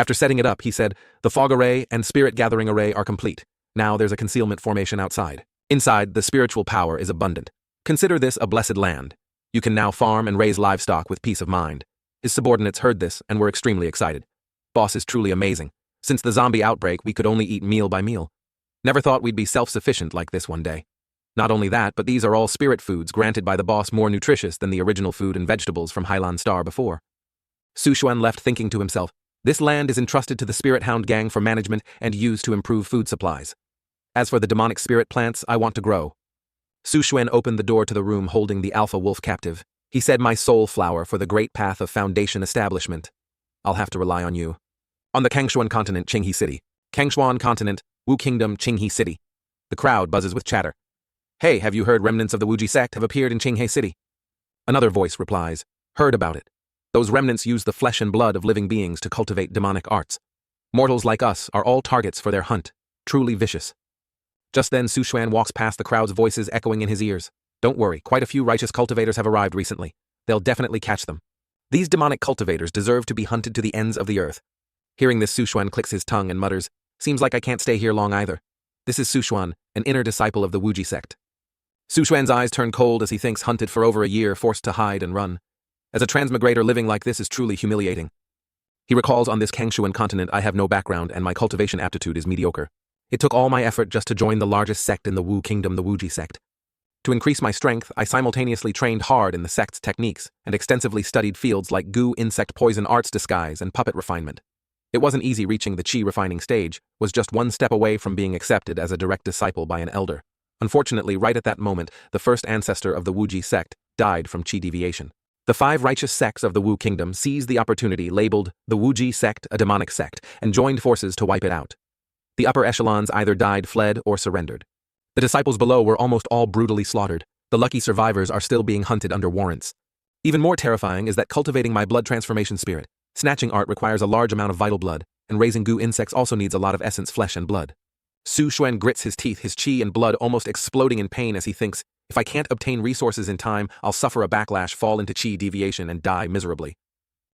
After setting it up, he said, "The fog array and spirit gathering array are complete. Now there's a concealment formation outside. Inside, the spiritual power is abundant. Consider this a blessed land. You can now farm and raise livestock with peace of mind." His subordinates heard this and were extremely excited. Boss is truly amazing. Since the zombie outbreak, we could only eat meal by meal. Never thought we'd be self-sufficient like this one day. Not only that, but these are all spirit foods granted by the boss, more nutritious than the original food and vegetables from Highland Star before. Su Xuan left thinking to himself, this land is entrusted to the Spirit Hound Gang for management and used to improve food supplies. As for the demonic spirit plants, I want to grow. Su Xuan opened the door to the room holding the alpha wolf captive. He said, "My soul flower for the great path of foundation establishment. I'll have to rely on you." On the Kangshuan continent, Qinghe City. Kangshuan continent, Wu Kingdom, Qinghe City. The crowd buzzes with chatter. "Hey, have you heard remnants of the Wuji sect have appeared in Qinghe City?" Another voice replies, "Heard about it. Those remnants use the flesh and blood of living beings to cultivate demonic arts. Mortals like us are all targets for their hunt, truly vicious." Just then Su Xuan walks past the crowd's voices echoing in his ears. "Don't worry, quite a few righteous cultivators have arrived recently. They'll definitely catch them. These demonic cultivators deserve to be hunted to the ends of the earth." Hearing this, Su Xuan clicks his tongue and mutters, "Seems like I can't stay here long either." This is Su Xuan, an inner disciple of the Wuji sect. Su Xuan's eyes turn cold as he thinks hunted for over a year, forced to hide and run. As a transmigrator, living like this is truly humiliating. He recalls, on this Kangshuan continent I have no background and my cultivation aptitude is mediocre. It took all my effort just to join the largest sect in the Wu Kingdom, the Wuji sect. To increase my strength, I simultaneously trained hard in the sect's techniques and extensively studied fields like goo, insect poison, arts disguise, and puppet refinement. It wasn't easy reaching the chi refining stage, was just one step away from being accepted as a direct disciple by an elder. Unfortunately, right at that moment, the first ancestor of the Wuji sect died from chi deviation. The 5 righteous sects of the Wu Kingdom seized the opportunity, labeled the Wuji sect a demonic sect, and joined forces to wipe it out. The upper echelons either died, fled, or surrendered. The disciples below were almost all brutally slaughtered. The lucky survivors are still being hunted under warrants. Even more terrifying is that cultivating my blood transformation spirit, snatching art requires a large amount of vital blood, and raising goo insects also needs a lot of essence, flesh, and blood. Su Xuan grits his teeth, his chi and blood almost exploding in pain as he thinks, if I can't obtain resources in time, I'll suffer a backlash, fall into chi deviation, and die miserably.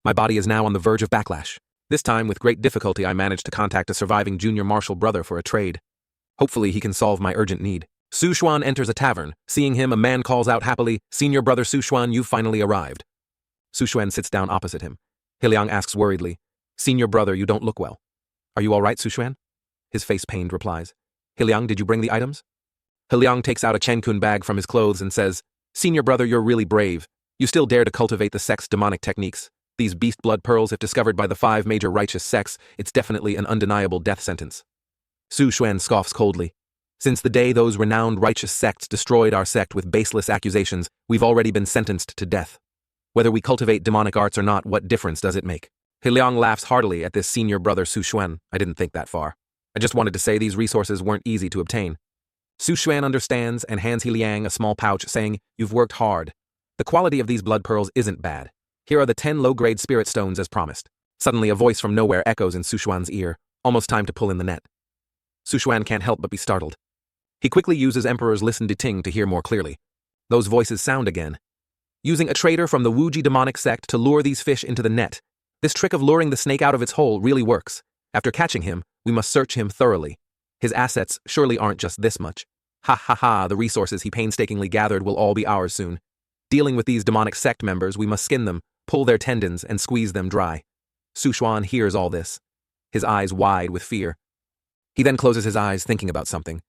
My body is now on the verge of backlash. This time, with great difficulty, I managed to contact a surviving junior martial brother for a trade. Hopefully he can solve my urgent need. Su Xuan enters a tavern. Seeing him, a man calls out happily, "Senior brother Su Xuan, you've finally arrived." Su Xuan sits down opposite him. Hiliang asks worriedly, "Senior brother, you don't look well. Are you all right, Su Xuan?" His face pained replies, "Hiliang, did you bring the items?" Hiliang takes out a Chenkun bag from his clothes and says, "Senior brother, you're really brave. You still dare to cultivate the sect's demonic techniques. These beast blood pearls, if discovered by the 5 major righteous sects, it's definitely an undeniable death sentence." Su Xuan scoffs coldly. "Since the day those renowned righteous sects destroyed our sect with baseless accusations, we've already been sentenced to death. Whether we cultivate demonic arts or not, what difference does it make?" Hiliang laughs heartily at this senior brother Su Xuan. "I didn't think that far. I just wanted to say these resources weren't easy to obtain." Su Xuan understands and hands Hiliang a small pouch, saying, "You've worked hard. The quality of these blood pearls isn't bad. Here are the 10 low-grade spirit stones as promised." Suddenly a voice from nowhere echoes in Su Xuan's ear. Almost time to pull in the net. Su Xuan can't help but be startled. He quickly uses Emperor's Listen to Ting to hear more clearly. Those voices sound again. Using a trader from the Wuji demonic sect to lure these fish into the net. This trick of luring the snake out of its hole really works. After catching him, we must search him thoroughly. His assets surely aren't just this much. Ha ha ha, the resources he painstakingly gathered will all be ours soon. Dealing with these demonic sect members, we must skin them, pull their tendons, and squeeze them dry. Su Xuan hears all this, his eyes wide with fear. He then closes his eyes, thinking about something.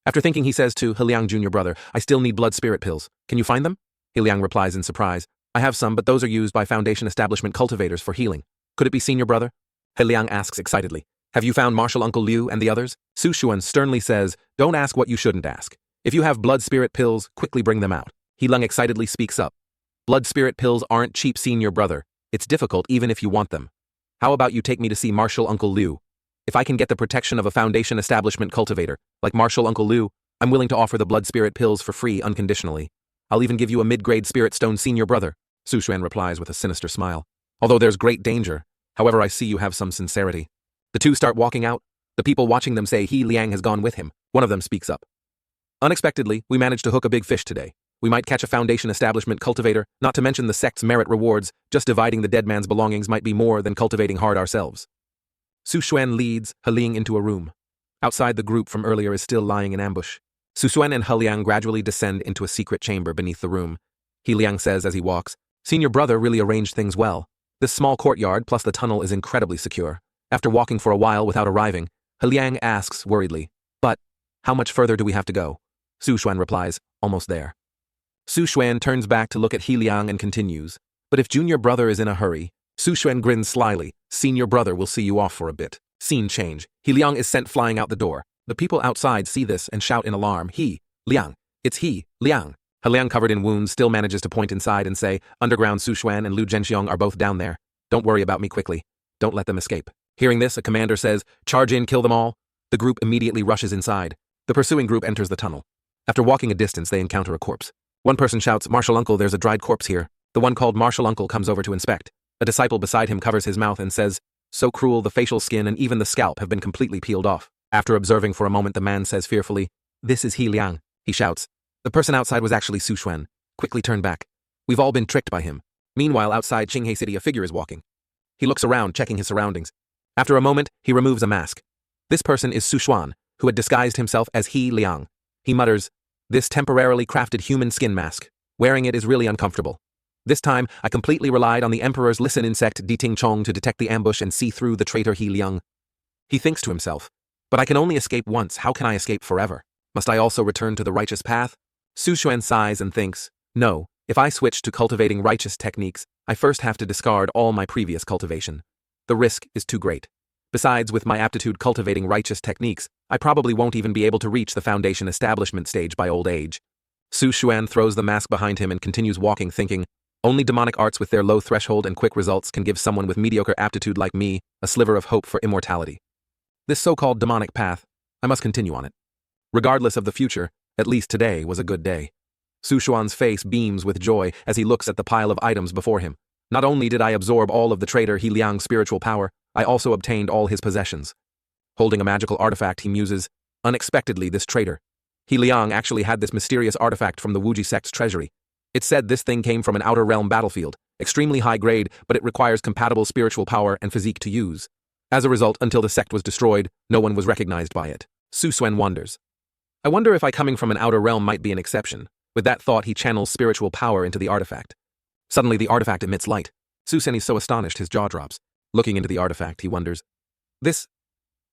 After thinking, he says to Hiliang, "Junior brother, I still need blood spirit pills. Can you find them?" Hiliang replies in surprise, "I have some, but those are used by Foundation establishment cultivators for healing. Could it be senior brother?" Hiliang asks excitedly, "Have you found Martial Uncle Liu and the others?" Su Xuan sternly says, "Don't ask what you shouldn't ask. If you have blood spirit pills, quickly bring them out." Hiliang excitedly speaks up. "Blood spirit pills aren't cheap, senior brother. It's difficult even if you want them. How about you take me to see Martial Uncle Liu? If I can get the protection of a Foundation establishment cultivator, like Martial Uncle Liu, I'm willing to offer the blood spirit pills for free unconditionally. I'll even give you a mid-grade spirit stone, senior brother," Su Xuan replies with a sinister smile. "Although there's great danger, however I see you have some sincerity." The two start walking out. The people watching them say Liang has gone with him. One of them speaks up. "Unexpectedly, we managed to hook a big fish today. We might catch a Foundation establishment cultivator, not to mention the sect's merit rewards. Just dividing the dead man's belongings might be more than cultivating hard ourselves." Su Xuan leads He Liang into a room. Outside, the group from earlier is still lying in ambush. Su Xuan and He Liang gradually descend into a secret chamber beneath the room. He Liang says as he walks, "Senior brother really arranged things well. This small courtyard plus the tunnel is incredibly secure." After walking for a while without arriving, He Liang asks worriedly, "But how much further do we have to go?" Su Xuan replies, "Almost there." Su Xuan turns back to look at He Liang and continues, "But if junior brother is in a hurry," Su Xuan grins slyly, "Senior brother will see you off for a bit." Scene change. He Liang is sent flying out the door. The people outside see this and shout in alarm, "He Liang! It's He Liang!" He Liang, covered in wounds, still manages to point inside and say, "Underground Su Xuan and Lu Zhenxiong are both down there. Don't worry about me quickly. Don't let them escape." Hearing this, a commander says, "Charge in, kill them all." The group immediately rushes inside. The pursuing group enters the tunnel. After walking a distance, they encounter a corpse. One person shouts, "Martial uncle, there's a dried corpse here." The one called Martial uncle comes over to inspect. A disciple beside him covers his mouth and says, "So cruel, the facial skin and even the scalp have been completely peeled off." After observing for a moment, the man says fearfully, "This is He Liang." He shouts. The person outside was actually Su Xuan. Quickly turn back. We've all been tricked by him. Meanwhile, outside Qinghe City, a figure is walking. He looks around, checking his surroundings. After a moment, he removes a mask. This person is Su Xuan, who had disguised himself as He Liang. He mutters, "This temporarily crafted human skin mask. Wearing it is really uncomfortable. This time, I completely relied on the Emperor's listen insect Di Ting Chong to detect the ambush and see through the traitor He Liang." He thinks to himself, "But I can only escape once, how can I escape forever? Must I also return to the righteous path?" Su Xuan sighs and thinks, "No, if I switch to cultivating righteous techniques, I first have to discard all my previous cultivation. The risk is too great. Besides, with my aptitude cultivating righteous techniques, I probably won't even be able to reach the foundation establishment stage by old age." Su Xuan throws the mask behind him and continues walking, thinking, "Only demonic arts with their low threshold and quick results can give someone with mediocre aptitude like me a sliver of hope for immortality. This so-called demonic path, I must continue on it. Regardless of the future, at least today was a good day." Su Xuan's face beams with joy as he looks at the pile of items before him. "Not only did I absorb all of the traitor He Liang's spiritual power, I also obtained all his possessions." Holding a magical artifact, he muses, "Unexpectedly, this traitor He Liang actually had this mysterious artifact from the Wuji sect's treasury. It said this thing came from an outer realm battlefield, extremely high grade, but it requires compatible spiritual power and physique to use. As a result, until the sect was destroyed, no one was recognized by it." Su Xuan wonders, "I wonder if I coming from an outer realm might be an exception." With that thought, he channels spiritual power into the artifact. Suddenly, the artifact emits light. Su Xuan is so astonished his jaw drops. Looking into the artifact, he wonders,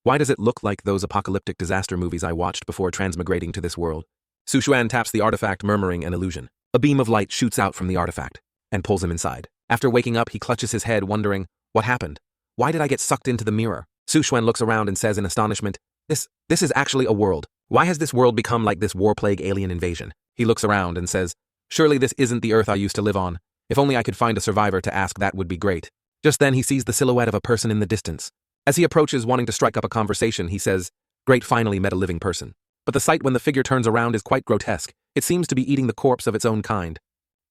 why does it look like those apocalyptic disaster movies I watched before transmigrating to this world?" Su Xuan taps the artifact, murmuring an illusion. A beam of light shoots out from the artifact and pulls him inside. After waking up, he clutches his head, wondering, "What happened? Why did I get sucked into the mirror?" Su Xuan looks around and says in astonishment, This is actually a world. Why has this world become like this war-plague alien invasion?" He looks around and says, "Surely this isn't the Earth I used to live on. If only I could find a survivor to ask, that would be great." Just then he sees the silhouette of a person in the distance. As he approaches, wanting to strike up a conversation, he says, "Great, finally met a living person." But the sight when the figure turns around is quite grotesque. It seems to be eating the corpse of its own kind.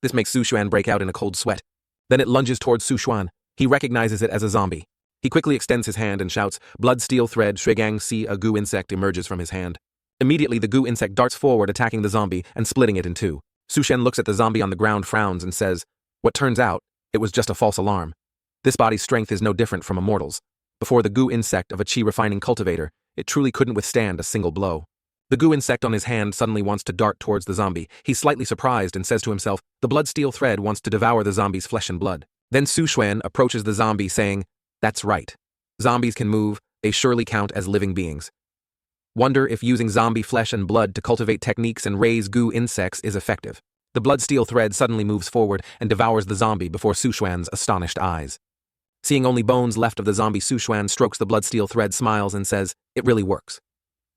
This makes Su Xuan break out in a cold sweat. Then it lunges towards Su Xuan. He recognizes it as a zombie. He quickly extends his hand and shouts, "Blood steel thread, Shuigang Si." A goo insect emerges from his hand. Immediately, the goo insect darts forward, attacking the zombie and splitting it in two. Su Xuan looks at the zombie on the ground, frowns, and says, "What turns out, it was just a false alarm. This body's strength is no different from a mortal's. Before the goo insect of a chi-refining cultivator, it truly couldn't withstand a single blow." The goo insect on his hand suddenly wants to dart towards the zombie. He's slightly surprised and says to himself, "The blood steel thread wants to devour the zombie's flesh and blood." Then Su Xuan approaches the zombie, saying, "That's right. Zombies can move, they surely count as living beings. Wonder if using zombie flesh and blood to cultivate techniques and raise goo insects is effective." The blood steel thread suddenly moves forward and devours the zombie before Su Xuan's astonished eyes. Seeing only bones left of the zombie, Su Xuan strokes the blood steel thread, smiles, and says, "It really works.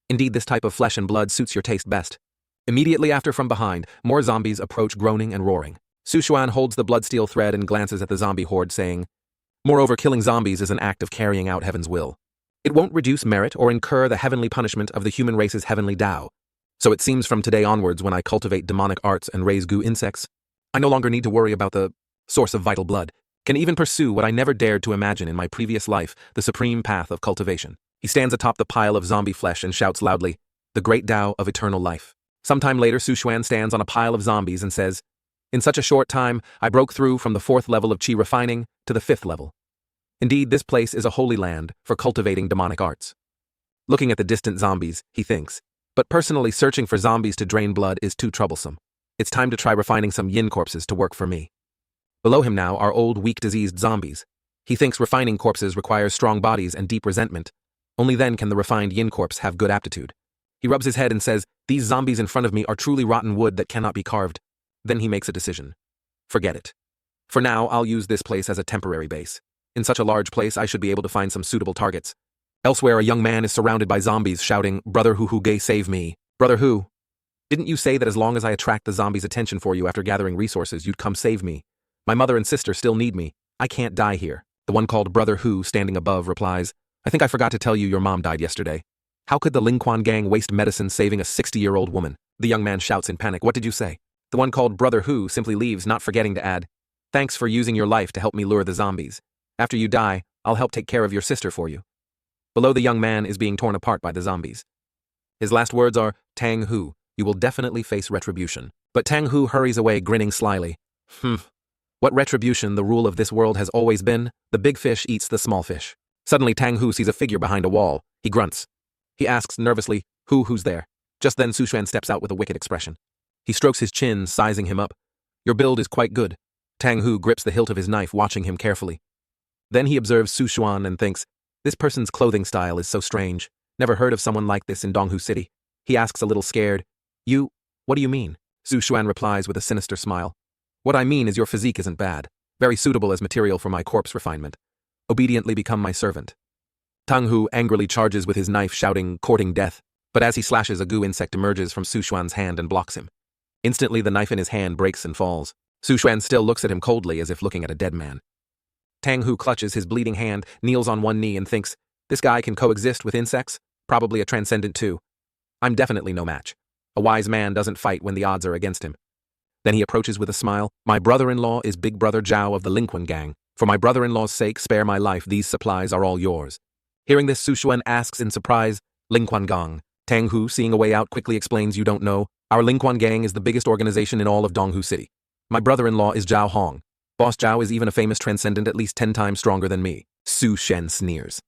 Indeed, this type of flesh and blood suits your taste best." Immediately after, from behind, more zombies approach, groaning and roaring. Su Xuan holds the blood steel thread and glances at the zombie horde, saying, "Moreover, killing zombies is an act of carrying out heaven's will. It won't reduce merit or incur the heavenly punishment of the human race's heavenly Tao. So it seems from today onwards, when I cultivate demonic arts and raise goo insects, I no longer need to worry about the source of vital blood, can even pursue what I never dared to imagine in my previous life, the supreme path of cultivation." He stands atop the pile of zombie flesh and shouts loudly, "The great Tao of eternal life." Sometime later, Su Xuan stands on a pile of zombies and says, "In such a short time, I broke through from the 4th level of chi refining to the 5th level. Indeed, this place is a holy land for cultivating demonic arts. Looking at the distant zombies, he thinks, but personally searching for zombies to drain blood is too troublesome. It's time to try refining some yin corpses to work for me. Below him now are old, weak, diseased zombies. He thinks refining corpses requires strong bodies and deep resentment. Only then can the refined yin corpse have good aptitude. He rubs his head and says, "These zombies in front of me are truly rotten wood that cannot be carved." Then he makes a decision. Forget it. For now, I'll use this place as a temporary base. In such a large place, I should be able to find some suitable targets. Elsewhere, a young man is surrounded by zombies shouting, "Brother Hu Gay, save me. Brother Hu. Didn't you say that as long as I attract the zombies' attention for you after gathering resources, you'd come save me? My mother and sister still need me. I can't die here." The one called Brother Hu, standing above, replies, "I think I forgot to tell you your mom died yesterday. How could the Lingquan gang waste medicine saving a 60-year-old woman?" The young man shouts in panic, "What did you say?" The one called Brother Hu simply leaves, not forgetting to add, "Thanks for using your life to help me lure the zombies. After you die, I'll help take care of your sister for you." Below, the young man is being torn apart by the zombies. His last words are, "Tang Hu, you will definitely face retribution." But Tang Hu hurries away, grinning slyly. What retribution the rule of this world has always been, the big fish eats the small fish. Suddenly Tang Hu sees a figure behind a wall. He grunts. He asks nervously, who's there? Just then Su Xuan steps out with a wicked expression. He strokes his chin, sizing him up. "Your build is quite good." Tang Hu grips the hilt of his knife, watching him carefully. Then he observes Su Xuan and thinks, this person's clothing style is so strange. Never heard of someone like this in Donghu City. He asks a little scared, What do you mean?" Su Xuan replies with a sinister smile. "What I mean is your physique isn't bad. Very suitable as material for my corpse refinement. Obediently become my servant." Tang Hu angrily charges with his knife, shouting, "Courting death," but as he slashes, a goo insect emerges from Su Xuan's hand and blocks him. Instantly, the knife in his hand breaks and falls. Su Xuan still looks at him coldly, as if looking at a dead man. Tang Hu clutches his bleeding hand, kneels on one knee, and thinks, this guy can coexist with insects? Probably a transcendent too. I'm definitely no match. A wise man doesn't fight when the odds are against him. Then he approaches with a smile. "My brother-in-law is Big Brother Zhao of the Lingquan gang. For my brother-in-law's sake, spare my life. These supplies are all yours." Hearing this, Su Xuan asks in surprise, "Lingquan gang?" Tang Hu, seeing a way out, quickly explains, "You don't know. Our Lingquan gang is the biggest organization in all of Donghu City. My brother-in-law is Zhao Hong. Boss Zhao is even a famous transcendent, at least 10 times stronger than me." Su Shen sneers.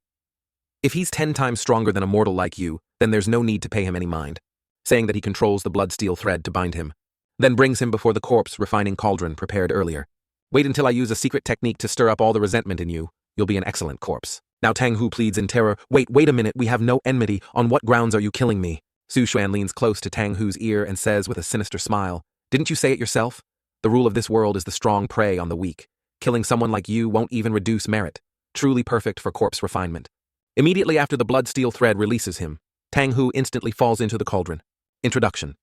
"If he's 10 times stronger than a mortal like you, then there's no need to pay him any mind," saying that he controls the blood steel thread to bind him. Then brings him before the corpse refining cauldron prepared earlier. "Wait until I use a secret technique to stir up all the resentment in you. You'll be an excellent corpse." Now Tang Hu pleads in terror, Wait a minute, we have no enmity. On what grounds are you killing me?" Su Xuan leans close to Tang Hu's ear and says with a sinister smile, "Didn't you say it yourself? The rule of this world is the strong prey on the weak. Killing someone like you won't even reduce merit. Truly perfect for corpse refinement." Immediately after the blood steel thread releases him, Tang Hu instantly falls into the cauldron. Introduction.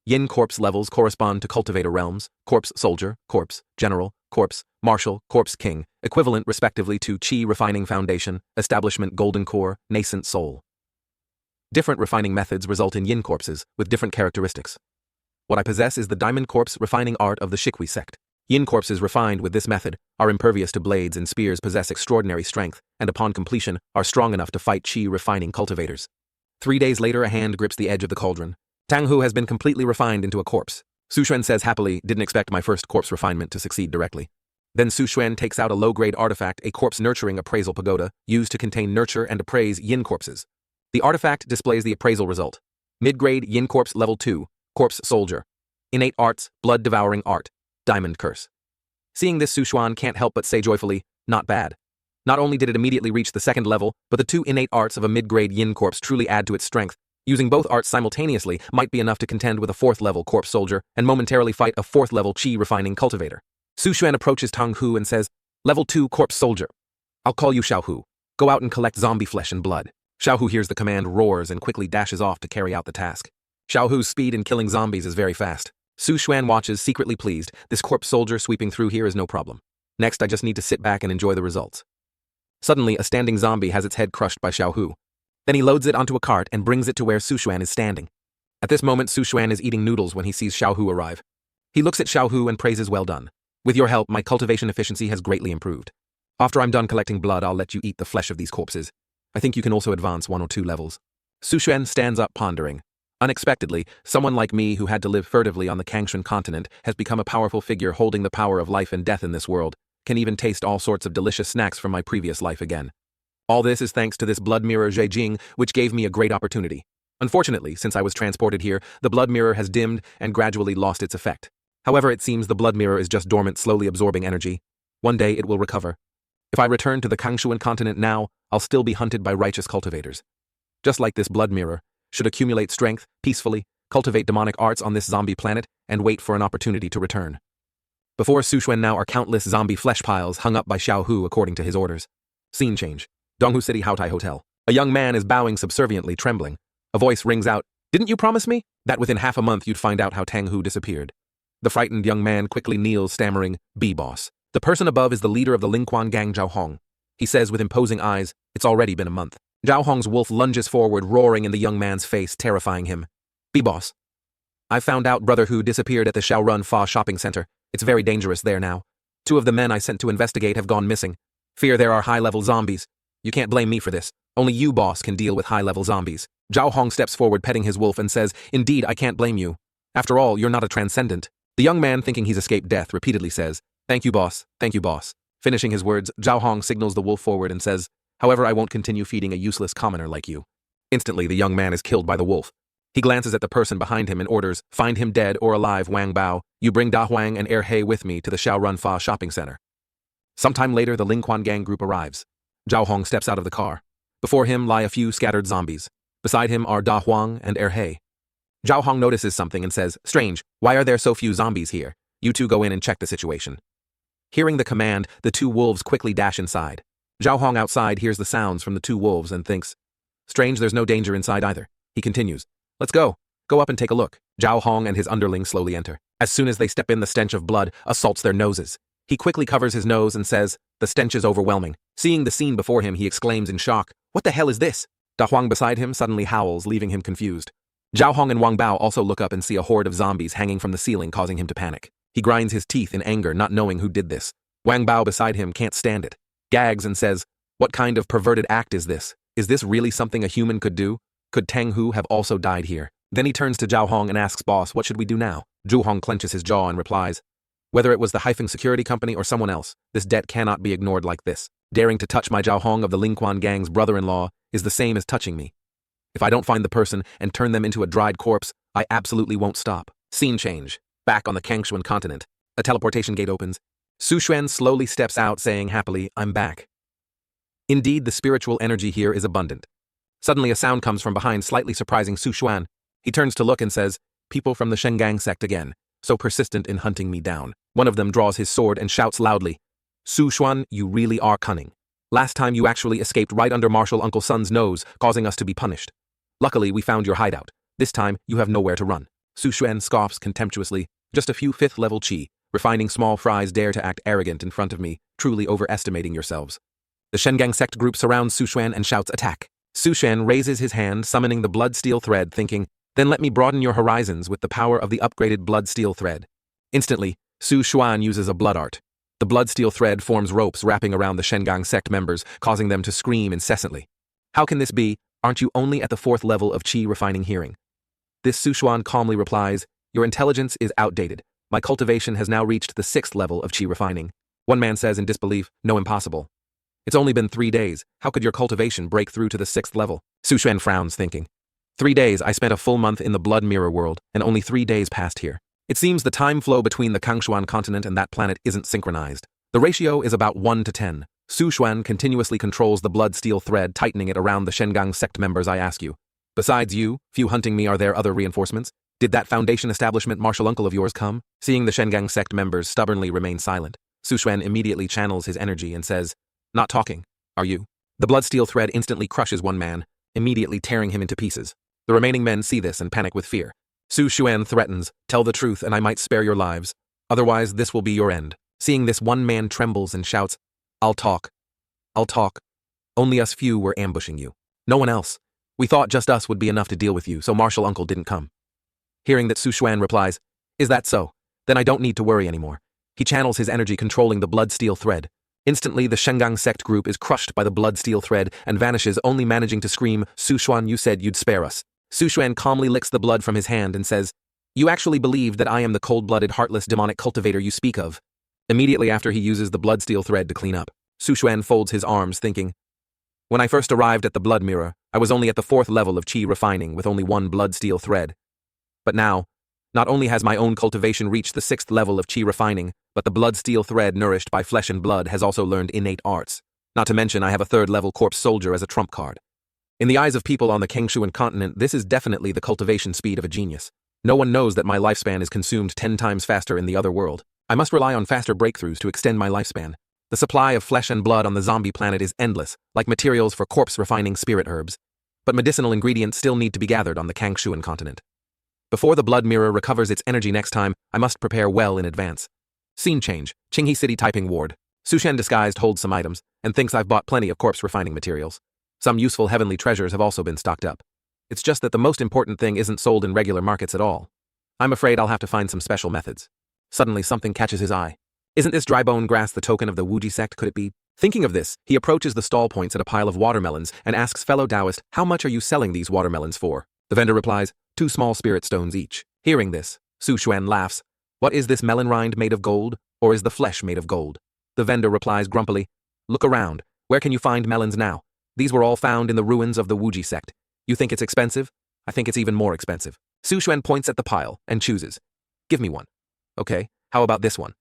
Yin corpse levels correspond to cultivator realms, corpse soldier, corpse general, corpse marshal, corpse king, equivalent respectively to chi refining foundation, establishment golden core, nascent soul. Different refining methods result in yin corpses with different characteristics. What I possess is the diamond corpse refining art of the Shikwi sect. Yin corpses refined with this method are impervious to blades and spears, possess extraordinary strength, and upon completion are strong enough to fight chi refining cultivators. 3 days later, a hand grips the edge of the cauldron. Tang Hu has been completely refined into a corpse. Su Xuan says happily, "Didn't expect my first corpse refinement to succeed directly." Then Su Xuan takes out a low-grade artifact, a corpse nurturing appraisal pagoda, used to contain nurture and appraise yin corpses. The artifact displays the appraisal result. Mid-grade yin corpse level 2, corpse soldier. Innate arts, blood devouring art, diamond curse. Seeing this, Su Xuan can't help but say joyfully, "Not bad." Not only did it immediately reach the second level, but the 2 innate arts of a mid-grade yin corpse truly add to its strength. Using both arts simultaneously might be enough to contend with a 4th-level corpse soldier and momentarily fight a 4th-level chi refining cultivator. Su Xuan approaches Tang Hu and says, "Level 2 corpse soldier. I'll call you Xiao Hu. Go out and collect zombie flesh and blood." Xiao Hu hears the command, roars, and quickly dashes off to carry out the task. Xiao Hu's speed in killing zombies is very fast. Su Xuan watches, secretly pleased. This corpse soldier sweeping through here is no problem. Next, I just need to sit back and enjoy the results. Suddenly, a standing zombie has its head crushed by Xiao Hu. Then he loads it onto a cart and brings it to where Su Xuan is standing. At this moment, Su Xuan is eating noodles when he sees Xiao Hu arrive. He looks at Xiao Hu and praises, "Well done. With your help, my cultivation efficiency has greatly improved. After I'm done collecting blood, I'll let you eat the flesh of these corpses. I think you can also advance 1 or 2 levels." Su Xuan stands up pondering. Unexpectedly, someone like me who had to live furtively on the Kangshan continent has become a powerful figure holding the power of life and death in this world. can even taste all sorts of delicious snacks from my previous life again. All this is thanks to this blood mirror Zheijing, which gave me a great opportunity. Unfortunately, since I was transported here, the blood mirror has dimmed and gradually lost its effect. However, it seems the blood mirror is just dormant, slowly absorbing energy. One day it will recover. If I return to the Kangshuan continent now, I'll still be hunted by righteous cultivators. Just like this blood mirror, should accumulate strength, peacefully, cultivate demonic arts on this zombie planet, and wait for an opportunity to return. Before Suxuan now are countless zombie flesh piles hung up by Xiao Hu according to his orders. Scene change. Donghu City Haotai Hotel. A young man is bowing subserviently, trembling. A voice rings out, "Didn't you promise me that within half a month you'd find out how Tang Hu disappeared?" The frightened young man quickly kneels, stammering, "B-boss." The person above is the leader of the Lingquan gang, Zhao Hong. He says with imposing eyes, "It's already been a month." Zhao Hong's wolf lunges forward, roaring in the young man's face, terrifying him. "B-boss, I found out Brother Hu disappeared at the Shaorun Fa shopping center. It's very dangerous there now. 2 of the men I sent to investigate have gone missing. Fear there are high-level zombies. You can't blame me for this. Only you, boss, can deal with high-level zombies." Zhao Hong steps forward, petting his wolf, and says, "Indeed, I can't blame you. After all, you're not a transcendent." The young man, thinking he's escaped death, repeatedly says, "Thank you, boss. Thank you, boss." Finishing his words, Zhao Hong signals the wolf forward and says, "However, I won't continue feeding a useless commoner like you." Instantly, the young man is killed by the wolf. He glances at the person behind him and orders, "Find him dead or alive, Wang Bao. You bring Da Huang and Er He with me to the Shaorun Fa shopping center." Sometime later, the Lingquan gang group arrives. Zhao Hong steps out of the car. Before him lie a few scattered zombies. Beside him are Da Huang and Er He. Zhao Hong notices something and says, "Strange, why are there so few zombies here? You two go in and check the situation." Hearing the command, the 2 wolves quickly dash inside. Zhao Hong outside hears the sounds from the 2 wolves and thinks, "Strange, there's no danger inside either." He continues, "Let's go. Go up and take a look." Zhao Hong and his underlings slowly enter. As soon as they step in, the stench of blood assaults their noses. He quickly covers his nose and says, "The stench is overwhelming." Seeing the scene before him, he exclaims in shock, "What the hell is this?" Da Huang beside him suddenly howls, leaving him confused. Zhao Hong and Wang Bao also look up and see a horde of zombies hanging from the ceiling, causing him to panic. He grinds his teeth in anger, not knowing who did this. Wang Bao beside him can't stand it, gags and says, "What kind of perverted act is this? Is this really something a human could do? Could Tang Hu have also died here?" Then he turns to Zhao Hong and asks, "Boss, what should we do now?" Zhu Hong clenches his jaw and replies, "Whether it was the Haifeng security company or someone else, this debt cannot be ignored like this. Daring to touch my Zhao Hong of the Lingquan gang's brother-in-law is the same as touching me. If I don't find the person and turn them into a dried corpse, I absolutely won't stop." Scene change. Back on the Kangshuan continent. A teleportation gate opens. Suxuan slowly steps out, saying happily, "I'm back." Indeed, the spiritual energy here is abundant. Suddenly a sound comes from behind, slightly surprising Suxuan. He turns to look and says, "People from the Shengang sect again, so persistent in hunting me down." One of them draws his sword and shouts loudly, "Suxuan, you really are cunning. Last time you actually escaped right under Martial Uncle Sun's nose, causing us to be punished. Luckily, we found your hideout. This time, you have nowhere to run." Suxuan scoffs contemptuously, "Just a few 5th level chi, refining small fries dare to act arrogant in front of me, truly overestimating yourselves." The Shengang sect group surrounds Suxuan and shouts, "Attack." Suxuan raises his hand, summoning the blood steel thread, thinking, "Then let me broaden your horizons with the power of the upgraded blood steel thread." Instantly, Suxuan uses a blood art. The blood steel thread forms ropes wrapping around the Shengang sect members, causing them to scream incessantly. "How can this be? Aren't you only at the 4th level of chi refining hearing?" This Suxuan calmly replies, "Your intelligence is outdated. My cultivation has now reached the 6th level of chi refining." One man says in disbelief, "No, impossible. It's only been 3 days. How could your cultivation break through to the 6th level?" Suxuan frowns, thinking, 3 days, I spent a full month in the blood mirror world, and only 3 days passed here. It seems the time flow between the Kangshuan continent and that planet isn't synchronized. The ratio is about 1 to 10. Suxuan continuously controls the blood steel thread, tightening it around the Shengang sect members. "I ask you, besides you, few hunting me, are there other reinforcements? Did that foundation establishment martial uncle of yours come?" Seeing the Shengang sect members stubbornly remain silent, Suxuan immediately channels his energy and says, "Not talking, are you?" The blood steel thread instantly crushes one man, immediately tearing him into pieces. The remaining men see this and panic with fear. Suxuan threatens, "Tell the truth and I might spare your lives. Otherwise, this will be your end." Seeing this, one man trembles and shouts, "I'll talk. I'll talk. Only us few were ambushing you. No one else. We thought just us would be enough to deal with you, so Martial Uncle didn't come." Hearing that, Suxuan replies, "Is that so? Then I don't need to worry anymore." He channels his energy, controlling the blood steel thread. Instantly, the Shengang sect group is crushed by the blood steel thread and vanishes, only managing to scream, "Suxuan, you said you'd spare us." Suxuan calmly licks the blood from his hand and says, "You actually believe that I am the cold-blooded, heartless, demonic cultivator you speak of? Immediately after he uses the blood steel thread to clean up, Su Xuan folds his arms thinking, when I first arrived at the blood mirror, I was only at the 4th level of chi refining with only 1 blood steel thread. But now, not only has my own cultivation reached the 6th level of chi refining, but the blood steel thread nourished by flesh and blood has also learned innate arts. Not to mention I have a 3rd level corpse soldier as a trump card. In the eyes of people on the Kengshuan continent, this is definitely the cultivation speed of a genius. No one knows that my lifespan is consumed 10 times faster in the other world. I must rely on faster breakthroughs to extend my lifespan. The supply of flesh and blood on the zombie planet is endless, like materials for corpse refining spirit herbs. But medicinal ingredients still need to be gathered on the Kengshuan continent. Before the blood mirror recovers its energy next time, I must prepare well in advance. Scene change, Qinghe City typing ward. Su Xuan disguised holds some items, and thinks I've bought plenty of corpse refining materials. Some useful heavenly treasures have also been stocked up. It's just that the most important thing isn't sold in regular markets at all. I'm afraid I'll have to find some special methods. Suddenly something catches his eye. Isn't this dry bone grass the token of the Wuji sect, could it be? Thinking of this, he approaches the stall points at a pile of watermelons and asks fellow Taoist, how much are you selling these watermelons for? The vendor replies, 2 small spirit stones each. Hearing this, Su Xuan laughs. What is this melon rind made of gold, or is the flesh made of gold? The vendor replies grumpily, look around, where can you find melons now? These were all found in the ruins of the Wuji sect. You think it's expensive? I think it's even more expensive. Su Xuan points at the pile and chooses. Give me one. Okay, how about this one?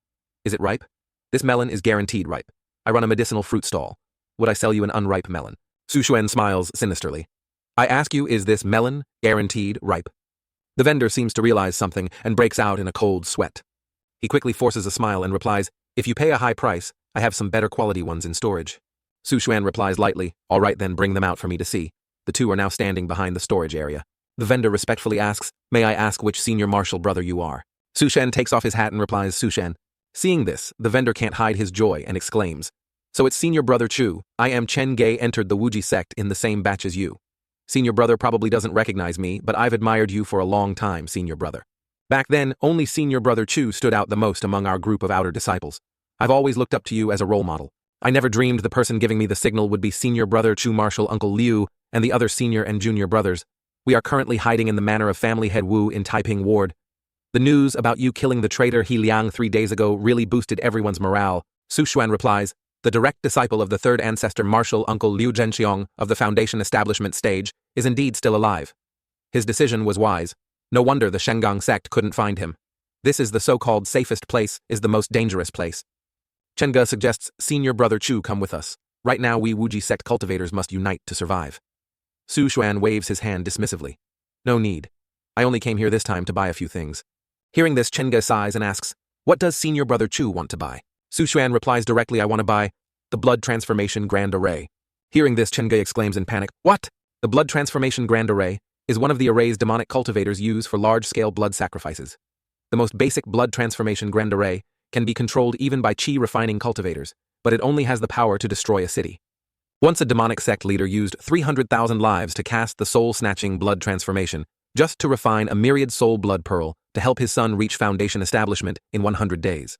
Is it ripe? This melon is guaranteed ripe. I run a medicinal fruit stall. Would I sell you an unripe melon? Su Xuan smiles sinisterly. I ask you, is this melon guaranteed ripe? The vendor seems to realize something and breaks out in a cold sweat. He quickly forces a smile and replies, if you pay a high price, I have some better quality ones in storage. Su Xuan replies lightly, all right then, bring them out for me to see. The two are now standing behind the storage area. The vendor respectfully asks, may I ask which senior marshal brother you are? Su Xuan takes off his hat and replies, Su Xuan. Seeing this, the vendor can't hide his joy and exclaims, so it's senior brother Chu. I am Chen Gei, entered the Wuji sect in the same batch as you. Senior brother probably doesn't recognize me, but I've admired you for a long time, senior brother. Back then, only senior brother Chu stood out the most among our group of outer disciples. I've always looked up to you as a role model. I never dreamed the person giving me the signal would be senior brother Chu Marshal Uncle Liu and the other senior and junior brothers. We are currently hiding in the manor of family head Wu in Taiping Ward. The news about you killing the traitor He Liang 3 days ago really boosted everyone's morale. Su Xuan replies, the direct disciple of the 3rd ancestor Marshal Uncle Liu Zhenxiong of the Foundation establishment stage is indeed still alive. His decision was wise. No wonder the Shengang sect couldn't find him. This is the so-called safest place, is the most dangerous place. Chen Ge suggests senior brother Chu come with us. Right now we Wuji sect cultivators must unite to survive. Su Xuan waves his hand dismissively. No need. I only came here this time to buy a few things. Hearing this, Chen Ge sighs and asks, what does senior brother Chu want to buy? Su Xuan replies directly, I want to buy the blood transformation grand array. Hearing this, Chen Ge exclaims in panic, what? The blood transformation grand array is one of the arrays demonic cultivators use for large-scale blood sacrifices. The most basic blood transformation grand array can be controlled even by chi refining cultivators, but it only has the power to destroy a city. Once a demonic sect leader used 300,000 lives to cast the soul-snatching blood transformation, just to refine a myriad soul blood pearl to help his son reach Foundation establishment in 100 days.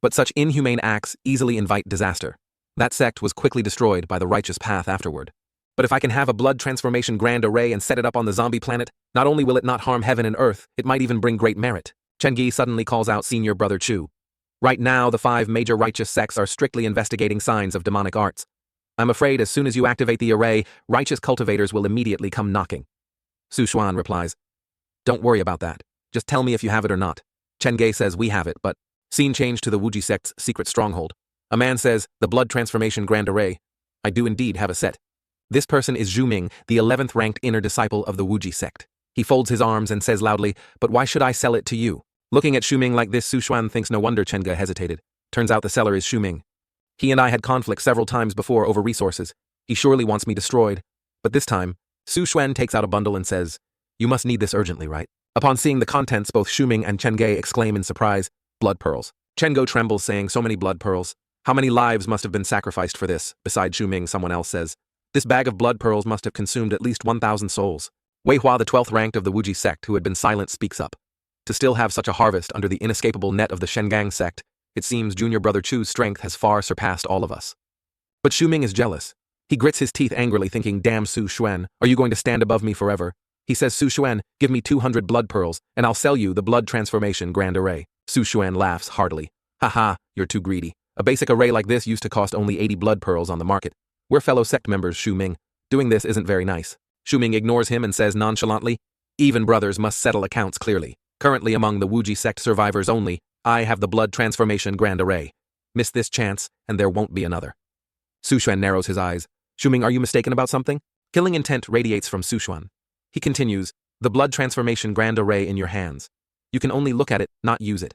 But such inhumane acts easily invite disaster. That sect was quickly destroyed by the righteous path afterward. But if I can have a blood transformation grand array and set it up on the zombie planet, not only will it not harm heaven and earth, it might even bring great merit. Chen Ge suddenly calls out senior brother Chu. Right now, the 5 major righteous sects are strictly investigating signs of demonic arts. I'm afraid as soon as you activate the array, righteous cultivators will immediately come knocking. Su Xuan replies, don't worry about that. Just tell me if you have it or not. Chen Ge says we have it, but scene change to the Wuji sect's secret stronghold. A man says, the blood transformation grand array. I do indeed have a set. This person is Zhu Ming, the 11th ranked inner disciple of the Wuji sect. He folds his arms and says loudly, but why should I sell it to you? Looking at Xu Ming like this, Su Xuan thinks no wonder Chen Ge hesitated. Turns out the seller is Xu Ming. He and I had conflict several times before over resources. He surely wants me destroyed. But this time, Su Xuan takes out a bundle and says, you must need this urgently, right? Upon seeing the contents, both Xu Ming and Chen Ge exclaim in surprise, blood pearls. Chen Ge trembles, saying, so many blood pearls. How many lives must have been sacrificed for this? Beside Xu Ming, someone else says, this bag of blood pearls must have consumed at least 1,000 souls. Wei Hua, the 12th ranked of the Wuji sect who had been silent, speaks up. To still have such a harvest under the inescapable net of the Shengang sect, it seems junior brother Chu's strength has far surpassed all of us. But Xu Ming is jealous. He grits his teeth angrily, thinking, damn Su Xuan, are you going to stand above me forever? He says, Su Xuan, give me 200 blood pearls, and I'll sell you the blood transformation grand array. Su Xuan laughs heartily. Haha, you're too greedy. A basic array like this used to cost only 80 blood pearls on the market. We're fellow sect members, Shu Ming. Doing this isn't very nice. Shu Ming ignores him and says nonchalantly, even brothers must settle accounts clearly. Currently among the Wuji sect survivors only, I have the blood transformation grand array. Miss this chance, and there won't be another. Su Xuan narrows his eyes. Shu Ming, are you mistaken about something? Killing intent radiates from Su Xuan. He continues, the blood transformation grand array in your hands. You can only look at it, not use it.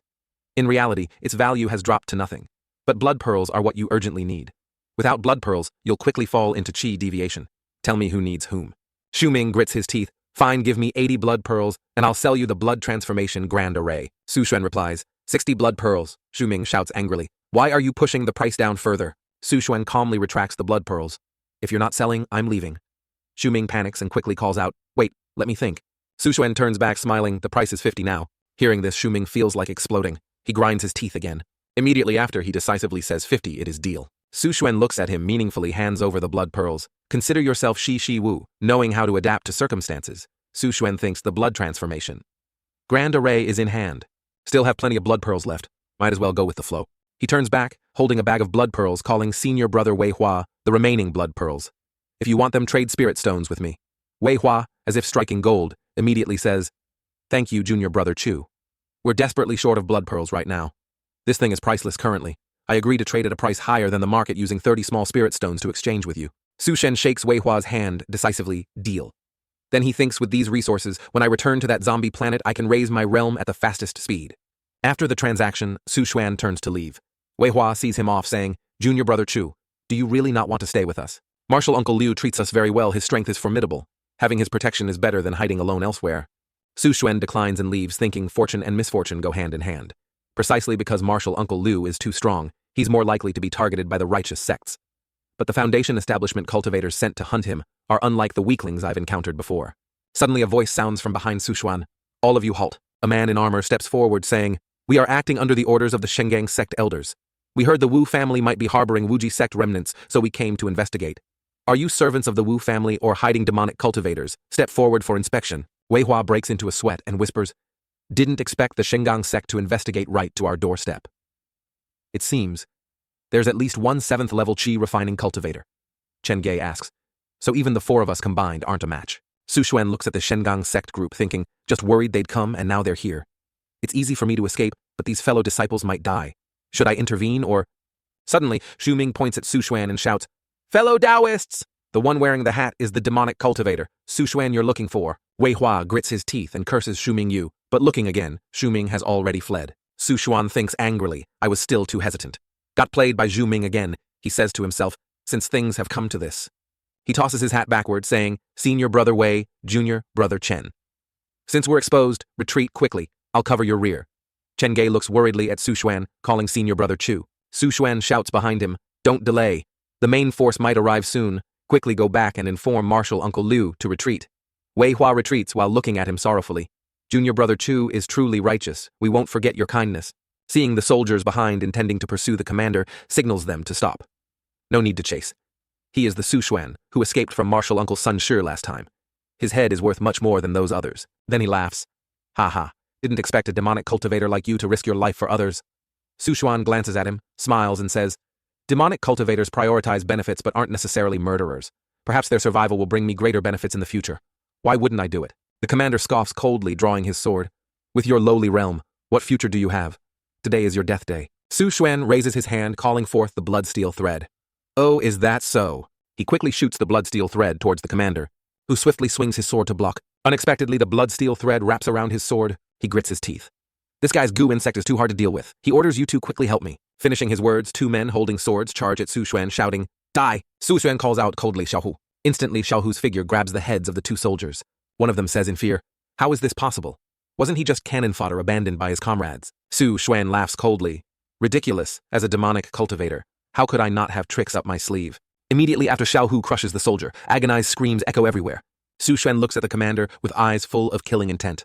In reality, its value has dropped to nothing. But blood pearls are what you urgently need. Without blood pearls, you'll quickly fall into chi deviation. Tell me who needs whom. Shu Ming grits his teeth. Fine, give me 80 blood pearls, and I'll sell you the blood transformation grand array. Su Xuan replies, 60 blood pearls. Shu Ming shouts angrily, why are you pushing the price down further? Su Xuan calmly retracts the blood pearls. If you're not selling, I'm leaving. Shu Ming panics and quickly calls out, wait, let me think. Su Xuan turns back smiling, the price is 50 now. Hearing this, Shu Ming feels like exploding. He grinds his teeth again. Immediately after, he decisively says 50, it is deal. Su Xuan looks at him meaningfully, hands over the blood pearls. Consider yourself Shi Wu, knowing how to adapt to circumstances. Su Xuan thinks the blood transformation grand array is in hand. Still have plenty of blood pearls left. Might as well go with the flow. He turns back, holding a bag of blood pearls, calling senior brother Wei Hua the remaining blood pearls. If you want them, trade spirit stones with me. Wei Hua, as if striking gold, immediately says, thank you, junior brother Chu. We're desperately short of blood pearls right now. This thing is priceless currently. I agree to trade at a price higher than the market using 30 small spirit stones to exchange with you. Su Shen shakes Wei Hua's hand decisively, deal. Then he thinks, with these resources, when I return to that zombie planet, I can raise my realm at the fastest speed. After the transaction, Su Xuan turns to leave. Wei Hua sees him off, saying, junior brother Chu, do you really not want to stay with us? Martial Uncle Liu treats us very well, his strength is formidable. Having his protection is better than hiding alone elsewhere. Su Xuan declines and leaves, thinking fortune and misfortune go hand in hand. Precisely because Martial Uncle Liu is too strong, he's more likely to be targeted by the righteous sects. But the Foundation establishment cultivators sent to hunt him are unlike the weaklings I've encountered before. Suddenly a voice sounds from behind Su Xuan. All of you halt. A man in armor steps forward, saying, we are acting under the orders of the Shengang sect elders. We heard the Wu family might be harboring Wuji sect remnants, so we came to investigate. Are you servants of the Wu family or hiding demonic cultivators? Step forward for inspection. Wei Hua breaks into a sweat and whispers, didn't expect the Shengang sect to investigate right to our doorstep. It seems there's at least one 7th level chi refining cultivator. Chen Gei asks, so even the 4 of us combined aren't a match. Su Xuan looks at the Shengang sect group, thinking, just worried they'd come and now they're here. It's easy for me to escape, but these fellow disciples might die. Should I intervene or... Suddenly, Shu Ming points at Su Xuan and shouts, fellow Taoists! The one wearing the hat is the demonic cultivator, Su Xuan you're looking for. Wei Hua grits his teeth and curses Shu Ming Yu, but looking again, Shu Ming has already fled. Su Xuan thinks angrily, I was still too hesitant. Got played by Zhu Ming again, he says to himself, since things have come to this. He tosses his hat backward, saying, senior brother Wei, junior brother Chen. Since we're exposed, retreat quickly, I'll cover your rear. Chen Gei looks worriedly at Su Xuan, calling senior brother Chu. Su Xuan shouts behind him, don't delay. The main force might arrive soon. Quickly go back and inform Martial Uncle Liu to retreat. Wei Hua retreats while looking at him sorrowfully. Junior brother Chu is truly righteous. We won't forget your kindness. Seeing the soldiers behind intending to pursue the commander, signals them to stop. No need to chase. He is the Su Xuan, who escaped from Martial Uncle Sun Shi last time. His head is worth much more than those others. Then he laughs. Ha, didn't expect a demonic cultivator like you to risk your life for others. Su Xuan glances at him, smiles and says, demonic cultivators prioritize benefits but aren't necessarily murderers. Perhaps their survival will bring me greater benefits in the future. Why wouldn't I do it? The commander scoffs coldly, drawing his sword. With your lowly realm, what future do you have? Today is your death day. Su Xuan raises his hand, calling forth the blood-steel thread. Oh, is that so? He quickly shoots the blood-steel thread towards the commander, who swiftly swings his sword to block. Unexpectedly, the blood-steel thread wraps around his sword. He grits his teeth. This guy's goo insect is too hard to deal with. He orders you to quickly help me. Finishing his words, 2 men holding swords charge at Su Xuan, shouting, die! Su Xuan calls out coldly, Xiaohu. Instantly, Xiaohu's figure grabs the heads of the 2 soldiers. One of them says in fear, how is this possible? Wasn't he just cannon fodder abandoned by his comrades? Su Xuan laughs coldly. Ridiculous, as a demonic cultivator. How could I not have tricks up my sleeve? Immediately after Xiaohu crushes the soldier, agonized screams echo everywhere. Su Xuan looks at the commander with eyes full of killing intent.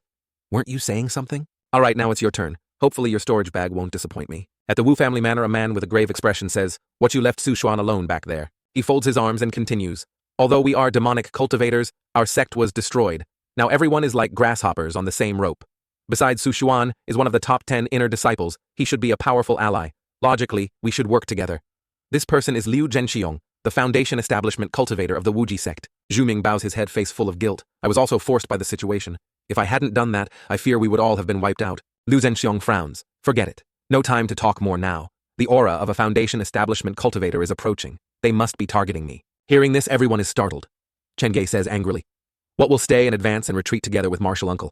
Weren't you saying something? All right, now it's your turn. Hopefully your storage bag won't disappoint me. At the Wu family manor, a man with a grave expression says, what you left Su Xuan alone back there. He folds his arms and continues. Although we are demonic cultivators, our sect was destroyed. Now everyone is like grasshoppers on the same rope. Besides, Su Xuan is one of the top 10 inner disciples. He should be a powerful ally. Logically, we should work together. This person is Liu Zhenxiong, the foundation establishment cultivator of the Wuji sect. Zhu Ming bows his head, face full of guilt. I was also forced by the situation. If I hadn't done that, I fear we would all have been wiped out. Liu Zhenxiong frowns. Forget it. No time to talk more now. The aura of a foundation establishment cultivator is approaching. They must be targeting me. Hearing this, everyone is startled. Chen Gei says angrily, "What will stay and advance and retreat together with martial uncle?"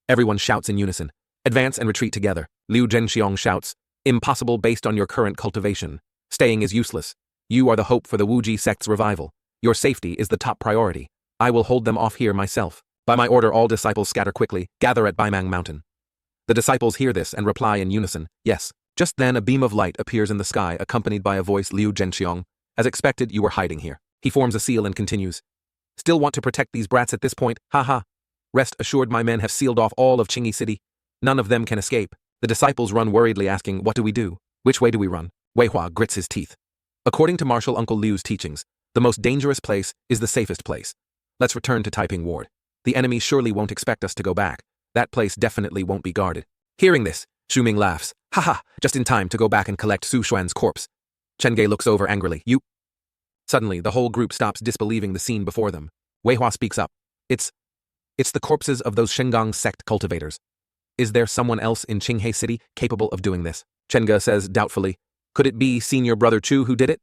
Everyone shouts in unison. Advance and retreat together. Liu Zhenxiong shouts, "Impossible based on your current cultivation. Staying is useless. You are the hope for the Wuji sect's revival. Your safety is the top priority. I will hold them off here myself. By my order, all disciples scatter quickly, gather at Baimang Mountain." The disciples hear this and reply in unison, "Yes." Just then a beam of light appears in the sky, accompanied by a voice. Liu Zhenxiong, "As expected, you were hiding here." He forms a seal and continues, "Still want to protect these brats at this point? Haha. Rest assured, my men have sealed off all of Qingyi City. None of them can escape." The disciples run worriedly, asking, "What do we do? Which way do we run?" Wei Hua grits his teeth. According to Martial Uncle Liu's teachings, the most dangerous place is the safest place. Let's return to Taiping Ward. The enemy surely won't expect us to go back. That place definitely won't be guarded. Hearing this, Zhu Ming laughs. "Haha, just in time to go back and collect Su Xuan's corpse." Chen Gei looks over angrily. "You..." Suddenly, the whole group stops, disbelieving the scene before them. Wei Hua speaks up. It's the corpses of those Shengang sect cultivators. Is there someone else in Qinghe City capable of doing this?" Chen Ge says doubtfully, "Could it be senior brother Chu who did it?"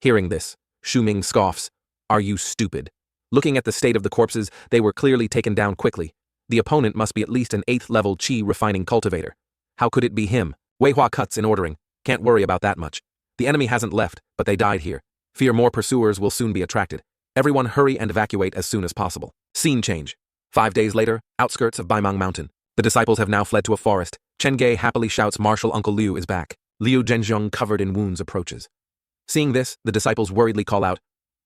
Hearing this, Zhu Ming scoffs. "Are you stupid? Looking at the state of the corpses, they were clearly taken down quickly. The opponent must be at least an 8th level qi refining cultivator. How could it be him?" Wei Hua cuts in, ordering, "Can't worry about that much. The enemy hasn't left, but they died here. Fear more pursuers will soon be attracted. Everyone hurry and evacuate as soon as possible." Scene change. 5 days later, outskirts of Baimang Mountain. The disciples have now fled to a forest. Chen Gei happily shouts, "Martial Uncle Liu is back." Liu Zhenxiong, covered in wounds, approaches. Seeing this, the disciples worriedly call out,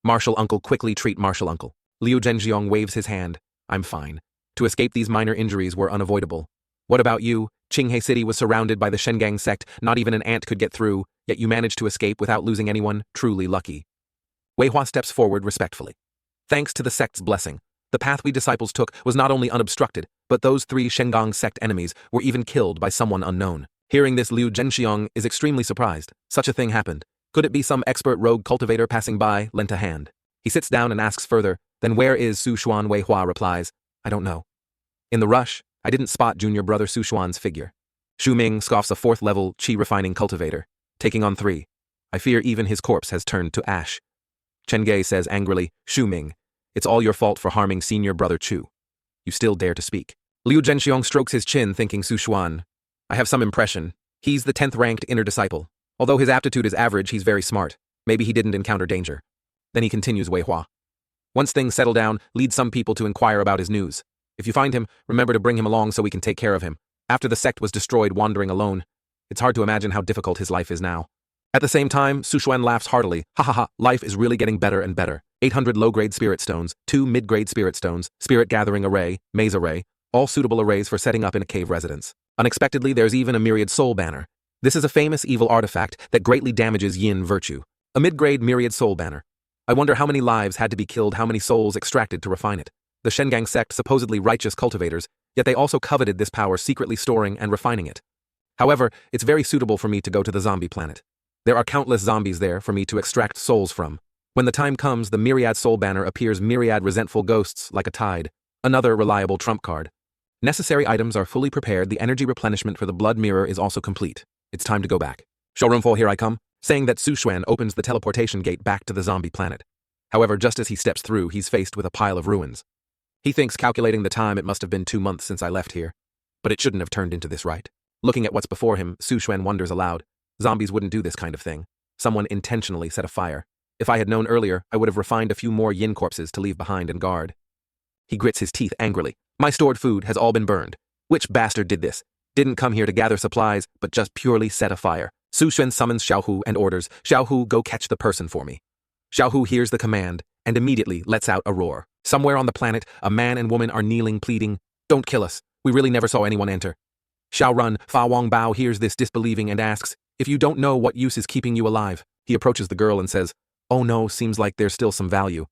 "Martial Uncle, quickly treat Martial Uncle." Liu Zhenxiong waves his hand. "I'm fine. To escape these minor injuries were unavoidable. What about you? Qinghe City was surrounded by the Shengang sect, not even an ant could get through, yet you managed to escape without losing anyone, truly lucky." Wei Hua steps forward respectfully. "Thanks to the sect's blessing, the path we disciples took was not only unobstructed, but those 3 Shengang sect enemies were even killed by someone unknown." Hearing this, Liu Zhenxiong is extremely surprised. Such a thing happened. Could it be some expert rogue cultivator passing by, lent a hand? He sits down and asks further, "Then where is Su Xuan?" Wei Hua replies, "I don't know. In the rush, I didn't spot junior brother Su Xuan's figure." Zhu Ming scoffs, "A 4th level qi refining cultivator, taking on 3. I fear even his corpse has turned to ash." Chen Gei says angrily, "Zhu Ming, it's all your fault for harming senior brother Chu. You still dare to speak." Liu Zhenxiong strokes his chin, thinking, Su Xuan, "I have some impression. He's the 10th ranked inner disciple. Although his aptitude is average, he's very smart. Maybe he didn't encounter danger." Then he continues, Wei Hua, "Once things settle down, lead some people to inquire about his news. If you find him, remember to bring him along so we can take care of him. After the sect was destroyed, wandering alone, it's hard to imagine how difficult his life is now." At the same time, Su Xuan laughs heartily. "Ha ha ha, life is really getting better and better. 800 low-grade spirit stones, 2 mid-grade spirit stones, spirit gathering array, maze array, all suitable arrays for setting up in a cave residence. Unexpectedly, there's even a myriad soul banner. This is a famous evil artifact that greatly damages yin virtue. A mid-grade myriad soul banner. I wonder how many lives had to be killed, how many souls extracted to refine it. The Shengang sect supposedly righteous cultivators, yet they also coveted this power, secretly storing and refining it. However, it's very suitable for me to go to the zombie planet. There are countless zombies there for me to extract souls from. When the time comes, the myriad soul banner appears myriad resentful ghosts like a tide. Another reliable trump card. Necessary items are fully prepared. The energy replenishment for the blood mirror is also complete. It's time to go back. Showroom full, here I come." Saying that, Su Xuan opens the teleportation gate back to the zombie planet. However, just as he steps through, he's faced with a pile of ruins. He thinks, calculating the time, it must have been 2 months since I left here. But it shouldn't have turned into this, right? Looking at what's before him, Su Xuan wonders aloud. Zombies wouldn't do this kind of thing. Someone intentionally set a fire. If I had known earlier, I would have refined a few more yin corpses to leave behind and guard. He grits his teeth angrily. My stored food has all been burned. Which bastard did this? Didn't come here to gather supplies, but just purely set a fire. Su Xuan summons Xiaohu and orders, Xiaohu, go catch the person for me. Xiaohu hears the command and immediately lets out a roar. Somewhere on the planet, a man and woman are kneeling, pleading, don't kill us. We really never saw anyone enter. Xiao Run, Fa Wang Bao hears this, disbelieving, and asks, if you don't know, what use is keeping you alive? He approaches the girl and says, oh no, seems like there's still some value.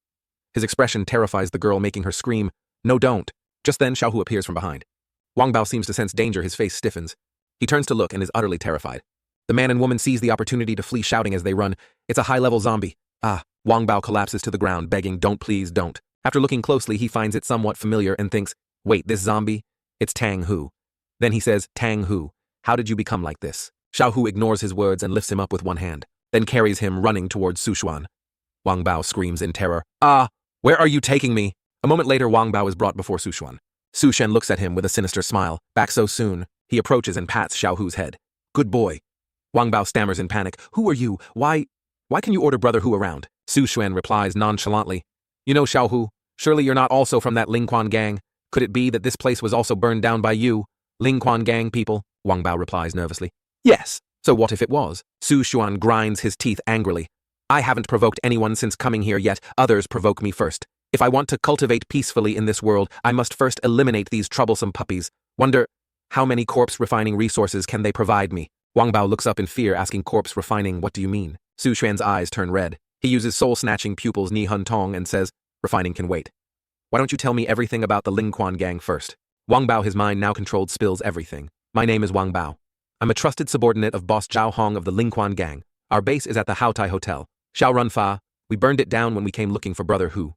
His expression terrifies the girl, making her scream, no, don't. Just then Xiaohu appears from behind. Wang Bao seems to sense danger, his face stiffens. He turns to look and is utterly terrified. The man and woman seize the opportunity to flee, shouting as they run, "It's a high-level zombie." Wang Bao collapses to the ground, begging, "Don't, please, don't." After looking closely, he finds it somewhat familiar and thinks, "Wait, this zombie? It's Tang Hu." Then he says, "Tang Hu, how did you become like this?" Xiao Hu ignores his words and lifts him up with one hand, then carries him running towards Su Xuan. Wang Bao screams in terror, "Where are you taking me?" A moment later, Wang Bao is brought before Su Xuan. Su Shen looks at him with a sinister smile. Back so soon? He approaches and pats Xiao Hu's head. "Good boy." Wang Bao stammers in panic. "Who are you? Why can you order Brother Hu around?" Su Xuan replies nonchalantly, "You know, Xiao Hu, surely you're not also from that Lingquan gang. Could it be that this place was also burned down by you? Lingquan gang people?" Wang Bao replies nervously. "Yes. So what if it was?" Su Xuan grinds his teeth angrily. "I haven't provoked anyone since coming here yet. Others provoke me first. If I want to cultivate peacefully in this world, I must first eliminate these troublesome puppies. Wonder, how many corpse refining resources can they provide me?" Wang Bao looks up in fear, asking, "Corpse refining, what do you mean?" Su Xuan's eyes turn red. He uses soul-snatching pupils Ni Hun Tong and says, "Refining can wait. Why don't you tell me everything about the Lingquan gang first?" Wang Bao, his mind now controlled, spills everything. "My name is Wang Bao. I'm a trusted subordinate of boss Zhao Hong of the Lingquan gang. Our base is at the Haotai Hotel. Xiao Runfa, we burned it down when we came looking for Brother Hu.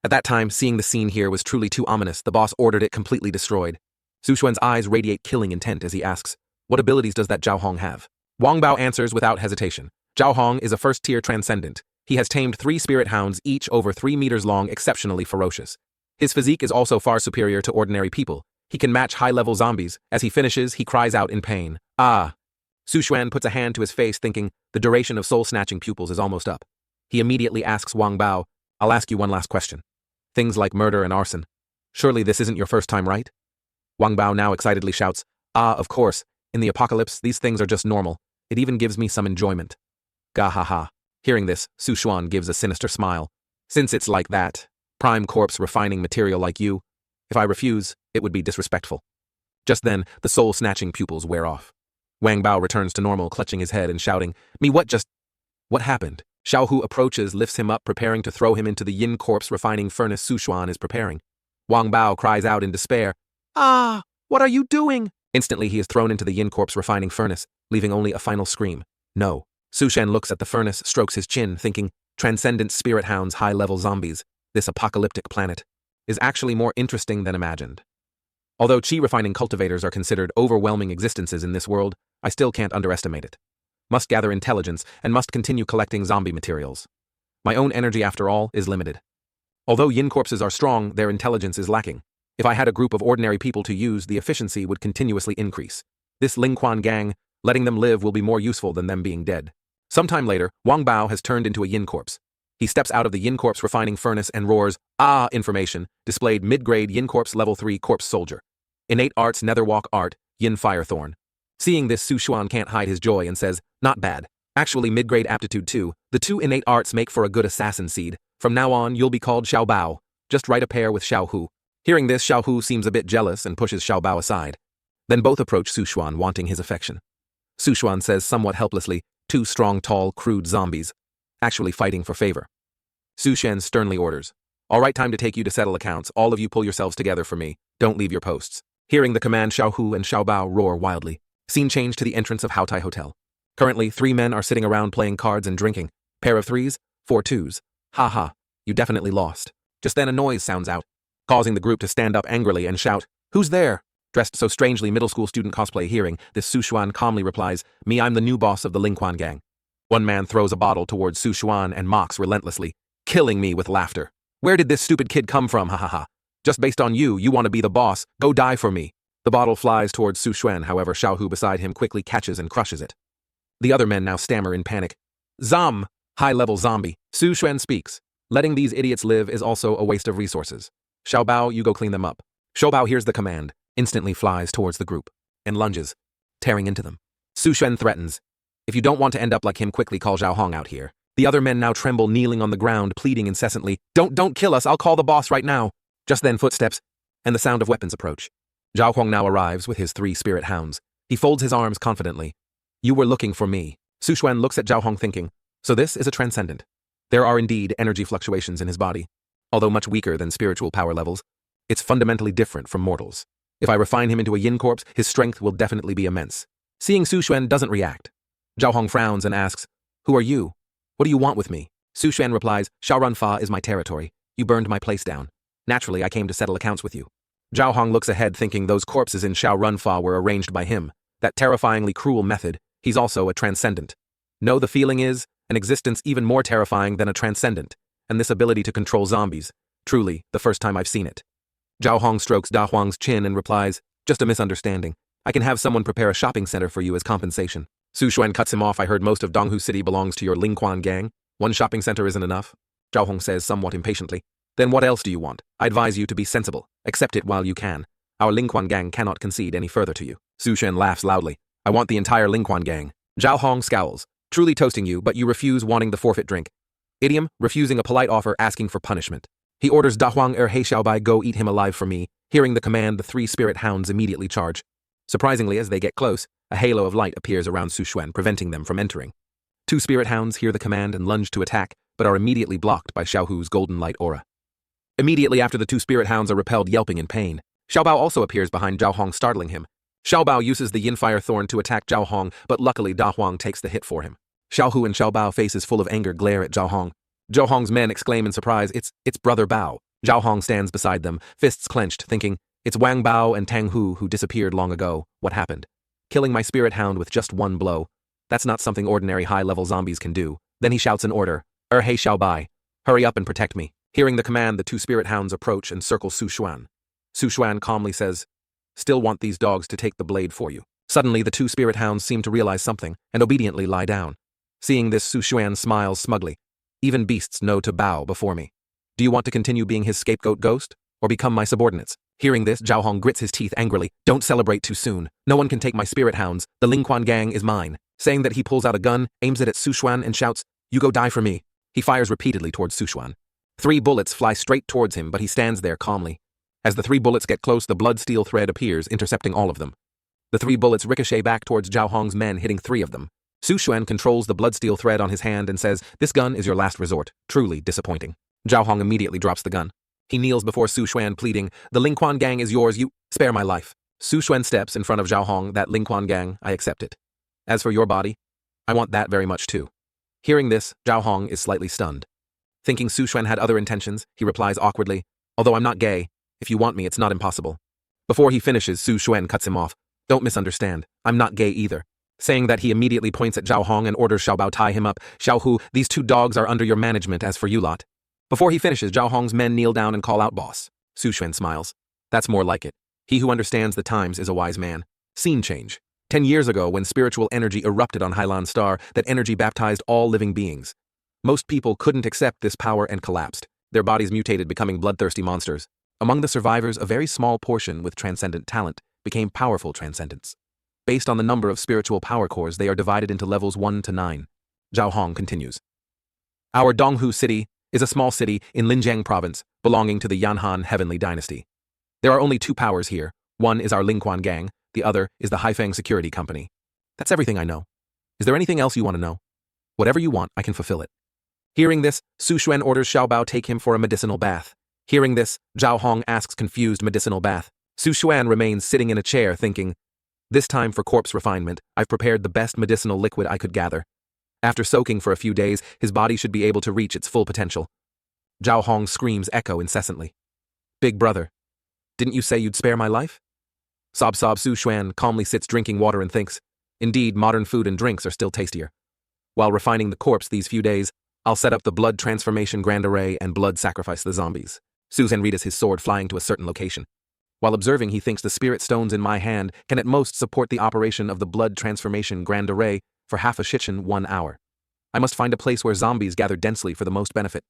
At that time, seeing the scene here was truly too ominous. The boss ordered it completely destroyed." Su Xuan's eyes radiate killing intent as he asks, "What abilities does that Zhao Hong have?" Wang Bao answers without hesitation. Zhao Hong is a first-tier transcendent. He has tamed 3 spirit hounds, each over 3 meters long, exceptionally ferocious. His physique is also far superior to ordinary people. He can match high-level zombies. As he finishes, he cries out in pain. Su Xuan puts a hand to his face, thinking the duration of soul-snatching pupils is almost up. He immediately asks Wang Bao, "I'll ask you one last question. Things like murder and arson. Surely this isn't your first time, right?" Wang Bao now excitedly shouts, "Of course. In the apocalypse, these things are just normal. It even gives me some enjoyment." Ga ha ha. Hearing this, Su Xuan gives a sinister smile. "Since it's like that, prime corpse refining material like you, if I refuse, it would be disrespectful." Just then, the soul-snatching pupils wear off. Wang Bao returns to normal, clutching his head and shouting, What happened?" Xiao Hu approaches, lifts him up, preparing to throw him into the yin corpse refining furnace Su Xuan is preparing. Wang Bao cries out in despair, "What are you doing?" Instantly, he is thrown into the yin corpse refining furnace, leaving only a final scream. "No." Su Shen looks at the furnace, strokes his chin, thinking, transcendent spirit hounds, high-level zombies. This apocalyptic planet is actually more interesting than imagined. Although chi-refining cultivators are considered overwhelming existences in this world, I still can't underestimate it. Must gather intelligence and must continue collecting zombie materials. My own energy, after all, is limited. Although yin corpses are strong, their intelligence is lacking. If I had a group of ordinary people to use, the efficiency would continuously increase. This Lingquan gang, letting them live will be more useful than them being dead. Sometime later, Wang Bao has turned into a yin corpse. He steps out of the yin corpse refining furnace and roars, information, displayed mid-grade yin corpse level 3 corpse soldier. Innate arts netherwalk art, yin firethorn. Seeing this, Su Xuan can't hide his joy and says, "Not bad. Actually mid-grade aptitude 2, the 2 innate arts make for a good assassin seed. From now on, you'll be called Xiao Bao. Just write a pair with Xiao Hu." Hearing this, Xiao Hu seems a bit jealous and pushes Xiao Bao aside. Then both approach Su Xuan, wanting his affection. Su Xuan says somewhat helplessly, 2 strong, tall, crude zombies, actually fighting for favor. Su Shen sternly orders, "All right, time to take you to settle accounts. All of you pull yourselves together for me. Don't leave your posts." Hearing the command, Xiao Hu and Xiao Bao roar wildly. Scene change to the entrance of Haotai Hotel. Currently, 3 men are sitting around playing cards and drinking. Pair of 3s, 4 2s. Ha ha, you definitely lost. Just then a noise sounds out, causing the group to stand up angrily and shout, "Who's there?" Dressed so strangely, middle school student cosplay. Hearing this, Su Xuan calmly replies, "Me, I'm the new boss of the Lingquan gang." One man throws a bottle towards Su Xuan and mocks relentlessly, killing me with laughter. "Where did this stupid kid come from? Ha ha ha. Just based on you want to be the boss. Go die for me." The bottle flies towards Su Xuan, however, Xiao Hu beside him quickly catches and crushes it. The other men now stammer in panic. High-level zombie. Su Xuan speaks. "Letting these idiots live is also a waste of resources. Xiao Bao, you go clean them up." Xiao Bao hears the command, instantly flies towards the group, and lunges, tearing into them. Su Xuan threatens, "If you don't want to end up like him, quickly call Zhao Hong out here." The other men now tremble, kneeling on the ground, pleading incessantly, Don't kill us, I'll call the boss right now." Just then footsteps, and the sound of weapons approach. Zhao Hong now arrives with his 3 spirit hounds. He folds his arms confidently. "You were looking for me." Su Xuan looks at Zhao Hong thinking, so this is a transcendent. There are indeed energy fluctuations in his body. Although much weaker than spiritual power levels, it's fundamentally different from mortals. If I refine him into a yin corpse, his strength will definitely be immense. Seeing Su Xuan doesn't react, Zhao Hong frowns and asks, "Who are you? What do you want with me?" Su Xuan replies, "Xiaorunfa is my territory. You burned my place down. Naturally, I came to settle accounts with you." Zhao Hong looks ahead thinking those corpses in Xiaorunfa were arranged by him. That terrifyingly cruel method. He's also a transcendent. No, the feeling is an existence even more terrifying than a transcendent, and this ability to control zombies. Truly, the first time I've seen it. Zhao Hong strokes Da Huang's chin and replies, "Just a misunderstanding. I can have someone prepare a shopping center for you as compensation." Su Xuan cuts him off. "I heard most of Donghu City belongs to your Lingquan gang. One shopping center isn't enough?" Zhao Hong says somewhat impatiently. "Then what else do you want? I advise you to be sensible. Accept it while you can. Our Lingquan gang cannot concede any further to you." Su Xuan laughs loudly. "I want the entire Lingquan gang." Zhao Hong scowls. "Truly toasting you, but you refuse wanting the forfeit drink." Idiom, refusing a polite offer, asking for punishment. He orders Da Huang He Xiaobai go eat him alive for me. Hearing the command, the 3 spirit hounds immediately charge. Surprisingly, as they get close, a halo of light appears around Su Xuan, preventing them from entering. 2 spirit hounds hear the command and lunge to attack, but are immediately blocked by Xiaohu's golden light aura. Immediately after, the 2 spirit hounds are repelled, yelping in pain. Xiaobao also appears behind Zhao Hong, startling him. Xiaobao uses the Yin Fire Thorn to attack Zhao Hong, but luckily Da Huang takes the hit for him. Xiaohu and Xiaobao, faces full of anger, glare at Zhao Hong. Zhao Hong's men exclaim in surprise, It's Brother Bao." Zhao Hong stands beside them, fists clenched, thinking, "It's Wang Bao and Tang Hu who disappeared long ago. What happened? Killing my spirit hound with just one blow. That's not something ordinary high-level zombies can do." Then he shouts an order, He Xiaobai. "Hurry up and protect me." Hearing the command, the 2 spirit hounds approach and circle Su Xuan. Su Xuan calmly says, "Still want these dogs to take the blade for you." Suddenly, the 2 spirit hounds seem to realize something and obediently lie down. Seeing this, Su Xuan smiles smugly. "Even beasts know to bow before me. Do you want to continue being his scapegoat ghost, or become my subordinates?" Hearing this, Zhao Hong grits his teeth angrily. "Don't celebrate too soon. No one can take my spirit hounds. The Lingquan gang is mine." Saying that, he pulls out a gun, aims it at Su Xuan, and shouts, "You go die for me." He fires repeatedly towards Su Xuan. 3 bullets fly straight towards him, but he stands there calmly. As the 3 bullets get close, the blood steel thread appears, intercepting all of them. The 3 bullets ricochet back towards Zhao Hong's men, hitting 3 of them. Su Xuan controls the blood steel thread on his hand and says, "This gun is your last resort. Truly disappointing." Zhao Hong immediately drops the gun. He kneels before Su Xuan, pleading, "The Lingquan gang is yours. You spare my life." Su Xuan steps in front of Zhao Hong. "That Lingquan gang, I accept it. As for your body, I want that very much too." Hearing this, Zhao Hong is slightly stunned. Thinking Su Xuan had other intentions, he replies awkwardly, "Although I'm not gay, if you want me, it's not impossible." Before he finishes, Su Xuan cuts him off. "Don't misunderstand. I'm not gay either." Saying that, he immediately points at Zhao Hong and orders Xiaobao tie him up. "Xiaohu, these 2 dogs are under your management. As for you lot." Before he finishes, Zhao Hong's men kneel down and call out, "Boss." Su Xuan smiles. "That's more like it. He who understands the times is a wise man." Scene change. 10 years ago, when spiritual energy erupted on Hailan Star, that energy baptized all living beings. Most people couldn't accept this power and collapsed. Their bodies mutated, becoming bloodthirsty monsters. Among the survivors, a very small portion with transcendent talent became powerful transcendents. Based on the number of spiritual power cores, they are divided into levels 1 to 9. Zhao Hong continues. Our Donghu City is a small city in Linjiang Province, belonging to the Yanhan Heavenly Dynasty. There are only 2 powers here. One is our Lingquan gang, the other is the Haifeng Security Company. That's everything I know. Is there anything else you want to know? Whatever you want, I can fulfill it. Hearing this, Su Xuan orders Xiaobao take him for a medicinal bath. Hearing this, Zhao Hong asks confused, "Medicinal bath?" Su Xuan remains sitting in a chair thinking, "This time for corpse refinement, I've prepared the best medicinal liquid I could gather. After soaking for a few days, his body should be able to reach its full potential." Zhao Hong's screams echo incessantly. "Big brother, didn't you say you'd spare my life?" Sob Su Xuan calmly sits drinking water and thinks, "Indeed, modern food and drinks are still tastier. While refining the corpse these few days, I'll set up the blood transformation grand array and blood sacrifice the zombies." Susan reads his sword flying to a certain location. While observing, he thinks the spirit stones in my hand can at most support the operation of the blood transformation grand array for half a shichen 1 hour. I must find a place where zombies gather densely for the most benefit.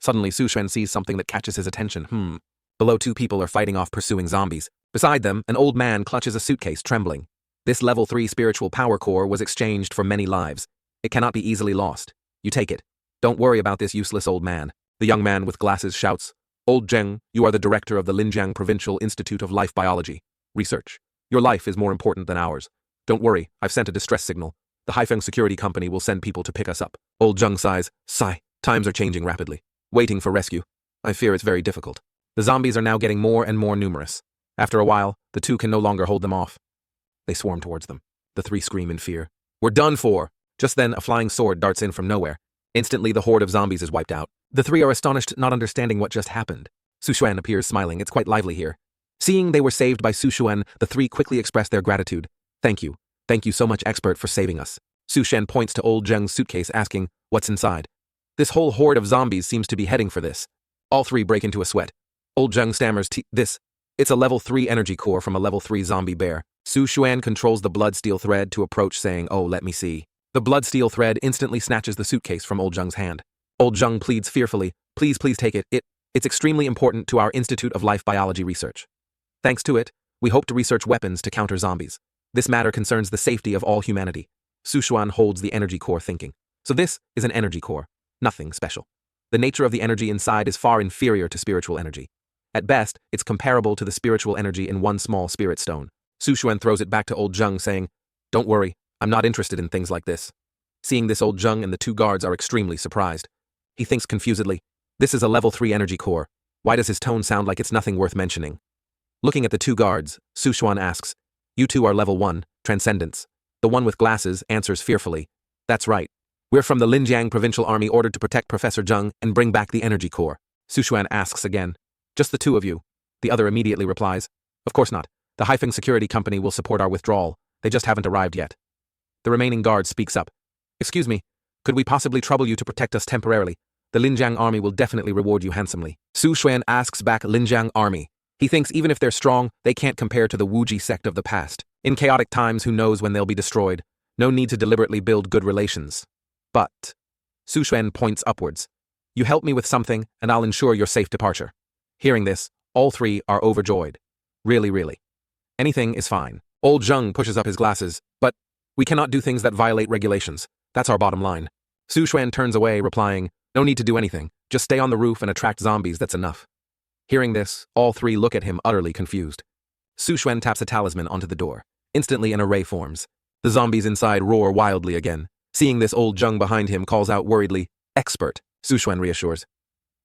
Suddenly, Su Xuan sees something that catches his attention. Below, 2 people are fighting off pursuing zombies. Beside them, an old man clutches a suitcase, trembling. This level 3 spiritual power core was exchanged for many lives. It cannot be easily lost. You take it. Don't worry about this useless old man. The young man with glasses shouts, "Old Zheng, you are the director of the Linjiang Provincial Institute of Life Biology. Research. Your life is more important than ours. Don't worry, I've sent a distress signal. The Haifeng Security Company will send people to pick us up." Old Zheng sighs, "Sigh, times are changing rapidly. Waiting for rescue. I fear it's very difficult. The zombies are now getting more and more numerous. After a while, The two can no longer hold them off. They swarm towards them. The three scream in fear. We're done for! Just then, a flying sword darts in from nowhere. Instantly, the horde of zombies is wiped out. The three are astonished, not understanding what just happened. Su Xuan appears smiling. It's quite lively here. Seeing they were saved by Su Xuan, the three quickly express their gratitude. Thank you. Thank you so much, expert, for saving us. Su Xuan points to old Zheng's suitcase, asking, what's inside? This whole horde of zombies seems to be heading for this. All three break into a sweat. Old Zheng stammers, it's a level 3 energy core from a level 3 zombie bear. Su Xuan controls the blood steel thread to approach, saying, oh, let me see. The blood steel thread instantly snatches the suitcase from old Zheng's hand. Old Zheng pleads fearfully, please take it. It's extremely important to our Institute of Life Biology research. Thanks to it, we hope to research weapons to counter zombies. This matter concerns the safety of all humanity. Su Xuan holds the energy core, thinking. So this is an energy core. Nothing special. The nature of the energy inside is far inferior to spiritual energy. At best, it's comparable to the spiritual energy in one small spirit stone. Su Xuan throws it back to old Zheng, saying, don't worry, I'm not interested in things like this. Seeing this, old Zheng and the two guards are extremely surprised. He thinks confusedly, this is a level 3 energy core. Why does his tone sound like it's nothing worth mentioning? Looking at the two guards, Su Xuan asks, you two are level 1, Transcendence. The one with glasses answers fearfully, that's right. We're from the Linjiang Provincial Army ordered to protect Professor Zheng and bring back the energy core. Su Xuan asks again, just the two of you? The other immediately replies, of course not. The Haifeng Security Company will support our withdrawal. They just haven't arrived yet. The remaining guard speaks up. Excuse me, could we possibly trouble you to protect us temporarily? The Linjiang Army will definitely reward you handsomely. Su Xuan asks back, Linjiang Army. He thinks even if they're strong, they can't compare to the Wuji sect of the past. In chaotic times, who knows when they'll be destroyed. No need to deliberately build good relations. But, Su Xuan points upwards. You help me with something, and I'll ensure your safe departure. Hearing this, all three are overjoyed. Really. Anything is fine. Old Zheng pushes up his glasses, but we cannot do things that violate regulations. That's our bottom line. Su Xuan turns away, replying, no need to do anything. Just stay on the roof and attract zombies, that's enough. Hearing this, all three look at him utterly confused. Su Xuan taps a talisman onto the door. Instantly an array forms. The zombies inside roar wildly again. Seeing this, old Zheng behind him calls out worriedly, expert. Su Xuan reassures.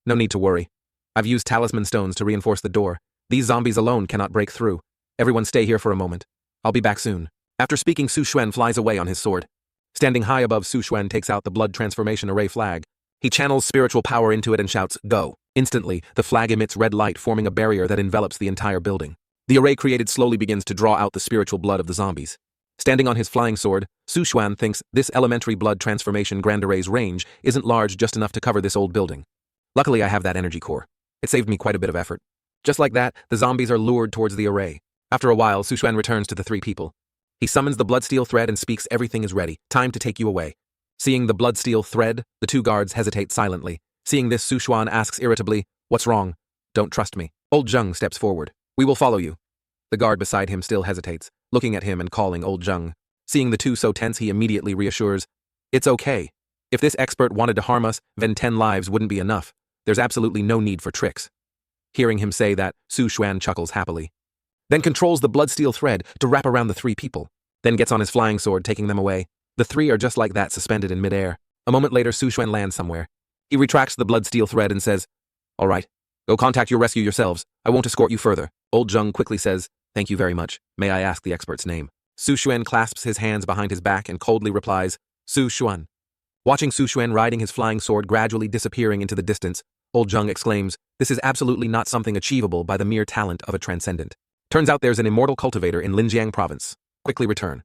No need to worry. I've used talisman stones to reinforce the door. These zombies alone cannot break through. Everyone stay here for a moment. I'll be back soon. After speaking, Su Xuan flies away on his sword. Standing high above, Su Xuan takes out the blood transformation array flag. He channels spiritual power into it and shouts, go. Instantly, the flag emits red light, forming a barrier that envelops the entire building. The array created slowly begins to draw out the spiritual blood of the zombies. Standing on his flying sword, Su Xuan thinks this elementary blood transformation grand array's range isn't large, just enough to cover this old building. Luckily, I have that energy core. It saved me quite a bit of effort. Just like that, the zombies are lured towards the array. After a while, Su Xuan returns to the three people. He summons the bloodsteel thread and speaks, everything is ready. Time to take you away. Seeing the bloodsteel thread, the two guards hesitate silently. Seeing this, Su Xuan asks irritably, what's wrong? Don't trust me. Old Zheng steps forward. We will follow you. The guard beside him still hesitates, looking at him and calling old Zheng. Seeing the two so tense, he immediately reassures, it's okay. If this expert wanted to harm us, then 10 lives wouldn't be enough. There's absolutely no need for tricks. Hearing him say that, Su Xuan chuckles happily. Then controls the bloodsteel thread to wrap around the three people. Then gets on his flying sword, taking them away. The three are just like that, suspended in midair. A moment later, Su Xuan lands somewhere. He retracts the bloodsteel thread and says, all right, go contact your rescue yourselves. I won't escort you further. Old Zheng quickly says, thank you very much. May I ask the expert's name? Su Xuan clasps his hands behind his back and coldly replies, Su Xuan. Watching Su Xuan riding his flying sword gradually disappearing into the distance, old Zheng exclaims, this is absolutely not something achievable by the mere talent of a transcendent. Turns out there's an immortal cultivator in Linjiang province. Quickly return.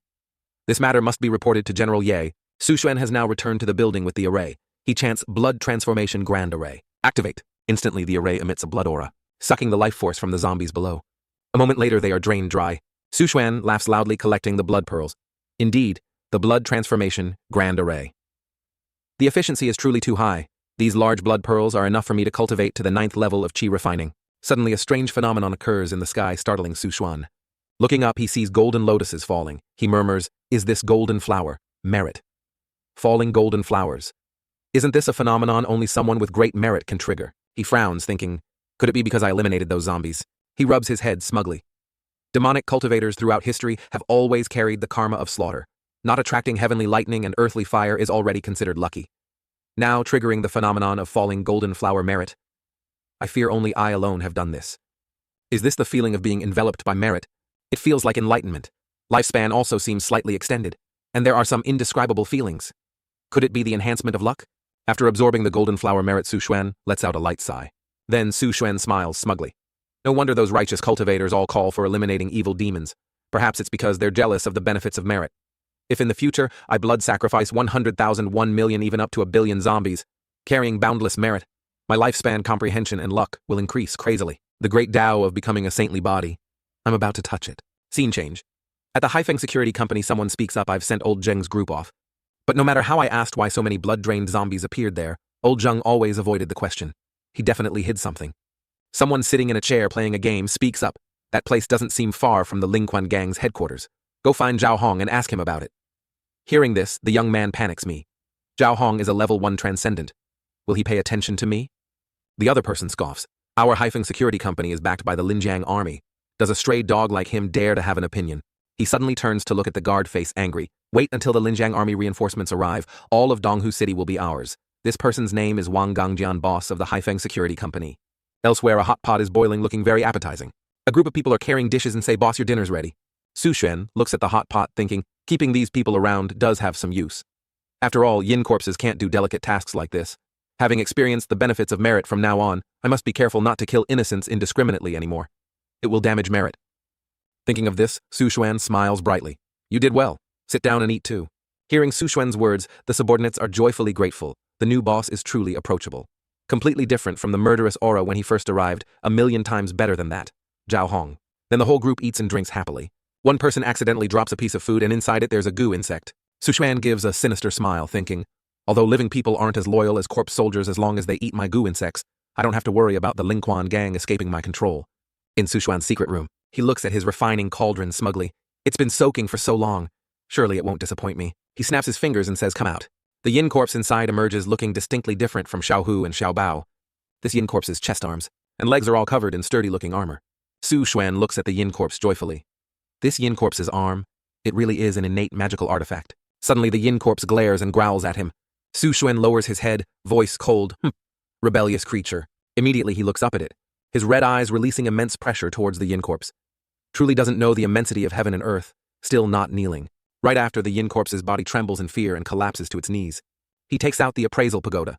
This matter must be reported to General Ye. Su Xuan has now returned to the building with the array. He chants blood transformation grand array. Activate. Instantly the array emits a blood aura, sucking the life force from the zombies below. A moment later they are drained dry. Su Xuan laughs loudly, collecting the blood pearls. Indeed, the blood transformation grand array. The efficiency is truly too high. These large blood pearls are enough for me to cultivate to the 9th level of qi refining. Suddenly a strange phenomenon occurs in the sky, startling Su Xuan. Looking up, he sees golden lotuses falling. He murmurs, is this golden flower merit? Falling golden flowers. Isn't this a phenomenon only someone with great merit can trigger? He frowns, thinking, could it be because I eliminated those zombies? He rubs his head smugly. Demonic cultivators throughout history have always carried the karma of slaughter. Not attracting heavenly lightning and earthly fire is already considered lucky. Now triggering the phenomenon of falling golden flower merit. I fear only I alone have done this. Is this the feeling of being enveloped by merit? It feels like enlightenment. Lifespan also seems slightly extended, and there are some indescribable feelings. Could it be the enhancement of luck? After absorbing the golden flower merit, Su Xuan lets out a light sigh. Then Su Xuan smiles smugly. No wonder those righteous cultivators all call for eliminating evil demons. Perhaps it's because they're jealous of the benefits of merit. If in the future I blood sacrifice 100,000, 1 million, even up to 1 billion zombies, carrying boundless merit, my lifespan, comprehension, and luck will increase crazily. The great Tao of becoming a saintly body. I'm about to touch it. Scene change. At the Haifeng security company, someone speaks up. I've sent old Zheng's group off. But no matter how I asked why so many blood-drained zombies appeared there, old Zheng always avoided the question. He definitely hid something. Someone sitting in a chair playing a game speaks up. That place doesn't seem far from the Lingquan gang's headquarters. Go find Zhao Hong and ask him about it. Hearing this, the young man panics me. Zhao Hong is a level 1 transcendent. Will he pay attention to me? The other person scoffs. Our Haifeng security company is backed by the Linjiang army. Does a stray dog like him dare to have an opinion? He suddenly turns to look at the guard, face angry. Wait until the Linjiang army reinforcements arrive. All of Donghu City will be ours. This person's name is Wang Gangjian, boss of the Haifeng security company. Elsewhere, a hot pot is boiling, looking very appetizing. A group of people are carrying dishes and say, "Boss, your dinner's ready." Su Xuan looks at the hot pot, thinking, keeping these people around does have some use. After all, yin corpses can't do delicate tasks like this. Having experienced the benefits of merit from now on, I must be careful not to kill innocents indiscriminately anymore. It will damage merit. Thinking of this, Su Xuan smiles brightly. You did well. Sit down and eat too. Hearing Su Xuan's words, the subordinates are joyfully grateful. The new boss is truly approachable. Completely different from the murderous aura when he first arrived, 1,000,000 times better than that. Zhao Hong. Then the whole group eats and drinks happily. One person accidentally drops a piece of food and inside it there's a goo insect. Su Xuan gives a sinister smile, thinking, although living people aren't as loyal as corpse soldiers as long as they eat my goo insects, I don't have to worry about the Lingquan gang escaping my control. In Su Xuan's secret room, he looks at his refining cauldron smugly. It's been soaking for so long. Surely it won't disappoint me. He snaps his fingers and says, "Come out." The yin corpse inside emerges looking distinctly different from Xiao Hu and Xiao Bao. This yin corpse's chest, arms, and legs are all covered in sturdy-looking armor. Su Xuan looks at the yin corpse joyfully. This yin corpse's arm, it really is an innate magical artifact. Suddenly the yin corpse glares and growls at him. Su Xuan lowers his head, voice cold. Rebellious creature. Immediately he looks up at it, his red eyes releasing immense pressure towards the yin corpse. Truly doesn't know the immensity of heaven and earth, still not kneeling. Right after, the yin corpse's body trembles in fear and collapses to its knees. He takes out the appraisal pagoda.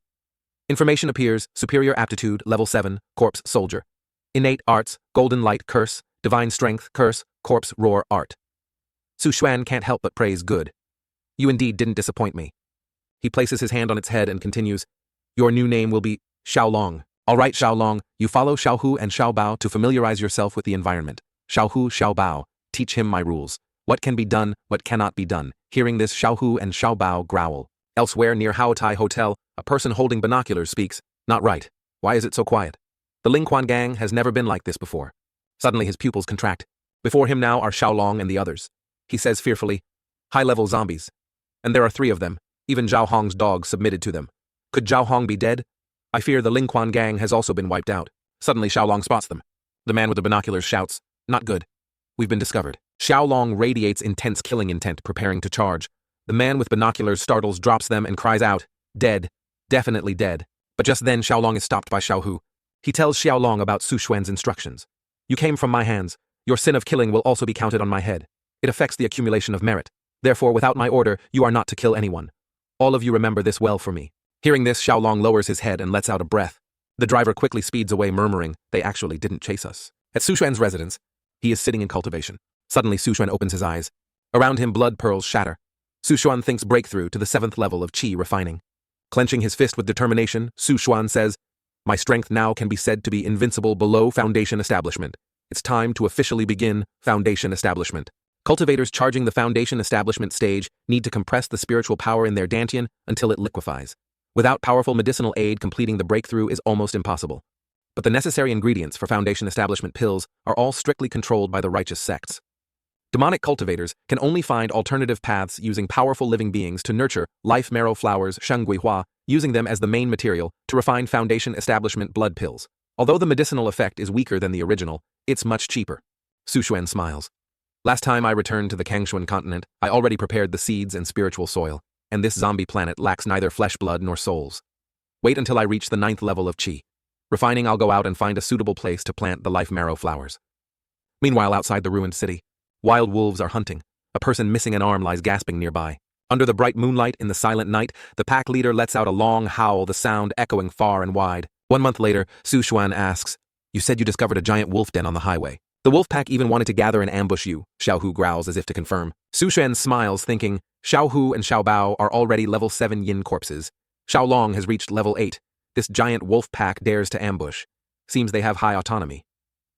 Information appears: superior aptitude, level 7, corpse soldier. Innate arts, golden light, curse, divine strength, curse, corpse roar, art. Su Xuan can't help but praise good. You indeed didn't disappoint me. He places his hand on its head and continues, your new name will be Xiaolong. All right, Xiaolong, you follow Xiao Hu and Xiao Bao to familiarize yourself with the environment. Xiao Hu, Xiao Bao, teach him my rules. What can be done, what cannot be done. Hearing this, Xiao Hu and Xiao Bao growl. Elsewhere, near Haotai Hotel, a person holding binoculars speaks. Not right. Why is it so quiet? The Lingquan gang has never been like this before. Suddenly his pupils contract. Before him now are Xiaolong and the others. He says fearfully, high-level zombies. And there are 3 of them. Even Zhao Hong's dog submitted to them. Could Zhao Hong be dead? I fear the Lingquan gang has also been wiped out. Suddenly Xiaolong spots them. The man with the binoculars shouts, not good. We've been discovered. Xiaolong radiates intense killing intent, preparing to charge. The man with binoculars startles, drops them, and cries out, dead. Definitely dead. But just then Xiaolong is stopped by Xiao Hu. He tells Xiaolong about Su Xuan's instructions. You came from my hands. Your sin of killing will also be counted on my head. It affects the accumulation of merit. Therefore, without my order, you are not to kill anyone. All of you remember this well for me. Hearing this, Xiaolong lowers his head and lets out a breath. The driver quickly speeds away, murmuring, they actually didn't chase us. At Su Xuan's residence, he is sitting in cultivation. Suddenly, Su Xuan opens his eyes. Around him, blood pearls shatter. Su Xuan thinks breakthrough to the 7th level of qi refining. Clenching his fist with determination, Su Xuan says, my strength now can be said to be invincible below foundation establishment. It's time to officially begin foundation establishment. Cultivators charging the foundation establishment stage need to compress the spiritual power in their dantian until it liquefies. Without powerful medicinal aid, completing the breakthrough is almost impossible. But the necessary ingredients for foundation establishment pills are all strictly controlled by the righteous sects. Demonic cultivators can only find alternative paths using powerful living beings to nurture life marrow flowers, shengui hua, using them as the main material to refine foundation establishment blood pills. Although the medicinal effect is weaker than the original, it's much cheaper. Su Xuan smiles. Last time I returned to the Kangshuan continent, I already prepared the seeds and spiritual soil, and this zombie planet lacks neither flesh, blood, nor souls. Wait until I reach the 9th level of qi. Refining, I'll go out and find a suitable place to plant the life marrow flowers. Meanwhile, outside the ruined city, Wild wolves are hunting. A person missing an arm lies gasping nearby. Under the bright moonlight in the silent night, the pack leader lets out a long howl, the sound echoing far and wide. 1 month later, Su Xuan asks, "You said you discovered a giant wolf den on the highway. The wolf pack even wanted to gather and ambush you," Xiao Hu growls as if to confirm. Su Xuan smiles, thinking, Xiao Hu and Xiao Bao are already level 7 yin corpses. Xiao Long has reached level 8. This giant wolf pack dares to ambush. Seems they have high autonomy.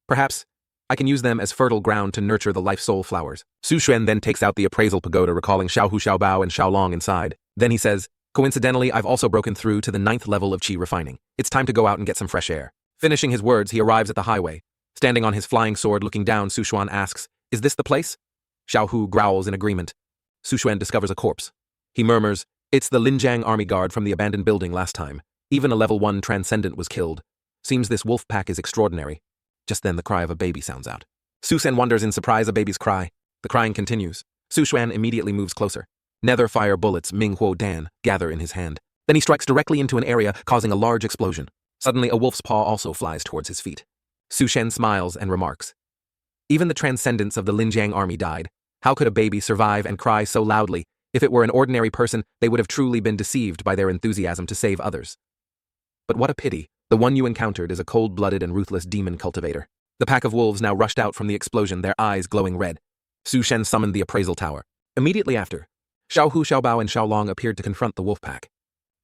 Perhaps I can use them as fertile ground to nurture the life soul flowers. Su Xuan then takes out the appraisal pagoda, recalling Xiao Hu, Xiao Bao, and Xiao Long inside. Then he says, "Coincidentally, I've also broken through to the 9th level of qi refining. It's time to go out and get some fresh air." Finishing his words, he arrives at the highway. Standing on his flying sword looking down, Su Xuan asks, "Is this the place?" Xiao Hu growls in agreement. Su Xuan discovers a corpse. He murmurs, "It's the Linjiang army guard from the abandoned building last time. Even a level 1 transcendent was killed. Seems this wolf pack is extraordinary." Just then the cry of a baby sounds out. Su Xuan wonders in surprise, a baby's cry. The crying continues. Su Xuan immediately moves closer. Nether fire bullets, Ming Huo Dan, gather in his hand. Then he strikes directly into an area, causing a large explosion. Suddenly a wolf's paw also flies towards his feet. Su Xuan smiles and remarks, "Even the transcendents of the Linjiang army died. How could a baby survive and cry so loudly? If it were an ordinary person, they would have truly been deceived by their enthusiasm to save others. But what a pity. The one you encountered is a cold-blooded and ruthless demon cultivator." The pack of wolves now rushed out from the explosion, their eyes glowing red. Su Xuan summoned the appraisal tower. Immediately after, Xiao Hu, Xiao Bao, and Xiao Long appeared to confront the wolf pack.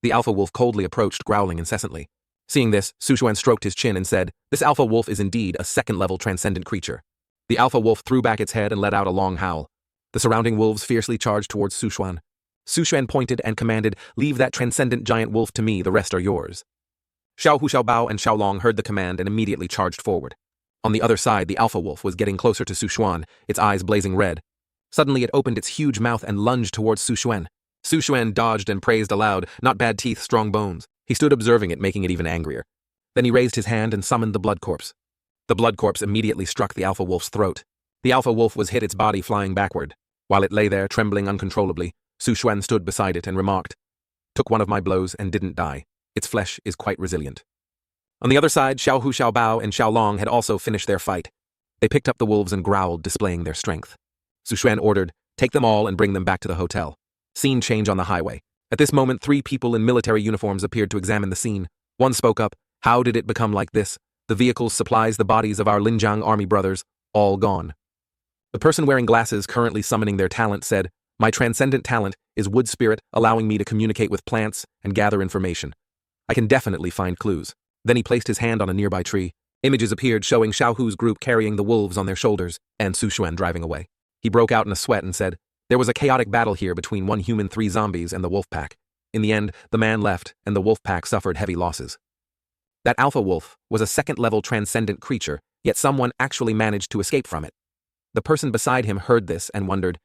The alpha wolf coldly approached, growling incessantly. Seeing this, Su Xuan stroked his chin and said, "This alpha wolf is indeed a second-level transcendent creature." The alpha wolf threw back its head and let out a long howl. The surrounding wolves fiercely charged towards Su Xuan. Su Xuan pointed and commanded, "Leave that transcendent giant wolf to me, the rest are yours." Xiao Hu, Xiao Bao, and Xiao Long heard the command and immediately charged forward. On the other side, the alpha wolf was getting closer to Su Xuan, its eyes blazing red. Suddenly it opened its huge mouth and lunged towards Su Xuan. Su Xuan dodged and praised aloud, "Not bad teeth, strong bones." He stood observing it, making it even angrier. Then he raised his hand and summoned the blood corpse. The blood corpse immediately struck the alpha wolf's throat. The alpha wolf was hit, its body flying backward. While it lay there, trembling uncontrollably, Su Xuan stood beside it and remarked, "Took one of my blows and didn't die. Its flesh is quite resilient." On the other side, Xiao Hu, Xiao Bao, and Xiao Long had also finished their fight. They picked up the wolves and growled, displaying their strength. Su Xuan ordered, "Take them all and bring them back to the hotel." Scene change on the highway. At this moment, 3 people in military uniforms appeared to examine the scene. One spoke up, "How did it become like this? The vehicles supplies the bodies of our Linjiang army brothers, all gone." The person wearing glasses currently summoning their talent said, "My transcendent talent is wood spirit, allowing me to communicate with plants and gather information. I can definitely find clues." Then he placed his hand on a nearby tree. Images appeared showing Xiao Hu's group carrying the wolves on their shoulders and Su Xuan driving away. He broke out in a sweat and said, "There was a chaotic battle here between 1 human, 3 zombies, and the wolf pack. In the end, the man left and the wolf pack suffered heavy losses." That alpha wolf was a second-level transcendent creature, yet someone actually managed to escape from it. The person beside him heard this and wondered,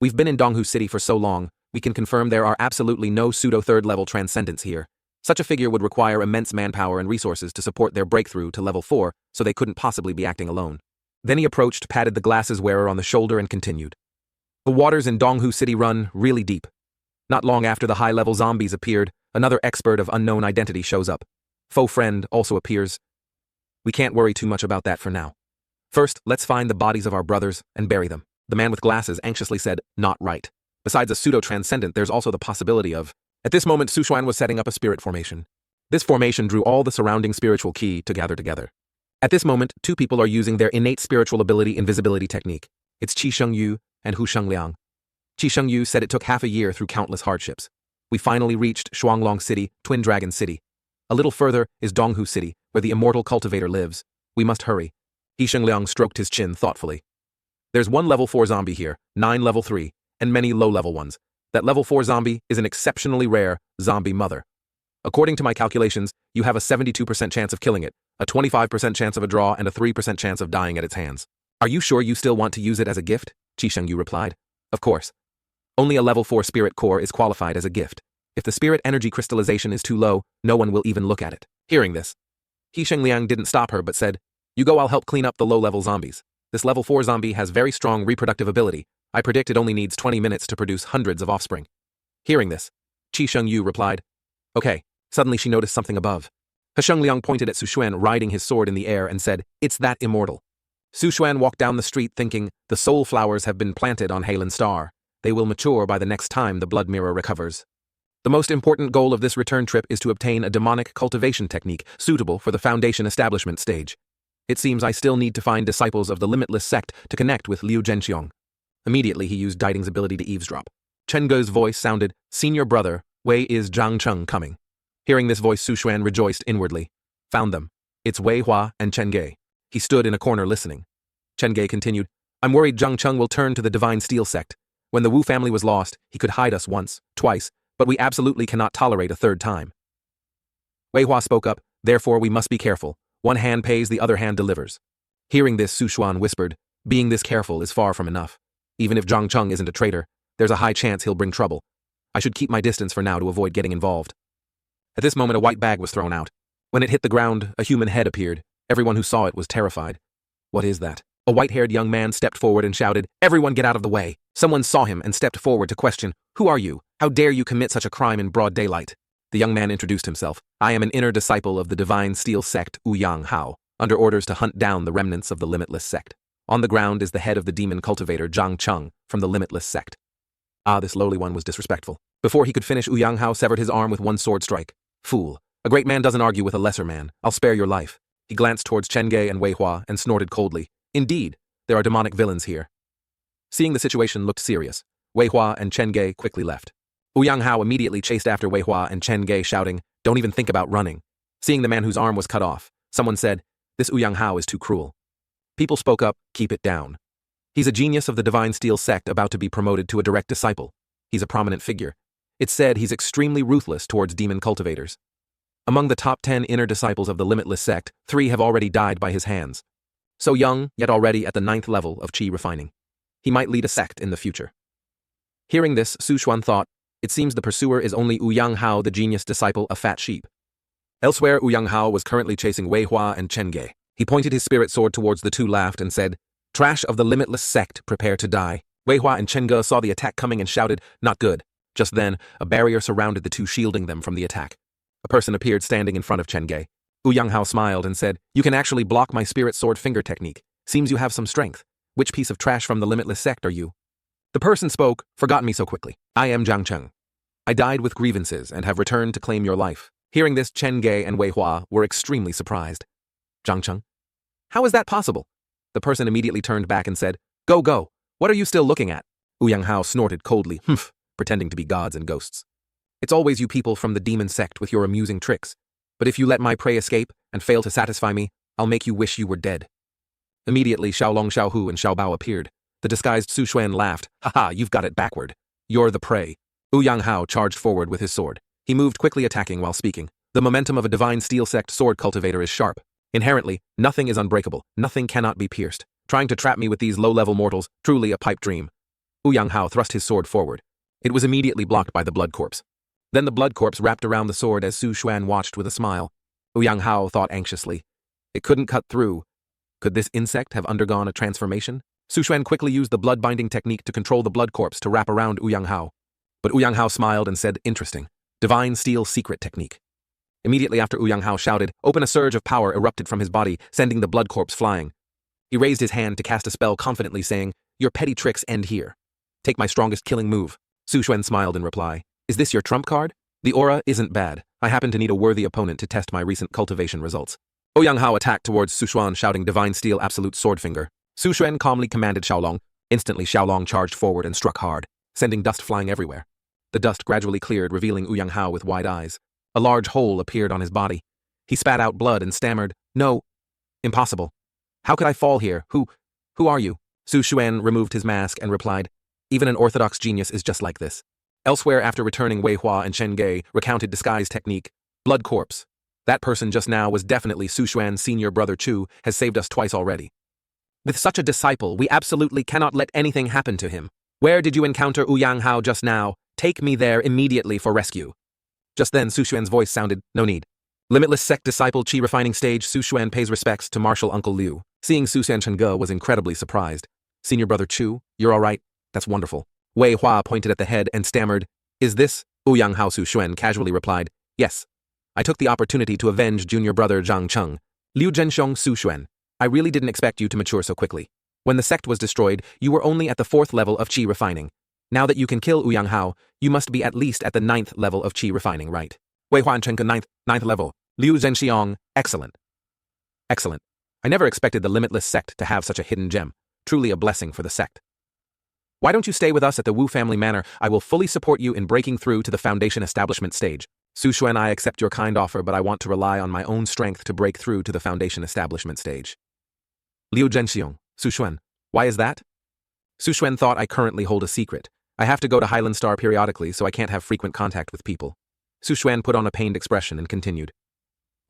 "We've been in Donghu City for so long, we can confirm there are absolutely no pseudo-third-level transcendents here. Such a figure would require immense manpower and resources to support their breakthrough to level 4, so they couldn't possibly be acting alone." Then he approached, patted the glasses wearer on the shoulder and continued, "The waters in Donghu City run really deep. Not long after the high-level zombies appeared, another expert of unknown identity shows up. Faux friend also appears. We can't worry too much about that for now. First, let's find the bodies of our brothers and bury them." The man with glasses anxiously said, "Not right. Besides a pseudo-transcendent, there's also the possibility of..." At this moment, Su Xuan was setting up a spirit formation. This formation drew all the surrounding spiritual ki to gather together. At this moment, 2 people are using their innate spiritual ability invisibility technique. It's Qi Shengyu and Hu Shengliang. Qi Shengyu said it took half a year through countless hardships. "We finally reached Shuanglong City, Twin Dragon City. A little further is Donghu City, where the immortal cultivator lives. We must hurry." He Shengliang stroked his chin thoughtfully. "There's 1 level 4 zombie here, 9 level 3, and many low-level ones. That level 4 zombie is an exceptionally rare zombie mother. According to my calculations, you have a 72% chance of killing it, a 25% chance of a draw, and a 3% chance of dying at its hands. Are you sure you still want to use it as a gift?" Qi Shengyu replied. "Of course. Only a level 4 spirit core is qualified as a gift. If the spirit energy crystallization is too low, no one will even look at it." Hearing this, He Shengliang didn't stop her but said, "You go, I'll help clean up the low-level zombies. This level 4 zombie has very strong reproductive ability. I predict it only needs 20 minutes to produce hundreds of offspring." Hearing this, Qi Shengyu replied, "Okay." Suddenly she noticed something above. He Shengliang pointed at Su Xuan riding his sword in the air and said, "It's that immortal." Su Xuan walked down the street thinking, the soul flowers have been planted on Halen Star. They will mature by the next time the blood mirror recovers. The most important goal of this return trip is to obtain a demonic cultivation technique suitable for the Foundation establishment stage. It seems I still need to find disciples of the Limitless sect to connect with Liu Zhenxiong. Immediately he used Diding's ability to eavesdrop. Chen Ge's voice sounded, "Senior brother, Wei is Zhang Cheng coming." Hearing this voice, Su Xuan rejoiced inwardly. Found them. It's Wei Hua and Chen Ge. He stood in a corner listening. Chen Ge continued, "I'm worried Zhang Cheng will turn to the Divine Steel sect. When the Wu family was lost, he could hide us once, twice, but we absolutely cannot tolerate a third time." Wei Hua spoke up, "Therefore we must be careful. One hand pays, the other hand delivers." Hearing this, Su Xuan whispered, "Being this careful is far from enough. Even if Zhang Cheng isn't a traitor, there's a high chance he'll bring trouble. I should keep my distance for now to avoid getting involved." At this moment a white bag was thrown out. When it hit the ground, a human head appeared. Everyone who saw it was terrified. "What is that?" A white-haired young man stepped forward and shouted, "Everyone get out of the way." Someone saw him and stepped forward to question, "Who are you? How dare you commit such a crime in broad daylight?" The young man introduced himself. "I am an inner disciple of the Divine Steel sect, Ouyang Hao, under orders to hunt down the remnants of the Limitless sect. On the ground is the head of the demon cultivator Zhang Cheng from the Limitless sect." This lowly one was disrespectful. Before he could finish, Ouyang Hao severed his arm with one sword strike. "Fool. A great man doesn't argue with a lesser man. I'll spare your life." He glanced towards Chen Ge and Wei Hua and snorted coldly. "Indeed, there are demonic villains here." Seeing the situation looked serious, Wei Hua and Chen Ge quickly left. Ouyang Hao immediately chased after Wei Hua and Chen Ge, shouting, "Don't even think about running." Seeing the man whose arm was cut off, someone said, "This Ouyang Hao is too cruel." People spoke up, "Keep it down. He's a genius of the Divine Steel sect about to be promoted to a direct disciple. He's a prominent figure. It's said he's extremely ruthless towards demon cultivators. Among the top 10 inner disciples of the Limitless sect, 3 have already died by his hands. So young, yet already at the 9th level of chi refining. He might lead a sect in the future." Hearing this, Su Xuan thought, it seems the pursuer is only Ouyang Hao, the genius disciple, a fat sheep. Elsewhere, Ouyang Hao was currently chasing Wei Hua and Chen Ge. He pointed his spirit sword towards the two, laughed, and said, "Trash of the Limitless sect, prepare to die." Wei Hua and Chen Ge saw the attack coming and shouted, "Not good." Just then, a barrier surrounded the two, shielding them from the attack. A person appeared standing in front of Chen Ge. Ouyang Hao smiled and said, "You can actually block my spirit sword finger technique. Seems you have some strength. Which piece of trash from the Limitless sect are you?" The person spoke, "Forgotten me so quickly. I am Zhang Cheng. I died with grievances and have returned to claim your life." Hearing this, Chen Ge and Wei Hua were extremely surprised. "Zhang Cheng? How is that possible?" The person immediately turned back and said, "Go, go. What are you still looking at?" Ouyang Hao snorted coldly, "Humph, pretending to be gods and ghosts. It's always you people from the demon sect with your amusing tricks. But if you let my prey escape and fail to satisfy me, I'll make you wish you were dead." Immediately, Xiaolong, Xiaohu, and Xiaobao appeared. The disguised Su Xuan laughed, "Haha, you've got it backward. You're the prey." Ouyang Hao charged forward with his sword. He moved quickly, attacking while speaking. The momentum of a Divine Steel sect sword cultivator is sharp. Inherently, nothing is unbreakable, nothing cannot be pierced. Trying to trap me with these low-level mortals, truly a pipe dream. Ouyang Hao thrust his sword forward. It was immediately blocked by the blood corpse. Then the blood corpse wrapped around the sword as Su Xuan watched with a smile. Ouyang Hao thought anxiously. It couldn't cut through. Could this insect have undergone a transformation? Su Xuan quickly used the blood-binding technique to control the blood corpse to wrap around Ouyang Hao. But Ouyang Hao smiled and said, "Interesting. Divine Steel secret technique." Immediately after Ouyang Hao shouted, a surge of power erupted from his body, sending the blood corpse flying. He raised his hand to cast a spell, confidently saying, "Your petty tricks end here. Take my strongest killing move." Su Xuan smiled in reply. "Is this your trump card? The aura isn't bad. I happen to need a worthy opponent to test my recent cultivation results." Ouyang Hao attacked towards Su Xuan, shouting Divine Steel Absolute Sword Finger. Su Xuan calmly commanded Xiaolong. Instantly, Xiaolong charged forward and struck hard, sending dust flying everywhere. The dust gradually cleared, revealing Ouyang Hao with wide eyes. A large hole appeared on his body. He spat out blood and stammered, "No. Impossible. How could I fall here? Who are you?" Su Xuan removed his mask and replied, "Even an orthodox genius is just like this." Elsewhere, after returning, Wei Hua and Chen Ge recounted disguise technique. Blood corpse. That person just now was definitely Su Xuan's senior brother Chu, has saved us twice already. With such a disciple, we absolutely cannot let anything happen to him. Where did you encounter Ouyang Hao just now? Take me there immediately for rescue. Just then, Su Xuan's voice sounded, "No need." Limitless sect disciple chi refining stage, Su Xuan pays respects to martial uncle Liu. Seeing Su Xuan, Chen Ge was incredibly surprised. "Senior brother Chu, you're all right? That's wonderful." Wei Hua pointed at the head and stammered, "Is this?" Ouyang Hao. Su Xuan casually replied, "Yes. I took the opportunity to avenge junior brother Zhang Cheng." Liu Zhenxiong. Su Xuan. I really didn't expect you to mature so quickly. When the sect was destroyed, you were only at the 4th level of qi refining. Now that you can kill Ouyang Hao, you must be at least at the 9th level of qi refining, right? Wei Huanchenke 9th level. Liu Zhenxiong, excellent. Excellent. I never expected the Limitless sect to have such a hidden gem. Truly a blessing for the sect. Why don't you stay with us at the Wu family manor? I will fully support you in breaking through to the foundation establishment stage. Su Xuan, I accept your kind offer, but I want to rely on my own strength to break through to the foundation establishment stage. Liu Zhenxiong, Su Xuan, why is that? Su Xuan thought I currently hold a secret. I have to go to Highland Star periodically, so I can't have frequent contact with people. Su Xuan put on a pained expression and continued.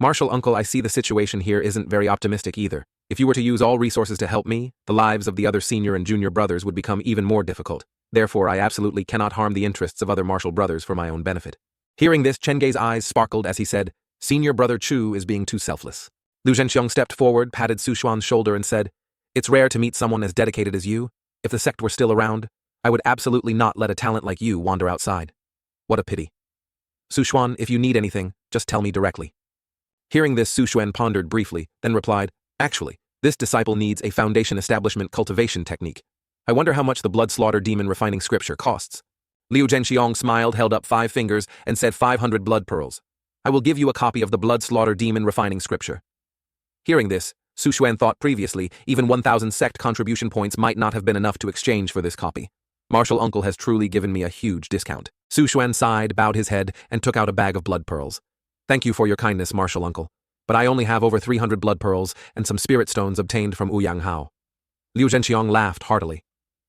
Martial uncle, I see the situation here isn't very optimistic either. If you were to use all resources to help me, the lives of the other senior and junior brothers would become even more difficult. Therefore, I absolutely cannot harm the interests of other martial brothers for my own benefit. Hearing this, Chen Gei's eyes sparkled as he said, Senior brother Chu is being too selfless. Liu Zhenxiong stepped forward, patted Su Xuan's shoulder and said, It's rare to meet someone as dedicated as you. If the sect were still around, I would absolutely not let a talent like you wander outside. What a pity. Su Xuan, if you need anything, just tell me directly. Hearing this, Su Xuan pondered briefly, then replied, Actually, this disciple needs a foundation establishment cultivation technique. I wonder how much the blood slaughter demon refining scripture costs. Liu Zhenxiong smiled, held up 5 fingers, and said 500 blood pearls. I will give you a copy of the blood slaughter demon refining scripture. Hearing this, Su Xuan thought previously even 1,000 sect contribution points might not have been enough to exchange for this copy. Martial uncle has truly given me a huge discount. Su Xuan sighed, bowed his head, and took out a bag of blood pearls. Thank you for your kindness, Martial uncle, but I only have over 300 blood pearls and some spirit stones obtained from Ouyang Hao. Liu Zhenxiong laughed heartily.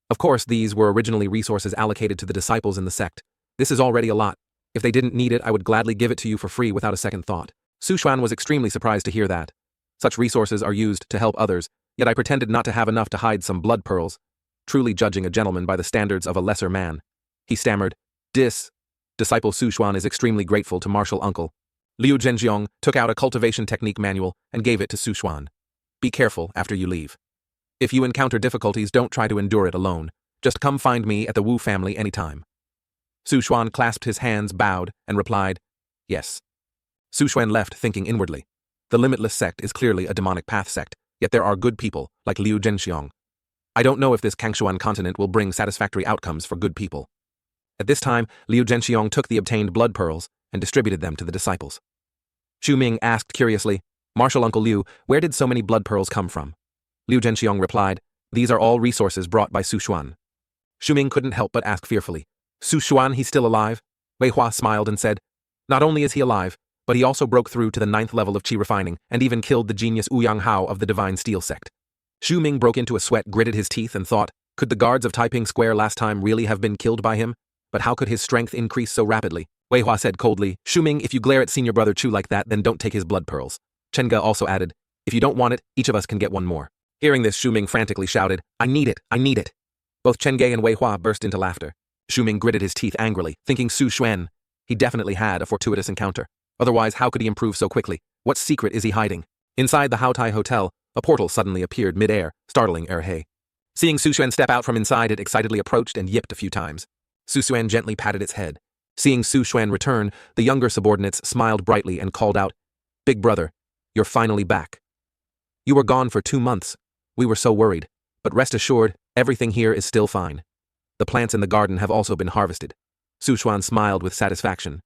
Of course, these were originally resources allocated to the disciples in the sect. This is already a lot. If they didn't need it, I would gladly give it to you for free without a second thought. Su Xuan was extremely surprised to hear that. Such resources are used to help others, yet I pretended not to have enough to hide some blood pearls, truly judging a gentleman by the standards of a lesser man. He stammered, Disciple Su Xuan is extremely grateful to Martial uncle. Liu Zhenxiong took out a cultivation technique manual and gave it to Su Xuan. Be careful after you leave. If you encounter difficulties, don't try to endure it alone. Just come find me at the Wu family anytime. Su Xuan clasped his hands, bowed, and replied, Yes. Su Xuan left thinking inwardly. The Limitless sect is clearly a demonic path sect, yet there are good people like Liu Zhenxiong. I don't know if this Kangshuan continent will bring satisfactory outcomes for good people. At this time, Liu Zhenxiong took the obtained blood pearls and distributed them to the disciples. Xu Ming asked curiously, Martial Uncle Liu, where did so many blood pearls come from? Liu Zhenxiong replied, These are all resources brought by Su Xuan. Xu Ming couldn't help but ask fearfully, Su Xuan, he's still alive? Wei Hua smiled and said, Not only is he alive, but he also broke through to the 9th level of qi refining and even killed the genius Ouyang Hao of the Divine Steel sect. Xu Ming broke into a sweat, gritted his teeth, and thought, could the guards of Taiping Square last time really have been killed by him? But how could his strength increase so rapidly? Wei Hua said coldly, Xu Ming, if you glare at senior brother Chu like that, then don't take his blood pearls. Chen Ge also added, if you don't want it, each of us can get one more. Hearing this, Xu Ming frantically shouted, I need it, I need it. Both Chen Ge and Wei Hua burst into laughter. Xu Ming gritted his teeth angrily, thinking Su Xuan. He definitely had a fortuitous encounter. Otherwise, how could he improve so quickly? What secret is he hiding? Inside the Haotai Hotel, a portal suddenly appeared mid-air, startling He. Seeing Su Xuan step out from inside, it excitedly approached and yipped a few times. Su Xuan gently patted its head. Seeing Su Xuan return, the younger subordinates smiled brightly and called out, Big brother, you're finally back. You were gone for 2 months. We were so worried. But rest assured, everything here is still fine. The plants in the garden have also been harvested. Su Xuan smiled with satisfaction.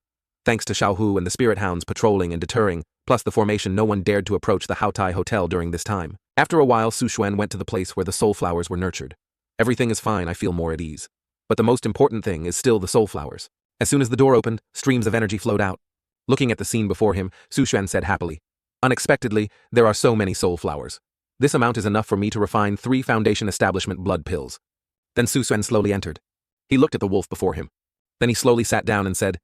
Thanks to Xiaohu and the spirit hounds patrolling and deterring, plus the formation, no one dared to approach the Haotai Hotel during this time. After a while, Su Xuan went to the place where the soul flowers were nurtured. Everything is fine, I feel more at ease. But the most important thing is still the soul flowers. As soon as the door opened, streams of energy flowed out. Looking at the scene before him, Su Xuan said happily, Unexpectedly, there are so many soul flowers. This amount is enough for me to refine 3 foundation establishment blood pills. Then Su Xuan slowly entered. He looked at the wolf before him. Then he slowly sat down and said,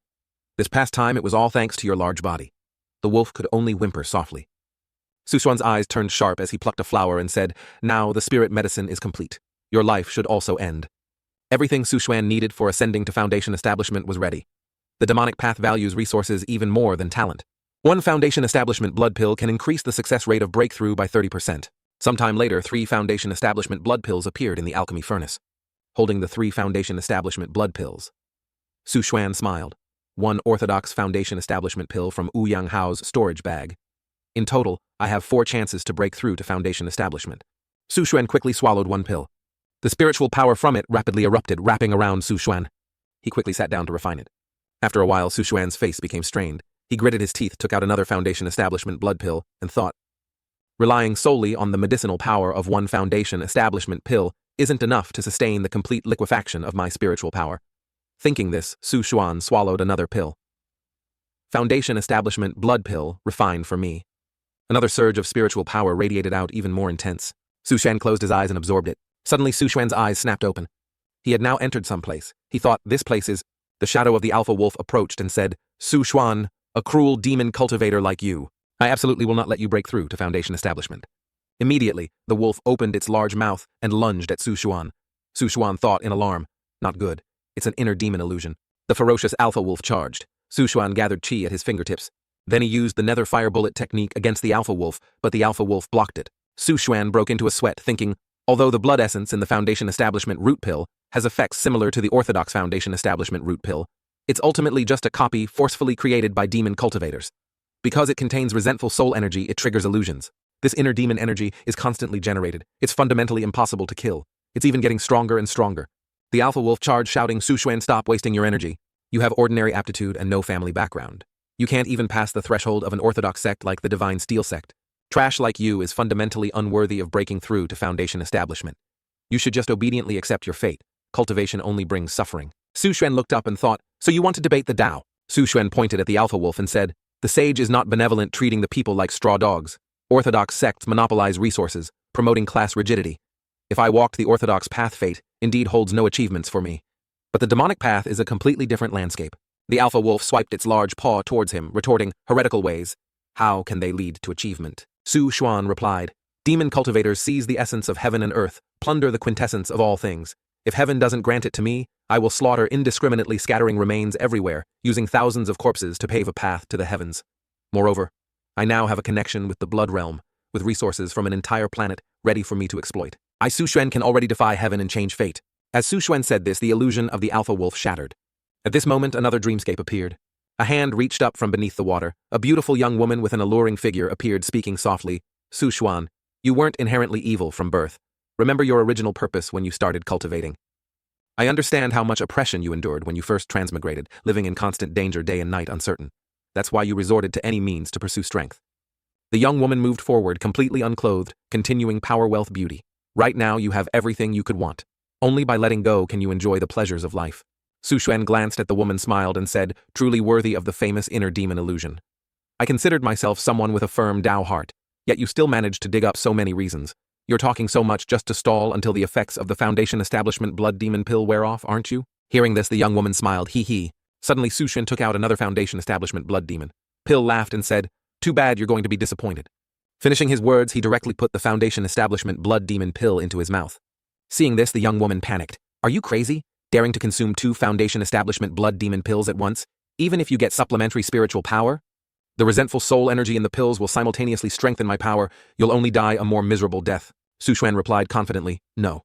This past time it was all thanks to your large body. The wolf could only whimper softly. Su Xuan's eyes turned sharp as he plucked a flower and said, Now the spirit medicine is complete. Your life should also end. Everything Su Xuan needed for ascending to foundation establishment was ready. The demonic path values resources even more than talent. 1 foundation establishment blood pill can increase the success rate of breakthrough by 30%. Sometime later, 3 foundation establishment blood pills appeared in the alchemy furnace. Holding the 3 foundation establishment blood pills, Su Xuan smiled. 1 orthodox foundation establishment pill from Ouyang Hao's storage bag. In total, I have 4 chances to break through to Foundation establishment. Su Xuan quickly swallowed one pill. The spiritual power from it rapidly erupted, wrapping around Su Xuan. He quickly sat down to refine it. After a while, Su Xuan's face became strained. He gritted his teeth, took out another Foundation establishment blood pill, and thought. Relying solely on the medicinal power of one Foundation establishment pill isn't enough to sustain the complete liquefaction of my spiritual power. Thinking this, Su Xuan swallowed another pill. Foundation establishment blood pill, refined for me. Another surge of spiritual power radiated out, even more intense. Su Xuan closed his eyes and absorbed it. Suddenly Su Xuan's eyes snapped open. He had now entered some place. He thought, this place is... The shadow of the alpha wolf approached and said, Su Xuan, a cruel demon cultivator like you, I absolutely will not let you break through to Foundation establishment. Immediately, the wolf opened its large mouth and lunged at Su Xuan. Su Xuan thought in alarm, not good. It's an inner demon illusion. The ferocious alpha wolf charged. Su Xuan gathered chi at his fingertips. Then he used the nether fire bullet technique against the alpha wolf, but the alpha wolf blocked it. Su Xuan broke into a sweat, thinking, although the blood essence in the Foundation establishment root pill has effects similar to the orthodox Foundation establishment root pill, it's ultimately just a copy forcefully created by demon cultivators. Because it contains resentful soul energy, it triggers illusions. This inner demon energy is constantly generated. It's fundamentally impossible to kill. It's even getting stronger and stronger. The alpha wolf charged, shouting, Su Xuan, stop wasting your energy. You have ordinary aptitude and no family background. You can't even pass the threshold of an orthodox sect like the Divine Steel sect. Trash like you is fundamentally unworthy of breaking through to Foundation establishment. You should just obediently accept your fate. Cultivation only brings suffering. Su Xuan looked up and thought, so you want to debate the Tao? Su Xuan pointed at the alpha wolf and said, the sage is not benevolent, treating the people like straw dogs. Orthodox sects monopolize resources, promoting class rigidity. If I walked the orthodox path, fate indeed holds no achievements for me. But the demonic path is a completely different landscape. The alpha wolf swiped its large paw towards him, retorting, heretical ways. How can they lead to achievement? Su Xuan replied, demon cultivators seize the essence of heaven and earth, plunder the quintessence of all things. If heaven doesn't grant it to me, I will slaughter indiscriminately, scattering remains everywhere, using thousands of corpses to pave a path to the heavens. Moreover, I now have a connection with the blood realm, with resources from an entire planet ready for me to exploit. I, Su Xuan, can already defy heaven and change fate. As Su Xuan said this, the illusion of the alpha wolf shattered. At this moment, another dreamscape appeared. A hand reached up from beneath the water. A beautiful young woman with an alluring figure appeared, speaking softly. Su Xuan, you weren't inherently evil from birth. Remember your original purpose when you started cultivating. I understand how much oppression you endured when you first transmigrated, living in constant danger day and night, uncertain. That's why you resorted to any means to pursue strength. The young woman moved forward, completely unclothed, continuing power, wealth, beauty. Right now you have everything you could want. Only by letting go can you enjoy the pleasures of life. Su Xuan glanced at the woman, smiled, and said, truly worthy of the famous inner demon illusion. I considered myself someone with a firm Tao heart, yet you still managed to dig up so many reasons. You're talking so much just to stall until the effects of the Foundation establishment blood demon pill wear off, aren't you? Hearing this, the young woman smiled, hee hee. Suddenly Su Xuan took out another Foundation establishment blood demon. Pill laughed and said, too bad, you're going to be disappointed. Finishing his words, he directly put the Foundation establishment blood demon pill into his mouth. Seeing this, the young woman panicked. Are you crazy? Daring to consume 2 Foundation establishment blood demon pills at once, even if you get supplementary spiritual power? The resentful soul energy in the pills will simultaneously strengthen my power. You'll only die a more miserable death. Su Xuan replied confidently, no.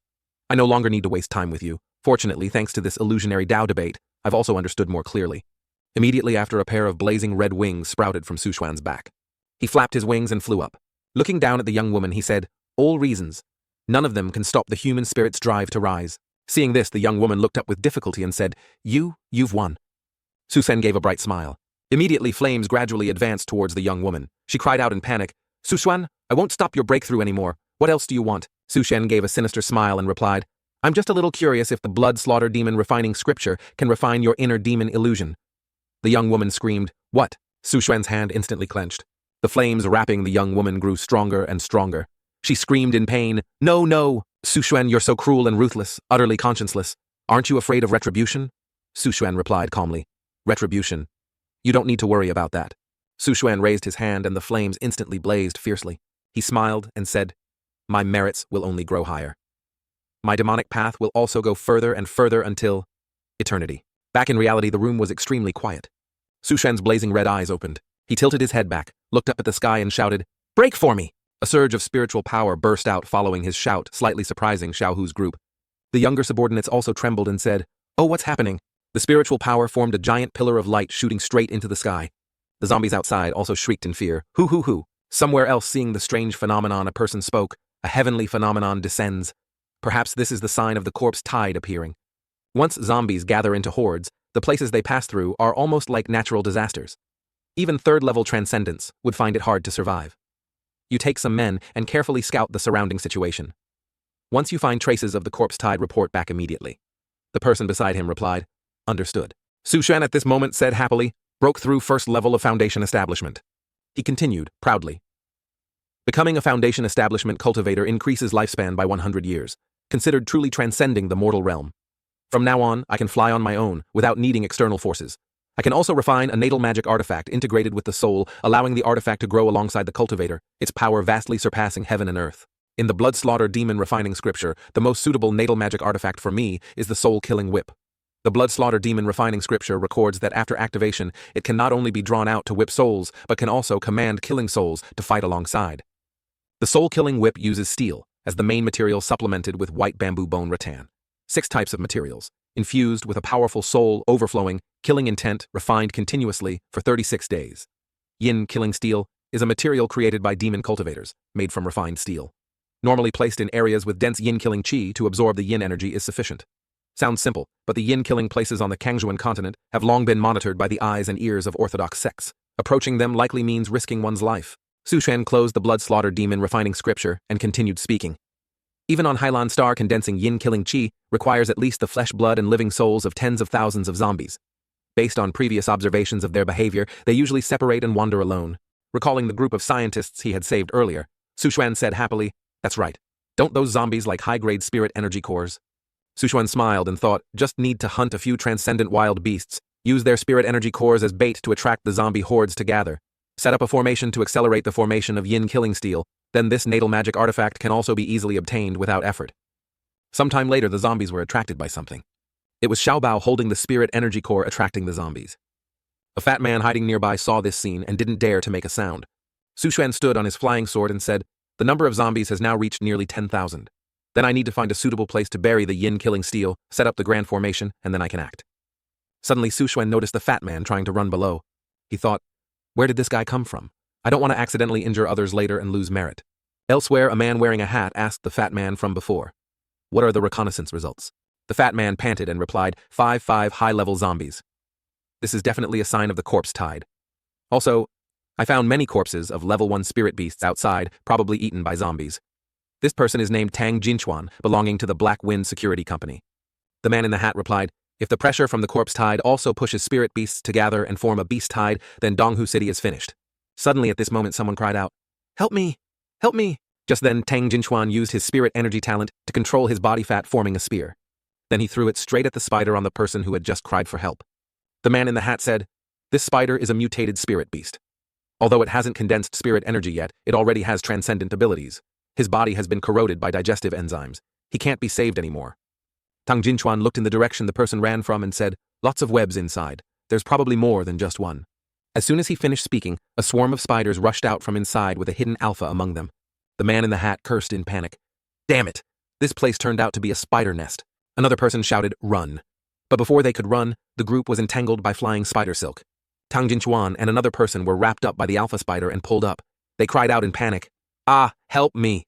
I no longer need to waste time with you. Fortunately, thanks to this illusionary Tao debate, I've also understood more clearly. Immediately after, a pair of blazing red wings sprouted from Su Xuan's back. He flapped his wings and flew up. Looking down at the young woman, he said, all reasons. None of them can stop the human spirit's drive to rise. Seeing this, the young woman looked up with difficulty and said, you've won. Su Xuan gave a bright smile. Immediately, flames gradually advanced towards the young woman. She cried out in panic, Su Xuan, I won't stop your breakthrough anymore. What else do you want? Su Xuan gave a sinister smile and replied, I'm just a little curious if the blood slaughter demon refining scripture can refine your inner demon illusion. The young woman screamed, what? Su Xuan's hand instantly clenched. The flames wrapping the young woman grew stronger and stronger. She screamed in pain, no, no! Su Xuan, you're so cruel and ruthless, utterly conscienceless. Aren't you afraid of retribution? Su Xuan replied calmly, retribution? You don't need to worry about that. Su Xuan raised his hand and the flames instantly blazed fiercely. He smiled and said, my merits will only grow higher. My demonic path will also go further and further until eternity. Back in reality, the room was extremely quiet. Su Xuan's blazing red eyes opened. He tilted his head back, looked up at the sky and shouted, break for me! A surge of spiritual power burst out following his shout, slightly surprising Xiao Hu's group. The younger subordinates also trembled and said, oh, what's happening? The spiritual power formed a giant pillar of light shooting straight into the sky. The zombies outside also shrieked in fear. Hoo hoo hoo. Somewhere else, seeing the strange phenomenon, a person spoke. A heavenly phenomenon descends. Perhaps this is the sign of the corpse tide appearing. Once zombies gather into hordes, the places they pass through are almost like natural disasters. Even third-level transcendents would find it hard to survive. You take some men and carefully scout the surrounding situation. Once you find traces of the corpse tide, report back immediately. The person beside him replied, "Understood." Su Xuan at this moment said happily, "Broke through first level of Foundation establishment." He continued, proudly. Becoming a Foundation establishment cultivator increases lifespan by 100 years, considered truly transcending the mortal realm. From now on, I can fly on my own, without needing external forces. I can also refine a natal magic artifact integrated with the soul, allowing the artifact to grow alongside the cultivator, its power vastly surpassing heaven and earth. In the blood slaughter demon refining scripture, the most suitable natal magic artifact for me is the soul-killing whip. The blood slaughter demon refining scripture records that after activation, it can not only be drawn out to whip souls, but can also command killing souls to fight alongside. The soul-killing whip uses steel as the main material, supplemented with white bamboo bone rattan. 6 types of materials, infused with a powerful soul overflowing, killing intent, refined continuously for 36 days. Yin killing steel is a material created by demon cultivators, made from refined steel. Normally placed in areas with dense yin killing chi to absorb the yin energy is sufficient. Sounds simple, but the yin killing places on the Kangzhuan continent have long been monitored by the eyes and ears of orthodox sects. Approaching them likely means risking one's life. Su Xuan closed the blood slaughter demon refining scripture and continued speaking. Even on Hylan Star, condensing yin-killing chi requires at least the flesh, blood, and living souls of tens of thousands of zombies. Based on previous observations of their behavior, they usually separate and wander alone. Recalling the group of scientists he had saved earlier, Su Xuan said happily, "That's right. Don't those zombies like high-grade spirit energy cores?" Su Xuan smiled and thought, just need to hunt a few transcendent wild beasts, use their spirit energy cores as bait to attract the zombie hordes to gather. Set up a formation to accelerate the formation of yin-killing steel, then this natal magic artifact can also be easily obtained without effort. Sometime later, the zombies were attracted by something. It was Xiaobao holding the spirit energy core attracting the zombies. A fat man hiding nearby saw this scene and didn't dare to make a sound. Su Xuan stood on his flying sword and said, "The number of zombies has now reached nearly 10,000. Then I need to find a suitable place to bury the yin-killing steel, set up the grand formation, and then I can act." Suddenly, Su Xuan noticed the fat man trying to run below. He thought, where did this guy come from? I don't want to accidentally injure others later and lose merit. Elsewhere, a man wearing a hat asked the fat man from before, "What are the reconnaissance results?" The fat man panted and replied, 5 high-level zombies. This is definitely a sign of the corpse tide. Also, I found many corpses of level 1 spirit beasts outside, probably eaten by zombies. This person is named Tang Jinchuan, belonging to the Black Wind Security Company. The man in the hat replied, "If the pressure from the corpse tide also pushes spirit beasts to gather and form a beast tide, then Donghu City is finished." Suddenly at this moment someone cried out, "Help me! Help me!" Just then Tang Jinchuan used his spirit energy talent to control his body fat, forming a spear. Then he threw it straight at the spider on the person who had just cried for help. The man in the hat said, "This spider is a mutated spirit beast. Although it hasn't condensed spirit energy yet, it already has transcendent abilities. His body has been corroded by digestive enzymes. He can't be saved anymore." Tang Jinchuan looked in the direction the person ran from and said, "Lots of webs inside. There's probably more than just one." As soon as he finished speaking, a swarm of spiders rushed out from inside with a hidden alpha among them. The man in the hat cursed in panic. "Damn it! This place turned out to be a spider nest." Another person shouted, "Run." But before they could run, the group was entangled by flying spider silk. Tang Jinchuan and another person were wrapped up by the alpha spider and pulled up. They cried out in panic, "Ah, help me!"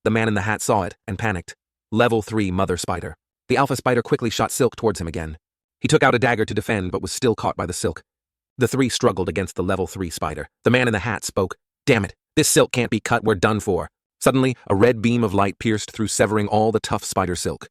The man in the hat saw it and panicked. Level 3 mother spider. The alpha spider quickly shot silk towards him again. He took out a dagger to defend but was still caught by the silk. The three struggled against the level 3 spider. The man in the hat spoke, "Damn it, this silk can't be cut, we're done for." Suddenly, a red beam of light pierced through, severing all the tough spider silk.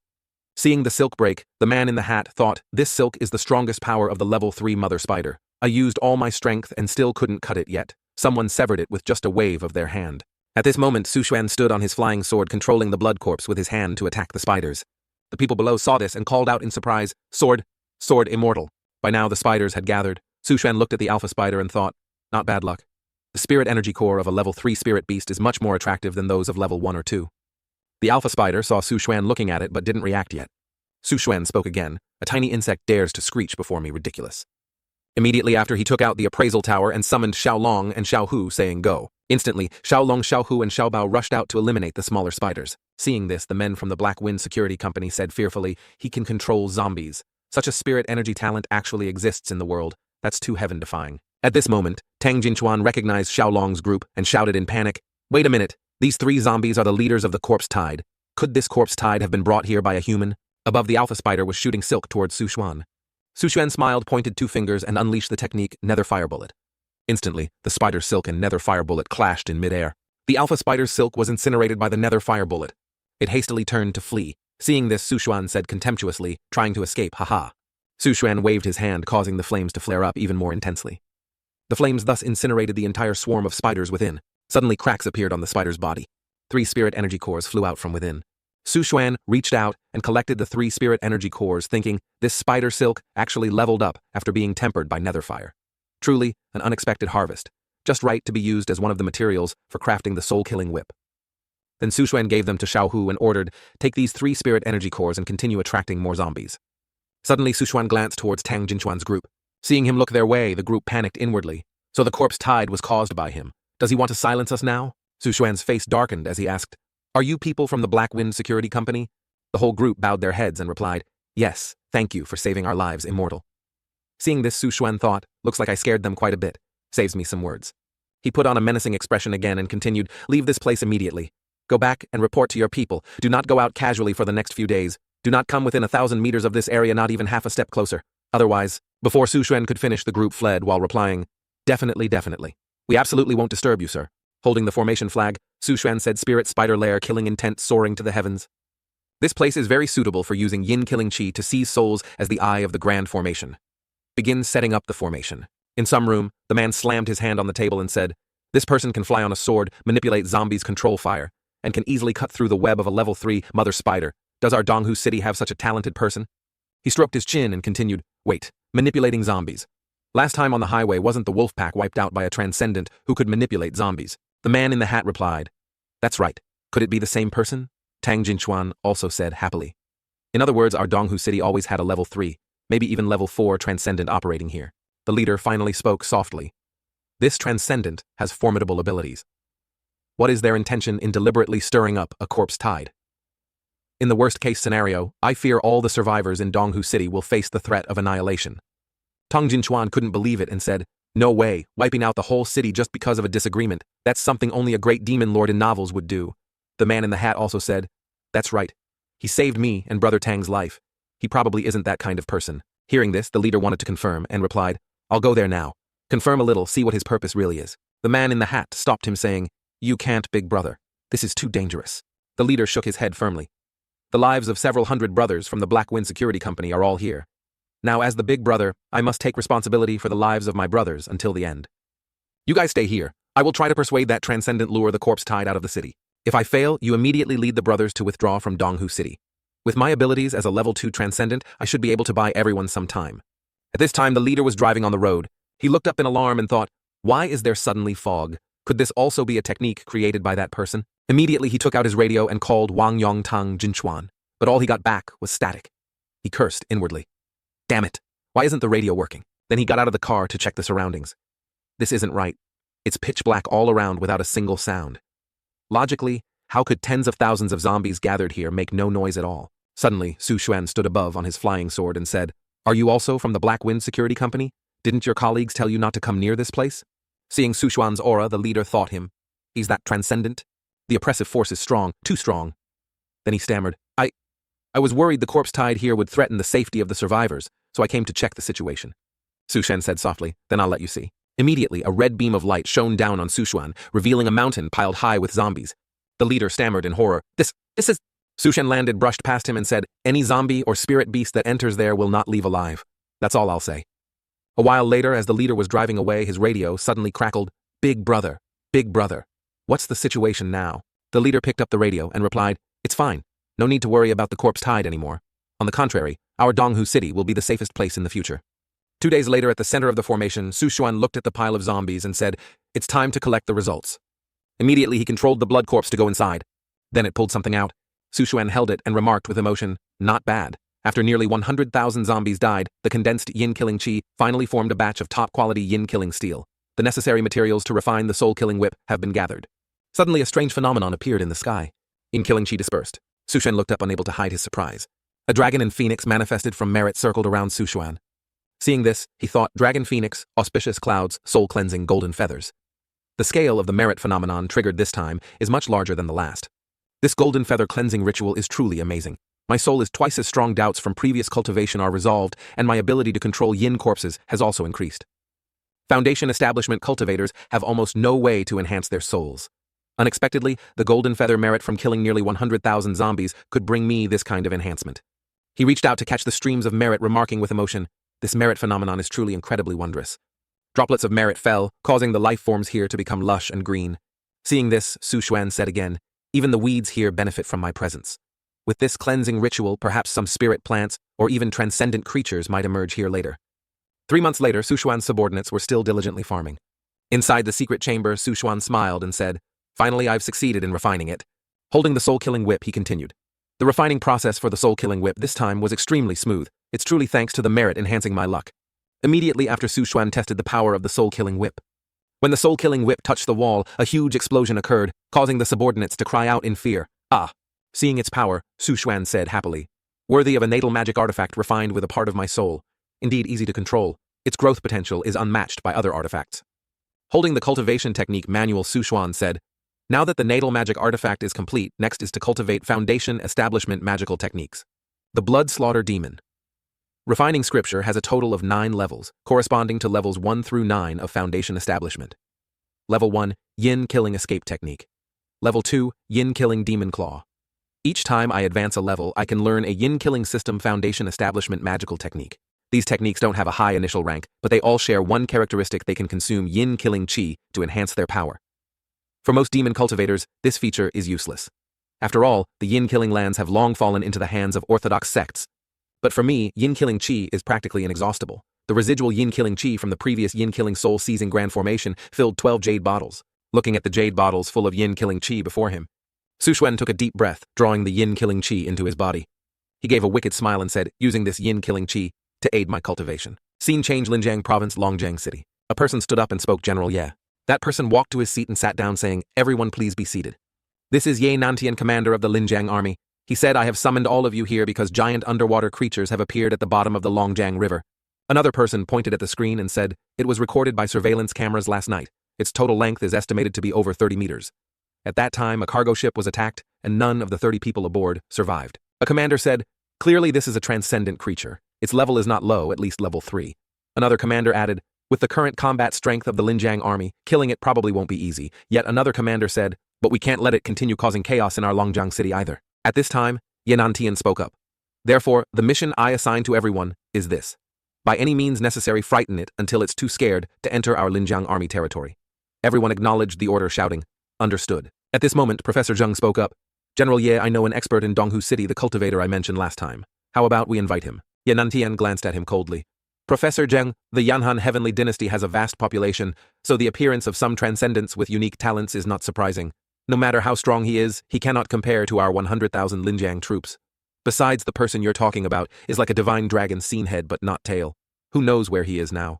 Seeing the silk break, the man in the hat thought, "This silk is the strongest power of the level 3 mother spider. I used all my strength and still couldn't cut it yet." Someone severed it with just a wave of their hand. At this moment, Su Xuan stood on his flying sword, controlling the blood corpse with his hand to attack the spiders. The people below saw this and called out in surprise, "Sword! Sword immortal!" By now the spiders had gathered. Su Xuan looked at the alpha spider and thought, not bad luck. The spirit energy core of a level 3 spirit beast is much more attractive than those of level 1 or 2. The alpha spider saw Su Xuan looking at it but didn't react yet. Su Xuan spoke again, "A tiny insect dares to screech before me, ridiculous." Immediately after, he took out the appraisal tower and summoned Xiao Long and Xiao Hu, saying, "Go." Instantly, Xiao Long, Xiao Hu, and Xiao Bao rushed out to eliminate the smaller spiders. Seeing this, the men from the Black Wind Security Company said fearfully, "He can control zombies. Such a spirit energy talent actually exists in the world. That's too heaven-defying." At this moment, Tang Jinchuan recognized Xiaolong's group and shouted in panic, "Wait a minute, these 3 zombies are the leaders of the corpse tide. Could this corpse tide have been brought here by a human?" Above, the alpha spider was shooting silk towards Su Xuan. Su Xuan smiled, pointed 2 fingers, and unleashed the technique Nether Fire Bullet. Instantly, the spider's silk and nether fire bullet clashed in midair. The alpha spider's silk was incinerated by the nether fire bullet. It hastily turned to flee. Seeing this, Su Xuan said contemptuously, trying to escape, "Haha." Su Xuan waved his hand, causing the flames to flare up even more intensely. The flames thus incinerated the entire swarm of spiders within. Suddenly, cracks appeared on the spider's body. 3 spirit energy cores flew out from within. Su Xuan reached out and collected the 3 spirit energy cores, thinking this spider silk actually leveled up after being tempered by nether fire. Truly, an unexpected harvest, just right to be used as one of the materials for crafting the soul-killing whip. Then Su Xuan gave them to Xiaohu and ordered, "Take these 3 spirit energy cores and continue attracting more zombies." Suddenly, Su Xuan glanced towards Tang Jinchuan's group. Seeing him look their way, the group panicked inwardly. So the corpse tide was caused by him. Does he want to silence us now? Su Xuan's face darkened as he asked, "Are you people from the Black Wind Security Company?" The whole group bowed their heads and replied, "Yes, thank you for saving our lives immortal." Seeing this, Su Xuan thought, "Looks like I scared them quite a bit. Saves me some words." He put on a menacing expression again and continued, "Leave this place immediately. Go back and report to your people. Do not go out casually for the next few days. Do not come within 1,000 meters of this area, not even half a step closer. Otherwise..." Before Su Xuan could finish, the group fled while replying, "Definitely, definitely. We absolutely won't disturb you, sir." Holding the formation flag, Su Xuan said, "Spirit spider lair killing intent soaring to the heavens." This place is very suitable for using yin-killing chi to seize souls as the eye of the grand formation. Begin setting up the formation. In some room, the man slammed his hand on the table and said, "This person can fly on a sword, manipulate zombies, control fire, and can easily cut through the web of a level 3 mother spider. Does our Donghu city have such a talented person?" He stroked his chin and continued, "Wait, manipulating zombies. Last time on the highway, wasn't the wolf pack wiped out by a transcendent who could manipulate zombies?" The man in the hat replied, "That's right. Could it be the same person?" Tang Jinchuan also said happily. "In other words, our Donghu city always had a level 3, maybe even level 4 transcendent operating here." The leader finally spoke softly. "This transcendent has formidable abilities. What is their intention in deliberately stirring up a corpse tide? In the worst-case scenario, I fear all the survivors in Donghu City will face the threat of annihilation." Tang Jinchuan couldn't believe it and said, "No way, wiping out the whole city just because of a disagreement. That's something only a great demon lord in novels would do." The man in the hat also said, "That's right. He saved me and Brother Tang's life. He probably isn't that kind of person." Hearing this, the leader wanted to confirm and replied, "I'll go there now. Confirm a little, see what his purpose really is." The man in the hat stopped him saying, "You can't, big brother. This is too dangerous." The leader shook his head firmly. "The lives of several hundred brothers from the Black Wind Security Company are all here. Now, as the big brother, I must take responsibility for the lives of my brothers until the end. You guys stay here. I will try to persuade that transcendent lure the corpse tide out of the city. If I fail, you immediately lead the brothers to withdraw from Donghu City. With my abilities as a level 2 transcendent, I should be able to buy everyone some time." At this time, the leader was driving on the road. He looked up in alarm and thought, "Why is there suddenly fog? Could this also be a technique created by that person?" Immediately, he took out his radio and called Wang Yong Tang Jinchuan, but all he got back was static. He cursed inwardly. "Damn it, why isn't the radio working?" Then he got out of the car to check the surroundings. This isn't right. It's pitch black all around without a single sound. Logically, how could tens of thousands of zombies gathered here make no noise at all? Suddenly, Su Xuan stood above on his flying sword and said, "Are you also from the Black Wind Security Company? Didn't your colleagues tell you not to come near this place?" Seeing Su Xuan's aura, the leader thought him, "He's that transcendent? The oppressive force is strong, too strong." Then he stammered, I was worried the corpse tide here would threaten the safety of the survivors, so I came to check the situation." Su Xuan said softly, "Then I'll let you see." Immediately, a red beam of light shone down on Su Xuan, revealing a mountain piled high with zombies. The leader stammered in horror, This is..." Su Xuan landed, brushed past him and said, "Any zombie or spirit beast that enters there will not leave alive. That's all I'll say." A while later, as the leader was driving away, his radio suddenly crackled, Big brother, what's the situation now?" The leader picked up the radio and replied, "It's fine. No need to worry about the corpse tide anymore. On the contrary, our Donghu City will be the safest place in the future." 2 days later, at the center of the formation, Su Xuan looked at the pile of zombies and said, "It's time to collect the results." Immediately, he controlled the blood corpse to go inside. Then it pulled something out. Su Xuan held it and remarked with emotion, "Not bad." After nearly 100,000 zombies died, the condensed yin-killing chi finally formed a batch of top-quality yin-killing steel. The necessary materials to refine the soul-killing whip have been gathered. Suddenly, a strange phenomenon appeared in the sky. Yin-killing chi dispersed. Su Xuan looked up, unable to hide his surprise. A dragon and phoenix manifested from merit circled around Su Xuan. Seeing this, he thought dragon phoenix, auspicious clouds, soul-cleansing golden feathers. The scale of the merit phenomenon triggered this time is much larger than the last. This golden feather cleansing ritual is truly amazing. My soul is twice as strong. Doubts from previous cultivation are resolved, and my ability to control yin corpses has also increased. Foundation establishment cultivators have almost no way to enhance their souls. Unexpectedly, the golden feather merit from killing nearly 100,000 zombies could bring me this kind of enhancement. He reached out to catch the streams of merit, remarking with emotion, "This merit phenomenon is truly incredibly wondrous." Droplets of merit fell, causing the life forms here to become lush and green. Seeing this, Su Xuan said again, "Even the weeds here benefit from my presence. With this cleansing ritual, perhaps some spirit plants or even transcendent creatures might emerge here later." 3 months later, Su Xuan's subordinates were still diligently farming. Inside the secret chamber, Su Xuan smiled and said, "Finally, I've succeeded in refining it." Holding the soul-killing whip, he continued. The refining process for the soul-killing whip this time was extremely smooth. It's truly thanks to the merit enhancing my luck. Immediately after, Su Xuan tested the power of the soul-killing whip. When the soul-killing whip touched the wall, a huge explosion occurred, causing the subordinates to cry out in fear. "Ah!" Seeing its power, Su Xuan said happily, "Worthy of a natal magic artifact refined with a part of my soul. Indeed easy to control. Its growth potential is unmatched by other artifacts." Holding the cultivation technique manual, Su Xuan said, "Now that the natal magic artifact is complete, next is to cultivate foundation establishment magical techniques." The Blood Slaughter Demon. Refining scripture has a total of 9 levels, corresponding to levels 1 through 9 of foundation establishment. Level 1, Yin Killing Escape Technique. Level 2, Yin Killing Demon Claw. Each time I advance a level, I can learn a Yin Killing System Foundation Establishment magical technique. These techniques don't have a high initial rank, but they all share one characteristic: they can consume Yin Killing Qi to enhance their power. For most demon cultivators, this feature is useless. After all, the Yin Killing lands have long fallen into the hands of orthodox sects. But for me, Yin Killing Qi is practically inexhaustible. The residual Yin Killing Qi from the previous Yin Killing Soul Seizing Grand Formation filled 12 jade bottles. Looking at the jade bottles full of Yin Killing Qi before him, Su Xuan took a deep breath, drawing the Yin Killing Qi into his body. He gave a wicked smile and said, "Using this Yin Killing Qi to aid my cultivation." Scene change: Linjiang Province, Longjiang City. A person stood up and spoke. "General Ye." That person walked to his seat and sat down, saying, "Everyone please be seated. This is Ye Nantian, commander of the Linjiang army. He said, I have summoned all of you here because giant underwater creatures have appeared at the bottom of the Longjiang River." Another person pointed at the screen and said, "It was recorded by surveillance cameras last night. Its total length is estimated to be over 30 meters. At that time, a cargo ship was attacked, and none of the 30 people aboard survived." A commander said, "Clearly this is a transcendent creature. Its level is not low, at least level 3. Another commander added, "With the current combat strength of the Linjiang army, killing it probably won't be easy." Yet another commander said, "But we can't let it continue causing chaos in our Longjiang city either." At this time, Yanantian spoke up. "Therefore, the mission I assign to everyone is this. By any means necessary, frighten it until it's too scared to enter our Linjiang army territory." Everyone acknowledged the order, shouting, "Understood." At this moment, Professor Zheng spoke up. "General Ye, I know an expert in Donghu City, the cultivator I mentioned last time. How about we invite him?" Yanantian glanced at him coldly. "Professor Zheng, the Yanhan Heavenly Dynasty has a vast population, so the appearance of some transcendents with unique talents is not surprising. No matter how strong he is, he cannot compare to our 100,000 Linjiang troops. Besides, the person you're talking about is like a divine dragon, seen head but not tail. Who knows where he is now?"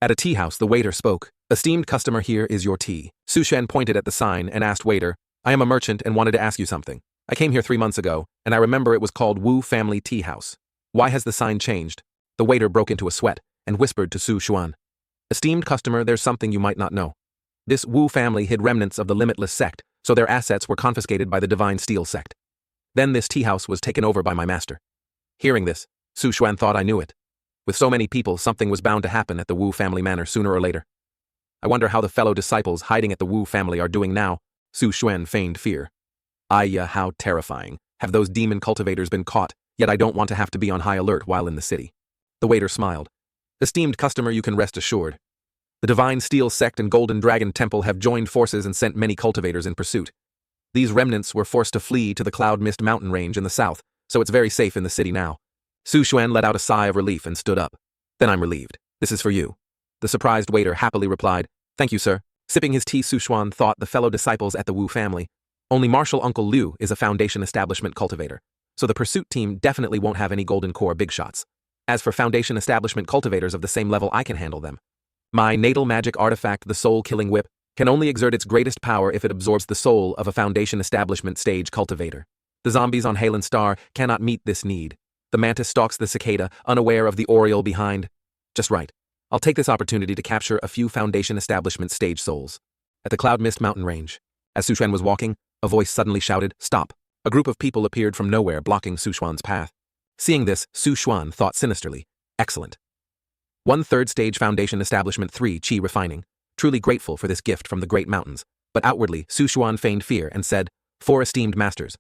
At a tea house, the waiter spoke. "Esteemed customer, here is your tea." Su Shen pointed at the sign and asked, "Waiter, I am a merchant and wanted to ask you something. I came here 3 months ago, and I remember it was called Wu Family Tea House. Why has the sign changed?" The waiter broke into a sweat and whispered to Su Xuan, "Esteemed customer, there's something you might not know. This Wu family hid remnants of the Limitless sect, so their assets were confiscated by the Divine Steel sect. Then this tea house was taken over by my master." Hearing this, Su Xuan thought, I knew it. With so many people, something was bound to happen at the Wu family manor sooner or later. I wonder how the fellow disciples hiding at the Wu family are doing now. Su Xuan feigned fear. Ayya, how terrifying. Have those demon cultivators been caught? Yet I don't want to have to be on high alert while in the city. The waiter smiled. "Esteemed customer, you can rest assured. The Divine Steel sect and Golden Dragon Temple have joined forces and sent many cultivators in pursuit. These remnants were forced to flee to the Cloud Mist mountain range in the south, so it's very safe in the city now." Su Xuan let out a sigh of relief and stood up. "Then I'm relieved. This is for you." The surprised waiter happily replied, "Thank you, sir." Sipping his tea, Su Xuan thought the fellow disciples at the Wu family. Only Marshal Uncle Liu is a foundation establishment cultivator, so the pursuit team definitely won't have any golden core big shots. As for foundation establishment cultivators of the same level, I can handle them. My natal magic artifact, the Soul Killing Whip, can only exert its greatest power if it absorbs the soul of a foundation establishment stage cultivator. The zombies on Halen Star cannot meet this need. The mantis stalks the cicada, unaware of the oriole behind. Just right. I'll take this opportunity to capture a few Foundation Establishment stage souls. At the Cloud Mist mountain range, as Su Xuan was walking, a voice suddenly shouted, "Stop!" A group of people appeared from nowhere, blocking Su Xuan's path. Seeing this, Su Xuan thought sinisterly, "Excellent. 1/3 stage Foundation Establishment 3 Qi Refining. Truly grateful for this gift from the Great Mountains." But outwardly, Su Xuan feigned fear and said, "Four esteemed masters.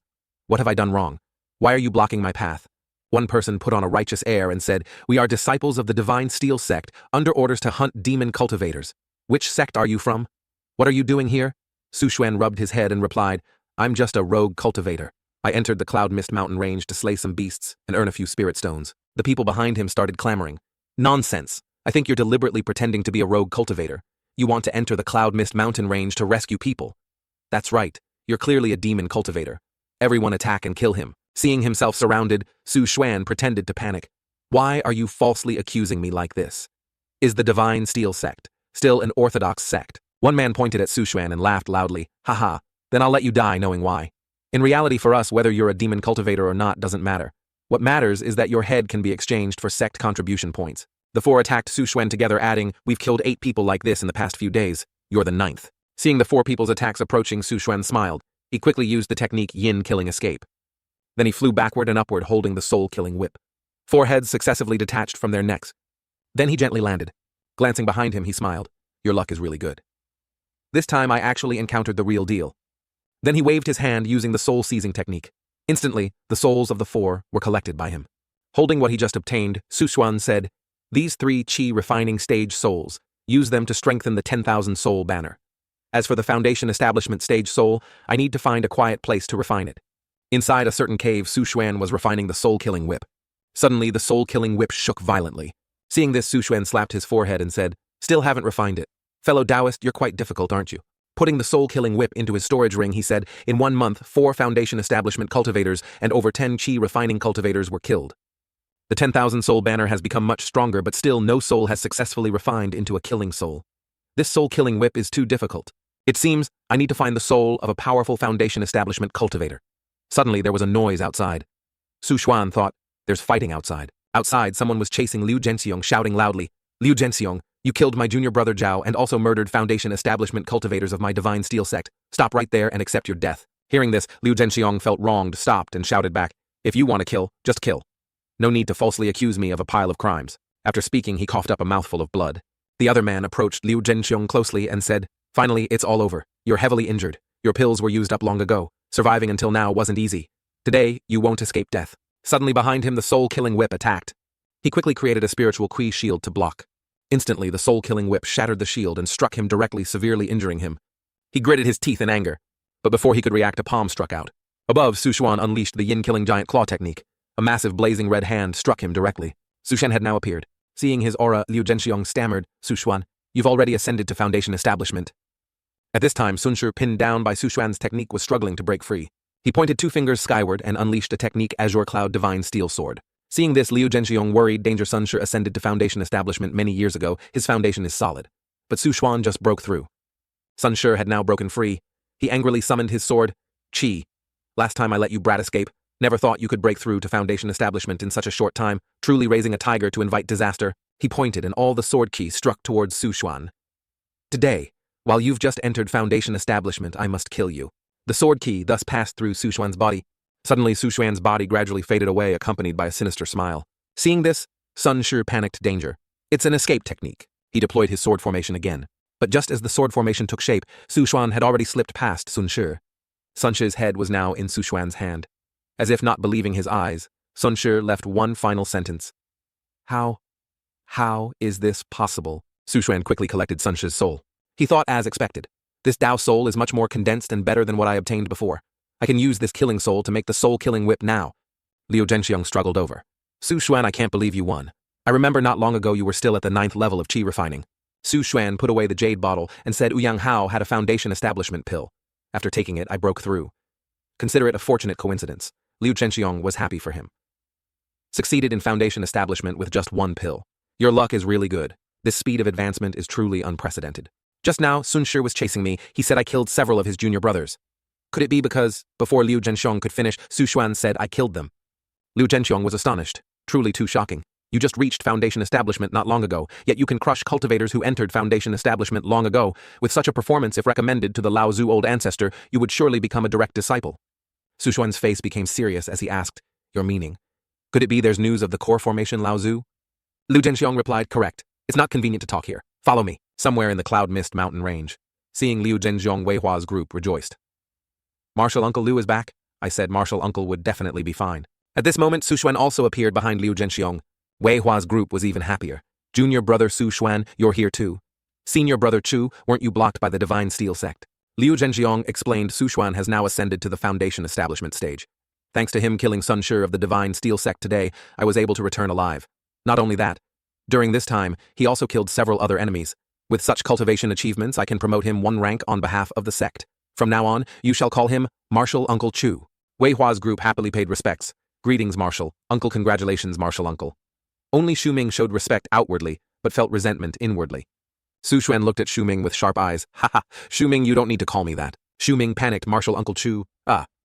What have I done wrong? Why are you blocking my path?" One person put on a righteous air and said, "We are disciples of the Divine Steel sect, under orders to hunt demon cultivators. Which sect are you from? What are you doing here?" Su Xuan rubbed his head and replied, "I'm just a rogue cultivator. I entered the Cloud Mist mountain range to slay some beasts and earn a few spirit stones." The people behind him started clamoring. "Nonsense. I think you're deliberately pretending to be a rogue cultivator. You want to enter the Cloud Mist mountain range to rescue people." "That's right. You're clearly a demon cultivator. Everyone attack and kill him." Seeing himself surrounded, Su Xuan pretended to panic. "Why are you falsely accusing me like this? Is the Divine Steel sect still an orthodox sect?" One man pointed at Su Xuan and laughed loudly. "Haha, then I'll let you die knowing why. In reality, for us, whether you're a demon cultivator or not doesn't matter. What matters is that your head can be exchanged for sect contribution points." The four attacked Su Xuan together, adding, "We've killed 8 people like this in the past few days. You're the 9th. Seeing the 4 people's attacks approaching, Su Xuan smiled. He quickly used the technique Yin Killing Escape. Then he flew backward and upward, holding the soul-killing whip. 4 heads successively detached from their necks. Then he gently landed. Glancing behind him, he smiled. "Your luck is really good. This time I actually encountered the real deal." Then he waved his hand using the soul-seizing technique. Instantly, the souls of the 4 were collected by him. Holding what he just obtained, Su Xuan said, "These 3 Qi refining stage souls, use them to strengthen the 10,000 soul banner. As for the Foundation Establishment stage soul, I need to find a quiet place to refine it." Inside a certain cave, Su Xuan was refining the soul-killing whip. Suddenly, the soul-killing whip shook violently. Seeing this, Su Xuan slapped his forehead and said, "Still haven't refined it. Fellow Taoist, you're quite difficult, aren't you?" Putting the soul-killing whip into his storage ring, he said, "In 1 month, 4 Foundation Establishment cultivators and over 10 Qi refining cultivators were killed. The 10,000 soul banner has become much stronger, but still no soul has successfully refined into a killing soul. This soul-killing whip is too difficult. It seems I need to find the soul of a powerful Foundation Establishment cultivator." Suddenly, there was a noise outside. Su Xuan thought, "There's fighting outside." Outside, someone was chasing Liu Zhenxiong, shouting loudly, "Liu Zhenxiong, you killed my junior brother Zhao and also murdered Foundation Establishment cultivators of my Divine Steel sect. Stop right there and accept your death." Hearing this, Liu Zhenxiong felt wronged, stopped, and shouted back, "If you want to kill, just kill. No need to falsely accuse me of a pile of crimes." After speaking, he coughed up a mouthful of blood. The other man approached Liu Zhenxiong closely and said, "Finally, it's all over. You're heavily injured. Your pills were used up long ago. Surviving until now wasn't easy. Today, you won't escape death." Suddenly behind him, the soul-killing whip attacked. He quickly created a spiritual Qi shield to block. Instantly, the soul-killing whip shattered the shield and struck him directly, severely injuring him. He gritted his teeth in anger, but before he could react, a palm struck out. Above, Su Xuan unleashed the yin-killing giant claw technique. A massive blazing red hand struck him directly. Su Xuan had now appeared. Seeing his aura, Liu Zhenxiong stammered, "Su Xuan, you've already ascended to Foundation Establishment." At this time, Sun Shi, pinned down by Su Xuan's technique, was struggling to break free. He pointed 2 fingers skyward and unleashed a technique Azure Cloud Divine Steel Sword. Seeing this, Liu Zhenxiong worried. Danger. Sun Shi ascended to Foundation Establishment many years ago. His foundation is solid. But Su Xuan just broke through. Sun Shi had now broken free. He angrily summoned his sword. "Qi. Last time I let you brat escape. Never thought you could break through to Foundation Establishment in such a short time, truly raising a tiger to invite disaster." He pointed and all the sword Qi struck towards Su Xuan. "Today, while you've just entered Foundation Establishment, I must kill you." The sword Qi thus passed through Su Xuan's body. Suddenly, Su Xuan's body gradually faded away, accompanied by a sinister smile. Seeing this, Sun Shi panicked. Danger. It's an escape technique. He deployed his sword formation again. But just as the sword formation took shape, Su Xuan had already slipped past Sun Shi. Sun Shi's head was now in Su Xuan's hand. As if not believing his eyes, Sun Shi left one final sentence. How is this possible?" Su Xuan quickly collected Sun Shi's soul. He thought as expected. "This Tao soul is much more condensed and better than what I obtained before. I can use this killing soul to make the soul-killing whip now." Liu Zhenxiong struggled over. "Su Xuan, I can't believe you won. I remember not long ago you were still at the 9th level of Qi refining." Su Xuan put away the jade bottle and said, "Ouyang Hao had a Foundation Establishment pill. After taking it, I broke through. Consider it a fortunate coincidence." Liu Zhenxiong was happy for him. "Succeeded in Foundation Establishment with just 1 pill. Your luck is really good. This speed of advancement is truly unprecedented. Just now, Sun Shi was chasing me. He said I killed several of his junior brothers. Could it be because, before Liu Zhenxiong could finish, Su Xuan said I killed them?" Liu Zhenxiong was astonished. Truly too shocking. You just reached Foundation Establishment not long ago, yet you can crush cultivators who entered Foundation Establishment long ago. With such a performance, if recommended to the Lao Zu old ancestor, you would surely become a direct disciple. Su Xuan's face became serious as he asked, your meaning? Could it be there's news of the core formation Lao Zu? Liu Zhenxiong replied, correct. It's not convenient to talk here. Follow me. Somewhere in the cloud mist mountain range. Seeing Liu Zhenxiong, Wei Hua's group rejoiced. Martial Uncle Liu is back? I said Martial Uncle would definitely be fine. At this moment, Su Xuan also appeared behind Liu Zhenxiong. Wei Hua's group was even happier. Junior brother Su Xuan, you're here too. Senior brother Chu, weren't you blocked by the Divine Steel sect? Liu Zhenxiong explained Su Xuan has now ascended to the Foundation Establishment stage. Thanks to him killing Sun Shi of the Divine Steel sect today, I was able to return alive. Not only that, during this time, he also killed several other enemies. With such cultivation achievements, I can promote him one rank on behalf of the sect. From now on, you shall call him Martial Uncle Chu. Wei Hua's group happily paid respects. Greetings, Martial Uncle. Congratulations, Martial Uncle. Only Xu Ming showed respect outwardly, but felt resentment inwardly. Su Xuan looked at Xu Ming with sharp eyes. Haha, Xu Ming, you don't need to call me that. Xu Ming panicked. Martial Uncle Chu.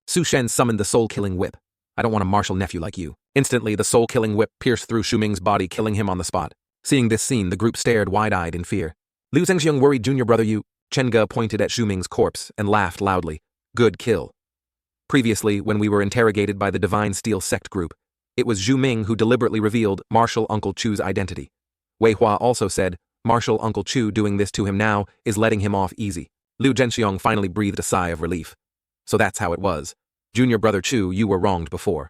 Su Shen summoned the soul-killing whip. I don't want a martial nephew like you. Instantly, the soul-killing whip pierced through Xu Ming's body, killing him on the spot. Seeing this scene, the group stared wide-eyed in fear. Liu Zhenxiong worried junior brother Yu. Chenga pointed at Xu Ming's corpse and laughed loudly. Good kill. Previously, when we were interrogated by the Divine Steel sect group, it was Xu Ming who deliberately revealed Martial Uncle Chu's identity. Wei Hua also said, Martial Uncle Chu doing this to him now is letting him off easy. Liu Zhenxiong finally breathed a sigh of relief. So that's how it was. Junior brother Chu, you were wronged before.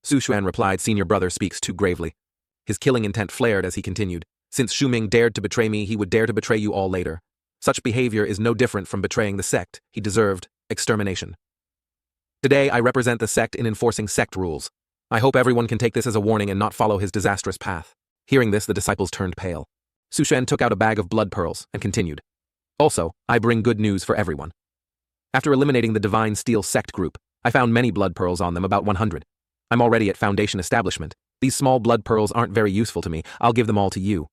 Su Xuan replied, senior brother speaks too gravely. His killing intent flared as he continued. Since Xu Ming dared to betray me, he would dare to betray you all later. Such behavior is no different from betraying the sect. He deserved extermination. Today, I represent the sect in enforcing sect rules. I hope everyone can take this as a warning and not follow his disastrous path. Hearing this, the disciples turned pale. Su Shen took out a bag of blood pearls and continued. Also, I bring good news for everyone. After eliminating the Divine Steel sect group, I found many blood pearls on them, about 100. I'm already at Foundation Establishment. These small blood pearls aren't very useful to me. I'll give them all to you.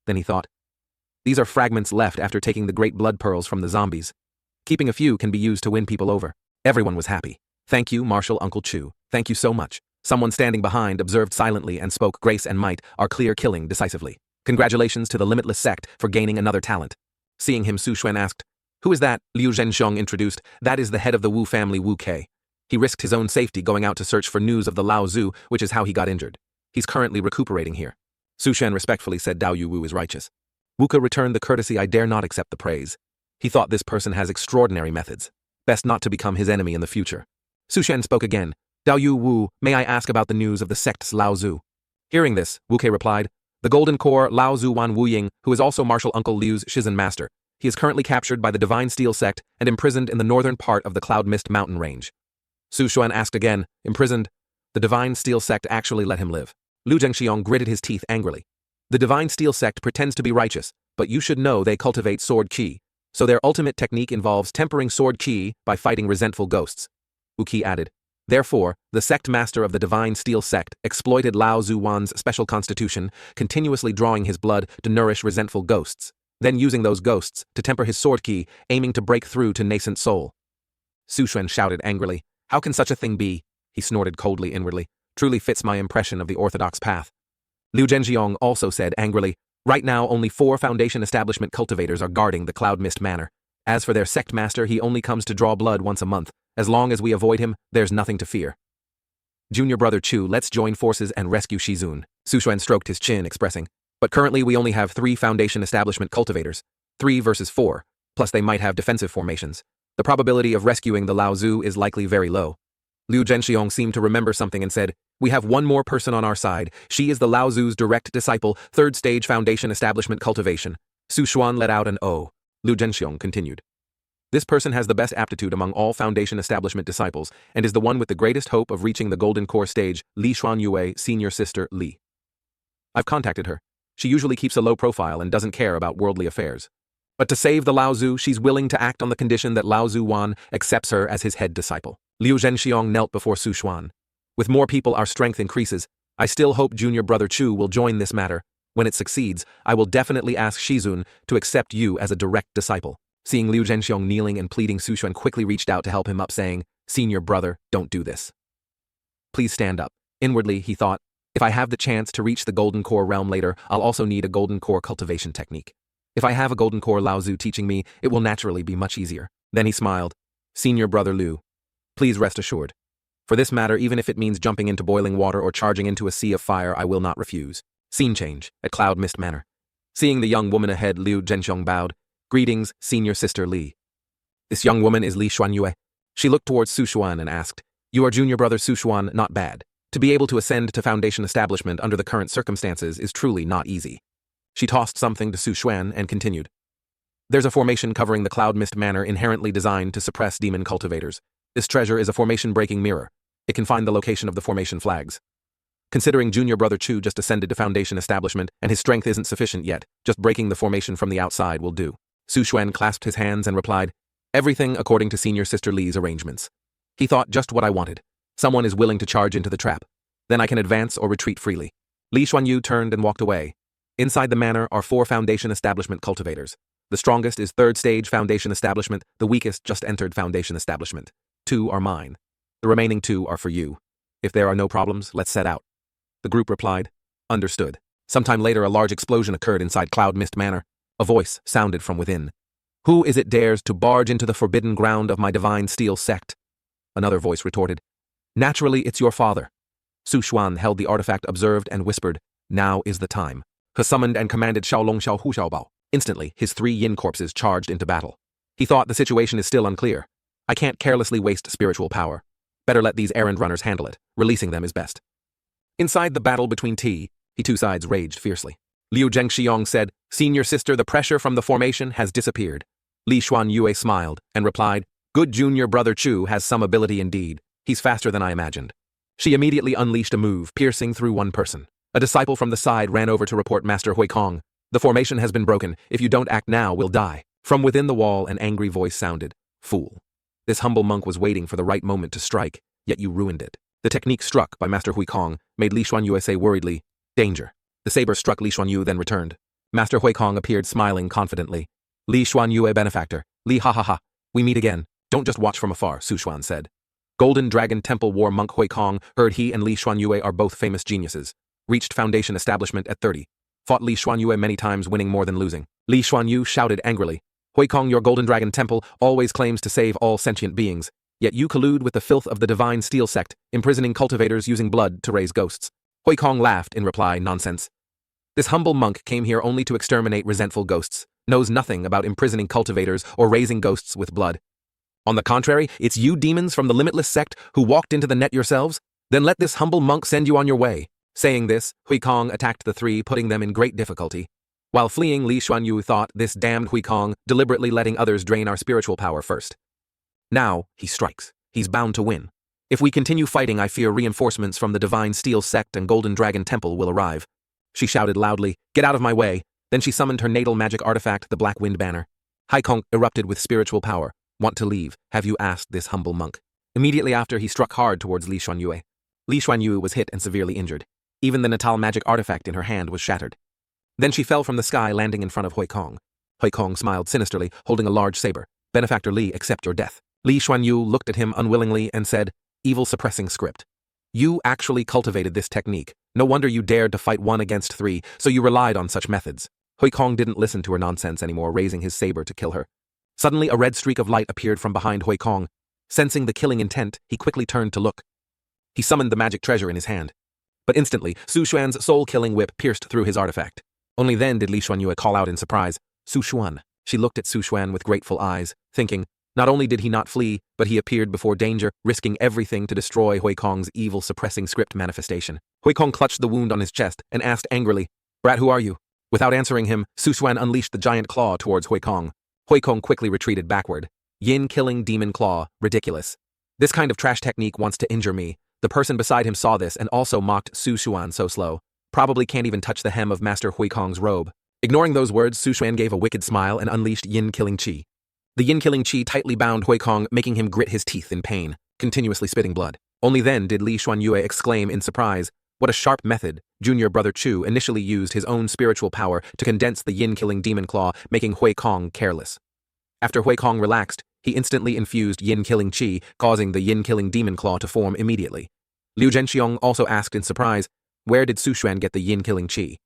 Then he thought. These are fragments left after taking the great blood pearls from the zombies. Keeping a few can be used to win people over. Everyone was happy. Thank you, Martial Uncle Chu. Thank you so much. Someone standing behind observed silently and spoke. Grace and might are clear, killing decisively. Congratulations to the Limitless sect for gaining another talent. Seeing him, Su Xuan asked, who is that? Liu Zhenxiong introduced. That is the head of the Wu family, Wu Kei. He risked his own safety going out to search for news of the Lao Zu, which is how he got injured. He's currently recuperating here. Su Shen respectfully said Dao Yu Wu is righteous. Wu Ke returned the courtesy. I dare not accept the praise. He thought this person has extraordinary methods. Best not to become his enemy in the future. Su Shen spoke again. Dao Yu Wu, may I ask about the news of the sect's Lao Zu? Hearing this, Wu Ke replied, the Golden Core Lao Zu Wan Wu Ying, who is also Martial Uncle Liu's Shizen master. He is currently captured by the Divine Steel sect and imprisoned in the northern part of the Cloud Mist mountain range. Su Xuan asked again, imprisoned? The Divine Steel sect actually let him live. Liu Zhenxiong gritted his teeth angrily. The Divine Steel sect pretends to be righteous, but you should know they cultivate sword qi, so their ultimate technique involves tempering sword qi by fighting resentful ghosts. Wu Qi added. Therefore, the sect master of the Divine Steel sect exploited Lao Zu Wan's special constitution, continuously drawing his blood to nourish resentful ghosts, then using those ghosts to temper his sword qi, aiming to break through to nascent soul. Su Xuan shouted angrily, how can such a thing be? He snorted coldly inwardly. Truly fits my impression of the orthodox path. Liu Zhenxiong also said angrily, right now only 4 Foundation Establishment cultivators are guarding the Cloud Mist Manor. As for their sect master, he only comes to draw blood once a month. As long as we avoid him, there's nothing to fear. Junior brother Chu, let's join forces and rescue Shizun. Su Xuan stroked his chin, expressing, but currently we only have 3 Foundation Establishment cultivators. 3 versus 4, plus they might have defensive formations. The probability of rescuing the Lao Zu is likely very low. Liu Zhenxiong seemed to remember something and said, we have one more person on our side. She is the Lao Zu's direct disciple, 3rd stage Foundation Establishment cultivation. Su Xuan let out an O. Liu Zhenxiong continued. This person has the best aptitude among all Foundation Establishment disciples and is the one with the greatest hope of reaching the Golden Core stage, Li Xuanyue, senior sister Li. I've contacted her. She usually keeps a low profile and doesn't care about worldly affairs. But to save the Lao Zu, she's willing to act on the condition that Lao Zu Wan accepts her as his head disciple. Liu Zhenxiong knelt before Su Xuan. With more people, our strength increases. I still hope junior brother Chu will join this matter. When it succeeds, I will definitely ask Shizun to accept you as a direct disciple. Seeing Liu Zhenxiong kneeling and pleading, Su Xuan quickly reached out to help him up, saying, senior brother, don't do this. Please stand up. Inwardly, he thought, If I have the chance to reach the Golden Core realm later, I'll also need a Golden Core cultivation technique. If I have a Golden Core Lao Zu teaching me, it will naturally be much easier. Then he smiled. Senior Brother Liu, please rest assured. For this matter, even if it means jumping into boiling water or charging into a sea of fire, I will not refuse. Scene change, at Cloud Mist Manor. Seeing the young woman ahead, Liu Zhenxiong bowed. Greetings, Senior Sister Li. This young woman is Li Xuanyue. She looked towards Su Xuan and asked, You are Junior Brother Su Xuan, not bad. To be able to ascend to Foundation establishment under the current circumstances is truly not easy. She tossed something to Su Xuan and continued. There's a formation covering the Cloud Mist Manor inherently designed to suppress demon cultivators. This treasure is a formation-breaking mirror. It can find the location of the formation flags. Considering Junior Brother Chu just ascended to Foundation establishment and his strength isn't sufficient yet, just breaking the formation from the outside will do. Su Xuan clasped his hands and replied, Everything according to Senior Sister Li's arrangements. He thought just what I wanted. Someone is willing to charge into the trap. Then I can advance or retreat freely. Li Xuanyu turned and walked away. Inside the manor are 4 Foundation establishment cultivators. The strongest is 3rd stage Foundation establishment, the weakest just entered Foundation establishment. 2 are mine. The remaining 2 are for you. If there are no problems, let's set out. The group replied, Understood. Sometime later a large explosion occurred inside Cloud Mist Manor. A voice sounded from within. Who is it dares to barge into the forbidden ground of my divine steel sect? Another voice retorted, Naturally, it's your father. Su Xuan held the artifact observed and whispered, Now is the time. He summoned and commanded Xiaolong Xiao Hu Xiaobao. Instantly, his 3 yin corpses charged into battle. He thought the situation is still unclear. I can't carelessly waste spiritual power. Better let these errand runners handle it. Releasing them is best. Inside the battle between the 2 sides raged fiercely. Liu Zhengxiong said, Senior Sister, the pressure from the formation has disappeared. Li Xuanyue smiled and replied, Good Junior Brother Chu has some ability indeed. He's faster than I imagined. She immediately unleashed a move, piercing through one person. A disciple from the side ran over to report Master Hui Kong. The formation has been broken. If you don't act now, we'll die. From within the wall, an angry voice sounded, Fool. This humble monk was waiting for the right moment to strike, yet you ruined it. The technique struck by Master Hui Kong made Li Xuanyue say worriedly, Danger. The saber struck Li Xuanyue, then returned. Master Hui Kong appeared smiling confidently. Li Xuanyue benefactor. Li ha ha ha. We meet again. Don't just watch from afar, Su Xuan said. Golden Dragon Temple War Monk Hui Kong heard he and Li Xuanyue are both famous geniuses. Reached Foundation establishment at 30. Fought Li Xuanyue many times, winning more than losing. Li Xuanyue shouted angrily, Hui Kong, your Golden Dragon Temple always claims to save all sentient beings, yet you collude with the filth of the Divine Steel Sect, imprisoning cultivators using blood to raise ghosts. Hui Kong laughed in reply, Nonsense. This humble monk came here only to exterminate resentful ghosts, knows nothing about imprisoning cultivators or raising ghosts with blood. On the contrary, it's you demons from the Limitless Sect who walked into the net yourselves? Then let this humble monk send you on your way. Saying this, Hui Kong attacked the 3, putting them in great difficulty. While fleeing, Li Xuanyu thought, This damned Hui Kong, deliberately letting others drain our spiritual power first. Now, he strikes. He's bound to win. If we continue fighting, I fear reinforcements from the Divine Steel Sect and Golden Dragon Temple will arrive. She shouted loudly, Get out of my way. Then she summoned her natal magic artifact, the Black Wind Banner. Hai Kong erupted with spiritual power. Want to leave? Have you asked this humble monk? Immediately after, he struck hard towards Li Xuanyue. Li Xuanyue was hit and severely injured. Even the natal magic artifact in her hand was shattered. Then she fell from the sky, landing in front of Hui Kong. Hui Kong smiled sinisterly, holding a large saber. Benefactor Li, accept your death. Li Xuanyu looked at him unwillingly and said, Evil suppressing script. You actually cultivated this technique. No wonder you dared to fight 1 against 3, so you relied on such methods. Hui Kong didn't listen to her nonsense anymore, raising his saber to kill her. Suddenly, a red streak of light appeared from behind Hui Kong. Sensing the killing intent, he quickly turned to look. He summoned the magic treasure in his hand. But instantly, Su Xuan's soul-killing whip pierced through his artifact. Only then did Li Xuanyue call out in surprise, Su Xuan. She looked at Su Xuan with grateful eyes, thinking, not only did he not flee, but he appeared before danger, risking everything to destroy Hui Kong's evil suppressing script manifestation. Hui Kong clutched the wound on his chest and asked angrily, Brat, who are you? Without answering him, Su Xuan unleashed the giant claw towards Hui Kong. Hui Kong quickly retreated backward. Yin-killing demon claw, ridiculous. This kind of trash technique wants to injure me. The person beside him saw this and also mocked Su Xuan so slow. Probably can't even touch the hem of Master Hui Kong's robe. Ignoring those words, Su Xuan gave a wicked smile and unleashed yin-killing chi. The yin-killing chi tightly bound Hui Kong, making him grit his teeth in pain, continuously spitting blood. Only then did Li Xuanyue exclaim in surprise, What a sharp method. Junior Brother Chu initially used his own spiritual power to condense the yin-killing demon claw, making Hui Kong careless. After Hui Kong relaxed, he instantly infused yin-killing chi, causing the yin-killing demon claw to form immediately. Liu Zhenxiong also asked in surprise, Where did Su Xuan get the yin-killing chi?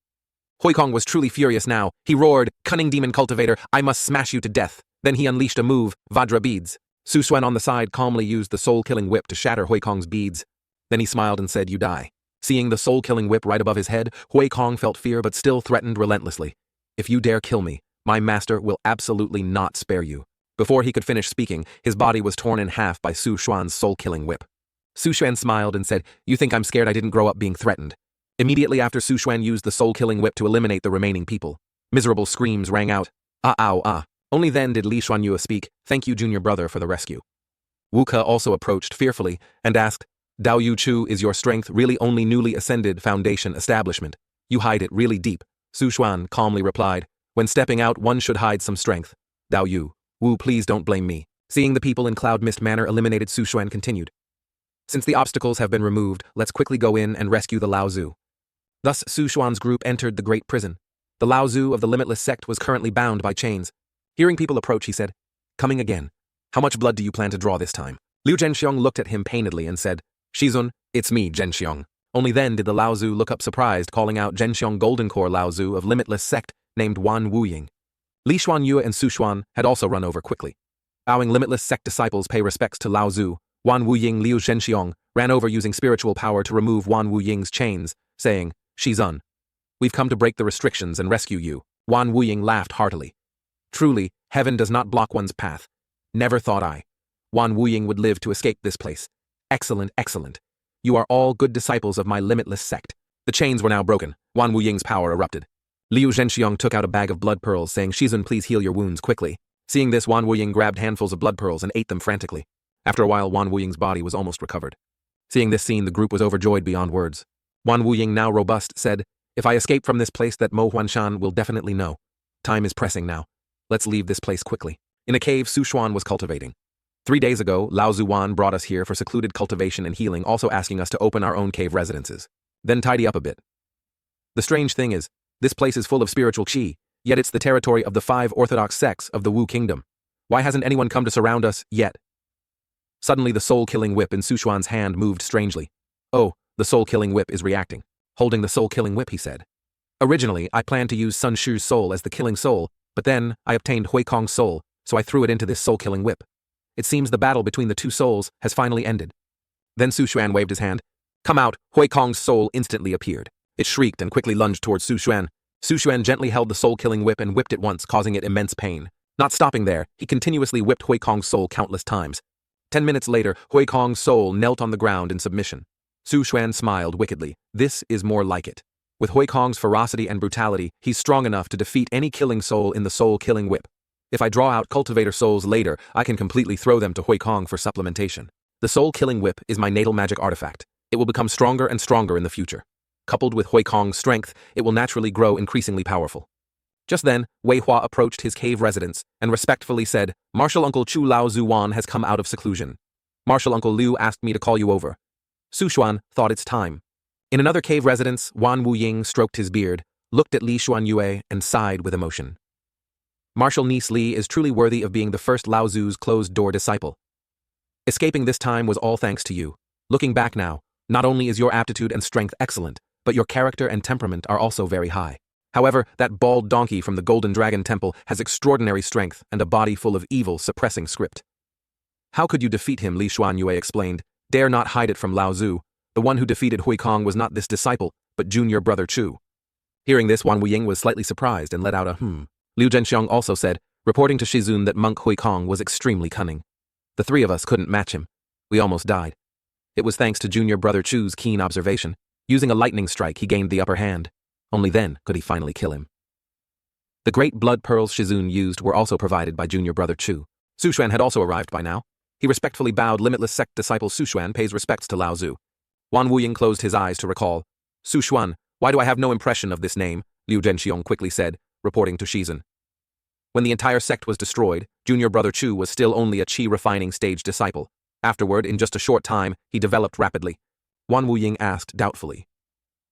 Huikong was truly furious now. He roared, "Cunning demon cultivator, I must smash you to death." Then he unleashed a move, Vajra beads. Su Xuan on the side calmly used the soul-killing whip to shatter Huikong's beads. Then he smiled and said, "You die." Seeing the soul-killing whip right above his head, Huikong felt fear but still threatened relentlessly. "If you dare kill me, my master will absolutely not spare you." Before he could finish speaking, his body was torn in half by Su Xuan's soul-killing whip. Su Xuan smiled and said, "You think I'm scared I didn't grow up being threatened?" Immediately after, Su Xuan used the soul-killing whip to eliminate the remaining people. Miserable screams rang out. "Ah, ow, ah." Only then did Li Xuanyue speak, "Thank you, junior brother, for the rescue." Wu Ke also approached fearfully and asked, "Dao Yu Chu, is your strength really only newly ascended foundation establishment? You hide it really deep." Su Xuan calmly replied, "When stepping out, one should hide some strength. Dao Yu, Wu, please don't blame me." Seeing the people in cloud mist manner eliminated, Su Xuan continued, "Since the obstacles have been removed, let's quickly go in and rescue the Lao Zu." Thus, Su Xuan's group entered the great prison. The Lao Zu of the Limitless sect was currently bound by chains. Hearing people approach, he said, "Coming again. How much blood do you plan to draw this time?" Liu Zhenxiong looked at him painedly and said, "Shizun, it's me, Zhenxiong." Only then did the Lao Zu look up surprised, calling out Zhenxiong Golden Core Lao Zu of Limitless sect named Wan Wuying. Li Xuanyue and Su Xuan had also run over quickly. Bowing Limitless sect disciples pay respects to Lao Zu, Wan Wuying Liu Zhenxiong ran over using spiritual power to remove Wan Wuying's chains, saying, "Shizun, we've come to break the restrictions and rescue you." Wan Wuying laughed heartily. "Truly, heaven does not block one's path. Never thought I, Wan Wuying, would live to escape this place. Excellent, excellent. You are all good disciples of my Limitless sect." The chains were now broken. Wan Wuying's power erupted. Liu Zhenxiong took out a bag of blood pearls, saying, "Shizun, please heal your wounds quickly." Seeing this, Wan Wuying grabbed handfuls of blood pearls and ate them frantically. After a while, Wan Wuying's body was almost recovered. Seeing this scene, the group was overjoyed beyond words. Wan Wuying, now robust, said, "If I escape from this place, that Mo Huanshan will definitely know. Time is pressing now. Let's leave this place quickly." In a cave, Su Xuan was cultivating. 3 days ago, Lao Zuwan brought us here for secluded cultivation and healing, also asking us to open our own cave residences. Then tidy up a bit. The strange thing is, this place is full of spiritual qi, yet it's the territory of the 5 orthodox sects of the Wu Kingdom. Why hasn't anyone come to surround us yet? Suddenly, the soul-killing whip in Su Xuan's hand moved strangely. "Oh, the soul-killing whip is reacting." Holding the soul-killing whip, he said, "Originally, I planned to use Sun Shu's soul as the killing soul, but then I obtained Huikong's soul, so I threw it into this soul-killing whip. It seems the battle between the two souls has finally ended." Then Su Xuan waved his hand. "Come out!" Huikong's soul instantly appeared. It shrieked and quickly lunged towards Su Xuan. Su Xuan gently held the soul-killing whip and whipped it once, causing it immense pain. Not stopping there, he continuously whipped Huikong's soul countless times. 10 minutes later, Huikong's soul knelt on the ground in submission. Su Xuan smiled wickedly. This is more like it. With Huikong's ferocity and brutality, he's strong enough to defeat any killing soul in the soul-killing whip. If I draw out cultivator souls later, I can completely throw them to Huikong for supplementation. The soul-killing whip is my natal magic artifact. It will become stronger and stronger in the future. Coupled with Huikong's strength, it will naturally grow increasingly powerful. Just then, Wei Hua approached his cave residence and respectfully said, "Martial Uncle Chu Lao Zuwan has come out of seclusion. Martial Uncle Liu asked me to call you over." Su Xuan thought it's time. In another cave residence, Wan Wuying stroked his beard, looked at Li Xuanyue, and sighed with emotion. Martial niece Li is truly worthy of being the first Lao Zu's closed-door disciple. Escaping this time was all thanks to you. Looking back now, not only is your aptitude and strength excellent, but your character and temperament are also very high. However, that bald donkey from the Golden Dragon Temple has extraordinary strength and a body full of evil suppressing script. How could you defeat him? Li Xuanyue explained. Dare not hide it from Lao Zu. The one who defeated Huikong was not this disciple, but junior brother Chu. Hearing this, Wan Wuying was slightly surprised and let out a hmm. Liu Zhenxiong also said, reporting to Shizun that monk Huikong was extremely cunning. The 3 of us couldn't match him. We almost died. It was thanks to junior brother Chu's keen observation. Using a lightning strike, he gained the upper hand. Only then could he finally kill him. The great blood pearls Shizun used were also provided by junior brother Chu. Su Xuan had also arrived by now. He respectfully bowed. Limitless sect disciple Su Xuan pays respects to Lao Zu. Wan Wuying closed his eyes to recall. Su Xuan, why do I have no impression of this name? Liu Zhenxiong quickly said, reporting to Shizun. When the entire sect was destroyed, junior brother Chu was still only a chi refining stage disciple. Afterward, in just a short time, he developed rapidly. Wan Wuying asked doubtfully.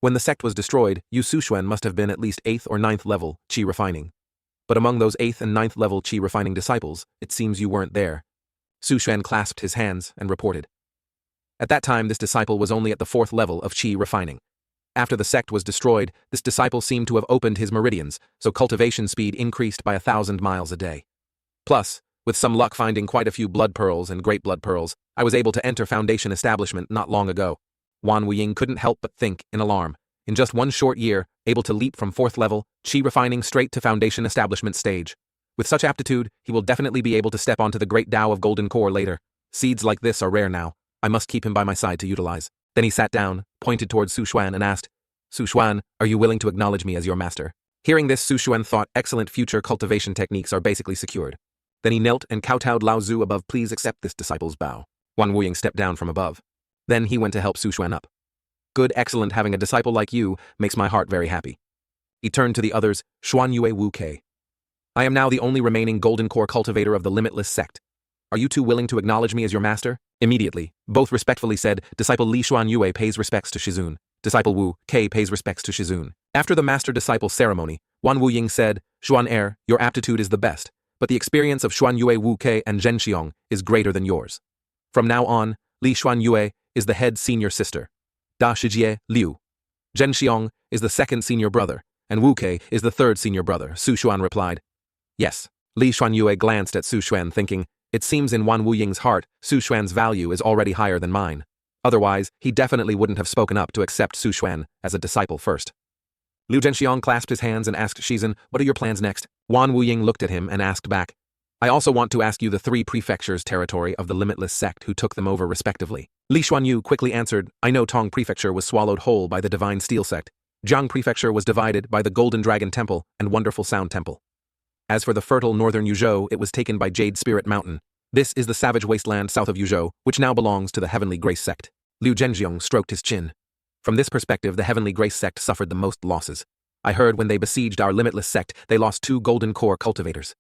When the sect was destroyed, you Su Xuan must have been at least 8th or 9th level chi refining. But among those 8th and 9th level chi refining disciples, it seems you weren't there. Su Xuan clasped his hands and reported. At that time, this disciple was only at the 4th level of chi refining. After the sect was destroyed, this disciple seemed to have opened his meridians, so cultivation speed increased by 1,000 miles a day. Plus, with some luck finding quite a few blood pearls and great blood pearls, I was able to enter Foundation establishment not long ago. Wan Wuying couldn't help but think, in alarm. In just one short year, able to leap from 4th level, chi refining straight to Foundation establishment stage. With such aptitude, he will definitely be able to step onto the great Tao of Golden Core later. Seeds like this are rare now. I must keep him by my side to utilize. Then he sat down, pointed towards Su Xuan and asked, Su Xuan, are you willing to acknowledge me as your master? Hearing this, Su Xuan thought excellent future cultivation techniques are basically secured. Then he knelt and kowtowed Lao Zu above, please accept this disciple's bow. Wan Wuying stepped down from above. Then he went to help Su Xuan up. Good, excellent, having a disciple like you makes my heart very happy. He turned to the others, Xuan Yue Wu Ke. I am now the only remaining Golden Core cultivator of the Limitless sect. Are you two willing to acknowledge me as your master? Immediately, both respectfully said, Disciple Li Xuan Yue pays respects to Shizun. Disciple Wu Ke pays respects to Shizun. After the master-disciple ceremony, Wan Wuying said, Xuan your aptitude is the best, but the experience of Xuan Yue Wu Ke and Zhen Xiong is greater than yours. From now on, Li Xuan Yue is the head senior sister. Da Shijie Liu. Zhen Xiong is the second senior brother, and Wu Ke is the third senior brother, Su Xuan replied. Yes. Li Xuan Yue glanced at Su Xuan thinking, it seems in Wan Wuying's heart, Su Xuan's value is already higher than mine. Otherwise, he definitely wouldn't have spoken up to accept Su Xuan as a disciple first. Liu Zhenxiang clasped his hands and asked Shizun, what are your plans next? Wan Wuying looked at him and asked back, I also want to ask you the 3 prefectures territory of the Limitless sect who took them over respectively. Li Xuanyu quickly answered, I know Tong Prefecture was swallowed whole by the Divine Steel sect. Jiang Prefecture was divided by the Golden Dragon Temple and Wonderful Sound Temple. As for the fertile northern Yuzhou, it was taken by Jade Spirit Mountain. This is the savage wasteland south of Yuzhou, which now belongs to the Heavenly Grace sect. Liu Zhenjiang stroked his chin. From this perspective, the Heavenly Grace sect suffered the most losses. I heard when they besieged our Limitless sect, they lost 2 Golden Core cultivators.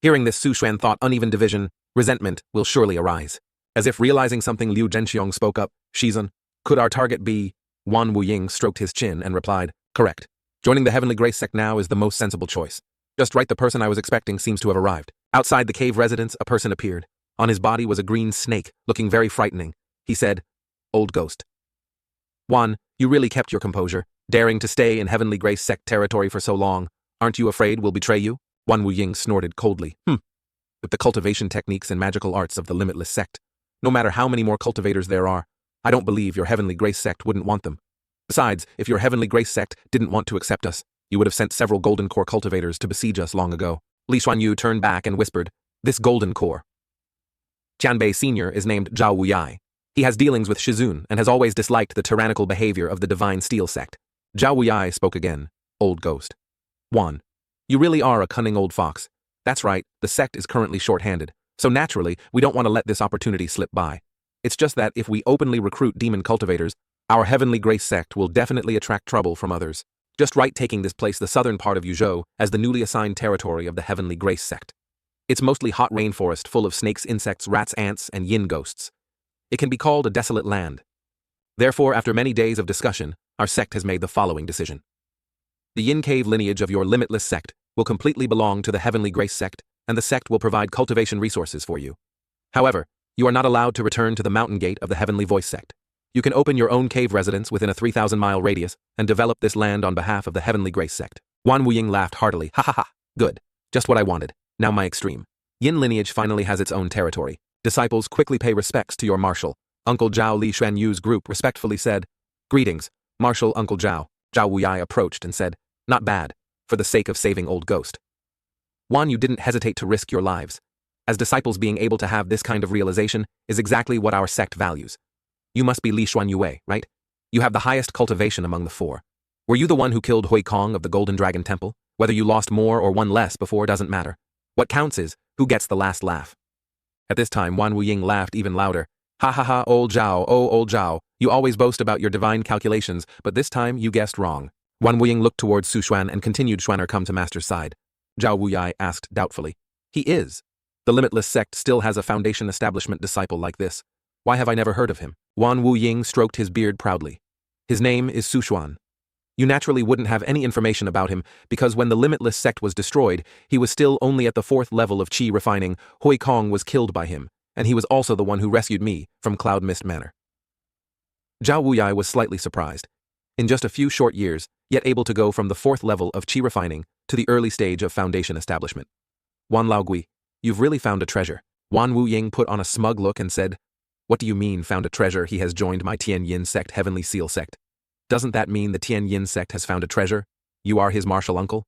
Hearing this, Su Xuan thought uneven division, resentment will surely arise. As if realizing something, Liu Zhenxiong spoke up, Shizun, could our target be? Wan Wuying stroked his chin and replied, correct. Joining the Heavenly Grace sect now is the most sensible choice. Just right, the person I was expecting seems to have arrived. Outside the cave residence, a person appeared. On his body was a green snake, looking very frightening. He said, Old Ghost. Wan, you really kept your composure, daring to stay in Heavenly Grace sect territory for so long. Aren't you afraid we'll betray you? Wan Wuying snorted coldly. With the cultivation techniques and magical arts of the Limitless sect, no matter how many more cultivators there are, I don't believe your Heavenly Grace sect wouldn't want them. Besides, if your Heavenly Grace sect didn't want to accept us, you would have sent several Golden Core cultivators to besiege us long ago. Li Xuanyu turned back and whispered, this Golden Core. Tianbei Sr. is named Zhao Wuyai. He has dealings with Shizun and has always disliked the tyrannical behavior of the Divine Steel sect. Zhao Wuyai spoke again, Old Ghost. Wan, you really are a cunning old fox. That's right, the sect is currently short-handed, so naturally, we don't want to let this opportunity slip by. It's just that if we openly recruit demon cultivators, our Heavenly Grace sect will definitely attract trouble from others. Just right, taking this place the southern part of Yuzhou as the newly assigned territory of the Heavenly Grace sect. It's mostly hot rainforest full of snakes, insects, rats, ants, and yin ghosts. It can be called a desolate land. Therefore, after many days of discussion, our sect has made the following decision. The Yin Cave lineage of your Limitless sect will completely belong to the Heavenly Grace sect, and the sect will provide cultivation resources for you. However, you are not allowed to return to the mountain gate of the Heavenly Voice sect. You can open your own cave residence within a 3,000-mile radius and develop this land on behalf of the Heavenly Grace sect. Wan Wuying laughed heartily. Ha ha ha. Good. Just what I wanted. Now my extreme. Yin lineage finally has its own territory. Disciples, quickly pay respects to your marshal. Uncle Zhao Li Xuanyu's group respectfully said, Greetings, Marshal Uncle Zhao. Zhao Wuyai approached and said, Not bad, for the sake of saving Old Ghost. Wan, you didn't hesitate to risk your lives. As disciples, being able to have this kind of realization is exactly what our sect values. You must be Li Xuanyue, right? You have the highest cultivation among the 4. Were you the one who killed Hui Kong of the Golden Dragon Temple? Whether you lost more or one less before doesn't matter. What counts is, who gets the last laugh. At this time, Wan Wuying laughed even louder. Ha ha ha, old Zhao, oh old Zhao, you always boast about your divine calculations, but this time you guessed wrong. Wan Wuying looked towards Su Xuan and continued, Xuaner come to master's side. Zhao Wuyai asked doubtfully. He is. The Limitless sect still has a foundation establishment disciple like this. Why have I never heard of him? Wan Wuying stroked his beard proudly. His name is Su Xuan. You naturally wouldn't have any information about him because when the Limitless sect was destroyed, he was still only at the 4th level of chi refining. Hui Kong was killed by him, and he was also the one who rescued me from Cloud Mist Manor. Zhao Wuyai was slightly surprised. In just a few short years, yet able to go from the 4th level of chi refining to the early stage of foundation establishment. Wan Laogui, you've really found a treasure. Wan Wuying put on a smug look and said, what do you mean found a treasure? He has joined my Tian Yin sect, Heavenly Seal sect. Doesn't that mean the Tian Yin sect has found a treasure? You are his martial uncle?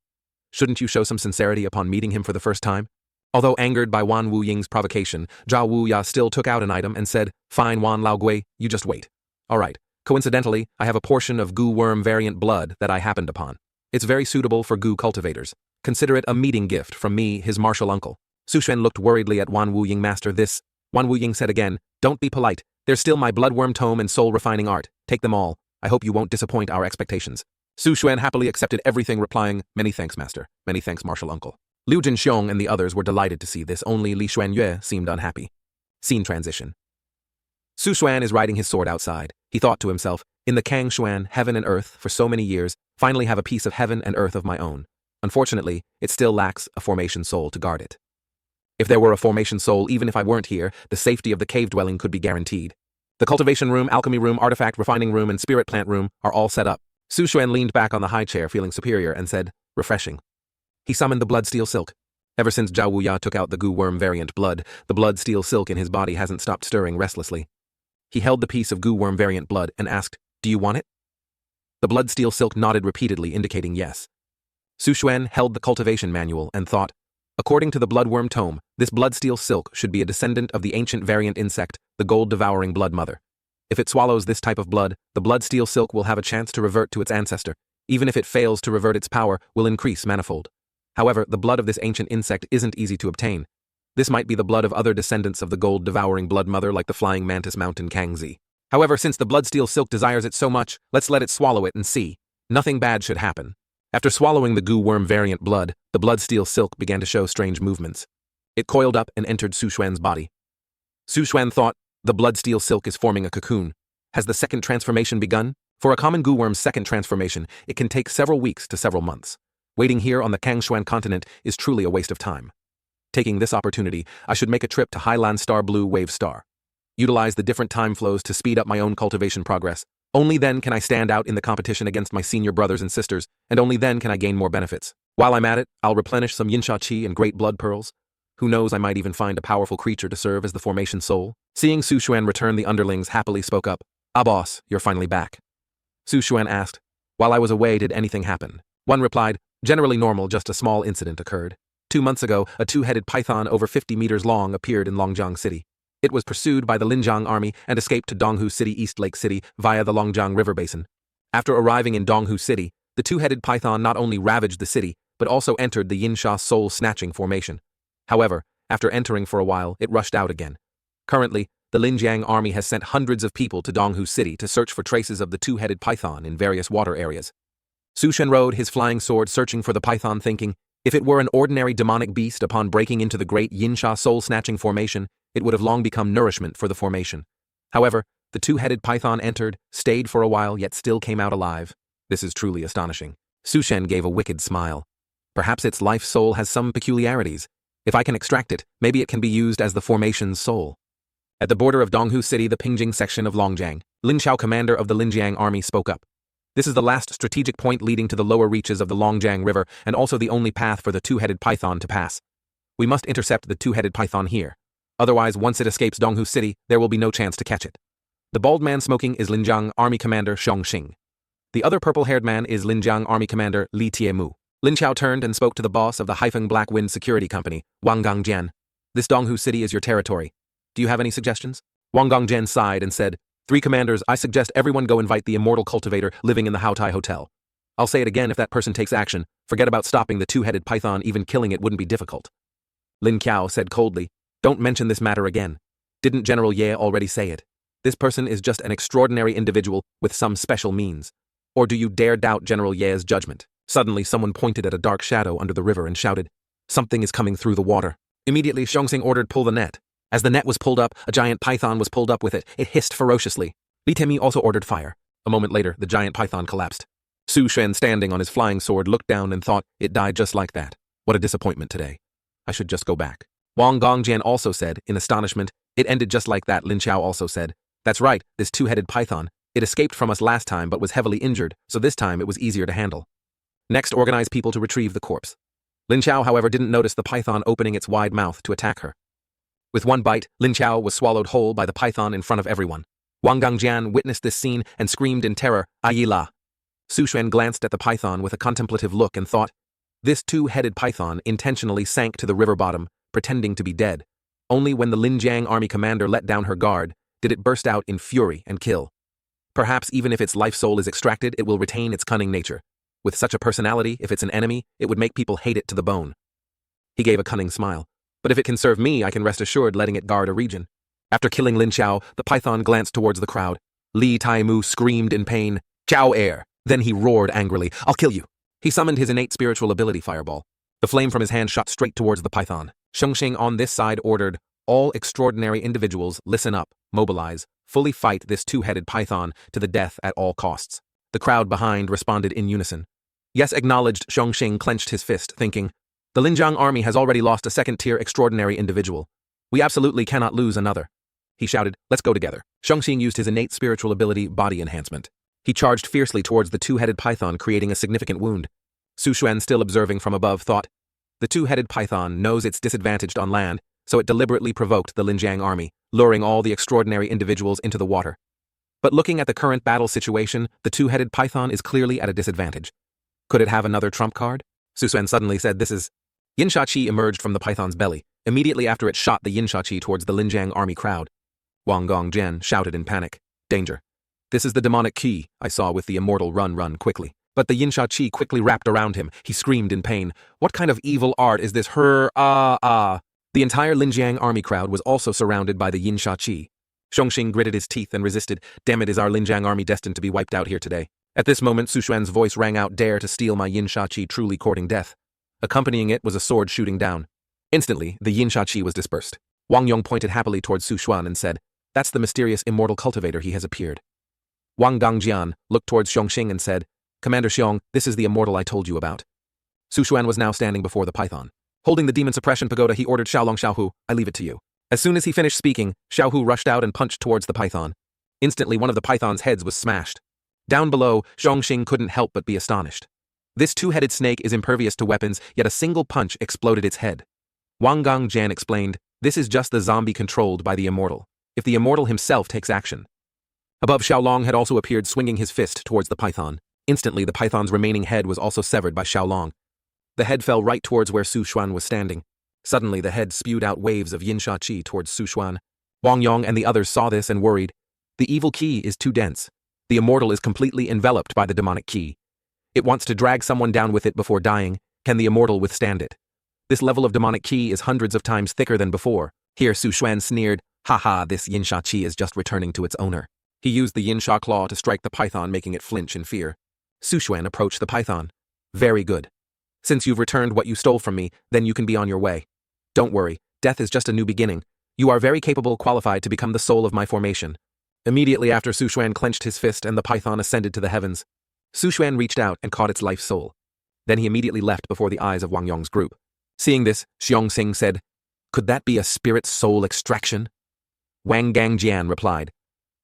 Shouldn't you show some sincerity upon meeting him for the first time? Although angered by Wan Wuying's provocation, Zhao Wuya still took out an item and said, fine Wan Laogui, you just wait. Alright, coincidentally, I have a portion of goo worm variant blood that I happened upon. It's very suitable for goo cultivators. Consider it a meeting gift from me, his martial uncle. Su Xuan looked worriedly at Wan Wuying. Master, this. Wan Wuying said again, don't be polite. There's still my bloodworm tome and soul refining art. Take them all. I hope you won't disappoint our expectations. Su Xuan happily accepted everything, replying, many thanks, master. Many thanks, martial uncle. Liu Jinxiong and the others were delighted to see this. Only Li Xuanyue seemed unhappy. Scene transition. Su Xuan is riding his sword outside. He thought to himself, in the Kang Xuan, heaven and earth, for so many years, finally have a piece of heaven and earth of my own. Unfortunately, it still lacks a formation soul to guard it. If there were a formation soul, even if I weren't here, the safety of the cave dwelling could be guaranteed. The cultivation room, alchemy room, artifact refining room, and spirit plant room are all set up. Su Xuan leaned back on the high chair, feeling superior, and said, refreshing. He summoned the blood-steel silk. Ever since Zhao Wuya took out the goo worm variant blood, the blood-steel silk in his body hasn't stopped stirring restlessly. He held the piece of goo worm variant blood and asked, do you want it? The blood-steel silk nodded repeatedly, indicating yes. Su Xuan held the cultivation manual and thought, according to the bloodworm tome, this blood-steel silk should be a descendant of the ancient variant insect, the gold-devouring blood mother. If it swallows this type of blood, the blood-steel silk will have a chance to revert to its ancestor. Even if it fails to revert, its power will increase manifold. However, the blood of this ancient insect isn't easy to obtain. This might be the blood of other descendants of the gold-devouring blood mother, like the flying mantis mountain Kangzi. However, since the blood-steel silk desires it so much, let's let it swallow it and see. Nothing bad should happen. After swallowing the goo worm variant blood, the blood-steel silk began to show strange movements. It coiled up and entered Su Xuan's body. Su Xuan thought, the blood-steel silk is forming a cocoon. Has the second transformation begun? For a common goo worm's second transformation, it can take several weeks to several months. Waiting here on the Kangshuan continent is truly a waste of time. Taking this opportunity, I should make a trip to Highland Star Blue Wave Star. Utilize the different time flows to speed up my own cultivation progress. Only then can I stand out in the competition against my senior brothers and sisters, and only then can I gain more benefits. While I'm at it, I'll replenish some Yinsha Qi and Great Blood Pearls. Who knows, I might even find a powerful creature to serve as the formation soul. Seeing Su Xuan return, the underlings happily spoke up. Ah boss, you're finally back. Su Xuan asked, while I was away, did anything happen? One replied, generally normal, just a small incident occurred. 2 months ago, a two-headed python over 50 meters long appeared in Longjiang City. It was pursued by the Linjiang army and escaped to Donghu City, East Lake City, via the Longjiang River Basin. After arriving in Donghu City, the two-headed python not only ravaged the city, but also entered the Yinsha soul-snatching formation. However, after entering for a while, it rushed out again. Currently, the Linjiang army has sent hundreds of people to Donghu City to search for traces of the two-headed python in various water areas. Su Xuan rode his flying sword searching for the python, thinking, if it were an ordinary demonic beast, upon breaking into the great Yinsha soul-snatching formation, it would have long become nourishment for the formation. However, the two-headed python entered, stayed for a while, yet still came out alive. This is truly astonishing. Su Xuan gave a wicked smile. Perhaps its life soul has some peculiarities. If I can extract it, maybe it can be used as the formation's soul. At the border of Donghu City, the Pingjing section of Longjiang, Lin Xiao, commander of the Linjiang army, spoke up. This is the last strategic point leading to the lower reaches of the Longjiang River, and also the only path for the two-headed python to pass. We must intercept the two-headed python here. Otherwise, once it escapes Donghu City, there will be no chance to catch it. The bald man smoking is Linjiang Army Commander Xiong Xing. The other purple-haired man is Linjiang Army Commander Li Tiemu. Lin Xiao turned and spoke to the boss of the Haifeng Black Wind Security Company, Wang Gangjian. This Donghu City is your territory. Do you have any suggestions? Wang Gangjian sighed and said, 3 commanders, I suggest everyone go invite the immortal cultivator living in the Haotai Hotel. I'll say it again, if that person takes action, forget about stopping the two-headed python, even killing it wouldn't be difficult. Lin Qiao said coldly, don't mention this matter again. Didn't General Ye already say it? This person is just an extraordinary individual with some special means. Or do you dare doubt General Ye's judgment? Suddenly, someone pointed at a dark shadow under the river and shouted, something is coming through the water. Immediately, Xiongxing ordered, pull the net. As the net was pulled up, a giant python was pulled up with it. It hissed ferociously. Li Temi also ordered fire. A moment later, the giant python collapsed. Su Xuan, standing on his flying sword, looked down and thought, it died just like that. What a disappointment today. I should just go back. Wang Gongjian also said, in astonishment, it ended just like that. Lin Xiao also said, that's right, this two-headed python. It escaped from us last time but was heavily injured, so this time it was easier to handle. Next, organize people to retrieve the corpse. Lin Chao, however, didn't notice the python opening its wide mouth to attack her. With one bite, Lin Chao was swallowed whole by the python in front of everyone. Wang Gangjian witnessed this scene and screamed in terror, "Ayi la!" Su Xuan glanced at the python with a contemplative look and thought, this two-headed python intentionally sank to the river bottom, pretending to be dead. Only when the Linjiang army commander let down her guard did it burst out in fury and kill. Perhaps even if its life soul is extracted, it will retain its cunning nature. With such a personality, if it's an enemy, it would make people hate it to the bone. He gave a cunning smile. But if it can serve me, I can rest assured letting it guard a region. After killing Lin Chao, the python glanced towards the crowd. Li Taimu screamed in pain, "Chao air!" Then he roared angrily, "I'll kill you!" He summoned his innate spiritual ability, Fireball. The flame from his hand shot straight towards the python. Shengxing on this side ordered, "All extraordinary individuals, listen up, mobilize, fully fight this two-headed python to the death at all costs." The crowd behind responded in unison. Yes, acknowledged. Shengxing clenched his fist, thinking, the Linjiang army has already lost a second-tier extraordinary individual. We absolutely cannot lose another. He shouted, "Let's go together." Shengxing used his innate spiritual ability, Body Enhancement. He charged fiercely towards the two-headed python, creating a significant wound. Su Xuan, still observing from above, thought, the two-headed python knows it's disadvantaged on land, so it deliberately provoked the Linjiang army, luring all the extraordinary individuals into the water. But looking at the current battle situation, the two-headed python is clearly at a disadvantage. Could it have another trump card? Su Xuan suddenly said, "This is..." Yin Shachi emerged from the python's belly, immediately after it shot the Yin Shachi towards the Linjiang army crowd. Wang Gongjian shouted in panic, "Danger. This is the demonic key," I saw with the immortal run quickly. But the Yin Shachi quickly wrapped around him. He screamed in pain, "What kind of evil art is this? The entire Linjiang army crowd was also surrounded by the Yin Shachi. Shengxing gritted his teeth and resisted. Damn it, is our Linjiang army destined to be wiped out here today? At this moment, Su Xuan's voice rang out, "Dare to steal my Yin Shachi, truly courting death." Accompanying it was a sword shooting down. Instantly, the Yin Shachi was dispersed. Wang Yong pointed happily towards Su Xuan and said, "That's the mysterious immortal cultivator, he has appeared." Wang Gangjian looked towards Shengxing and said, "Commander Xiong, this is the immortal I told you about." Su Xuan was now standing before the python. Holding the demon suppression pagoda, he ordered Xiaolong Xiaohu, "I leave it to you." As soon as he finished speaking, Xiaohu rushed out and punched towards the python. Instantly, one of the python's heads was smashed. Down below, Shengxing couldn't help but be astonished. This two-headed snake is impervious to weapons, yet a single punch exploded its head. Wang Gangjian explained, "This is just the zombie controlled by the immortal. If the immortal himself takes action." Above, Xiaolong had also appeared, swinging his fist towards the python. Instantly, the python's remaining head was also severed by Xiaolong. The head fell right towards where Su Xuan was standing. Suddenly, the head spewed out waves of Yin Shachi towards Su Xuan. Wang Yong and the others saw this and worried. The evil key is too dense. The immortal is completely enveloped by the demonic key. It wants to drag someone down with it before dying. Can the immortal withstand it? This level of demonic key is hundreds of times thicker than before. Here, Su Xuan sneered, "Haha, this Yin Shachi is just returning to its owner." He used the Yin Sha claw to strike the python, making it flinch in fear. Su Xuan approached the python. "Very good. Since you've returned what you stole from me, then you can be on your way. Don't worry, death is just a new beginning. You are very capable, qualified to become the soul of my formation." Immediately after, Su Xuan clenched his fist and the python ascended to the heavens. Su Xuan reached out and caught its life soul. Then he immediately left before the eyes of Wang Yong's group. Seeing this, Xiongxing said, "Could that be a spirit soul extraction?" Wang Gangjian replied,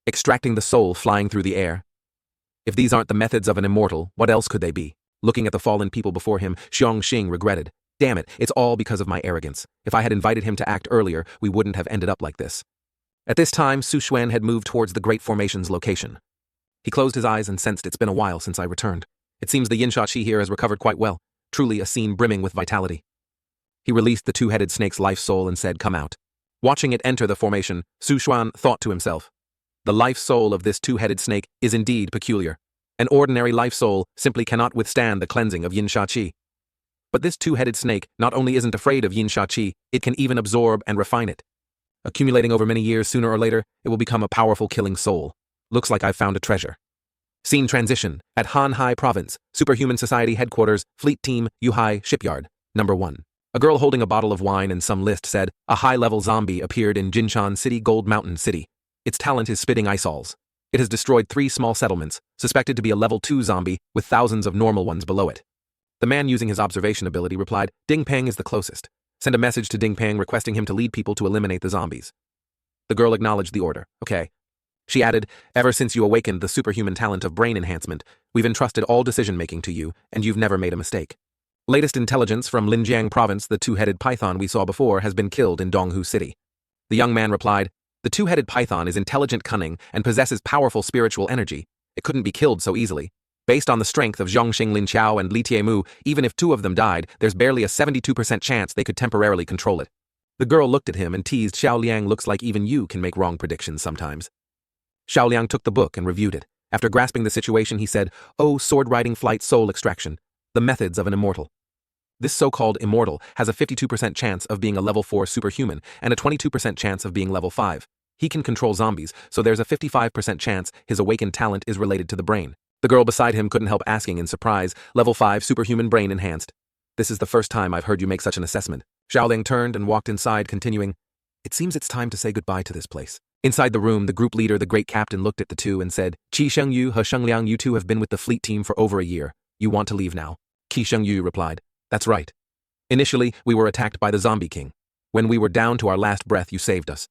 "Extracting the soul flying through the air. If these aren't the methods of an immortal, what else could they be?" Looking at the fallen people before him, Xiongxing regretted, "Damn it, it's all because of my arrogance. If I had invited him to act earlier, we wouldn't have ended up like this." At this time, Su Xuan had moved towards the Great Formation's location. He closed his eyes and sensed it's been a while since I returned. It seems the Yin Shachi here has recovered quite well, truly a scene brimming with vitality. He released the two-headed snake's life soul and said, "Come out." Watching it enter the formation, Su Xuan thought to himself, the life soul of this two-headed snake is indeed peculiar. An ordinary life soul simply cannot withstand the cleansing of Yin Shachi. But this two-headed snake not only isn't afraid of Yin Shachi, it can even absorb and refine it. Accumulating over many years, sooner or later, it will become a powerful killing soul. Looks like I've found a treasure. Scene transition. At Hanhai Province, Superhuman Society Headquarters, Fleet Team, Yuhai Shipyard. Number 1. A girl holding a bottle of wine and some list said, "A high-level zombie appeared in Jinshan City, Gold Mountain City. Its talent is spitting isols. It has destroyed 3 small settlements, suspected to be a level 2 zombie with thousands of normal ones below it." The man using his observation ability replied, "Ding Peng is the closest. Send a message to Ding Peng requesting him to lead people to eliminate the zombies." The girl acknowledged the order. "Okay." She added, ever since you awakened the superhuman talent of brain enhancement, we've entrusted all decision-making to you, and you've never made a mistake. Latest intelligence from Linjiang province, the two-headed python we saw before has been killed in Donghu City. The young man replied, the two-headed python is intelligent, cunning, and possesses powerful spiritual energy. It couldn't be killed so easily. Based on the strength of Zhongxing Linqiao and Li Tiemu, even if two of them died, there's barely a 72% chance they could temporarily control it. The girl looked at him and teased, Xiao Liang, looks like even you can make wrong predictions sometimes. Xiao Liang took the book and reviewed it. After grasping the situation, he said, oh, sword-riding flight soul extraction. The methods of an immortal. This so-called immortal has a 52% chance of being a level 4 superhuman and a 22% chance of being level 5. He can control zombies, so there's a 55% chance his awakened talent is related to the brain. The girl beside him couldn't help asking in surprise, level 5 superhuman brain enhanced. This is the first time I've heard you make such an assessment. Xiaoling turned and walked inside, continuing, it seems it's time to say goodbye to this place. Inside the room, the group leader, the great captain, looked at the two and said, Qi Shengyu, He Shengliang, you two have been with the fleet team for over a year. You want to leave now? Qi Shengyu replied, that's right. Initially, we were attacked by the zombie king. When we were down to our last breath, you saved us.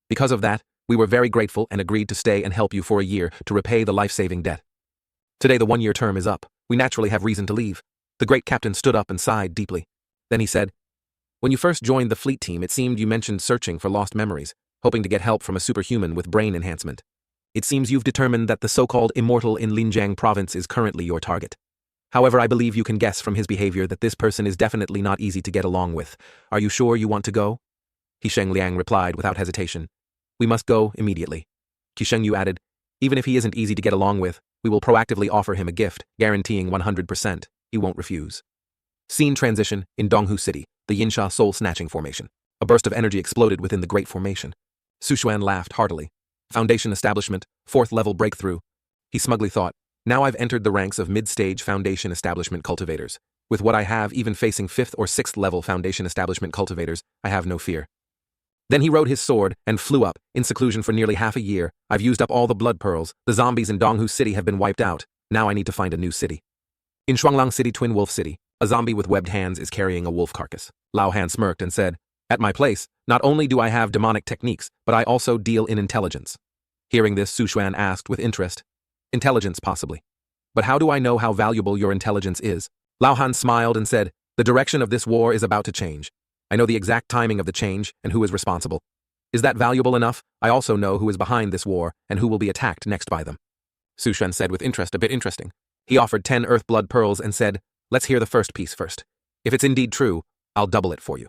Because of that, we were very grateful and agreed to stay and help you for a year to repay the life-saving debt. Today the one-year term is up. We naturally have reason to leave. The great captain stood up and sighed deeply. Then he said, when you first joined the fleet team, it seemed you mentioned searching for lost memories, hoping to get help from a superhuman with brain enhancement. It seems you've determined that the so-called immortal in Linjiang province is currently your target. However, I believe you can guess from his behavior that this person is definitely not easy to get along with. Are you sure you want to go? He Shengliang replied without hesitation. We must go immediately. Qishengyu added, even if he isn't easy to get along with, we will proactively offer him a gift, guaranteeing 100% he won't refuse. Scene transition in Donghu City, the Yinsha soul-snatching formation. A burst of energy exploded within the great formation. Su Xuan laughed heartily. Foundation establishment, 4th level breakthrough. He smugly thought, now I've entered the ranks of mid-stage foundation establishment cultivators. With what I have, even facing 5th or 6th level foundation establishment cultivators, I have no fear. Then he rode his sword and flew up, in seclusion for nearly half a year. I've used up all the blood pearls. The zombies in Donghu City have been wiped out. Now I need to find a new city. In Shuanglang City, Twin Wolf City, a zombie with webbed hands is carrying a wolf carcass. Lao Han smirked and said, at my place, not only do I have demonic techniques, but I also deal in intelligence. Hearing this, Su Xuan asked with interest, intelligence possibly. But how do I know how valuable your intelligence is? Lao Han smiled and said, the direction of this war is about to change. I know the exact timing of the change and who is responsible. Is that valuable enough? I also know who is behind this war and who will be attacked next by them. Su Xuan said with interest, a bit interesting. He offered 10 earth blood pearls and said, let's hear the first piece first. If it's indeed true, I'll double it for you.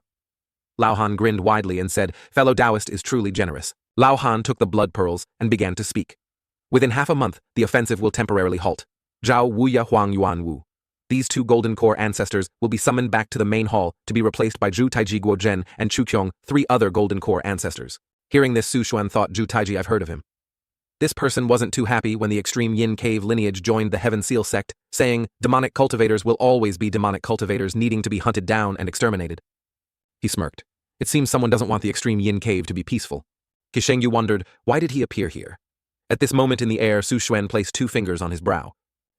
Lao Han grinned widely and said, fellow Taoist is truly generous. Lao Han took the blood pearls and began to speak. Within half a month, the offensive will temporarily halt. Zhao Wuya Huang Yuan Wu. These two Golden Core ancestors will be summoned back to the main hall to be replaced by Zhu Taiji Guo Zhen and Chu Qiong, 3 other Golden Core ancestors. Hearing this, Su Xuan thought, Zhu Taiji, I've heard of him. This person wasn't too happy when the extreme Yin Cave lineage joined the Heaven Seal sect, saying, demonic cultivators will always be demonic cultivators needing to be hunted down and exterminated. He smirked. It seems someone doesn't want the extreme Yin Cave to be peaceful. Qishengyu wondered, why did he appear here? At this moment in the air, Su Xuan placed 2 fingers on his brow,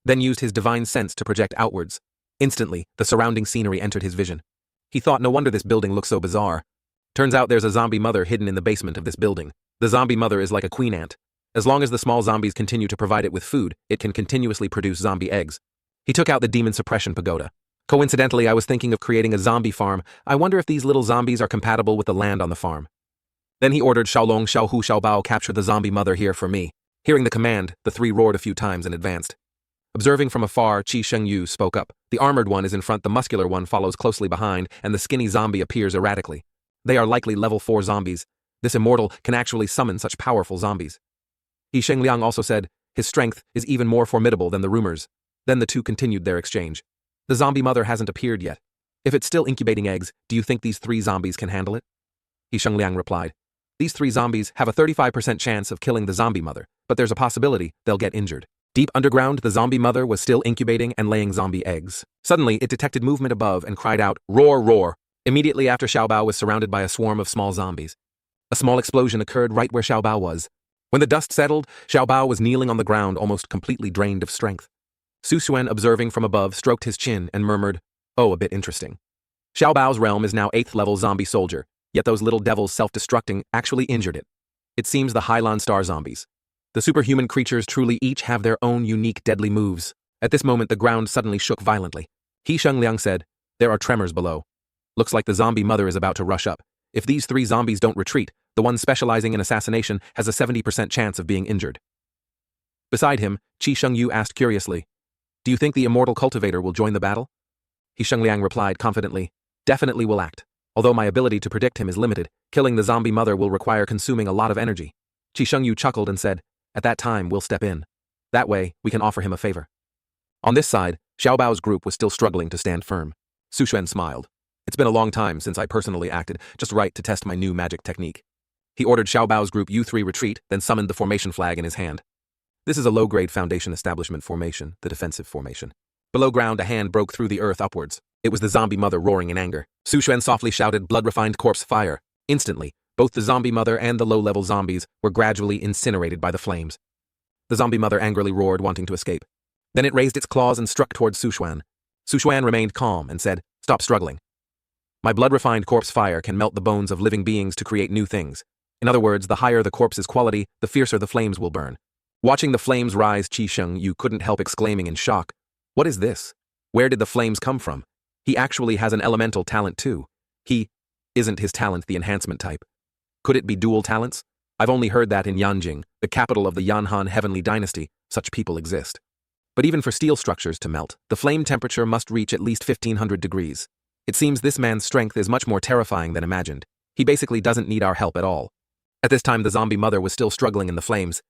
then used his divine sense to project outwards. Instantly, the surrounding scenery entered his vision. He thought, no wonder this building looks so bizarre. Turns out there's a zombie mother hidden in the basement of this building. The zombie mother is like a queen ant. As long as the small zombies continue to provide it with food, it can continuously produce zombie eggs. He took out the demon suppression pagoda. Coincidentally, I was thinking of creating a zombie farm. I wonder if these little zombies are compatible with the land on the farm. Then he ordered Xiaolong, Xiaohu, Xiaobao capture the zombie mother here for me. Hearing the command, the 3 roared a few times and advanced. Observing from afar, Qi Shengyu spoke up. The armored one is in front, the muscular one follows closely behind, and the skinny zombie appears erratically. They are likely level 4 zombies. This immortal can actually summon such powerful zombies. He Shengliang also said, his strength is even more formidable than the rumors. Then the two continued their exchange. The zombie mother hasn't appeared yet. If it's still incubating eggs, do you think these 3 zombies can handle it? He Shengliang replied, these 3 zombies have a 35% chance of killing the zombie mother, but there's a possibility they'll get injured. Deep underground, the zombie mother was still incubating and laying zombie eggs. Suddenly, it detected movement above and cried out, roar, roar. Immediately after, Xiaobao was surrounded by a swarm of small zombies. A small explosion occurred right where Xiaobao was. When the dust settled, Xiaobao was kneeling on the ground, almost completely drained of strength. Su Xuan, observing from above, stroked his chin and murmured, oh, a bit interesting. Xiaobao's realm is now 8th level zombie soldier, yet those little devils self-destructing actually injured it. It seems the Hylon Star zombies. The superhuman creatures truly each have their own unique deadly moves. At this moment the ground suddenly shook violently. He Shengliang said, "There are tremors below. Looks like the zombie mother is about to rush up. If these 3 zombies don't retreat, the one specializing in assassination has a 70% chance of being injured." Beside him, Qi Shengyu asked curiously, "Do you think the immortal cultivator will join the battle?" He Shengliang replied confidently, "Definitely will act. Although my ability to predict him is limited, killing the zombie mother will require consuming a lot of energy." Qi Shengyu chuckled and said, "At that time we'll step in. That way, we can offer him a favor." On this side, Xiaobao's group was still struggling to stand firm. Su Xuan smiled. "It's been a long time since I personally acted just right to test my new magic technique." He ordered Xiaobao's group U3 retreat, then summoned the formation flag in his hand. This is a low-grade foundation establishment formation, the defensive formation. Below ground, a hand broke through the earth upwards. It was the zombie mother roaring in anger. Su Xuan softly shouted, "Blood-refined corpse fire." Instantly, both the zombie mother and the low-level zombies were gradually incinerated by the flames. The zombie mother angrily roared, wanting to escape. Then it raised its claws and struck towards Su Xuan. Su Xuan remained calm and said, "Stop struggling. My blood-refined corpse fire can melt the bones of living beings to create new things. In other words, the higher the corpse's quality, the fiercer the flames will burn." Watching the flames rise, Qi Shengyu couldn't help exclaiming in shock, "What is this? Where did the flames come from? He actually has an elemental talent too. Isn't his talent the enhancement type? Could it be dual talents? I've only heard that in Yanjing, the capital of the Yanhan Heavenly Dynasty, such people exist. But even for steel structures to melt, the flame temperature must reach at least 1500 degrees. It seems this man's strength is much more terrifying than imagined. He basically doesn't need our help at all." At this time the zombie mother was still struggling in the flames.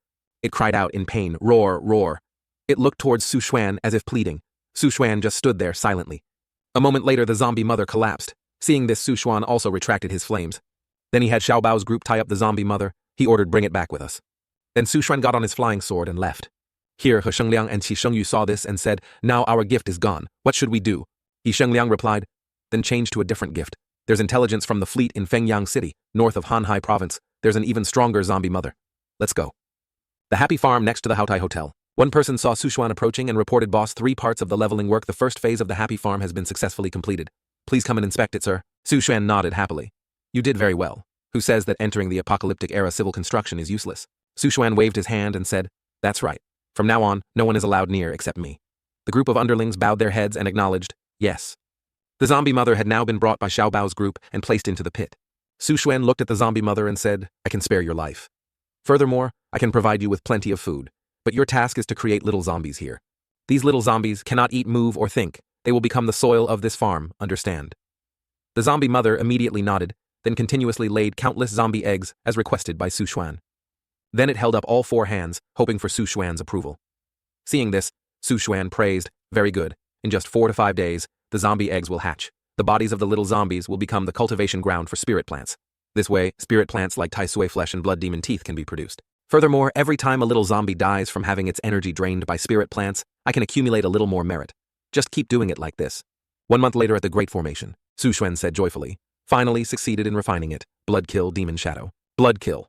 It cried out in pain, "Roar, roar." It looked towards Su Xuan as if pleading. Su Xuan just stood there silently. A moment later the zombie mother collapsed. Seeing this, Su Xuan also retracted his flames. Then he had Xiaobao's group tie up the zombie mother. He ordered, "Bring it back with us." Then Su Xuan got on his flying sword and left. Here He Shengliang and Qi Shengyu saw this and said, "Now our gift is gone. What should we do?" He Shengliang replied, "Then change to a different gift. There's intelligence from the fleet in Fengyang City, north of Hanhai Province. There's an even stronger zombie mother. Let's go." The happy farm next to the Haotai Hotel. One person saw Su Xuan approaching and reported, "Boss, 3 parts of the leveling work. The first phase of the happy farm has been successfully completed. Please come and inspect it, sir." Su Xuan nodded happily. "You did very well. Who says that entering the apocalyptic era civil construction is useless?" Su Xuan waved his hand and said, "That's right. From now on, no one is allowed near except me." The group of underlings bowed their heads and acknowledged, "Yes." The zombie mother had now been brought by Xiaobao's group and placed into the pit. Su Xuan looked at the zombie mother and said, "I can spare your life. Furthermore, I can provide you with plenty of food. But your task is to create little zombies here. These little zombies cannot eat, move, or think. They will become the soil of this farm, understand?" The zombie mother immediately nodded, then continuously laid countless zombie eggs as requested by Su Xuan. Then it held up all 4 hands, hoping for Su Xuan's approval. Seeing this, Su Xuan praised, "Very good. In just 4 to 5 days, the zombie eggs will hatch. The bodies of the little zombies will become the cultivation ground for spirit plants. This way, spirit plants like Tai Sui flesh and blood demon teeth can be produced. Furthermore, every time a little zombie dies from having its energy drained by spirit plants, I can accumulate a little more merit. Just keep doing it like this." 1 month later at the Great Formation, Su Xuan said joyfully, "Finally succeeded in refining it. Blood Kill Demon Shadow." Blood Kill.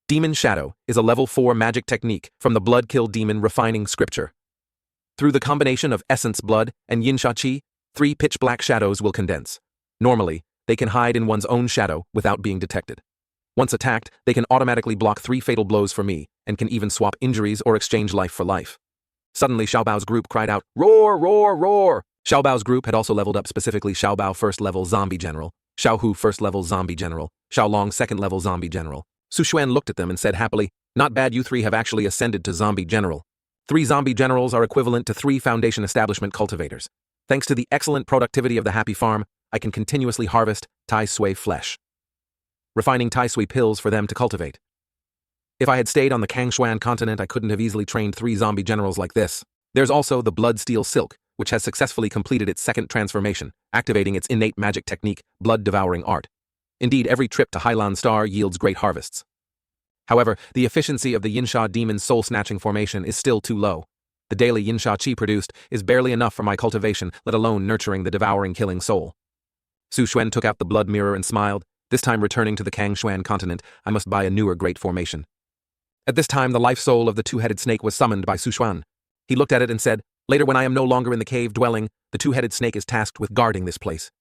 Demon Shadow is a level 4 magic technique from the Blood Kill Demon Refining Scripture. Through the combination of Essence Blood and Yinsha Qi, 3 pitch-black shadows will condense. Normally, they can hide in one's own shadow without being detected. Once attacked, they can automatically block 3 fatal blows for me, and can even swap injuries or exchange life for life. Suddenly Xiaobao's group cried out, "Roar, roar, roar!" Xiaobao's group had also leveled up, specifically Xiaobao 1st level Zombie General, Xiaohu 1st level Zombie General, Xiaolong 2nd level Zombie General. Su Xuan looked at them and said happily, "Not bad, you 3 have actually ascended to Zombie General. 3 Zombie Generals are equivalent to 3 Foundation Establishment cultivators. Thanks to the excellent productivity of the Happy Farm, I can continuously harvest Tai Sui flesh, refining Tai Sui pills for them to cultivate. If I had stayed on the Kangshuan continent, I couldn't have easily trained 3 zombie generals like this." There's also the Blood Steel Silk, which has successfully completed its 2nd transformation, activating its innate magic technique, Blood Devouring Art. Indeed, every trip to Hailan Star yields great harvests. However, the efficiency of the Yinsha Demon Soul Snatching formation is still too low. The daily Yinsha Qi produced is barely enough for my cultivation, let alone nurturing the devouring killing soul. Su Xuan took out the blood mirror and smiled. This time returning to the Kangshuan continent, I must buy a newer great formation. At this time, the life soul of the 2-headed snake was summoned by Su Xuan. He looked at it and said, "Later when I am no longer in the cave dwelling, the 2-headed snake is tasked with guarding this place."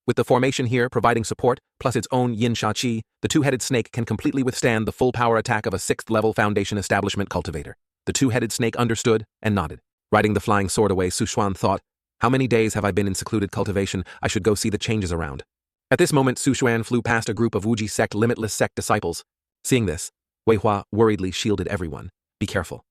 With the formation here providing support, plus its own yin sha qi, the two-headed snake can completely withstand the full power attack of a 6th-level foundation establishment cultivator. The two-headed snake understood and nodded. Riding the flying sword away, Su Xuan thought, how many days have I been in secluded cultivation? I should go see the changes around. At this moment, Su Xuan flew past a group of Wuji sect limitless sect disciples. Seeing this, Wei Hua worriedly shielded everyone. Be careful.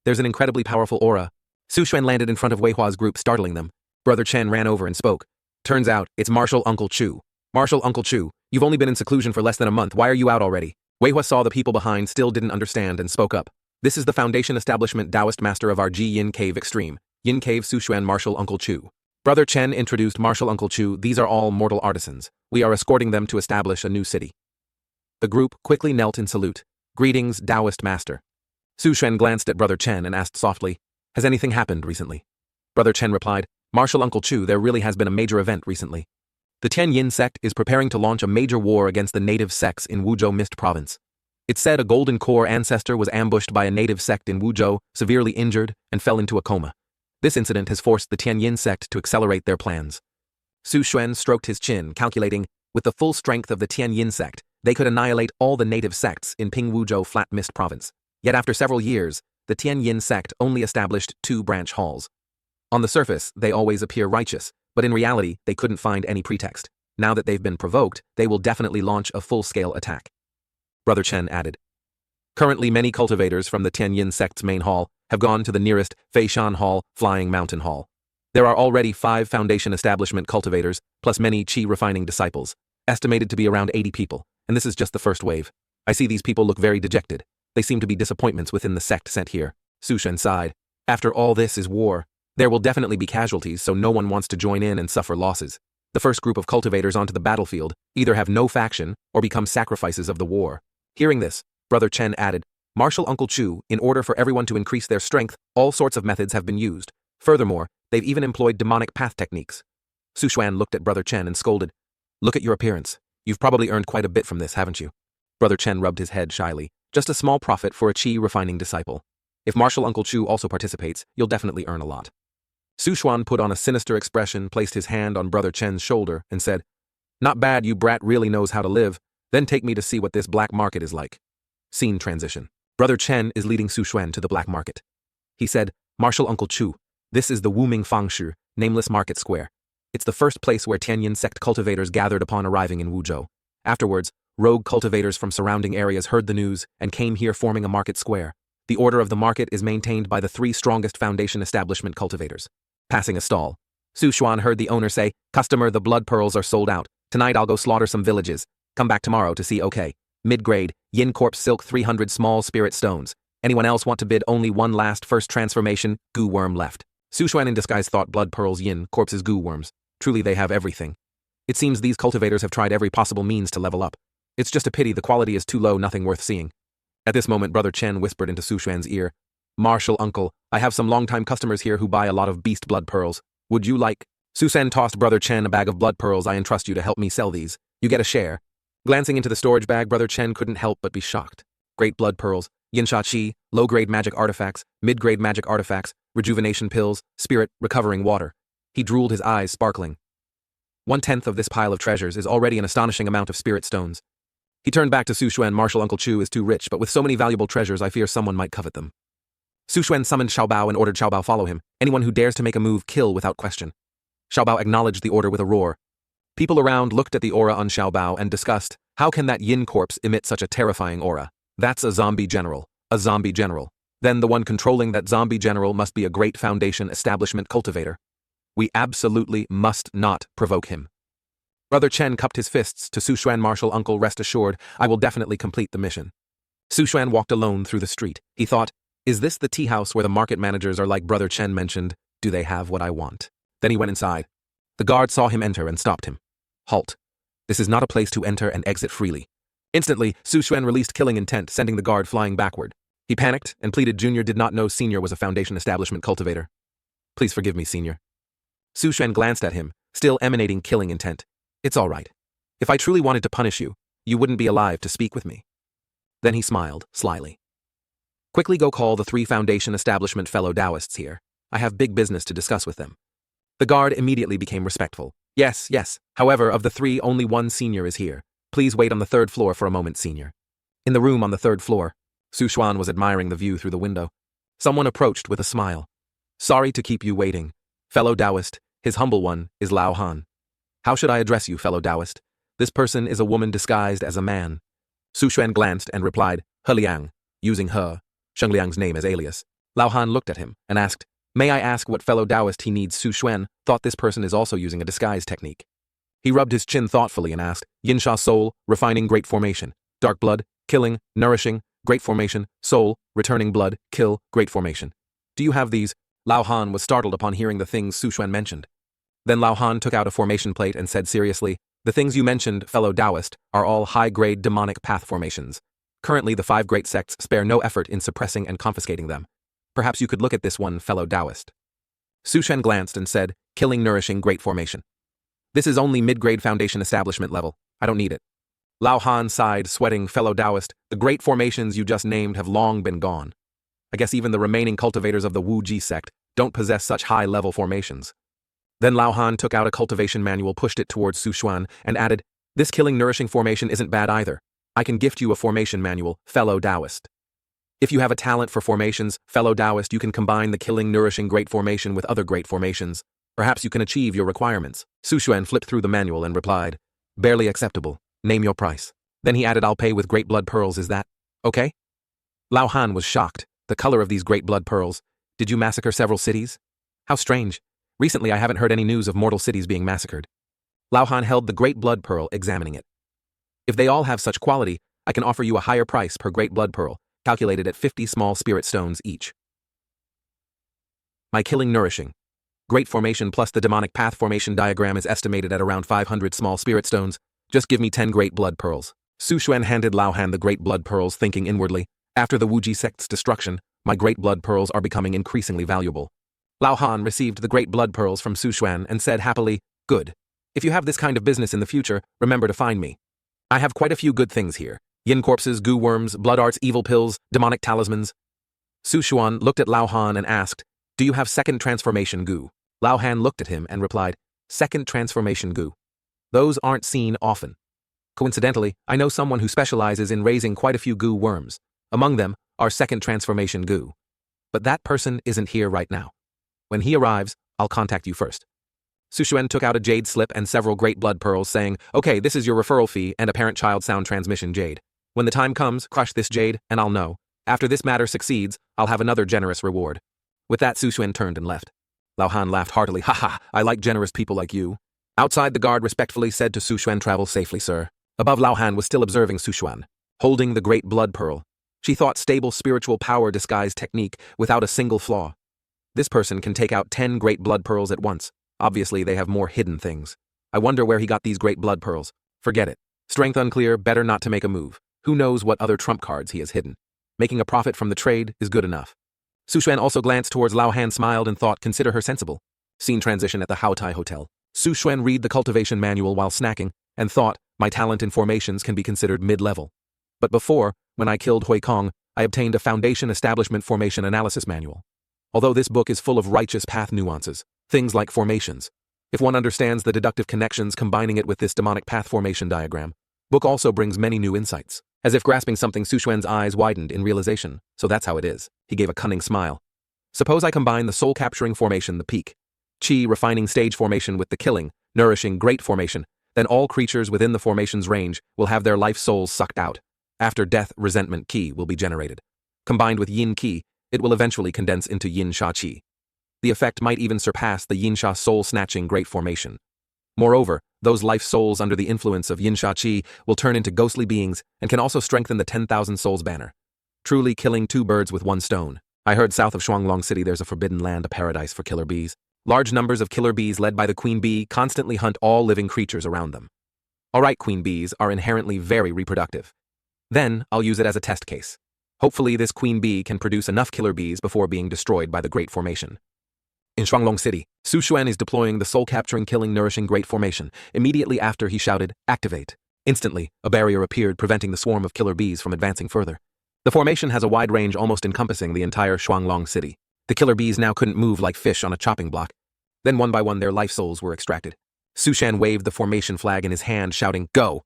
There's an incredibly powerful aura. Su Xuan landed in front of Wei Hua's group, startling them. Brother Chen ran over and spoke. Turns out, it's Martial Uncle Chu. Martial Uncle Chu, you've only been in seclusion for less than a month. Why are you out already? Wei Hua saw the people behind still didn't understand and spoke up. This is the foundation establishment Taoist master of our Ji Yin Cave Extreme. Yin Cave Su Xuan Martial Uncle Chu. Brother Chen introduced Martial Uncle Chu. These are all mortal artisans. We are escorting them to establish a new city. The group quickly knelt in salute. Greetings, Taoist master. Su Xuan glanced at Brother Chen and asked softly, has anything happened recently? Brother Chen replied, Martial Uncle Chu, there really has been a major event recently. The Tian Yin sect is preparing to launch a major war against the native sects in Wuzhou Mist Province. It's said a golden core ancestor was ambushed by a native sect in Wuzhou, severely injured, and fell into a coma. This incident has forced the Tian Yin sect to accelerate their plans. Su Xuan stroked his chin, calculating, with the full strength of the Tian Yin sect, they could annihilate all the native sects in Ping Wuzhou Flat Mist Province. Yet after several years, the Tian Yin sect only established 2 branch halls. On the surface, they always appear righteous, but in reality, they couldn't find any pretext. Now that they've been provoked, they will definitely launch a full-scale attack. Brother Chen added. Currently, many cultivators from the Tian Yin sect's main hall have gone to the nearest Feishan Hall, Flying Mountain Hall. There are already 5 foundation establishment cultivators, plus many qi refining disciples, estimated to be around 80 people, and this is just the first wave. I see these people look very dejected. They seem to be disappointments within the sect sent here. Su Xuan sighed. After all this is war. There will definitely be casualties, so no one wants to join in and suffer losses. The first group of cultivators onto the battlefield either have no faction or become sacrifices of the war. Hearing this, Brother Chen added, Martial Uncle Chu, in order for everyone to increase their strength, all sorts of methods have been used. Furthermore, they've even employed demonic path techniques. Su Xuan looked at Brother Chen and scolded. Look at your appearance. You've probably earned quite a bit from this, haven't you? Brother Chen rubbed his head shyly. Just a small profit for a qi refining disciple. If Martial Uncle Chu also participates, you'll definitely earn a lot. Su Xuan put on a sinister expression, placed his hand on Brother Chen's shoulder, and said, Not bad, you brat really knows how to live. Then take me to see what this black market is like. Scene transition. Brother Chen is leading Su Xuan to the black market. He said, Martial Uncle Chu, this is the Wuming Fangshu, nameless market square. It's the first place where Tianyin sect cultivators gathered upon arriving in Wuzhou. Afterwards, rogue cultivators from surrounding areas heard the news and came here forming a market square. The order of the market is maintained by the 3 strongest foundation establishment cultivators. Passing a stall, Su Xuan heard the owner say, Customer, the blood pearls are sold out. Tonight I'll go slaughter some villages. Come back tomorrow to see okay. Mid-grade, Yin Corp Silk 300 small spirit stones. Anyone else want to bid only one last first transformation, goo worm left. Su Xuan in disguise thought blood pearls Yin Corp's goo worms. Truly they have everything. It seems these cultivators have tried every possible means to level up. It's just a pity the quality is too low, nothing worth seeing. At this moment, Brother Chen whispered into Su Xuan's ear, Martial Uncle, I have some long-time customers here who buy a lot of beast blood pearls. Would you like? Su Xuan tossed Brother Chen a bag of blood pearls. I entrust you to help me sell these. You get a share. Glancing into the storage bag, Brother Chen couldn't help but be shocked. Great blood pearls, yin sha qi, low-grade magic artifacts, mid-grade magic artifacts, rejuvenation pills, spirit, recovering water. He drooled, his eyes sparkling. 1/10 of this pile of treasures is already an astonishing amount of spirit stones. He turned back to Su Xuan. Martial Uncle Chu is too rich, but with so many valuable treasures, I fear someone might covet them. Su Xuan summoned Xiaobao and ordered Xiaobao follow him. Anyone who dares to make a move, kill without question. Xiaobao acknowledged the order with a roar. People around looked at the aura on Xiaobao and discussed, how can that Yin corpse emit such a terrifying aura? That's a zombie general. A zombie general. Then the one controlling that zombie general must be a great foundation establishment cultivator. We absolutely must not provoke him. Brother Chen cupped his fists to Su Xuan. Martial Uncle, rest assured, I will definitely complete the mission. Su Xuan walked alone through the street. He thought, is this the tea house where the market managers are like Brother Chen mentioned? Do they have what I want? Then he went inside. The guard saw him enter and stopped him. Halt. This is not a place to enter and exit freely. Instantly, Su Xuan released killing intent, sending the guard flying backward. He panicked and pleaded Junior did not know Senior was a foundation establishment cultivator. Please forgive me, Senior. Su Xuan glanced at him, still emanating killing intent. It's all right. If I truly wanted to punish you, you wouldn't be alive to speak with me. Then he smiled, slyly. Quickly go call the 3 foundation establishment fellow Taoists here. I have big business to discuss with them. The guard immediately became respectful. Yes, yes. However, of the three, only one senior is here. Please wait on the third floor for a moment, senior. In the room on the third floor, Su Xuan was admiring the view through the window. Someone approached with a smile. Sorry to keep you waiting. Fellow Taoist, his humble one is Lao Han. How should I address you, fellow Taoist? This person is a woman disguised as a man. Su Xuan glanced and replied, He Liang, using her, Sheng Liang's name as alias. Lao Han looked at him and asked, May I ask what fellow Taoist he needs? Su Xuan thought this person is also using a disguise technique. He rubbed his chin thoughtfully and asked, Yinsha soul, refining great formation, dark blood, killing, nourishing, great formation, soul, returning blood, kill, great formation. Do you have these? Lao Han was startled upon hearing the things Su Xuan mentioned. Then Lao Han took out a formation plate and said seriously, The things you mentioned, fellow Taoist, are all high-grade demonic path formations. Currently, the 5 great sects spare no effort in suppressing and confiscating them. Perhaps you could look at this one, fellow Taoist. Su Xuan glanced and said, Killing, nourishing, great formation. This is only mid-grade foundation establishment level. I don't need it. Lao Han sighed, sweating, fellow Taoist, the great formations you just named have long been gone. I guess even the remaining cultivators of the Wu Ji sect don't possess such high-level formations. Then Lao Han took out a cultivation manual, pushed it towards Su Xuan, and added, This killing, nourishing formation isn't bad either. I can gift you a formation manual, fellow Taoist. If you have a talent for formations, fellow Taoist, you can combine the killing, nourishing great formation with other great formations. Perhaps you can achieve your requirements. Su Xuan flipped through the manual and replied, Barely acceptable. Name your price. Then he added, I'll pay with great blood pearls, is that okay? Lao Han was shocked. The color of these great blood pearls. Did you massacre several cities? How strange. Recently I haven't heard any news of mortal cities being massacred. Lao Han held the great blood pearl, examining it. If they all have such quality, I can offer you a higher price per great blood pearl, calculated at 50 small spirit stones each. My killing, nourishing great formation plus the demonic path formation diagram is estimated at around 500 small spirit stones. Just give me 10 great blood pearls. Su Xuan handed Lao Han the great blood pearls, thinking inwardly, after the Wu Ji sect's destruction, my great blood pearls are becoming increasingly valuable. Lao Han received the great blood pearls from Su Xuan and said happily, Good. If you have this kind of business in the future, remember to find me. I have quite a few good things here. Yin corpses, goo worms, blood arts, evil pills, demonic talismans. Su Xuan looked at Lao Han and asked, Do you have second transformation goo? Lao Han looked at him and replied, Second transformation goo. Those aren't seen often. Coincidentally, I know someone who specializes in raising quite a few goo worms. Among them are second transformation goo. But that person isn't here right now. When he arrives, I'll contact you first. Su Xuan took out a jade slip and several great blood pearls, saying, Okay, this is your referral fee and a parent-child sound transmission jade. When the time comes, crush this jade, and I'll know. After this matter succeeds, I'll have another generous reward. With that, Su Xuan turned and left. Lao Han laughed heartily. Ha, I like generous people like you. Outside, the guard respectfully said to Su Xuan, Travel safely, sir. Above, Lao Han was still observing Su Xuan, holding the great blood pearl. She thought stable spiritual power disguise technique without a single flaw. This person can take out 10 great blood pearls at once. Obviously, they have more hidden things. I wonder where he got these great blood pearls. Forget it. Strength unclear, better not to make a move. Who knows what other trump cards he has hidden. Making a profit from the trade is good enough. Su Xuan also glanced towards Lao Han, smiled and thought, Consider her sensible. Scene transition at the Haotai Hotel. Su Xuan read the cultivation manual while snacking and thought, My talent in formations can be considered mid-level. But before, when I killed Hui Kong, I obtained a foundation establishment formation analysis manual. Although this book is full of righteous path nuances, things like formations. If one understands the deductive connections combining it with this demonic path formation diagram, book also brings many new insights. As if grasping something, Su Xuan's eyes widened in realization. So that's how it is. He gave a cunning smile. Suppose I combine the soul-capturing formation, the peak, chi refining stage formation with the killing, nourishing great formation, then all creatures within the formation's range will have their life souls sucked out. After death, resentment ki will be generated. Combined with yin ki, it will eventually condense into yin sha qi. The effect might even surpass the yin sha soul-snatching great formation. Moreover, those life souls under the influence of yin sha qi will turn into ghostly beings and can also strengthen the 10,000 souls banner. Truly killing 2 birds with 1 stone. I heard south of Shuanglong City there's a forbidden land, a paradise for killer bees. Large numbers of killer bees led by the queen bee constantly hunt all living creatures around them. Alright, queen bees are inherently very reproductive. Then, I'll use it as a test case. Hopefully this queen bee can produce enough killer bees before being destroyed by the Great Formation. In Shuanglong City, Su Xuan is deploying the soul-capturing, killing, nourishing Great Formation. Immediately after, he shouted, Activate. Instantly, a barrier appeared, preventing the swarm of killer bees from advancing further. The formation has a wide range almost encompassing the entire Shuanglong City. The killer bees now couldn't move like fish on a chopping block. Then one by one their life souls were extracted. Sushan waved the formation flag in his hand, shouting, "Go!"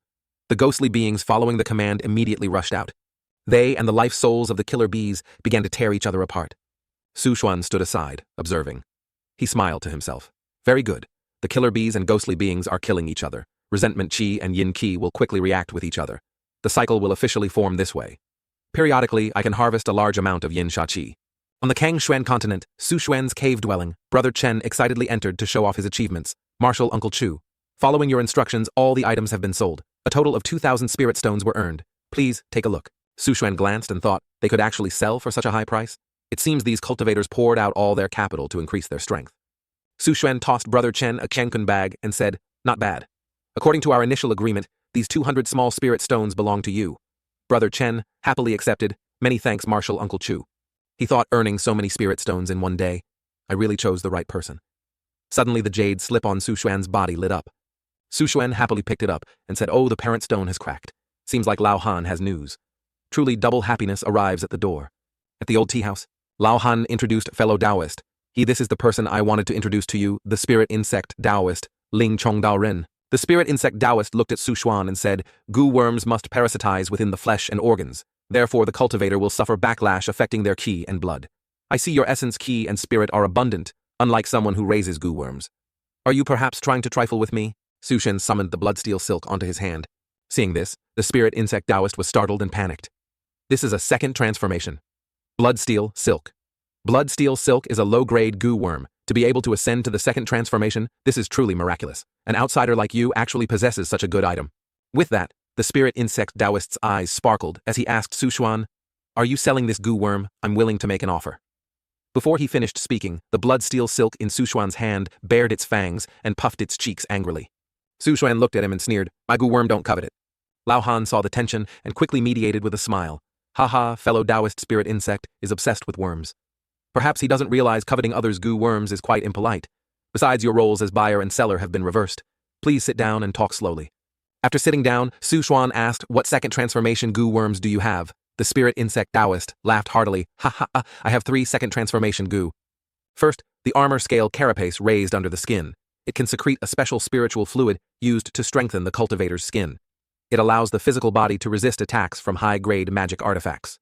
The ghostly beings following the command immediately rushed out. They and the life souls of the killer bees began to tear each other apart. Sushuan stood aside, observing. He smiled to himself. Very good. The killer bees and ghostly beings are killing each other. Resentment Qi and Yin Qi will quickly react with each other. The cycle will officially form this way. Periodically, I can harvest a large amount of Yin Sha Qi. On the Kangshuan continent, Su Xuan's cave dwelling, Brother Chen excitedly entered to show off his achievements. Marshal Uncle Chu. Following your instructions, all the items have been sold. A total of 2,000 spirit stones were earned. Please, take a look. Su Xuan glanced and thought, they could actually sell for such a high price? It seems these cultivators poured out all their capital to increase their strength. Su Xuan tossed Brother Chen a Kenkun bag and said, not bad. According to our initial agreement, these 200 small spirit stones belong to you. Brother Chen happily accepted. Many thanks, Marshal Uncle Chu. He thought earning so many spirit stones in one day. I really chose the right person. Suddenly the jade slip on Su Xuan's body lit up. Su Xuan happily picked it up and said, oh, the parent stone has cracked. Seems like Lao Han has news. Truly double happiness arrives at the door. At the old tea house, Lao Han introduced fellow Taoist. This is the person I wanted to introduce to you, the spirit insect Taoist, Ling Chong Dao Ren. The spirit insect Taoist looked at Su Xuan and said, goo worms must parasitize within the flesh and organs. Therefore the cultivator will suffer backlash affecting their qi and blood. I see your essence, qi, and spirit are abundant, unlike someone who raises goo worms. Are you perhaps trying to trifle with me? Su Shen summoned the bloodsteel silk onto his hand. Seeing this, the spirit insect Taoist was startled and panicked. This is a second transformation. Bloodsteel silk. Bloodsteel silk is a low-grade goo worm. To be able to ascend to the second transformation, this is truly miraculous. An outsider like you actually possesses such a good item. With that, the spirit insect Taoist's eyes sparkled as he asked Su Xuan, are you selling this goo worm? I'm willing to make an offer. Before he finished speaking, the bloodsteel silk in Su Xuan's hand bared its fangs and puffed its cheeks angrily. Su Xuan looked at him and sneered, my goo worm don't covet it. Lao Han saw the tension and quickly mediated with a smile. Haha, fellow Taoist spirit insect is obsessed with worms. Perhaps he doesn't realize coveting others' goo worms is quite impolite. Besides, your roles as buyer and seller have been reversed. Please sit down and talk slowly. After sitting down, Su Xuan asked, what second transformation goo worms do you have? The spirit insect Taoist laughed heartily. Ha ha ha, I have 3 second transformation goo. First, the armor scale carapace raised under the skin. It can secrete a special spiritual fluid used to strengthen the cultivator's skin. It allows the physical body to resist attacks from high-grade magic artifacts.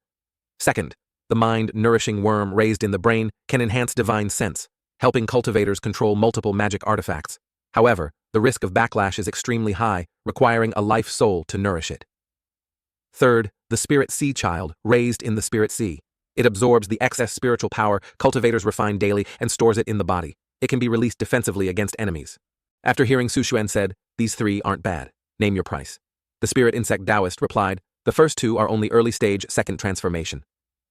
Second, the mind-nourishing worm raised in the brain can enhance divine sense, helping cultivators control multiple magic artifacts. However, the risk of backlash is extremely high, requiring a life soul to nourish it. Third, the spirit sea child, raised in the spirit sea. It absorbs the excess spiritual power cultivators refine daily and stores it in the body. It can be released defensively against enemies. After hearing Su Xuan said, these 3 aren't bad. Name your price. The spirit insect Taoist replied, the first 2 are only early stage second transformation.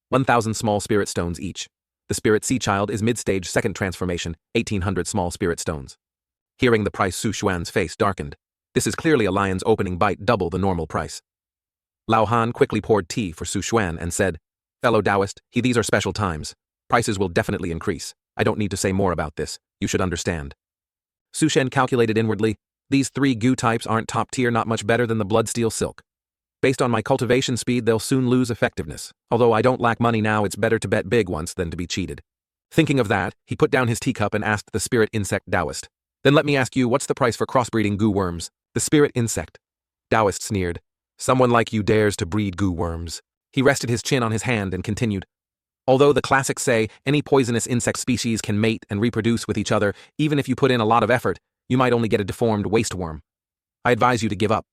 1,000 small spirit stones each. The spirit sea child is mid-stage second transformation, 1,800 small spirit stones. Hearing the price, Su Xuan's face darkened. This is clearly a lion's opening bite, double the normal price. Lao Han quickly poured tea for Su Xuan and said, fellow Taoist, these are special times. Prices will definitely increase. I don't need to say more about this. You should understand. Su Shen calculated inwardly, these 3 goo types aren't top tier, not much better than the bloodsteel silk. Based on my cultivation speed, they'll soon lose effectiveness. Although I don't lack money now, it's better to bet big once than to be cheated. Thinking of that, he put down his teacup and asked the spirit insect Taoist. Then let me ask you, what's the price for crossbreeding goo worms? The spirit insect Taoist sneered. Someone like you dares to breed goo worms. He rested his chin on his hand and continued. Although the classics say any poisonous insect species can mate and reproduce with each other, even if you put in a lot of effort, you might only get a deformed waste worm. I advise you to give up.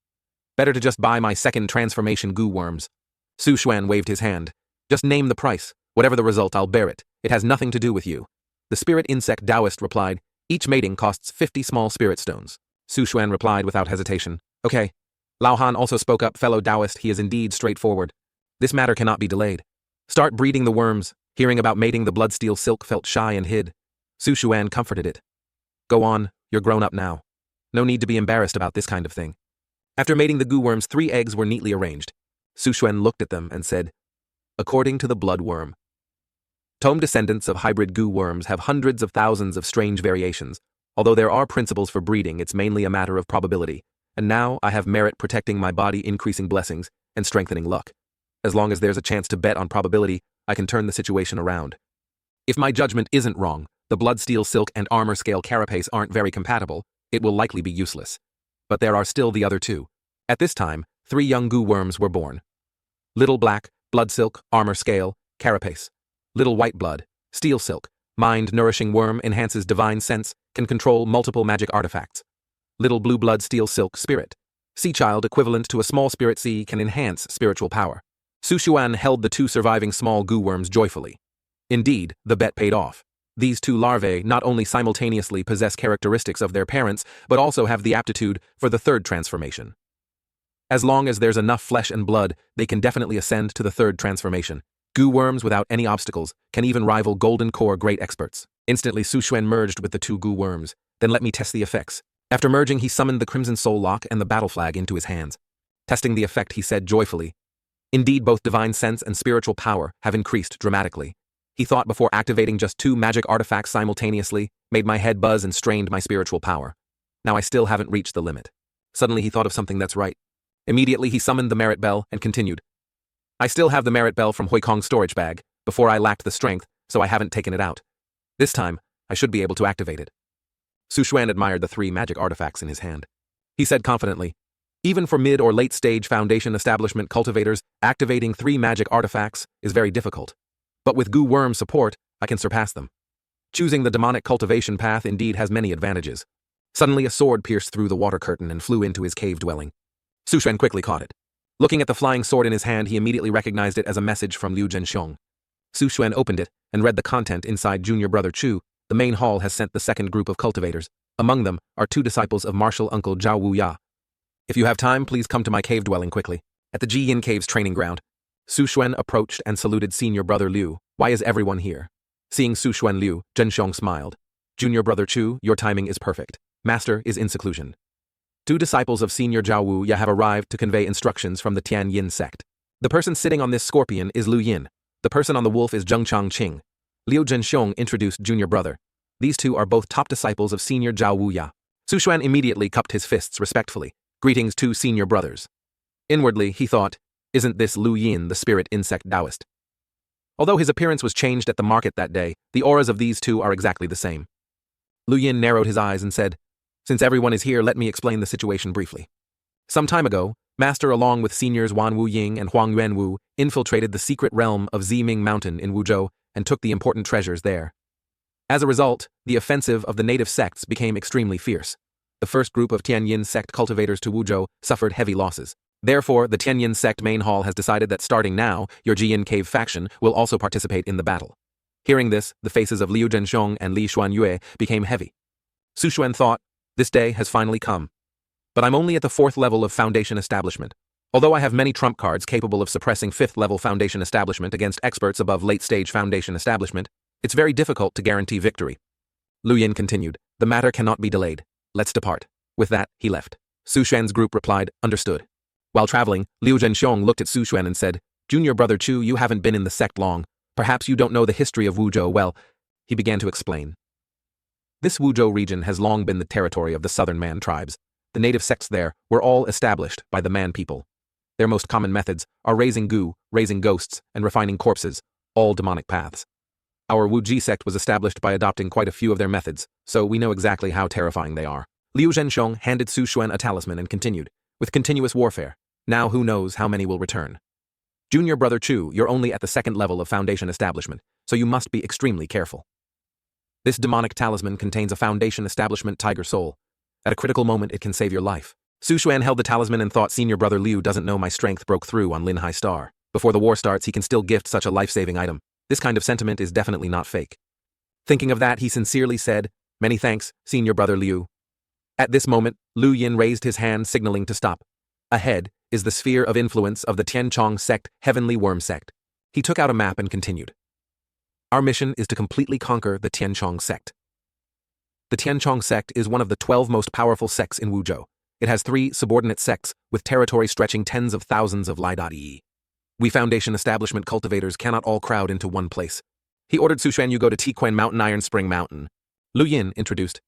Better to just buy my second transformation goo worms. Su Xuan waved his hand. Just name the price. Whatever the result, I'll bear it. It has nothing to do with you. The spirit insect Taoist replied, each mating costs 50 small spirit stones. Su Xuan replied without hesitation. Okay. Lao Han also spoke up, fellow Taoist, he is indeed straightforward. This matter cannot be delayed. Start breeding the worms. Hearing about mating, the bloodsteel silk felt shy and hid. Su Xuan comforted it. Go on, you're grown up now. No need to be embarrassed about this kind of thing. After mating the goo worms, 3 eggs were neatly arranged. Su Xuan looked at them and said, according to the blood worm. Tome descendants of hybrid goo worms have hundreds of thousands of strange variations. Although there are principles for breeding, it's mainly a matter of probability. And now I have merit protecting my body, increasing blessings, and strengthening luck. As long as there's a chance to bet on probability, I can turn the situation around. If my judgment isn't wrong, the bloodsteel silk and armor scale carapace aren't very compatible. it will likely be useless. But there are still the other two. At this time, 3 young goo worms were born. Little black, blood silk, armor scale, carapace. Little white blood, steel silk, mind-nourishing worm enhances divine sense, can control multiple magic artifacts. Little blue blood steel silk spirit. Sea child equivalent to a small spirit sea can enhance spiritual power. Su Xuan held the 2 surviving small goo worms joyfully. Indeed, the bet paid off. These 2 larvae not only simultaneously possess characteristics of their parents, but also have the aptitude for the 3rd transformation. As long as there's enough flesh and blood, they can definitely ascend to the 3rd transformation. Goo worms without any obstacles can even rival golden core great experts. Instantly Su Xuan merged with the 2 goo worms. Then let me test the effects. After merging, he summoned the Crimson Soul Lock and the battle flag into his hands. Testing the effect, he said joyfully, "Indeed, both divine sense and spiritual power have increased dramatically." He thought before activating just 2 magic artifacts simultaneously, made my head buzz and strained my spiritual power. Now I still haven't reached the limit. Suddenly he thought of something that's right. Immediately he summoned the merit bell and continued, "I still have the merit bell from Hui Kong's storage bag. Before I lacked the strength, so I haven't taken it out. This time, I should be able to activate it." Su Xuan admired the 3 magic artifacts in his hand. He said confidently, "Even for mid or late stage foundation establishment cultivators, activating 3 magic artifacts is very difficult. But with goo worm support, I can surpass them. Choosing the demonic cultivation path indeed has many advantages." Suddenly a sword pierced through the water curtain and flew into his cave dwelling. Su Xuan quickly caught it. Looking at the flying sword in his hand, he immediately recognized it as a message from Liu Zhenxiong. Su Xuan opened it and read the content inside. Junior Brother Chu, the main hall has sent the 2nd group of cultivators. Among them are 2 disciples of martial uncle Zhao Wuya. If you have time, please come to my cave dwelling quickly. At the Jiyin Cave's training ground, Su Xuan approached and saluted Senior Brother Liu. "Why is everyone here?" Seeing Su Xuan Liu, Zhenxiong smiled. "Junior Brother Chu, your timing is perfect. Master is in seclusion." 2 disciples of Senior Zhao Wuya have arrived to convey instructions from the Tian Yin sect. The person sitting on this scorpion is Lu Yin. The person on the wolf is Zheng Changqing. Liu Zhenxiong introduced Junior Brother. These 2 are both top disciples of Senior Zhao Wuya. Su Xuan immediately cupped his fists respectfully. Greetings to Senior Brothers. Inwardly, he thought, isn't this Lu Yin the spirit insect Taoist? Although his appearance was changed at the market that day, the auras of these 2 are exactly the same. Lu Yin narrowed his eyes and said, "Since everyone is here, let me explain the situation briefly. Some time ago, Master along with Seniors Wan Wu Ying and Huang Yuan Wu infiltrated the secret realm of Ziming Mountain in Wuzhou and took the important treasures there. As a result, the offensive of the native sects became extremely fierce. The first group of Tianyin sect cultivators to Wuzhou suffered heavy losses. Therefore, the Tianyin sect main hall has decided that starting now, your Jiyin Cave faction will also participate in the battle." Hearing this, the faces of Liu Zhenxiong and Li Xuanyue became heavy. Su Xuan thought, this day has finally come. But I'm only at the 4th level of foundation establishment. Although I have many trump cards capable of suppressing 5th level foundation establishment against experts above late stage foundation establishment, it's very difficult to guarantee victory. Lu Yin continued, "The matter cannot be delayed. Let's depart." With that, he left. Su Xuan's group replied, "Understood." While traveling, Liu Zhenxiong looked at Su Xuan and said, "Junior Brother Chu, you haven't been in the sect long. Perhaps you don't know the history of Wuzhou well." He began to explain. This Wuzhou region has long been the territory of the southern Man tribes. The native sects there were all established by the Man people. Their most common methods are raising goo, raising ghosts, and refining corpses, all demonic paths. Our Wuji sect was established by adopting quite a few of their methods, so we know exactly how terrifying they are. Liu Zhenxiong handed Su Xuan a talisman and continued, "With continuous warfare, now who knows how many will return. Junior Brother Chu, you're only at the 2nd level of foundation establishment, so you must be extremely careful. This demonic talisman contains a foundation establishment tiger soul. At a critical moment, it can save your life." Su Xuan held the talisman and thought, Senior Brother Liu doesn't know my strength broke through on Lin Hai Star. Before the war starts, he can still gift such a life-saving item. This kind of sentiment is definitely not fake. Thinking of that, he sincerely said, "Many thanks, Senior Brother Liu." At this moment, Lu Yin raised his hand signaling to stop. Ahead is the sphere of influence of the Tianchong sect, Heavenly Worm sect. He took out a map and continued. "Our mission is to completely conquer the Tianchong sect. The Tianchong sect is one of the 12 most powerful sects in Wuzhou. It has 3 subordinate sects with territory stretching tens of thousands of li.e. We foundation establishment cultivators cannot all crowd into one place." He ordered Su Xuan, "You go to Tiquan Mountain, Iron Spring Mountain." Lu Yin introduced.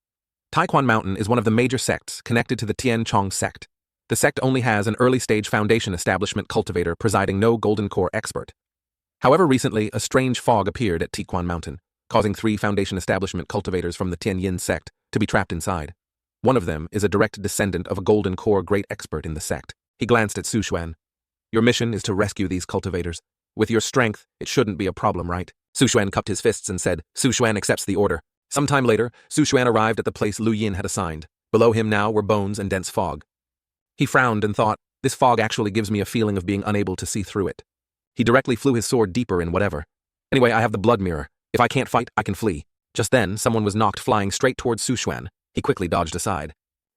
Tiquan Mountain is one of the major sects connected to the Tianchong sect. The sect only has an early-stage foundation establishment cultivator presiding, no golden core expert. However, recently, a strange fog appeared at Tiquan Mountain, causing 3 foundation establishment cultivators from the Tianyin sect to be trapped inside. One of them is a direct descendant of a Golden Core great expert in the sect. He glanced at Su Xuan. Your mission is to rescue these cultivators. With your strength, it shouldn't be a problem, right? Su Xuan cupped his fists and said, Su Xuan accepts the order. Sometime later, Su Xuan arrived at the place Lu Yin had assigned. Below him now were bones and dense fog. He frowned and thought, this fog actually gives me a feeling of being unable to see through it. He directly flew his sword deeper in whatever. Anyway, I have the blood mirror. If I can't fight, I can flee. Just then, someone was knocked flying straight towards Su Xuan. He quickly dodged aside.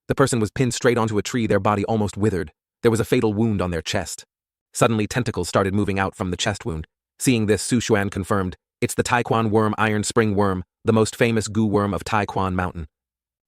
The person was pinned straight onto a tree, their body almost withered. There was a fatal wound on their chest. Suddenly, tentacles started moving out from the chest wound. Seeing this, Su Xuan confirmed, it's the Taiquan worm, Iron Spring Worm, the most famous goo worm of Taiquan Mountain.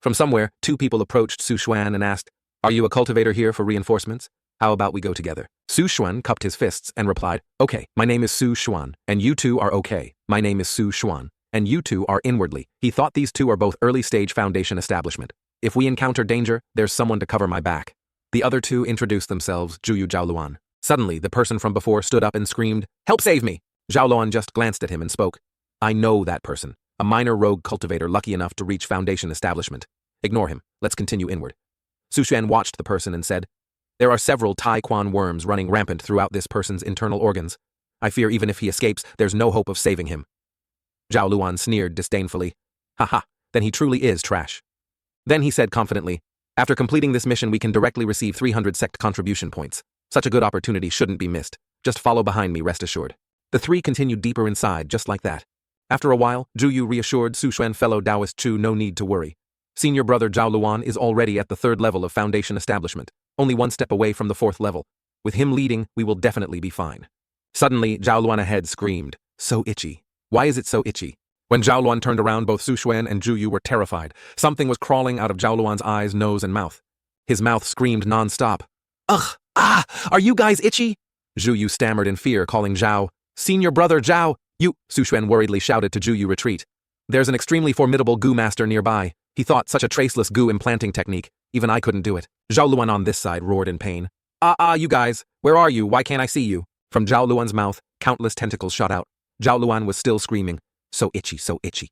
From somewhere, two people approached Su Xuan and asked, are you a cultivator here for reinforcements? How about we go together? Su Xuan cupped his fists and replied, okay, my name is Su Xuan, and you two are okay. My name is Su Xuan, and you two are inwardly. He thought these two are both early-stage Foundation establishment. If we encounter danger, there's someone to cover my back. The other two introduced themselves, Juyu Zhaoluan. Suddenly, the person from before stood up and screamed, help save me! Zhaoluan just glanced at him and spoke. I know that person. A minor rogue cultivator lucky enough to reach Foundation establishment. Ignore him. Let's continue inward. Su Xuan watched the person and said, there are several Taiquan worms running rampant throughout this person's internal organs. I fear even if he escapes, there's no hope of saving him. Zhao Luan sneered disdainfully. Haha, then he truly is trash. Then he said confidently, after completing this mission we can directly receive 300 sect contribution points. Such a good opportunity shouldn't be missed. Just follow behind me, rest assured. The three continued deeper inside just like that. After a while, Zhu Yu reassured Su Xuan fellow Taoist Chu no need to worry. Senior brother Zhao Luan is already at the 3rd level of Foundation establishment, only one step away from the 4th level. With him leading, we will definitely be fine. Suddenly, Zhao Luan ahead screamed, so itchy. Why is it so itchy? When Zhao Luan turned around, both Su Xuan and Zhu Yu were terrified. Something was crawling out of Zhao Luan's eyes, nose, and mouth. His mouth screamed non-stop. Ugh! Ah! Are you guys itchy? Zhu Yu stammered in fear, calling Zhao. Senior brother Zhao! You! Su Xuan worriedly shouted to Zhu Yu retreat. There's an extremely formidable goo master nearby. He thought such a traceless goo implanting technique. Even I couldn't do it. Zhao Luan on this side roared in pain. You guys! Where are you? Why can't I see you? From Zhao Luan's mouth, countless tentacles shot out. Zhao Luan was still screaming. So itchy, so itchy.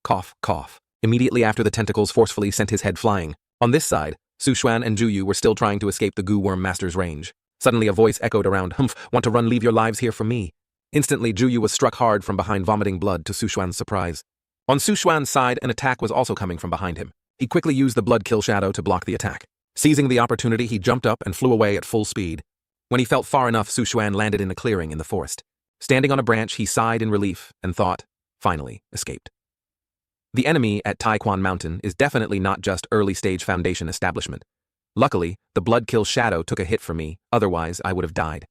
Cough, cough. Immediately after the tentacles forcefully sent his head flying. On this side, Su Xuan and Zhu Yu were still trying to escape the goo worm master's range. Suddenly a voice echoed around, humph, want to run, leave your lives here for me. Instantly, Zhu Yu was struck hard from behind, vomiting blood to Su Xuan's surprise. On Su Xuan's side, an attack was also coming from behind him. He quickly used the blood kill shadow to block the attack. Seizing the opportunity, he jumped up and flew away at full speed. When he felt far enough, Su Xuan landed in a clearing in the forest. Standing on a branch, he sighed in relief and thought, finally, escaped. The enemy at Taiquan Mountain is definitely not just early-stage Foundation establishment. Luckily, the blood kill shadow took a hit for me, otherwise I would have died.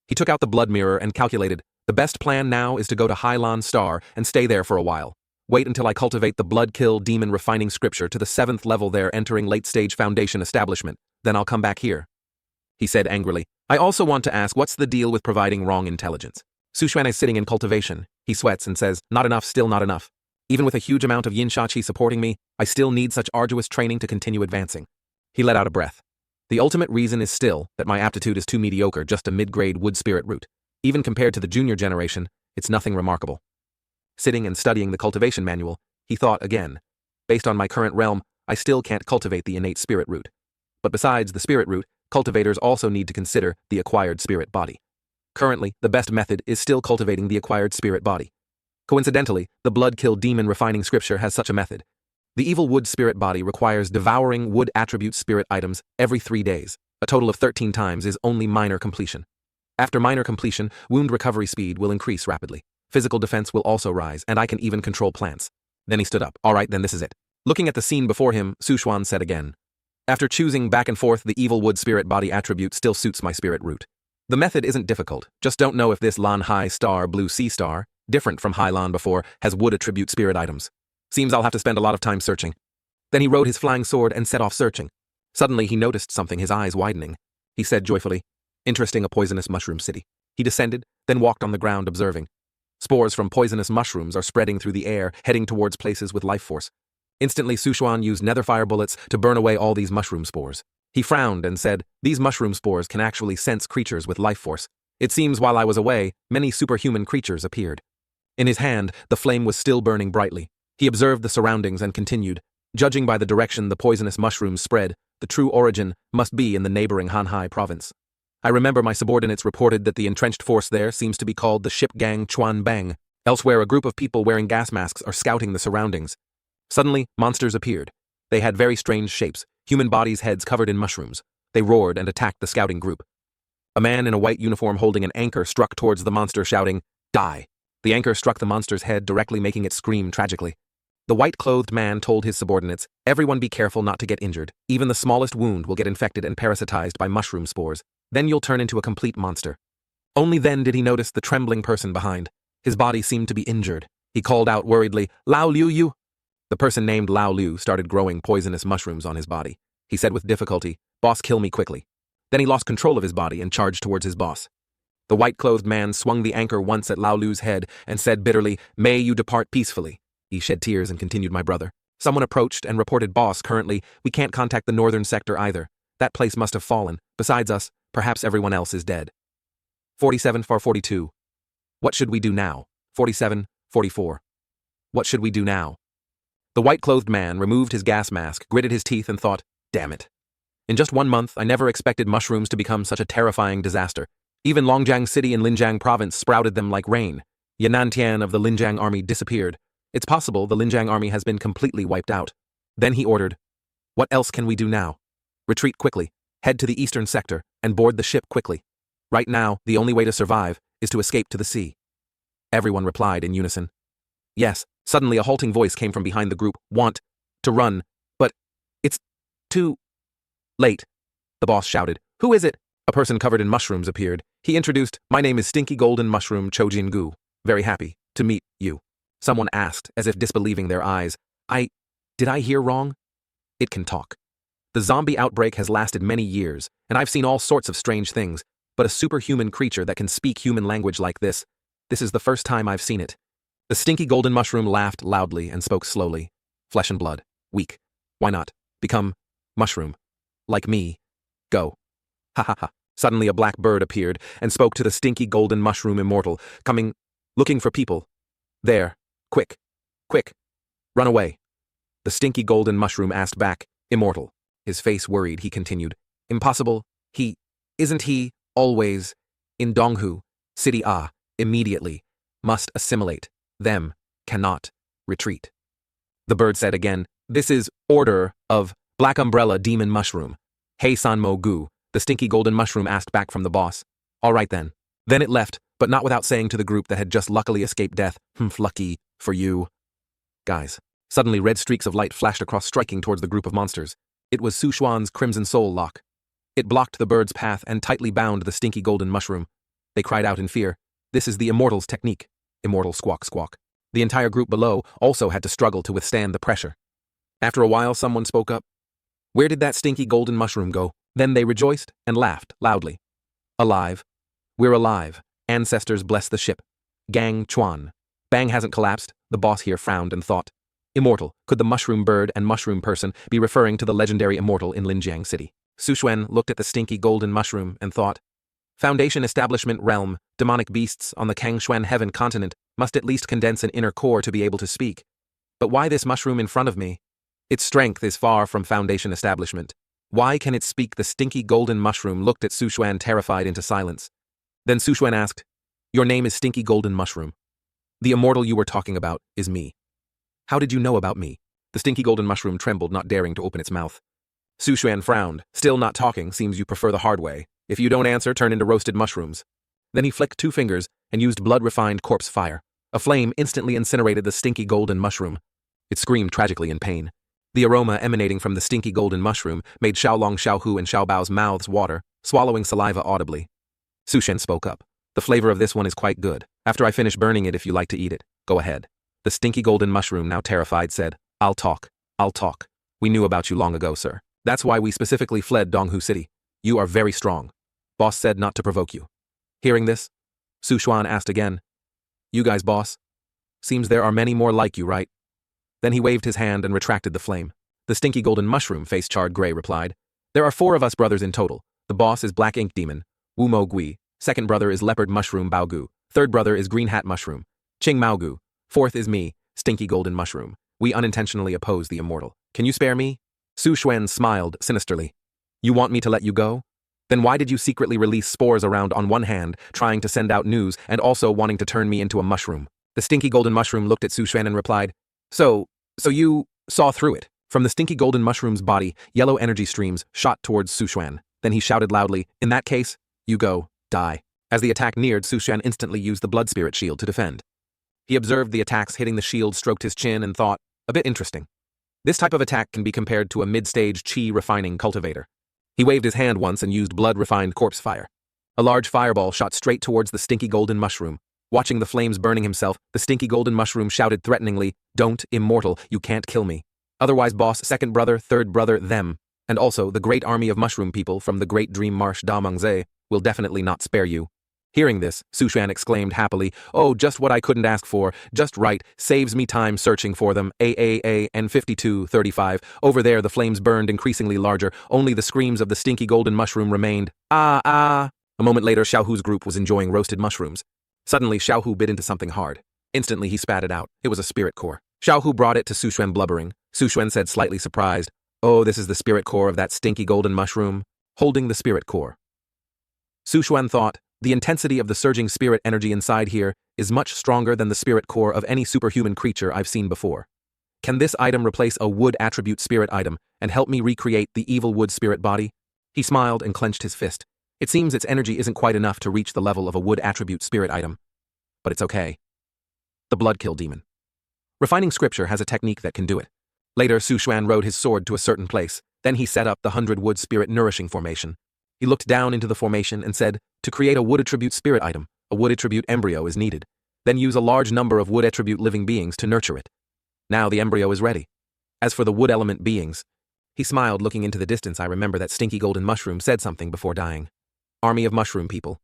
He took out the blood mirror and calculated, the best plan now is to go to Hailan Star and stay there for a while. Wait until I cultivate the blood kill demon refining scripture to the 7th level there, entering late-stage Foundation establishment, then I'll come back here. He said angrily, I also want to ask what's the deal with providing wrong intelligence? Su Xuan is sitting in cultivation. He sweats and says, not enough, still not enough. Even with a huge amount of yin shachi supporting me, I still need such arduous training to continue advancing. He let out a breath. The ultimate reason is still that my aptitude is too mediocre, just a mid-grade wood spirit root. Even compared to the junior generation, it's nothing remarkable. Sitting and studying the cultivation manual, he thought again, based on my current realm, I still can't cultivate the innate spirit root. But besides the spirit root, cultivators also need to consider the acquired spirit body. Currently, the best method is still cultivating the acquired spirit body. Coincidentally, the blood kill demon refining scripture has such a method. The evil wood spirit body requires devouring wood attribute spirit items every 3 days. A total of 13 times is only minor completion. After minor completion, wound recovery speed will increase rapidly. Physical defense will also rise, and I can even control plants. Then he stood up. All right, then this is it. Looking at the scene before him, Su Xuan said again. After choosing back and forth, the evil wood spirit body attribute still suits my spirit root. The method isn't difficult, just don't know if this Lan Hai Star Blue Sea Star, different from Hai Lan before, has wood attribute spirit items. Seems I'll have to spend a lot of time searching. Then he rode his flying sword and set off searching. Suddenly he noticed something, his eyes widening. He said joyfully, interesting, a poisonous mushroom city. He descended, then walked on the ground observing. Spores from poisonous mushrooms are spreading through the air, heading towards places with life force. Instantly Su Xuan used nether fire bullets to burn away all these mushroom spores. He frowned and said, these mushroom spores can actually sense creatures with life force. It seems while I was away, many superhuman creatures appeared. In his hand, the flame was still burning brightly. He observed the surroundings and continued, Judging by the direction the poisonous mushrooms spread, the true origin must be in the neighboring Hanhai province. I remember my subordinates reported that the entrenched force there seems to be called the Ship Gang Chuan Bang. Elsewhere, a group of people wearing gas masks are scouting the surroundings. Suddenly, monsters appeared. They had very strange shapes, human bodies' heads covered in mushrooms. They roared and attacked the scouting group. A man in a white uniform holding an anchor struck towards the monster, shouting, "Die!" The anchor struck the monster's head, directly making it scream tragically. The white-clothed man told his subordinates, "Everyone be careful not to get injured. Even the smallest wound will get infected and parasitized by mushroom spores. Then you'll turn into a complete monster." Only then did he notice the trembling person behind. His body seemed to be injured. He called out worriedly, "Lao Liu Yu!" The person named Lao Liu started growing poisonous mushrooms on his body. He said with difficulty, "Boss, kill me quickly." Then he lost control of his body and charged towards his boss. The white-clothed man swung the anchor once at Lao Liu's head and said bitterly, "May you depart peacefully." He shed tears and continued, "My brother." Someone approached and reported, "Boss, currently, we can't contact the northern sector either. That place must have fallen. Besides us, perhaps everyone else is dead." 47-42. What should we do now? 47-44. What should we do now? The white-clothed man removed his gas mask, gritted his teeth, and thought, "Damn it. In just 1 month, I never expected mushrooms to become such a terrifying disaster. Even Longjiang City in Linjiang Province sprouted them like rain. Yanantian of the Linjiang Army disappeared. It's possible the Linjiang Army has been completely wiped out." Then he ordered, "What else can we do now? Retreat quickly, head to the eastern sector, and board the ship quickly. Right now, the only way to survive is to escape to the sea." Everyone replied in unison. "Yes." Suddenly a halting voice came from behind the group. "Want to run, but it's too late," the boss shouted. "Who is it?" A person covered in mushrooms appeared. He introduced, "My name is Stinky Golden Mushroom Chojin Gu. Very happy to meet you." Someone asked, as if disbelieving their eyes, Did I hear wrong?" It can talk. The zombie outbreak has lasted many years, and I've seen all sorts of strange things, but a superhuman creature that can speak human language like this is the first time I've seen it." The Stinky Golden Mushroom laughed loudly and spoke slowly. "Flesh and blood. Weak. Why not? Become mushroom. Like me. Go." Ha ha ha. Suddenly a black bird appeared and spoke to the Stinky Golden Mushroom immortal, looking for people. "There. Quick. Quick. Run away." The Stinky Golden Mushroom asked back, "Immortal." His face worried, he continued, "Impossible. Isn't he always in Donghu City? Immediately. Must assimilate. Them. Cannot. Retreat." The bird said again, "This is order of Black Umbrella Demon Mushroom. Hey Sanmo Gu." The Stinky Golden Mushroom asked back from the boss. "All right then." Then it left, but not without saying to the group that had just luckily escaped death, "Lucky for you guys." Suddenly red streaks of light flashed across, striking towards the group of monsters. It was Su Xuan's Crimson Soul Lock. It blocked the bird's path and tightly bound the Stinky Golden Mushroom. They cried out in fear. This is the Immortal's technique. Immortal squawk squawk. The entire group below also had to struggle to withstand the pressure. After a while, someone spoke up. "Where did that Stinky Golden Mushroom go?" Then they rejoiced and laughed loudly. "Alive. We're alive. Ancestors bless the ship. Gang Chuan. Bang hasn't collapsed." The boss here frowned and thought. Immortal. Could the mushroom bird and mushroom person be referring to the legendary Immortal in Linjiang City? Su Xuan looked at the Stinky Golden Mushroom and thought. Foundation Establishment Realm, demonic beasts on the Kangshuan Heaven continent must at least condense an inner core to be able to speak. But why this mushroom in front of me? Its strength is far from Foundation Establishment. Why can it speak? The Stinky Golden Mushroom looked at Su Xuan, terrified, into silence. Then Su Xuan asked, "Your name is Stinky Golden Mushroom. The immortal you were talking about is me. How did you know about me?" The Stinky Golden Mushroom trembled, not daring to open its mouth. Su Xuan frowned. "Still not talking, seems you prefer the hard way. If you don't answer, turn into roasted mushrooms." Then he flicked 2 fingers and used blood-refined corpse fire. A flame instantly incinerated the Stinky Golden Mushroom. It screamed tragically in pain. The aroma emanating from the Stinky Golden Mushroom made Xiaolong, Xiaohu, and Xiaobao's mouths water, swallowing saliva audibly. Su Xuan spoke up. "The flavor of this one is quite good. After I finish burning it, if you like to eat it, go ahead." The Stinky Golden Mushroom, now terrified, said, I'll talk. We knew about you long ago, sir. That's why we specifically fled Donghu City. You are very strong. Boss said not to provoke you." Hearing this, Su Xuan asked again, "You guys, boss? Seems there are many more like you, right?" Then he waved his hand and retracted the flame. The Stinky Golden Mushroom, face charred gray, replied, "There are 4 of us brothers in total. The boss is Black Ink Demon, Wu Mo Gui. Second brother is Leopard Mushroom Bao Gu. Third brother is Green Hat Mushroom, Ching Mao Gu. Fourth is me, Stinky Golden Mushroom. We unintentionally oppose the immortal. Can you spare me? Su Xuan smiled sinisterly. You want me to let you go? Then why did you secretly release spores around on one hand, trying to send out news and also wanting to turn me into a mushroom? The stinky golden mushroom looked at Su Xuan and replied, So you saw through it. From the stinky golden mushroom's body, yellow energy streams shot towards Su Xuan. Then he shouted loudly, In that case, you go, die. As the attack neared, Su Xuan instantly used the blood spirit shield to defend. He observed the attacks hitting the shield, stroked his chin, and thought, a bit interesting. This type of attack can be compared to a mid-stage chi refining cultivator. He waved his hand once and used blood-refined corpse fire. A large fireball shot straight towards the stinky golden mushroom. Watching the flames burning himself, the stinky golden mushroom shouted threateningly, Don't, immortal, you can't kill me. Otherwise boss, second brother, third brother, them, and also the great army of mushroom people from the great dream marsh Da Mangze will definitely not spare you. Hearing this, Su Xuan exclaimed happily, Oh, just what I couldn't ask for, just right, saves me time searching for them, and 5235, over there the flames burned increasingly larger, only the screams of the stinky golden mushroom remained, A moment later, Xiaohu's group was enjoying roasted mushrooms. Suddenly, Xiaohu bit into something hard. Instantly, he spat it out. It was a spirit core. Xiaohu brought it to Su Xuan blubbering. Su Xuan said slightly surprised, Oh, this is the spirit core of that stinky golden mushroom, holding the spirit core. Su Xuan thought, the intensity of the surging spirit energy inside here is much stronger than the spirit core of any superhuman creature I've seen before. Can this item replace a wood attribute spirit item and help me recreate the evil wood spirit body? He smiled and clenched his fist. It seems its energy isn't quite enough to reach the level of a wood attribute spirit item. But it's okay. The Bloodkill Demon. Refining scripture has a technique that can do it. Later, Su Xuan rode his sword to a certain place. Then he set up the 100 wood spirit nourishing formation. He looked down into the formation and said, To create a wood attribute spirit item, a wood attribute embryo is needed. Then use a large number of wood attribute living beings to nurture it. Now the embryo is ready. As for the wood element beings, he smiled looking into the distance. I remember that stinky golden mushroom said something before dying. Army of mushroom people.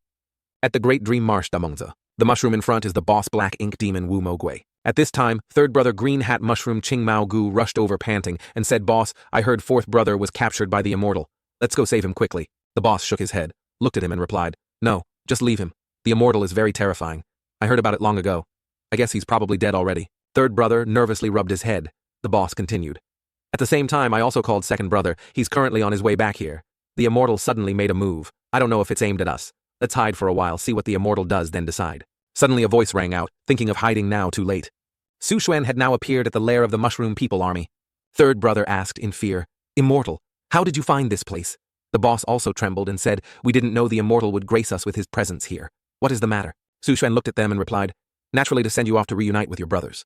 At the great dream marsh Damongza, the mushroom in front is the boss black ink demon Wu Mogui. At this time, third brother green hat mushroom Ching Mao Gu rushed over panting and said, Boss, I heard fourth brother was captured by the immortal. Let's go save him quickly. The boss shook his head, looked at him and replied, No, just leave him. The immortal is very terrifying. I heard about it long ago. I guess he's probably dead already. Third brother nervously rubbed his head. The boss continued. At the same time, I also called second brother. He's currently on his way back here. The immortal suddenly made a move. I don't know if it's aimed at us. Let's hide for a while, see what the immortal does, then decide. Suddenly a voice rang out, thinking of hiding now, too late. Su Xuan had now appeared at the lair of the mushroom people army. Third brother asked in fear, Immortal, how did you find this place? The boss also trembled and said, We didn't know the immortal would grace us with his presence here. What is the matter? Su Xuan looked at them and replied, Naturally to send you off to reunite with your brothers.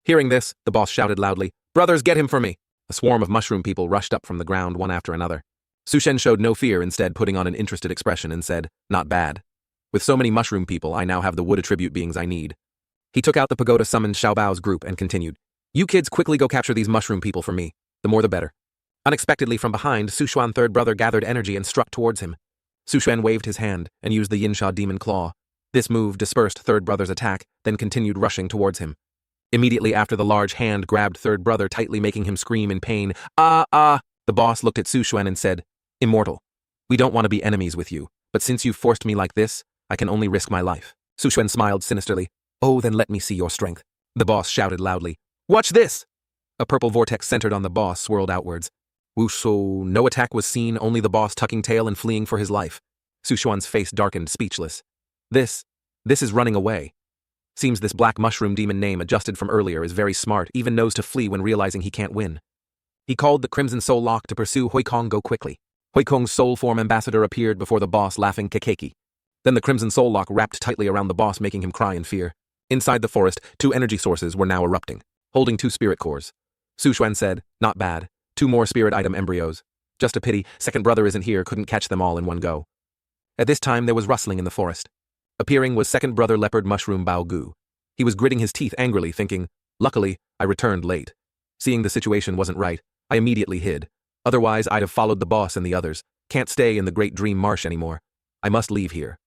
Hearing this, the boss shouted loudly, Brothers, get him for me! A swarm of mushroom people rushed up from the ground one after another. Su Xuan showed no fear, instead putting on an interested expression and said, Not bad. With so many mushroom people, I now have the wood attribute beings I need. He took out the pagoda summoned Xiaobao's group and continued, You kids quickly go capture these mushroom people for me. The more the better. Unexpectedly from behind, Su Xuan third brother gathered energy and struck towards him. Su Xuan waved his hand and used the Yinsha demon claw. This move dispersed third brother's attack, then continued rushing towards him. Immediately after, the large hand grabbed third brother tightly, making him scream in pain. The boss looked at Su Xuan and said, Immortal, we don't want to be enemies with you, but since you've forced me like this, I can only risk my life. Su Xuan smiled sinisterly. Oh, then let me see your strength. The boss shouted loudly. Watch this! A purple vortex centered on the boss swirled outwards. Wusho, no attack was seen, only the boss tucking tail and fleeing for his life. Su Xuan's face darkened, speechless. This is running away. Seems this black mushroom demon name adjusted from earlier is very smart, even knows to flee when realizing he can't win. He called the Crimson Soul Lock to pursue Huikong go quickly. Huikong's soul form ambassador appeared before the boss, laughing kekeki. Then the Crimson Soul Lock wrapped tightly around the boss, making him cry in fear. Inside the forest, 2 energy sources were now erupting, holding 2 spirit cores. Su Xuan said, Not bad. 2 more spirit item embryos. Just a pity, second brother isn't here, couldn't catch them all in one go. At this time there was rustling in the forest. Appearing was second brother leopard mushroom Bao Gu. He was gritting his teeth angrily, thinking, Luckily, I returned late. Seeing the situation wasn't right, I immediately hid. Otherwise, I'd have followed the boss and the others. Can't stay in the Great Dream Marsh anymore. I must leave here.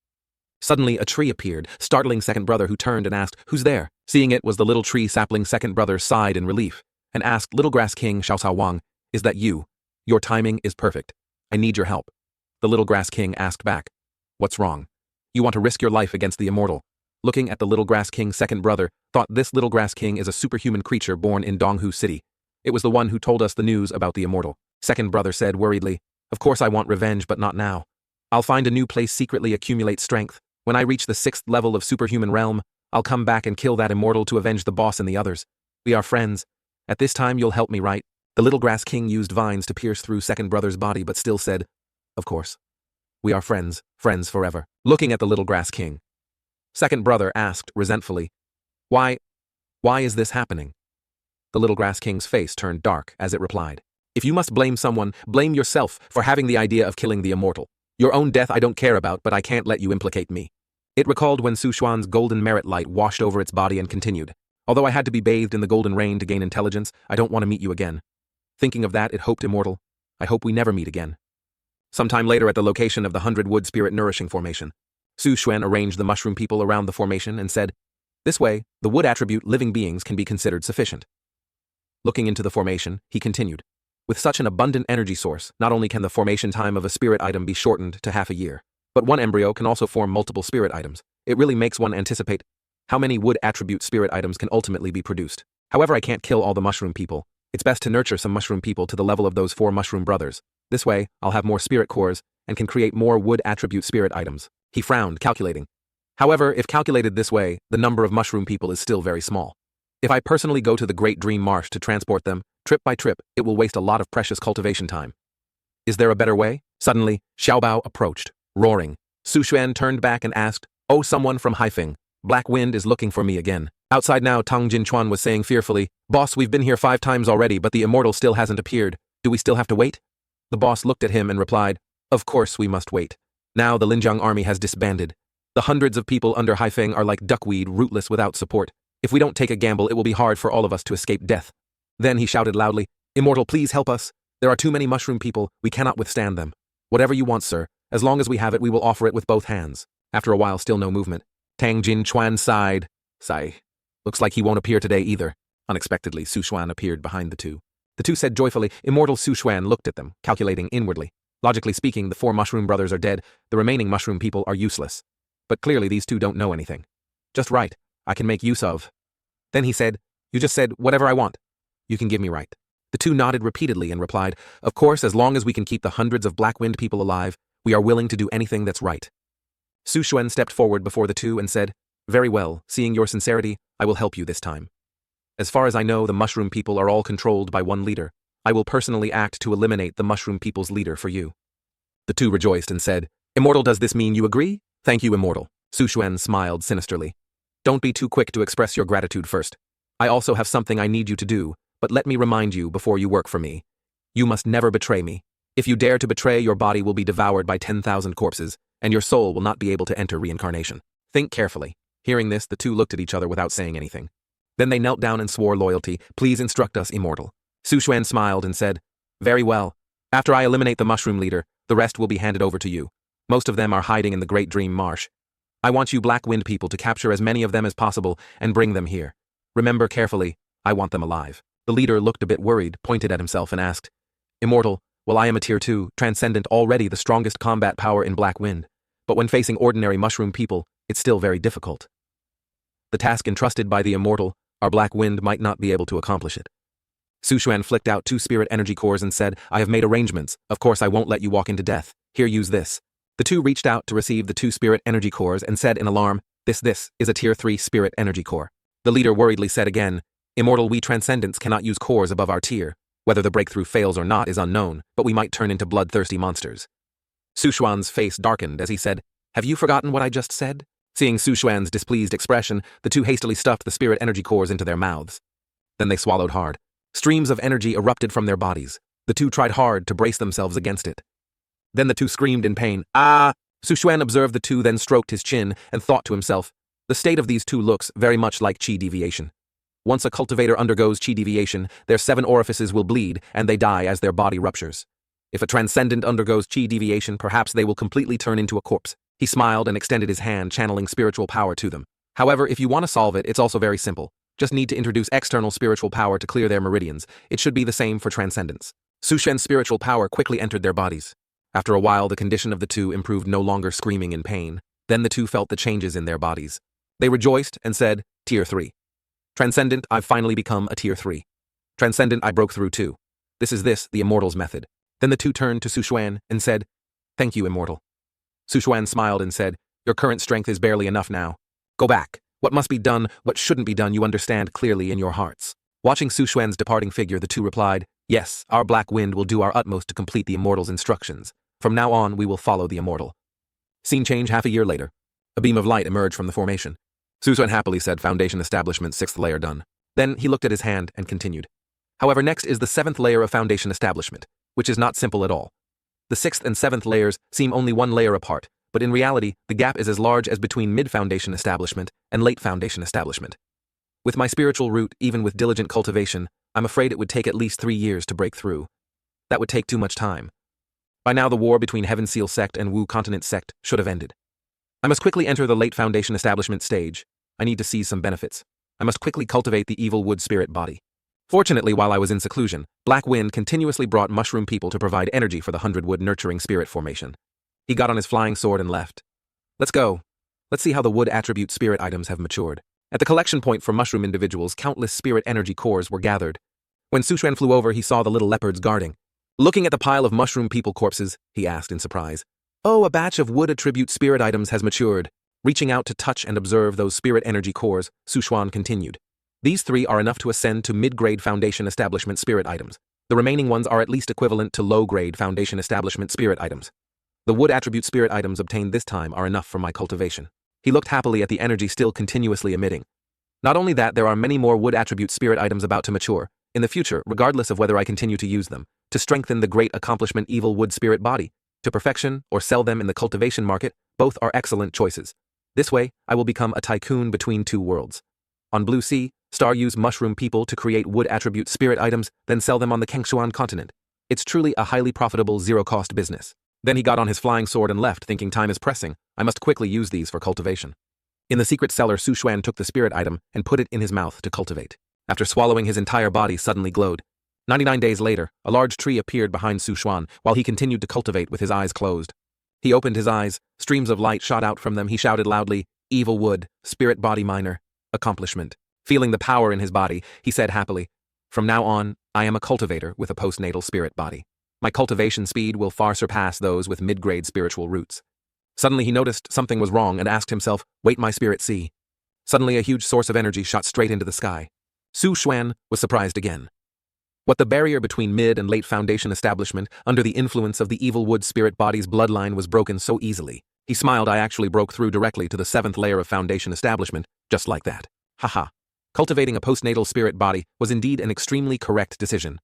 Suddenly, a tree appeared, startling second brother, who turned and asked, Who's there? Seeing it was the little tree sapling, second brother sighed in relief and asked Little Grass King Xiao Wang, Is that you? Your timing is perfect. I need your help. The Little Grass King asked back, What's wrong? You want to risk your life against the immortal? Looking at the Little Grass King, second brother thought this Little Grass King is a superhuman creature born in Donghu City. It was the one who told us the news about the immortal. Second brother said worriedly, "Of course I want revenge, but not now. I'll find a new place, secretly accumulate strength. When I reach the 6th level of superhuman realm, I'll come back and kill that immortal to avenge the boss and the others. We are friends. At this time you'll help me, right?" The little grass king used vines to pierce through second brother's body but still said, "Of course. We are friends, friends forever." Looking at the little grass king, second brother asked resentfully, Why is this happening?" The little grass king's face turned dark as it replied, "If you must blame someone, blame yourself for having the idea of killing the immortal. Your own death I don't care about, but I can't let you implicate me." It recalled when Su Xuan's golden merit light washed over its body and continued, "Although I had to be bathed in the golden rain to gain intelligence, I don't want to meet you again. Thinking of that, it hoped immortal. I hope we never meet again." Sometime later at the location of the 100-wood spirit nourishing formation, Su Xuan arranged the mushroom people around the formation and said, "This way, the wood attribute living beings can be considered sufficient." Looking into the formation, he continued, "With such an abundant energy source, not only can the formation time of a spirit item be shortened to half a year, but one embryo can also form multiple spirit items. It really makes one anticipate how many wood attribute spirit items can ultimately be produced. However, I can't kill all the mushroom people. It's best to nurture some mushroom people to the level of those 4 mushroom brothers. This way, I'll have more spirit cores and can create more wood attribute spirit items." He frowned, calculating. However, if calculated this way, the number of mushroom people is still very small. If I personally go to the Great Dream Marsh to transport them, trip by trip, it will waste a lot of precious cultivation time. Is there a better way? Suddenly, Xiaobao approached, roaring. Su Xuan turned back and asked, "Oh, someone from Haifeng. Black Wind is looking for me again." Outside now, Tang Jinchuan was saying fearfully, "Boss, we've been here 5 times already, but the immortal still hasn't appeared. Do we still have to wait?" The boss looked at him and replied, "Of course we must wait. Now the Linjiang army has disbanded. The hundreds of people under Haifeng are like duckweed, rootless without support. If we don't take a gamble, it will be hard for all of us to escape death." Then he shouted loudly, "Immortal, please help us. There are too many mushroom people, we cannot withstand them. Whatever you want, sir. As long as we have it, we will offer it with both hands." After a while, still no movement. Tang Jinchuan sighed. Sigh. Looks like he won't appear today either. Unexpectedly, Su Xuan appeared behind the two. The two said joyfully. Immortal Su Xuan looked at them, calculating inwardly. Logically speaking, the 4 mushroom brothers are dead, the remaining mushroom people are useless. But clearly these two don't know anything. Just right, I can make use of. Then he said, "You just said, whatever I want. You can give me right." The two nodded repeatedly and replied, "Of course, as long as we can keep the hundreds of Black Wind people alive, we are willing to do anything that's right." Su Xuan stepped forward before the two and said, "Very well, seeing your sincerity, I will help you this time. As far as I know, the mushroom people are all controlled by one leader. I will personally act to eliminate the mushroom people's leader for you." The two rejoiced and said, "Immortal, does this mean you agree?" "Thank you, Immortal." Su Xuan smiled sinisterly. "Don't be too quick to express your gratitude first. I also have something I need you to do, but let me remind you before you work for me. You must never betray me. If you dare to betray, your body will be devoured by 10,000 corpses, and your soul will not be able to enter reincarnation. Think carefully." Hearing this, the two looked at each other without saying anything. Then they knelt down and swore loyalty. "Please instruct us, Immortal." Su Xuan smiled and said, "Very well. After I eliminate the mushroom leader, the rest will be handed over to you. Most of them are hiding in the Great Dream Marsh. I want you Black Wind people to capture as many of them as possible and bring them here. Remember carefully, I want them alive." The leader looked a bit worried, pointed at himself and asked, "Immortal, well, I am a tier 2, transcendent, already the strongest combat power in Black Wind, but when facing ordinary mushroom people, it's still very difficult. The task entrusted by the Immortal, our Black Wind might not be able to accomplish it." Su Xuan flicked out 2 spirit energy cores and said, "I have made arrangements. Of course I won't let you walk into death. Here, use this." The two reached out to receive the 2 spirit energy cores and said in alarm, This is a tier 3 spirit energy core." The leader worriedly said again, "Immortal, we transcendents cannot use cores above our tier. Whether the breakthrough fails or not is unknown, but we might turn into bloodthirsty monsters." Su Xuan's face darkened as he said, "Have you forgotten what I just said?" Seeing Su Xuan's displeased expression, the two hastily stuffed the spirit energy cores into their mouths. Then they swallowed hard. Streams of energy erupted from their bodies. The two tried hard to brace themselves against it. Then the two screamed in pain. "Ah!" Su Xuan observed the two, then stroked his chin and thought to himself, "The state of these two looks very much like chi deviation. Once a cultivator undergoes chi deviation, their 7 orifices will bleed and they die as their body ruptures. If a transcendent undergoes chi deviation, perhaps they will completely turn into a corpse." He smiled and extended his hand, channeling spiritual power to them. "However, if you want to solve it, it's also very simple. Just need to introduce external spiritual power to clear their meridians. It should be the same for transcendence." Su Xuan's spiritual power quickly entered their bodies. After a while, the condition of the two improved, no longer screaming in pain. Then the two felt the changes in their bodies. They rejoiced and said, "Tier 3. Transcendent, I've finally become a Tier 3. Transcendent, I broke through too. This is the immortal's method. Then the two turned to Su Xuan and said, "Thank you, immortal." Su Xuan smiled and said, "Your current strength is barely enough now. Go back. What must be done, what shouldn't be done, you understand clearly in your hearts." Watching Su Xuan's departing figure, the two replied, "Yes, our Black Wind will do our utmost to complete the immortal's instructions. From now on, we will follow the immortal." Scene change half a year later. A beam of light emerged from the formation. Su Xuan happily said, "Foundation establishment, 6th layer done." Then he looked at his hand and continued. However, next is the 7th layer of foundation establishment, which is not simple at all. The 6th and 7th layers seem only 1 layer apart, but in reality, the gap is as large as between mid-foundation establishment and late foundation establishment. With my spiritual root, even with diligent cultivation, I'm afraid it would take at least 3 years to break through. That would take too much time. By now, the war between Heaven Seal sect and Wu Continent sect should have ended. I must quickly enter the late foundation establishment stage. I need to seize some benefits. I must quickly cultivate the evil wood spirit body. Fortunately, while I was in seclusion, Black Wind continuously brought mushroom people to provide energy for the 100-wood nurturing spirit formation. He got on his flying sword and left. Let's go. Let's see how the wood attribute spirit items have matured. At the collection point for mushroom individuals, countless spirit energy cores were gathered. When Su Xuan flew over, he saw the little leopards guarding. Looking at the pile of mushroom people corpses, he asked in surprise, "Oh, a batch of wood attribute spirit items has matured." Reaching out to touch and observe those spirit energy cores, Su Xuan continued. These 3 are enough to ascend to mid-grade foundation establishment spirit items. The remaining ones are at least equivalent to low-grade foundation establishment spirit items. The wood attribute spirit items obtained this time are enough for my cultivation. He looked happily at the energy still continuously emitting. Not only that, there are many more wood attribute spirit items about to mature, in the future, regardless of whether I continue to use them, to strengthen the great accomplishment evil wood spirit body, to perfection, or sell them in the cultivation market. Both are excellent choices. This way, I will become a tycoon between 2 worlds. On Blue Sea, Star use mushroom people to create wood attribute spirit items, then sell them on the Kengshuan continent. It's truly a highly profitable zero-cost business. Then he got on his flying sword and left, thinking time is pressing. I must quickly use these for cultivation. In the secret cellar, Su Xuan took the spirit item and put it in his mouth to cultivate. After swallowing, his entire body suddenly glowed. 99 days later, a large tree appeared behind Su Xuan while he continued to cultivate with his eyes closed. He opened his eyes, streams of light shot out from them. He shouted loudly, "Evil wood, spirit body miner, accomplishment." Feeling the power in his body, he said happily, "From now on, I am a cultivator with a postnatal spirit body. My cultivation speed will far surpass those with mid-grade spiritual roots." Suddenly he noticed something was wrong and asked himself, "Wait, my spirit see." Suddenly a huge source of energy shot straight into the sky. Su Xuan was surprised again. What the barrier between mid and late foundation establishment under the influence of the evil wood spirit body's bloodline was broken so easily. He smiled. "I actually broke through directly to the 7th layer of foundation establishment, just like that. Haha. Cultivating a postnatal spirit body was indeed an extremely correct decision.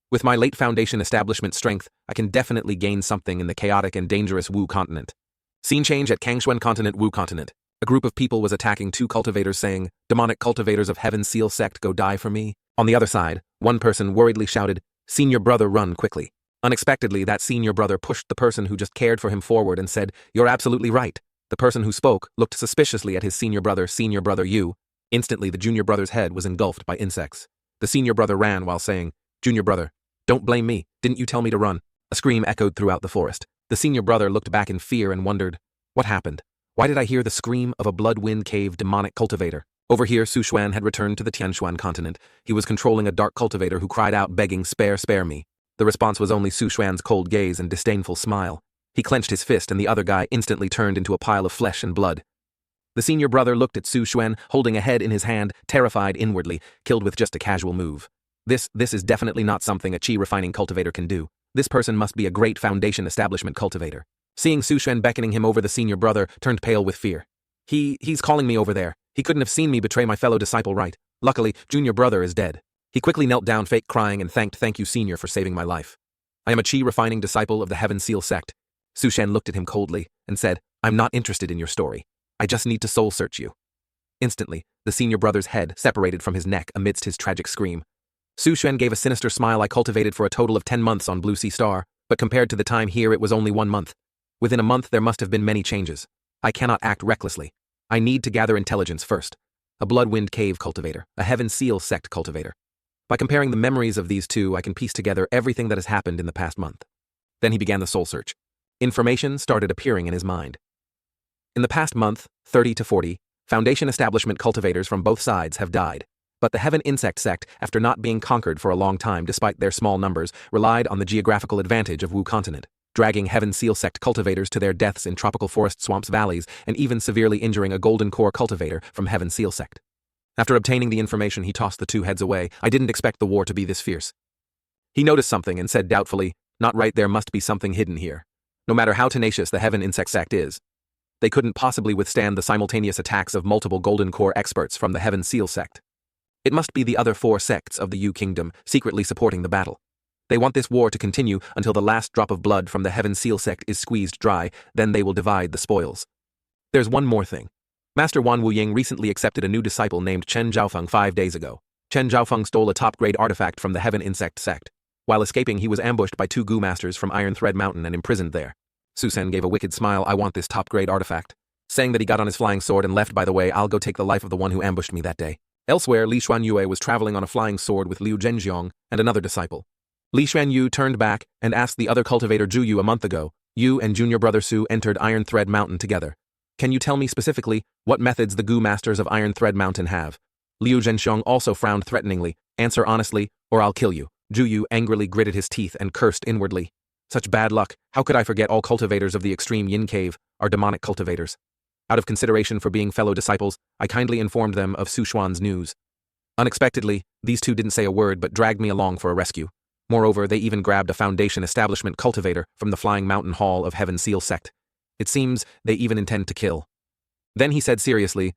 With my late foundation establishment strength, I can definitely gain something in the chaotic and dangerous Wu continent." Scene change at Kengshuan continent, Wu continent. A group of people was attacking 2 cultivators saying, "Demonic cultivators of Heaven Seal sect, go die for me." On the other side, one person worriedly shouted, "Senior brother, run quickly." Unexpectedly, that senior brother pushed the person who just cared for him forward and said, "You're absolutely right." The person who spoke looked suspiciously at his senior brother, "Senior brother, you." Instantly, the junior brother's head was engulfed by insects. The senior brother ran while saying, "Junior brother, don't blame me. Didn't you tell me to run?" A scream echoed throughout the forest. The senior brother looked back in fear and wondered, "What happened? Why did I hear the scream of a blood wind cave demonic cultivator?" Over here, Su Xuan had returned to the Tianshuan continent. He was controlling a dark cultivator who cried out begging, spare me." The response was only Su Xuan's cold gaze and disdainful smile. He clenched his fist and the other guy instantly turned into a pile of flesh and blood. The senior brother looked at Su Xuan, holding a head in his hand, terrified inwardly, killed with just a casual move. This is definitely not something a chi-refining cultivator can do. This person must be a great foundation establishment cultivator. Seeing Su Xuan beckoning him over, the senior brother turned pale with fear. He's calling me over there. He couldn't have seen me betray my fellow disciple, right? Luckily, junior brother is dead. He quickly knelt down, fake crying, and thank you, senior, for saving my life. I am a chi-refining disciple of the Heaven Seal sect. Su Xuan looked at him coldly and said, "I'm not interested in your story. I just need to soul search you." Instantly, the senior brother's head separated from his neck amidst his tragic scream. Su Xuan gave a sinister smile. "I cultivated for a total of 10 months on Blue Sea Star, but compared to the time here, it was only 1 month. Within a month, there must have been many changes. I cannot act recklessly. I need to gather intelligence first. A Bloodwind Cave cultivator, a Heaven Seal sect cultivator. By comparing the memories of these two, I can piece together everything that has happened in the past month." Then he began the soul search. Information started appearing in his mind. In the past month, 30 to 40, foundation establishment cultivators from both sides have died. But the Heaven Insect Sect, after not being conquered for a long time despite their small numbers, relied on the geographical advantage of Wu continent, dragging Heaven Seal Sect cultivators to their deaths in tropical forest swamps valleys and even severely injuring a golden core cultivator from Heaven Seal Sect. After obtaining the information, he tossed the two heads away. I didn't expect the war to be this fierce. He noticed something and said doubtfully, not right, there must be something hidden here. No matter how tenacious the Heaven Insect Sect is, they couldn't possibly withstand the simultaneous attacks of multiple golden core experts from the Heaven Seal Sect. It must be the other 4 sects of the Yu Kingdom secretly supporting the battle. They want this war to continue until the last drop of blood from the Heaven Seal Sect is squeezed dry, then they will divide the spoils. There's one more thing. Master Wan Wuying recently accepted a new disciple named Chen Zhaofeng 5 days ago. Chen Zhaofeng stole a top-grade artifact from the Heaven Insect Sect. While escaping, he was ambushed by 2 Gu Masters from Iron Thread Mountain and imprisoned there. Susen gave a wicked smile. I want this top-grade artifact. Saying that he got on his flying sword and left. By the way, I'll go take the life of the one who ambushed me that day. Elsewhere, Li Xuanyue was traveling on a flying sword with Liu Zhenjiang and another disciple. Li Xuanyu turned back and asked the other cultivator Zhu Yu a month ago. You and junior brother Su entered Iron Thread Mountain together. Can you tell me specifically what methods the Gu Masters of Iron Thread Mountain have? Liu Zhenxiang also frowned threateningly. Answer honestly, or I'll kill you. Zhu Yu angrily gritted his teeth and cursed inwardly. Such bad luck, how could I forget all cultivators of the extreme Yin Cave are demonic cultivators? Out of consideration for being fellow disciples, I kindly informed them of Su Xuan's news. Unexpectedly, these 2 didn't say a word but dragged me along for a rescue. Moreover, they even grabbed a Foundation Establishment cultivator from the Flying Mountain Hall of Heaven Seal Sect. It seems they even intend to kill. Then he said seriously,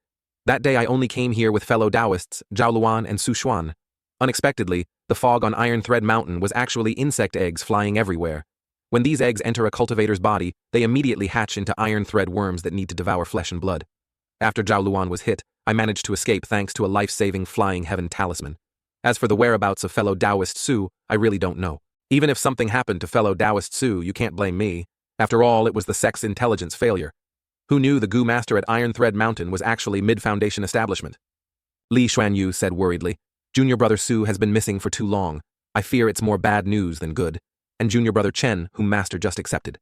that day I only came here with fellow Taoists, Zhao Luan and Su Xuan. Unexpectedly, the fog on Iron Thread Mountain was actually insect eggs flying everywhere. When these eggs enter a cultivator's body, they immediately hatch into iron thread worms that need to devour flesh and blood. After Zhao Luan was hit, I managed to escape thanks to a life-saving flying heaven talisman. As for the whereabouts of fellow Taoist Su, I really don't know. Even if something happened to fellow Taoist Su, you can't blame me. After all, it was the sect's intelligence failure. Who knew the Gu Master at Iron Thread Mountain was actually mid-Foundation Establishment? Li Xuanyu said worriedly, Junior brother Su has been missing for too long. I fear it's more bad news than good. And junior brother Chen, whom Master just accepted.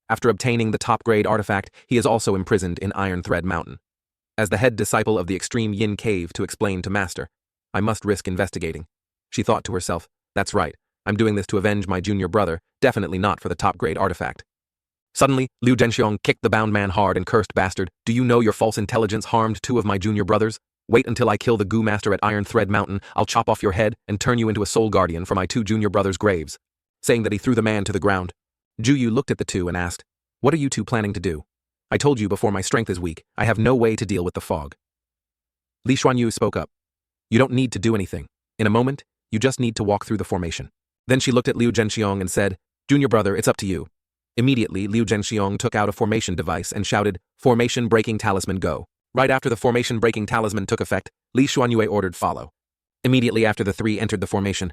After obtaining the top-grade artifact, he is also imprisoned in Iron Thread Mountain. As the head disciple of the extreme Yin Cave to explain to Master, I must risk investigating. She thought to herself, that's right, I'm doing this to avenge my junior brother, definitely not for the top-grade artifact. Suddenly, Liu Zhenxiang kicked the bound man hard and cursed, bastard, do you know your false intelligence harmed 2 of my junior brothers? Wait until I kill the Gu Master at Iron Thread Mountain, I'll chop off your head and turn you into a soul guardian for my 2 junior brothers' graves. Saying that he threw the man to the ground. Zhu Yu looked at the 2 and asked, what are you 2 planning to do? I told you before, my strength is weak, I have no way to deal with the fog. Li Xuanyu spoke up. You don't need to do anything. In a moment, you just need to walk through the formation. Then she looked at Liu Zhenxiang and said, Junior brother, it's up to you. Immediately, Liu Zhenxiang took out a formation device and shouted, Formation Breaking Talisman, go. Right after the Formation Breaking Talisman took effect, Li Xuanyue ordered follow. Immediately after the 3 entered the formation,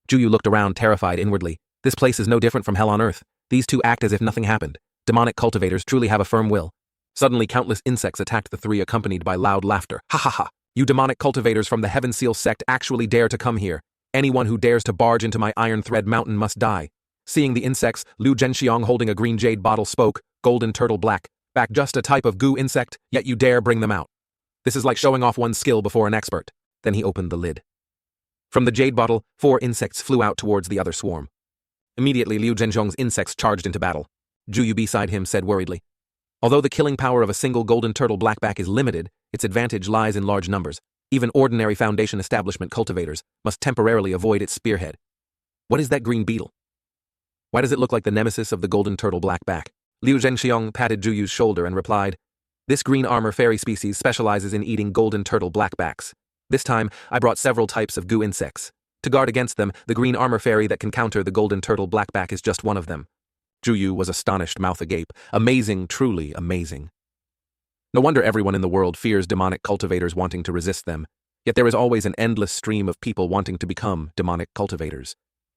Zhu Yu looked around terrified inwardly. This place is no different from hell on earth. These 2 act as if nothing happened. Demonic cultivators truly have a firm will. Suddenly, countless insects attacked the 3, accompanied by loud laughter. Ha ha ha! You demonic cultivators from the Heaven Seal Sect actually dare to come here. Anyone who dares to barge into my Iron Thread Mountain must die. Seeing the insects, Liu Zhenxiang holding a green jade bottle spoke, golden turtle black, back just a type of goo insect, yet you dare bring them out. This is like showing off one's skill before an expert. Then he opened the lid. From the jade bottle, 4 insects flew out towards the other swarm. Immediately, Liu Zhenxiang's insects charged into battle. Zhu Yu beside him said worriedly, although the killing power of a single golden turtle blackback is limited, its advantage lies in large numbers. Even ordinary Foundation Establishment cultivators must temporarily avoid its spearhead. What is that green beetle? Why does it look like the nemesis of the golden turtle blackback? Liu Zhenxiang patted Zhu Yu's shoulder and replied, this green armor fairy species specializes in eating golden turtle blackbacks. This time, I brought several types of goo insects. To guard against them, the green armor fairy that can counter the golden turtle blackback is just one of them. Zhu Yu was astonished, mouth agape. Amazing, truly amazing. No wonder everyone in the world fears demonic cultivators wanting to resist them. Yet there is always an endless stream of people wanting to become demonic cultivators.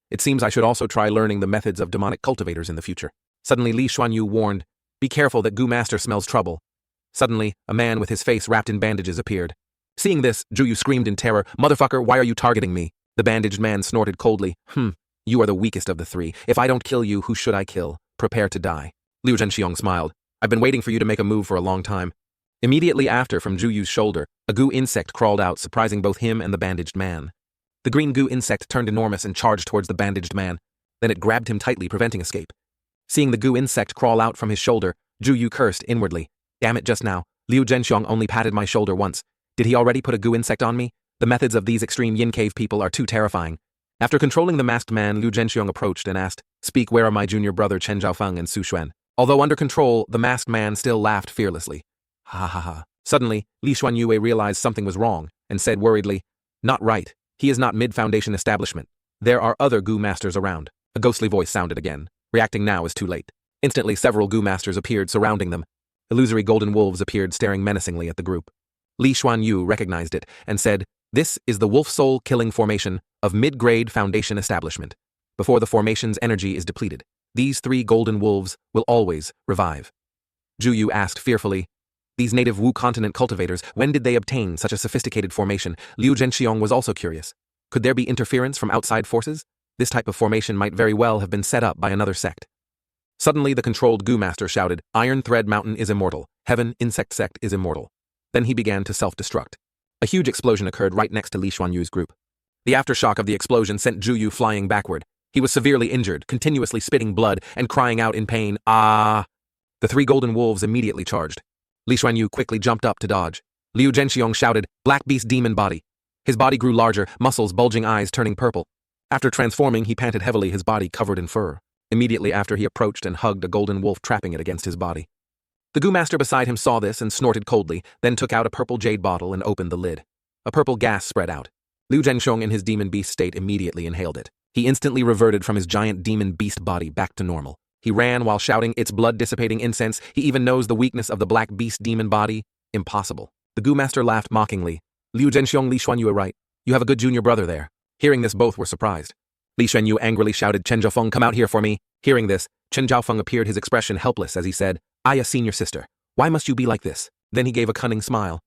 It seems I should also try learning the methods of demonic cultivators in the future. Suddenly, Li Xuanyu warned, be careful, that Gu Master smells trouble. Suddenly, a man with his face wrapped in bandages appeared. Seeing this, Zhu Yu screamed in terror, motherfucker, why are you targeting me? The bandaged man snorted coldly, you are the weakest of the 3. If I don't kill you, who should I kill? Prepare to die. Liu Zhenxiang smiled. I've been waiting for you to make a move for a long time. Immediately after, from Zhu Yu's shoulder, a goo insect crawled out, surprising both him and the bandaged man. The green goo insect turned enormous and charged towards the bandaged man. Then it grabbed him tightly, preventing escape. Seeing the goo insect crawl out from his shoulder, Zhu Yu cursed inwardly. Damn it, just now, Liu Zhenxiong only patted my shoulder once. Did he already put a goo insect on me? The methods of these extreme yin cave people are too terrifying. After controlling the masked man, Liu Zhenxiong approached and asked, "Speak, where are my junior brother Chen Zhaofeng and Su Xuan?" Although under control, the masked man still laughed fearlessly. Ha ha ha. Suddenly, Li Xuanyue realized something was wrong, and said worriedly, "Not right. He is not mid-foundation establishment. There are other goo masters around." A ghostly voice sounded again. Reacting now is too late. Instantly, several goo masters appeared surrounding them. Illusory golden wolves appeared staring menacingly at the group. Li Xuanyu recognized it and said, "This is the wolf soul killing formation of mid-grade foundation establishment. Before the formation's energy is depleted, these 3 golden wolves will always revive." Zhu Yu asked fearfully, "These native Wu continent cultivators, when did they obtain such a sophisticated formation?" Liu Zhenxiong was also curious. Could there be interference from outside forces? This type of formation might very well have been set up by another sect. Suddenly, the controlled goo master shouted, "Iron Thread Mountain is immortal. Heaven Insect Sect is immortal." Then he began to self-destruct. A huge explosion occurred right next to Li Xuanyu's group. The aftershock of the explosion sent Zhu Yu flying backward. He was severely injured, continuously spitting blood and crying out in pain, "Ah!" The 3 golden wolves immediately charged. Li Xuanyu quickly jumped up to dodge. Liu Zhenxiong shouted, "Black Beast Demon Body." His body grew larger, muscles, bulging eyes turning purple. After transforming, he panted heavily, his body covered in fur. Immediately after, he approached and hugged a golden wolf, trapping it against his body. The goo master beside him saw this and snorted coldly, then took out a purple jade bottle and opened the lid. A purple gas spread out. Liu Zhenxiong in his demon beast state immediately inhaled it. He instantly reverted from his giant demon beast body back to normal. He ran while shouting, "It's blood-dissipating incense. He even knows the weakness of the black beast demon body. Impossible." The goo master laughed mockingly. "Liu Zhenxiong, Li Xuanyu are right. You have a good junior brother there." Hearing this, both were surprised. Li Xuanyu angrily shouted, "Chen Zhaofeng, come out here for me." Hearing this, Chen Zhaofeng appeared, his expression helpless as he said, "Aya, senior sister. Why must you be like this?" Then he gave a cunning smile.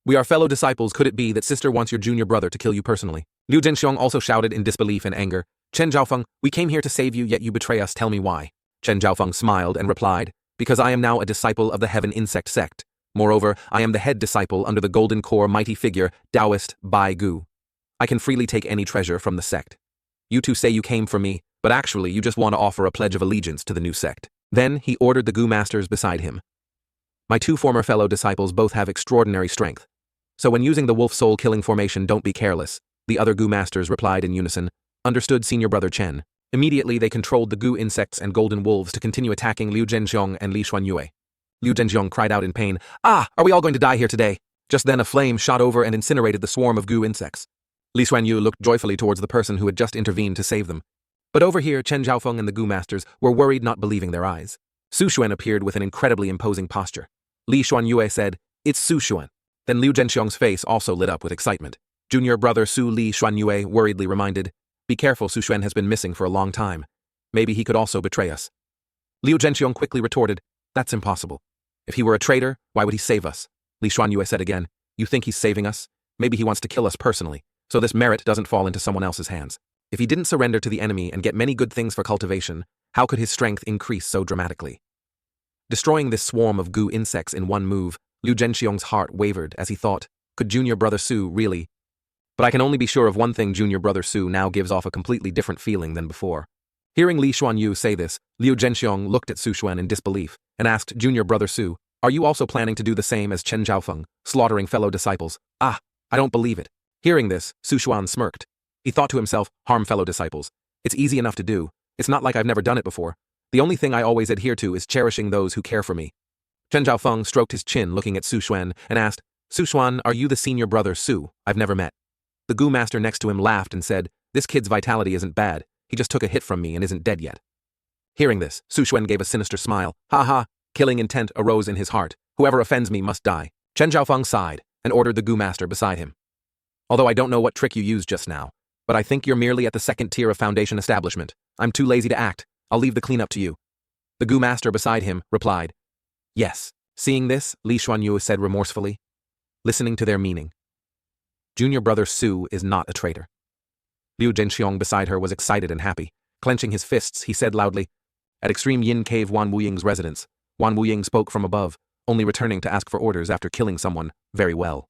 "We are fellow disciples. Could it be that sister wants your junior brother to kill you personally?" Liu Zhenxiong also shouted in disbelief and anger, "Chen Zhaofeng, we came here to save you, yet you betray us. Tell me why." Chen Zhaofeng smiled and replied, "Because I am now a disciple of the Heaven Insect Sect. Moreover, I am the head disciple under the Golden Core mighty figure, Taoist Bai Gu. I can freely take any treasure from the sect. You two say you came for me, but actually you just want to offer a pledge of allegiance to the new sect." Then he ordered the goo masters beside him. "My 2 former fellow disciples both have extraordinary strength. So when using the wolf soul killing formation, don't be careless." The other goo masters replied in unison, "Understood, senior brother Chen." Immediately they controlled the goo insects and golden wolves to continue attacking Liu Zhenxiong and Li Xuanyue. Liu Zhenxiong cried out in pain, "Ah, are we all going to die here today?" Just then a flame shot over and incinerated the swarm of goo insects. Li Xuanyu looked joyfully towards the person who had just intervened to save them. But over here, Chen Zhaofeng and the goo masters were worried, not believing their eyes. Su Xuan appeared with an incredibly imposing posture. Li Xuanyue said, "It's Su Xuan." Then Liu Zhenxiong's face also lit up with excitement. Junior brother Su Li Xuanyue worriedly reminded, "Be careful, Su Xuan has been missing for a long time. Maybe he could also betray us." Liu Zhenxiong quickly retorted, "That's impossible. If he were a traitor, why would he save us?" Li Xuanyue said again, "You think he's saving us? Maybe he wants to kill us personally, so this merit doesn't fall into someone else's hands. If he didn't surrender to the enemy and get many good things for cultivation, how could his strength increase so dramatically?" Destroying this swarm of goo insects in one move, Liu Zhenxiong's heart wavered as he thought, could junior brother Su really? But I can only be sure of one thing, junior brother Su now gives off a completely different feeling than before. Hearing Li Xuanyu say this, Liu Zhenxiong looked at Su Xuan in disbelief and asked, "Junior brother Su, are you also planning to do the same as Chen Zhaofeng, slaughtering fellow disciples?" "Ah, I don't believe it." Hearing this, Su Xuan smirked. He thought to himself, harm fellow disciples. It's easy enough to do. It's not like I've never done it before. The only thing I always adhere to is cherishing those who care for me. Chen Zhaofeng stroked his chin looking at Su Xuan and asked, "Su Xuan, are you the senior brother Su I've never met?" The goo master next to him laughed and said, "This kid's vitality isn't bad. He just took a hit from me and isn't dead yet." Hearing this, Su Xuan gave a sinister smile. "Ha ha." Killing intent arose in his heart. "Whoever offends me must die." Chen Zhaofeng sighed and ordered the goo master beside him. "Although I don't know what trick you used just now, but I think you're merely at the 2nd tier of foundation establishment. I'm too lazy to act. I'll leave the cleanup to you." The goo master beside him replied, "Yes." Seeing this, Li Xuanyu said remorsefully, listening to their meaning, "Junior brother Su is not a traitor." Liu Zhenxiong beside her was excited and happy. Clenching his fists, he said loudly, "At Extreme Yin Cave Wan Wuying's residence, Wan Wuying spoke from above. only returning to ask for orders after killing someone. Very well.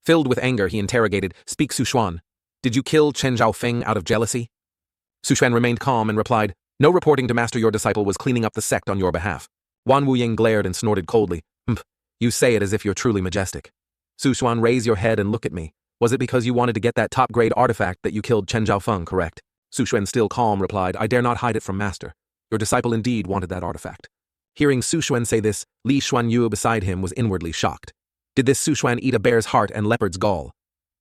Filled with anger, he interrogated, "Speak, Su Xuan. Did you kill Chen Zhaofeng out of jealousy?" Su Xuan remained calm and replied, "No, reporting to master your disciple was cleaning up the sect on your behalf." Wan Wuying glared and snorted coldly. "Humph, you say it as if you're truly majestic. Su Xuan, raise your head and look at me. Was it because you wanted to get that top-grade artifact that you killed Chen Zhaofeng, correct?" Su Xuan, still calm, replied, "I dare not hide it from master. Your disciple indeed wanted that artifact." Hearing Su Xuan say this, Li Xuanyu beside him was inwardly shocked. Did this Su Xuan eat a bear's heart and leopard's gall?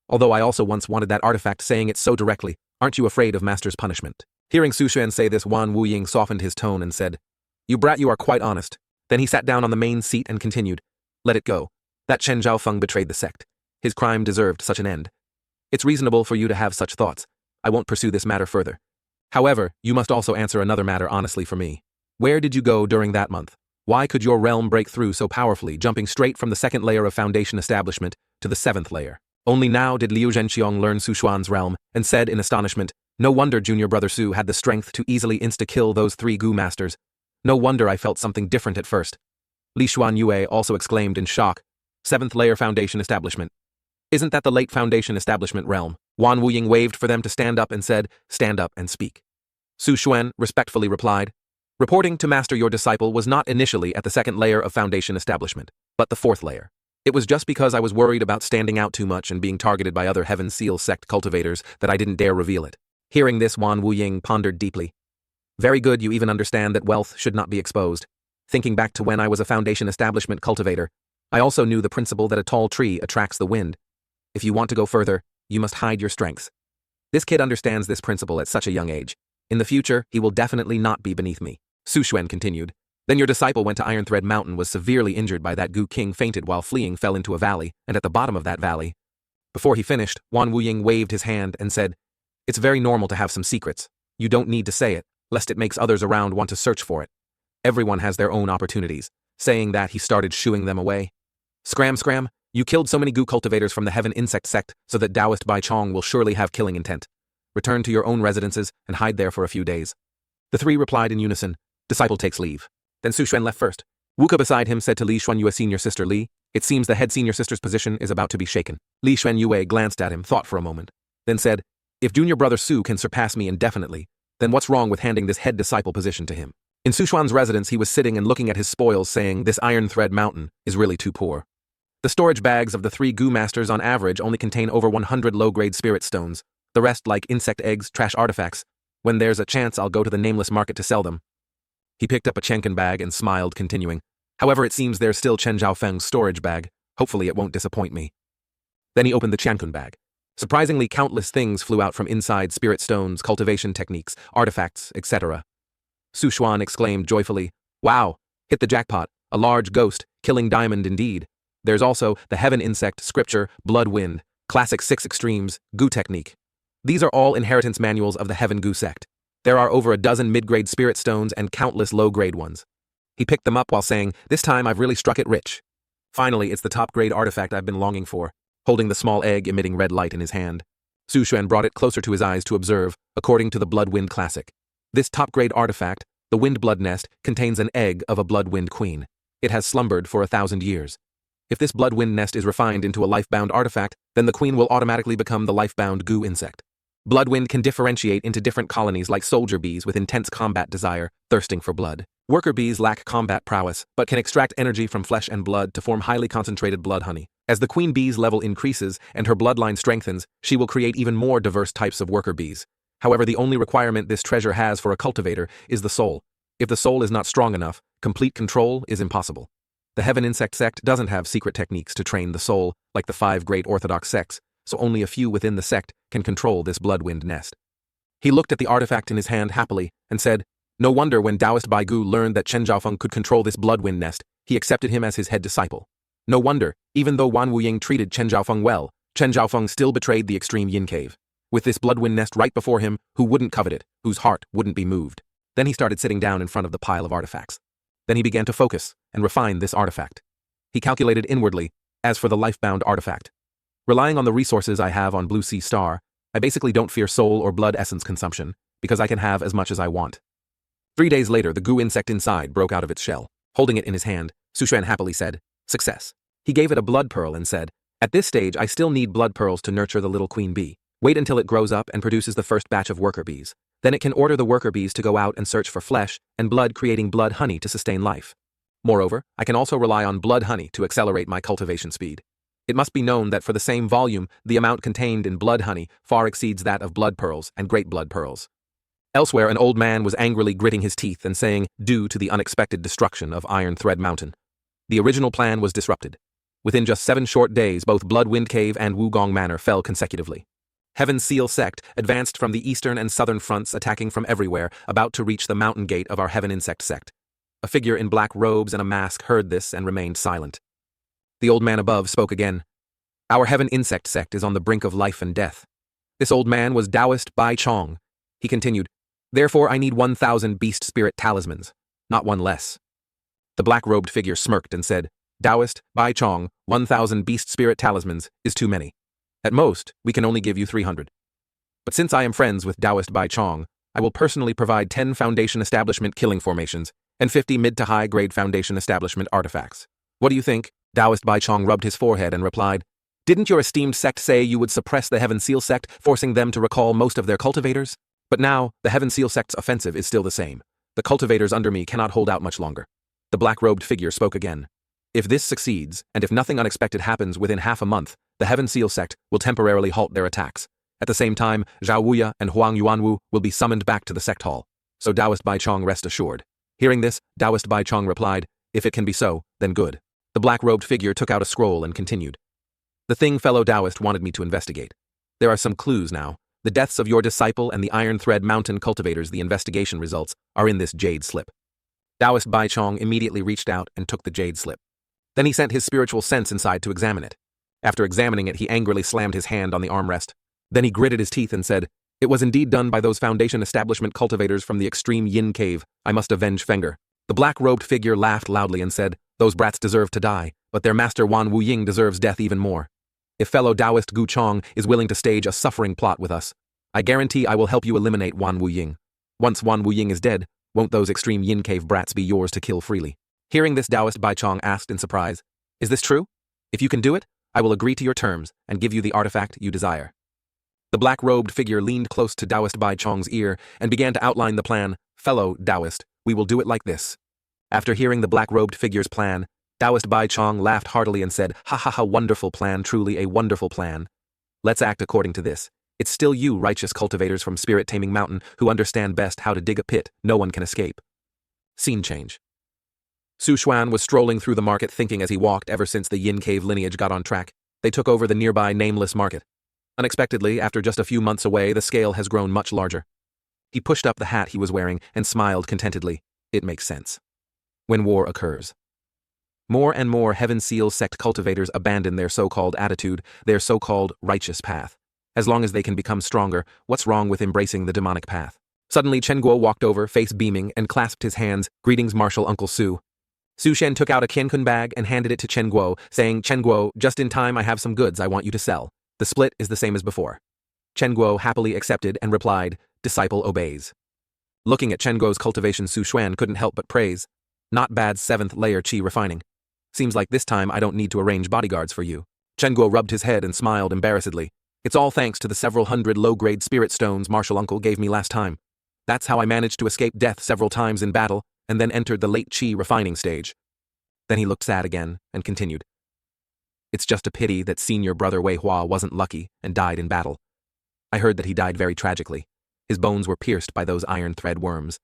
Although I also once wanted that artifact, saying it so directly, aren't you afraid of master's punishment? Hearing Su Xuan say this, Wan Wuying softened his tone and said, "You brat, you are quite honest." Then he sat down on the main seat and continued, "Let it go. That Chen Zhaofeng betrayed the sect. His crime deserved such an end. It's reasonable for you to have such thoughts. I won't pursue this matter further. However, you must also answer another matter honestly for me. Where did you go during that month? Why could your realm break through so powerfully, jumping straight from the second layer of foundation establishment to the seventh layer?" Only now did Liu Zhenxiong learn Su Xuan's realm, and said in astonishment, "No wonder junior brother Su had the strength to easily insta-kill those 3 Gu masters. No wonder I felt something different at first." Li Xuanyue also exclaimed in shock, "Seventh layer foundation establishment. Isn't that the late foundation establishment realm?" Wan Wuying waved for them to stand up and said, "Stand up and speak." Su Xuan respectfully replied, "Reporting to master, your disciple was not initially at the second layer of foundation establishment, but the 4th layer. It was just because I was worried about standing out too much and being targeted by other Heaven Seal sect cultivators that I didn't dare reveal it." Hearing this, Wan Wuying pondered deeply. "Very good, you even understand that wealth should not be exposed. Thinking back to when I was a foundation establishment cultivator, I also knew the principle that a tall tree attracts the wind. If you want to go further, you must hide your strengths. This kid understands this principle at such a young age. In the future, he will definitely not be beneath me." Su Xuan continued, "Then your disciple went to Ironthread Mountain, was severely injured by that Gu King, fainted while fleeing, fell into a valley, and at the bottom of that valley." Before he finished, Wan Wuying waved his hand and said, "It's very normal to have some secrets. You don't need to say it, lest it makes others around want to search for it. Everyone has their own opportunities." Saying that, he started shooing them away. "Scram, scram, you killed so many Gu cultivators from the Heaven Insect sect, so that Taoist Bai Chong will surely have killing intent. Return to your own residences and hide there for a few days." The 3 replied in unison, "Disciple takes leave." Then Su Xuan left first. Wuka beside him said to Li Xuanyue, "Senior sister Li, it seems the head senior sister's position is about to be shaken." Li Xuanyue glanced at him, thought for a moment, then said, "If junior brother Su can surpass me indefinitely, then what's wrong with handing this head disciple position to him?" In Su Xuan's residence, he was sitting and looking at his spoils, saying, "This Ironthread Mountain is really too poor. The storage bags of the 3 Gu masters on average only contain over 100 low-grade spirit stones, the rest like insect eggs, trash artifacts. When there's a chance, I'll go to the nameless market to sell them." He picked up a Chenken bag and smiled, continuing, "However, it seems there's still Chen Zhaofeng's storage bag. Hopefully it won't disappoint me." Then he opened the Chenken bag. Surprisingly, countless things flew out from inside: spirit stones, cultivation techniques, artifacts, etc. Su Xuan exclaimed joyfully, "Wow, hit the jackpot, a large ghost, killing diamond indeed. There's also the Heaven Insect, Scripture, Blood Wind, Classic 6 Extremes, Gu Technique. These are all inheritance manuals of the Heaven Gu sect. There are over a dozen mid-grade spirit stones and countless low-grade ones." He picked them up while saying, "This time I've really struck it rich. Finally, it's the top-grade artifact I've been longing for," holding the small egg emitting red light in his hand. Su Xuan brought it closer to his eyes to observe, according to the Blood Wind Classic. This top-grade artifact, the Wind Blood Nest, contains an egg of a Blood Wind Queen. It has slumbered for 1,000 years. If this Blood Wind Nest is refined into a life-bound artifact, then the queen will automatically become the life-bound Gu insect. Bloodwind can differentiate into different colonies like soldier bees with intense combat desire, thirsting for blood. Worker bees lack combat prowess, but can extract energy from flesh and blood to form highly concentrated blood honey. As the queen bee's level increases and her bloodline strengthens, she will create even more diverse types of worker bees. However, the only requirement this treasure has for a cultivator is the soul. If the soul is not strong enough, complete control is impossible. The Heaven Insect sect doesn't have secret techniques to train the soul, like the 5 great orthodox sects, so only a few within the sect can control this Bloodwind nest. He looked at the artifact in his hand happily and said, "No wonder when Taoist Baigu learned that Chen Zhaofeng could control this Bloodwind nest, he accepted him as his head disciple. No wonder, even though Wan Wuying treated Chen Zhaofeng well, Chen Zhaofeng still betrayed the extreme Yin Cave. With this Bloodwind nest right before him, who wouldn't covet it, whose heart wouldn't be moved?" Then he started sitting down in front of the pile of artifacts. Then he began to focus and refine this artifact. He calculated inwardly, as for the life-bound artifact. Relying on the resources I have on Blue Sea Star, I basically don't fear soul or blood essence consumption, because I can have as much as I want. 3 days later, the Gu insect inside broke out of its shell. Holding it in his hand, Su Xuan happily said, "Success." He gave it a blood pearl and said, "At this stage, I still need blood pearls to nurture the little queen bee. Wait until it grows up and produces the first batch of worker bees. Then it can order the worker bees to go out and search for flesh and blood, creating blood honey to sustain life. Moreover, I can also rely on blood honey to accelerate my cultivation speed. It must be known that for the same volume, the amount contained in blood honey far exceeds that of blood pearls and great blood pearls." Elsewhere, an old man was angrily gritting his teeth and saying, due to the unexpected destruction of Iron Thread Mountain. The original plan was disrupted. Within just 7 short days, both Blood Wind Cave and Wugong Manor fell consecutively. Heaven Seal sect advanced from the eastern and southern fronts, attacking from everywhere, about to reach the mountain gate of our Heaven Insect sect. A figure in black robes and a mask heard this and remained silent. The old man above spoke again. "Our Heaven Insect sect is on the brink of life and death." This old man was Taoist Bai Chong. He continued, "Therefore I need 1,000 beast spirit talismans, not one less." The black-robed figure smirked and said, "Taoist Bai Chong, 1,000 beast spirit talismans is too many. At most, we can only give you 300. But since I am friends with Taoist Bai Chong, I will personally provide 10 Foundation Establishment killing formations and 50 mid to high-grade Foundation Establishment artifacts. What do you think?" Taoist Bai Chong rubbed his forehead and replied, "Didn't your esteemed sect say you would suppress the Heaven Seal sect, forcing them to recall most of their cultivators? But now, the Heaven Seal sect's offensive is still the same. The cultivators under me cannot hold out much longer." The black-robed figure spoke again. "If this succeeds, and if nothing unexpected happens within half a month, the Heaven Seal sect will temporarily halt their attacks. At the same time, Zhao Wuya and Huang Yuanwu will be summoned back to the sect hall. So Taoist Bai Chong rest assured." Hearing this, Taoist Bai Chong replied, "If it can be so, then good." The black-robed figure took out a scroll and continued. "The thing fellow Taoist wanted me to investigate. There are some clues now. The deaths of your disciple and the Iron Thread Mountain cultivators, the investigation results, are in this jade slip." Taoist Bai Chong immediately reached out and took the jade slip. Then he sent his spiritual sense inside to examine it. After examining it, he angrily slammed his hand on the armrest. Then he gritted his teeth and said, "It was indeed done by those Foundation Establishment cultivators from the extreme Yin Cave. I must avenge Fenger." The black-robed figure laughed loudly and said, "Those brats deserve to die, but their master Wan Wuying deserves death even more. If fellow Taoist Gu Chong is willing to stage a suffering plot with us, I guarantee I will help you eliminate Wan Wuying. Once Wan Wuying is dead, won't those extreme Yin Cave brats be yours to kill freely?" Hearing this, Taoist Bai Chong asked in surprise, "Is this true? If you can do it, I will agree to your terms and give you the artifact you desire." The black-robed figure leaned close to Taoist Bai Chong's ear and began to outline the plan. "Fellow Taoist, we will do it like this." After hearing the black-robed figure's plan, Taoist Bai Chong laughed heartily and said, "Ha ha ha, wonderful plan, truly a wonderful plan. Let's act according to this. It's still you, righteous cultivators from Spirit Taming Mountain, who understand best how to dig a pit no one can escape." Scene change. Su Xuan was strolling through the market thinking as he walked. Ever since the Yin Cave lineage got on track, they took over the nearby nameless market. Unexpectedly, after just a few months away, the scale has grown much larger. He pushed up the hat he was wearing and smiled contentedly. It makes sense. When war occurs, more and more Heaven Seal sect cultivators abandon their so-called attitude, their so-called righteous path. As long as they can become stronger, what's wrong with embracing the demonic path? Suddenly, Chen Guo walked over, face beaming, and clasped his hands. "Greetings, Martial Uncle Su." Su Shen took out a qiankun bag and handed it to Chen Guo, saying, "Chen Guo, just in time, I have some goods I want you to sell. The split is the same as before." Chen Guo happily accepted and replied, "Disciple obeys." Looking at Chen Guo's cultivation, Su Xuan couldn't help but praise. "Not bad 7th layer qi refining. Seems like this time I don't need to arrange bodyguards for you." Chen Guo rubbed his head and smiled embarrassedly. "It's all thanks to the several hundred low-grade spirit stones Martial Uncle gave me last time. That's how I managed to escape death several times in battle and then entered the late qi refining stage." Then he looked sad again and continued, "It's just a pity that senior brother Wei Hua wasn't lucky and died in battle. I heard that he died very tragically. His bones were pierced by those iron thread worms."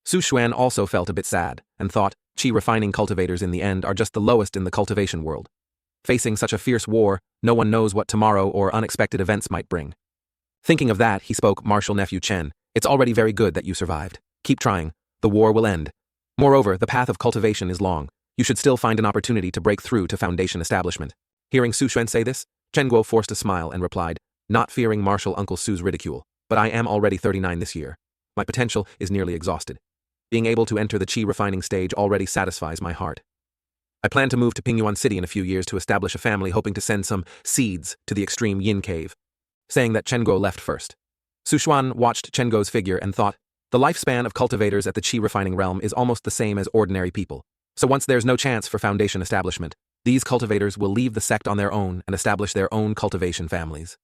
Su Xuan also felt a bit sad and thought, qi refining cultivators in the end are just the lowest in the cultivation world. Facing such a fierce war, no one knows what tomorrow or unexpected events might bring. Thinking of that, he spoke, "Martial nephew Chen, it's already very good that you survived. Keep trying. The war will end. Moreover, the path of cultivation is long. You should still find an opportunity to break through to Foundation Establishment." Hearing Su Xuan say this, Chen Guo forced a smile and replied, "Not fearing Martial Uncle Su's ridicule, but I am already 39 this year. My potential is nearly exhausted. Being able to enter the qi refining stage already satisfies my heart. I plan to move to Pingyuan City in a few years to establish a family, hoping to send some seeds to the extreme Yin Cave." Saying that, Chen Guo left first. Su Xuan watched Chen Guo's figure and thought, the lifespan of cultivators at the qi refining realm is almost the same as ordinary people. So once there's no chance for foundation establishment, these cultivators will leave the sect on their own and establish their own cultivation families.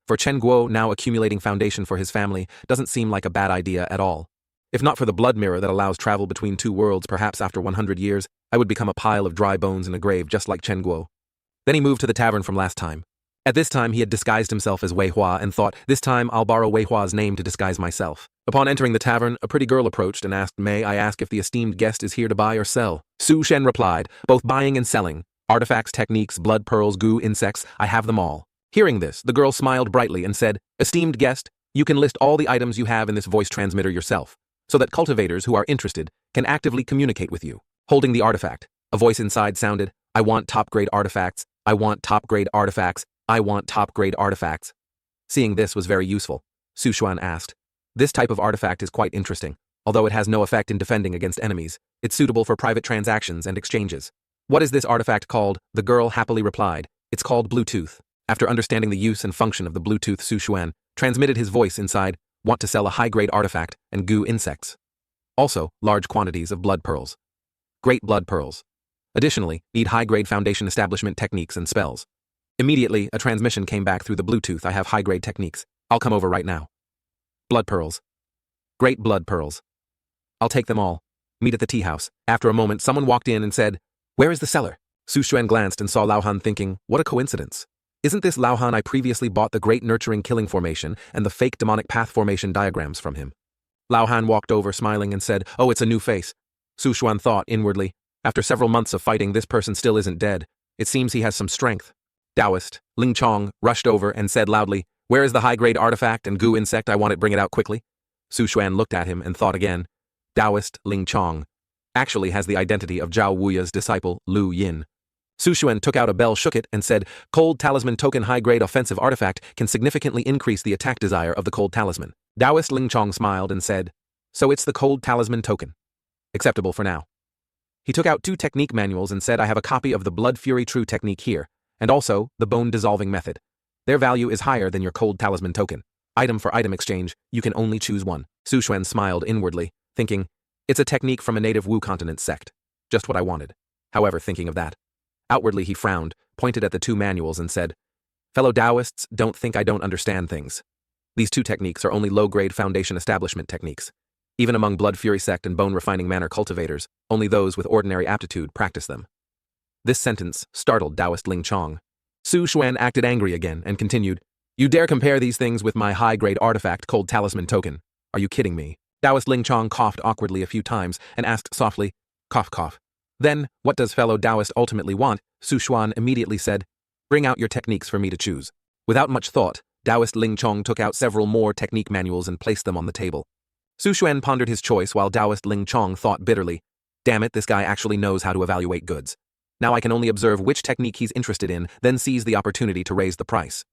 For Chen Guo, now accumulating foundation for his family doesn't seem like a bad idea at all. If not for the blood mirror that allows travel between two worlds, perhaps after 100 years, I would become a pile of dry bones in a grave just like Chen Guo. Then he moved to the tavern from last time. At this time, he had disguised himself as Wei Hua and thought, this time I'll borrow Wei Hua's name to disguise myself. Upon entering the tavern, a pretty girl approached and asked, "May I ask if the esteemed guest is here to buy or sell?" Su Shen replied, "Both buying and selling. Artifacts, techniques, blood pearls, goo, insects, I have them all." Hearing this, the girl smiled brightly and said, "Esteemed guest, you can list all the items you have in this voice transmitter yourself, so that cultivators who are interested can actively communicate with you." Holding the artifact, a voice inside sounded, "I want top-grade artifacts, I want top-grade artifacts, I want top-grade artifacts." Seeing this was very useful, Su Xuan asked, "This type of artifact is quite interesting. Although it has no effect in defending against enemies, it's suitable for private transactions and exchanges. What is this artifact called?" The girl happily replied, "It's called Bluetooth." After understanding the use and function of the Bluetooth, Su Xuan transmitted his voice inside, "Want to sell a high-grade artifact and goo insects. Also, large quantities of blood pearls. Great blood pearls. Additionally, need high-grade foundation establishment techniques and spells." Immediately, a transmission came back through the Bluetooth. "I have high-grade techniques. I'll come over right now. Blood pearls. Great blood pearls. I'll take them all. Meet at the tea house." After a moment, someone walked in and said, "Where is the seller?" Su Xuan glanced and saw Lao Han, thinking, what a coincidence. Isn't this Lao Han I previously bought the Great Nurturing Killing Formation and the fake Demonic Path Formation diagrams from him? Lao Han walked over smiling and said, "Oh, it's a new face." Su Xuan thought inwardly, after several months of fighting, this person still isn't dead. It seems he has some strength. Taoist Ling Chong rushed over and said loudly, "Where is the high-grade artifact and goo insect? I want it, bring it out quickly." Su Xuan looked at him and thought again. Taoist Ling Chong actually has the identity of Zhao Wuya's disciple, Lu Yin. Su Xuan took out a bell, shook it, and said, "Cold Talisman Token high-grade offensive artifact can significantly increase the attack desire of the Cold Talisman." Taoist Ling Chong smiled and said, "So it's the Cold Talisman Token. Acceptable for now." He took out 2 technique manuals and said, "I have a copy of the Blood Fury True technique here, and also the Bone Dissolving method. Their value is higher than your Cold Talisman Token. Item for item exchange, you can only choose one." Su Xuan smiled inwardly, thinking, it's a technique from a native Wu continent sect. Just what I wanted. However, thinking of that, outwardly he frowned, pointed at the 2 manuals and said, "Fellow Taoists, don't think I don't understand things. These 2 techniques are only low-grade foundation establishment techniques. Even among Blood Fury sect and Bone Refining Manor cultivators, only those with ordinary aptitude practice them." This sentence startled Taoist Ling Chong. Su Xuan acted angry again and continued, "You dare compare these things with my high-grade artifact Cold Talisman Token? Are you kidding me?" Taoist Ling Chong coughed awkwardly a few times and asked softly, "Cough, cough. Then, what does fellow Taoist ultimately want?" Su Xuan immediately said, "Bring out your techniques for me to choose." Without much thought, Taoist Ling Chong took out several more technique manuals and placed them on the table. Su Xuan pondered his choice while Taoist Ling Chong thought bitterly, "Damn it, this guy actually knows how to evaluate goods. Now I can only observe which technique he's interested in, then seize the opportunity to raise the price."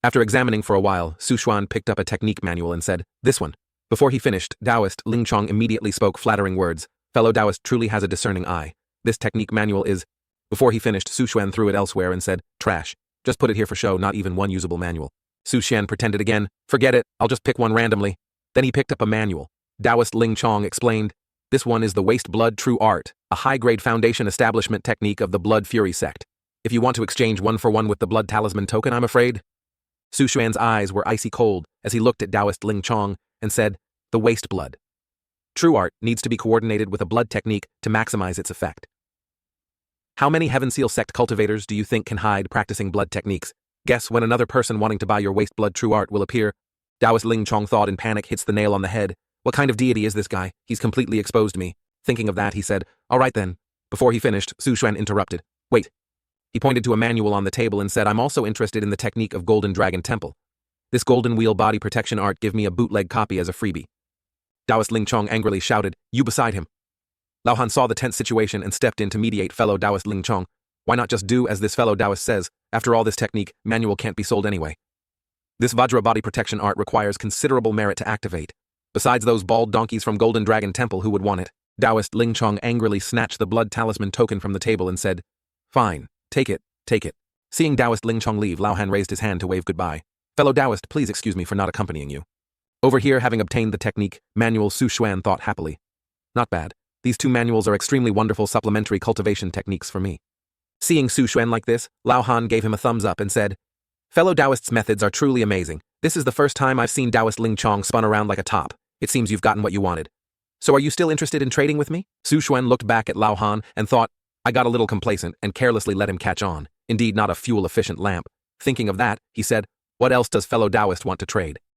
After examining for a while, Su Xuan picked up a technique manual and said, "This one." Before he finished, Taoist Ling Chong immediately spoke flattering words. "Fellow Taoist truly has a discerning eye. This technique manual is..." Before he finished, Su Xuan threw it elsewhere and said, "Trash. Just put it here for show, not even one usable manual." Su Xuan pretended again, "Forget it, I'll just pick one randomly." Then he picked up a manual. Taoist Ling Chong explained, "This one is the Waste Blood True Art, a high-grade foundation establishment technique of the Blood Fury sect. If you want to exchange 1 for 1 with the Blood Talisman Token, I'm afraid." Su Xuan's eyes were icy cold as he looked at Taoist Ling Chong and said, "The Waste Blood True Art needs to be coordinated with a blood technique to maximize its effect. How many Heaven Seal sect cultivators do you think can hide practicing blood techniques? Guess when another person wanting to buy your Waste Blood True Art will appear." Taoist Ling Chong thought in panic, hits the nail on the head. What kind of deity is this guy? He's completely exposed me. Thinking of that, he said, "All right then." Before he finished, Su Xuan interrupted. "Wait." He pointed to a manual on the table and said, "I'm also interested in the technique of Golden Dragon Temple. This Golden Wheel body protection art, give me a bootleg copy as a freebie." Taoist Ling Chong angrily shouted, "You beside him." Lao Han saw the tense situation and stepped in to mediate fellow Taoist Ling Chong. Why not just do as this fellow Taoist says? After all, this technique manual can't be sold anyway. This Vajra body protection art requires considerable merit to activate. Besides those bald donkeys from Golden Dragon Temple who would want it. Taoist Ling Chong angrily snatched the Blood Talisman Token from the table and said, "Fine, take it, take it." Seeing Taoist Ling Chong leave, Lao Han raised his hand to wave goodbye. "Fellow Taoist, please excuse me for not accompanying you." Over here, having obtained the technique manual, Su Xuan thought happily. Not bad. These two manuals are extremely wonderful supplementary cultivation techniques for me. Seeing Su Xuan like this, Lao Han gave him a thumbs up and said, "Fellow Taoists' methods are truly amazing. This is the first time I've seen Taoist Ling Chong spun around like a top. It seems you've gotten what you wanted. So are you still interested in trading with me?" Su Xuan looked back at Lao Han and thought, I got a little complacent and carelessly let him catch on. Indeed, not a fuel-efficient lamp. Thinking of that, he said, "What else does fellow Taoist want to trade?"